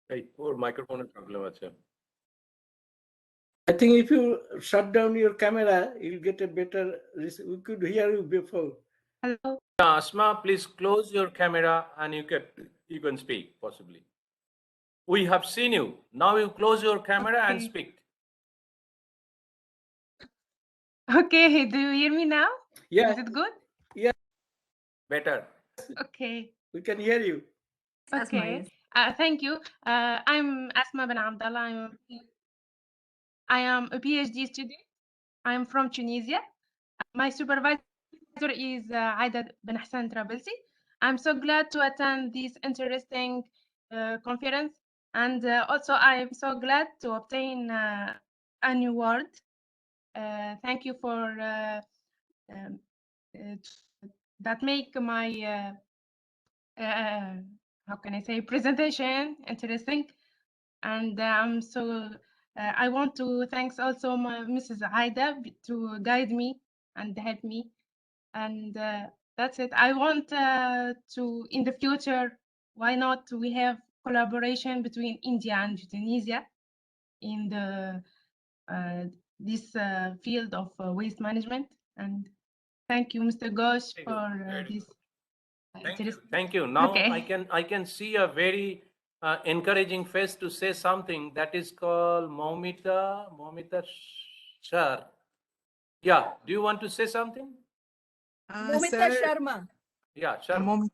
Hey, poor microphone problem. I think if you shut down your camera, you'll get a better. We could hear you before. Hello. Asma, please close your camera and you can speak possibly. We have seen you. Now you close your camera and speak. Okay, do you hear me now? Yeah. Is it good? Yeah. Better. Okay. We can hear you. Okay. Thank you. I'm Asma Ben Abdallah. I am a PhD student. I'm from Tunisia. My supervisor is Aida Ben Hassan Trabilsi. I'm so glad to attend this interesting conference. And also, I'm so glad to obtain an award. Thank you for that make my how can I say presentation interesting. And I'm so I want to thanks also my Mrs. Aida to guide me and help me. And that's it. I want to in the future, why not we have collaboration between India and Tunisia in the this field of waste management. And thank you, Mr. Ghosh, for this. Thank you. Now okay. I can see a very encouraging face to say something that is called Momita Shar. Yeah. Do you want to say something? Momita Sharma. Yeah, Sharma.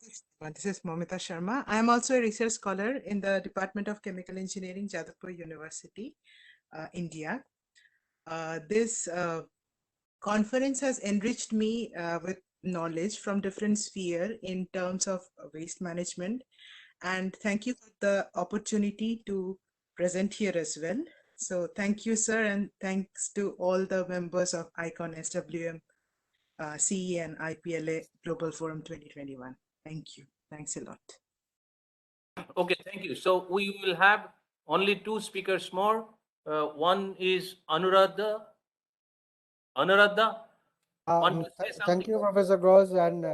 This is Momita Sharma. I am also a research scholar in the Department of Chemical Engineering, Jadavpur University, India. This conference has enriched me with knowledge from different spheres in terms of waste management. And thank you for the opportunity to present here as well. So thank you, sir, and thanks to all the members of IconSWM-CE and IPLA Global Forum 2021. Thank you. Thanks a lot. Okay, thank you. So we will have only two speakers more. One is Anuradha. Anuradha, want to say something? Thank you, Professor Gross, and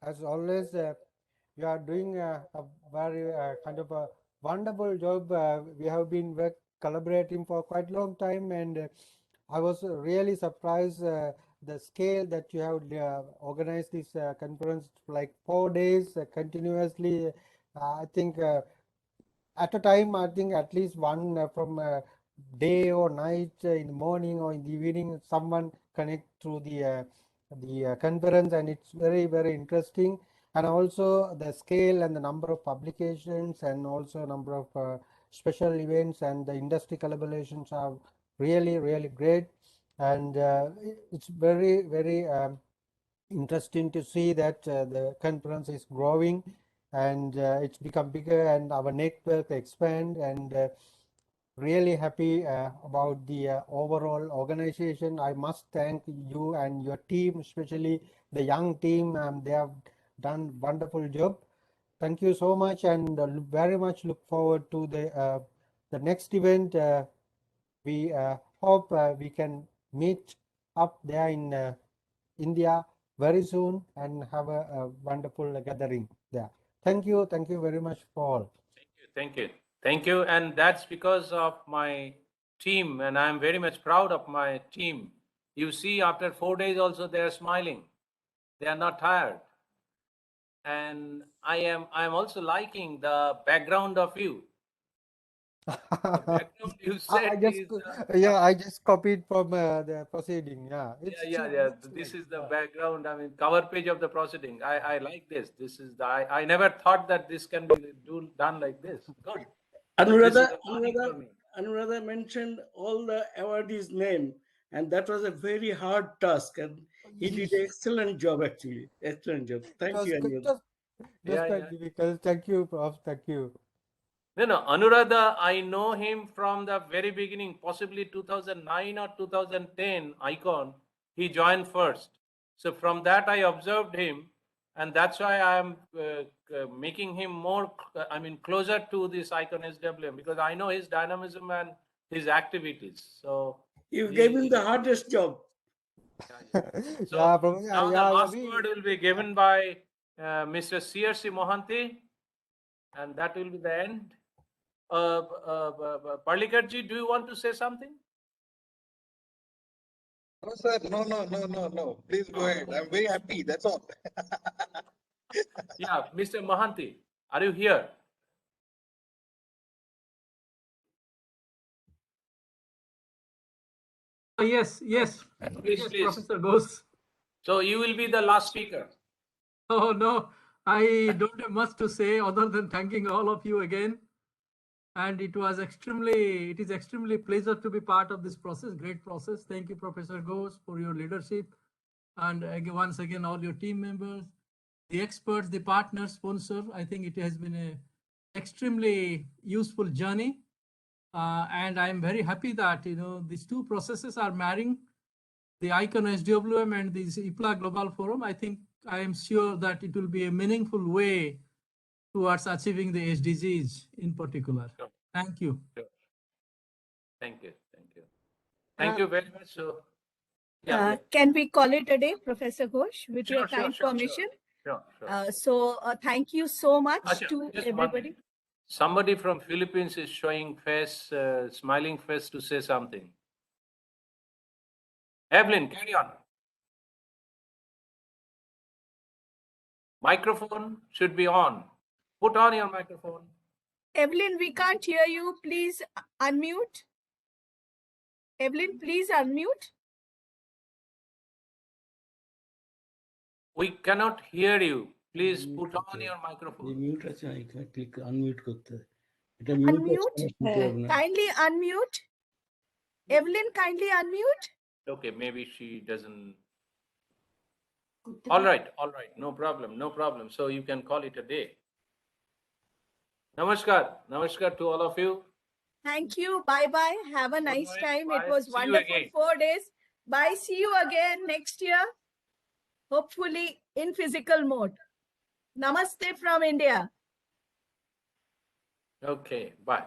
as always, you are doing a very kind of a wonderful job. We have been collaborating for quite a long time, and I was really surprised the scale that you have organized this conference like 4 days continuously. I think at a time, I think at least one from day or night, in the morning or in the evening, someone connect through the conference, and it's very interesting. And also the scale and the number of publications, and also number of special events and the industry collaborations are really great. And it's very interesting to see that the conference is growing, and it's become bigger, and our network expand, and really happy about the overall organization. I must thank you and your team, especially the young team. They have done wonderful job. Thank you so much, and very much look forward to the next event. We hope we can meet up there in India very soon and have a wonderful gathering there. Thank you very much for all. Thank you. And that's because of my team, and I'm very much proud of my team. You see, after 4 days also, they are smiling. They are not tired. And I'm also liking the background of you. The background you said I just copied from the proceeding. Yeah, it's yeah. This is the background. I mean, cover page of the proceeding. I like this. This is the. I never thought that this can be done like this. Good. Anuradha mentioned all the awardees' name, and that was a very hard task, and he did an excellent job, actually. Excellent job. Thank you, Anuradha. quite difficult. Thank you, Prof. Thank you. No, Anuradha, I know him from the very beginning, possibly 2009 or 2010, Icon. He joined first. So from that, I observed him, and that's why I am making him more, closer to this IconSWM, because I know his dynamism and his activities. So you gave him the hardest job. So now the last word will be given by Mr. CRC Mohanty, and that will be the end. Parlikarji, do you want to say something? No, sir. No. Please go ahead. I'm very happy. That's all. Yeah, Mr. Mohanty, are you here? Yes. Please. Professor Ghosh. So you will be the last speaker. Oh, no, I don't have much to say other than thanking all of you again. And it is extremely pleasure to be part of this process, great process. Thank you, Professor Ghosh, for your leadership. And once again, all your team members, the experts, the partners, sponsor. I think it has been an extremely useful journey. And I'm very happy that, these two processes are marrying, the IconSWM and this IPLA Global Forum. I am sure that it will be a meaningful way towards achieving the SDGs in particular. Sure. Thank you. Sure. Thank you very much. So, can we call it a day, Professor Ghosh, with your kind permission? Sure. Thank you so much to everybody. Somebody from Philippines is showing face, smiling face to say something. Evelyn, carry on. Microphone should be on. Put on your microphone. Evelyn, we can't hear you. Please unmute. Evelyn, please unmute. We cannot hear you. Please put on your microphone. Click unmute. Unmute. Kindly unmute. Evelyn, kindly unmute. Okay, maybe she doesn't. All right. No problem. So you can call it a day. Namaskar to all of you. Thank you. Bye. Have a nice time. Bye. It was See you wonderful again. 4 days. Bye. See you again next year. Hopefully in physical mode. Namaste from India. Okay, bye.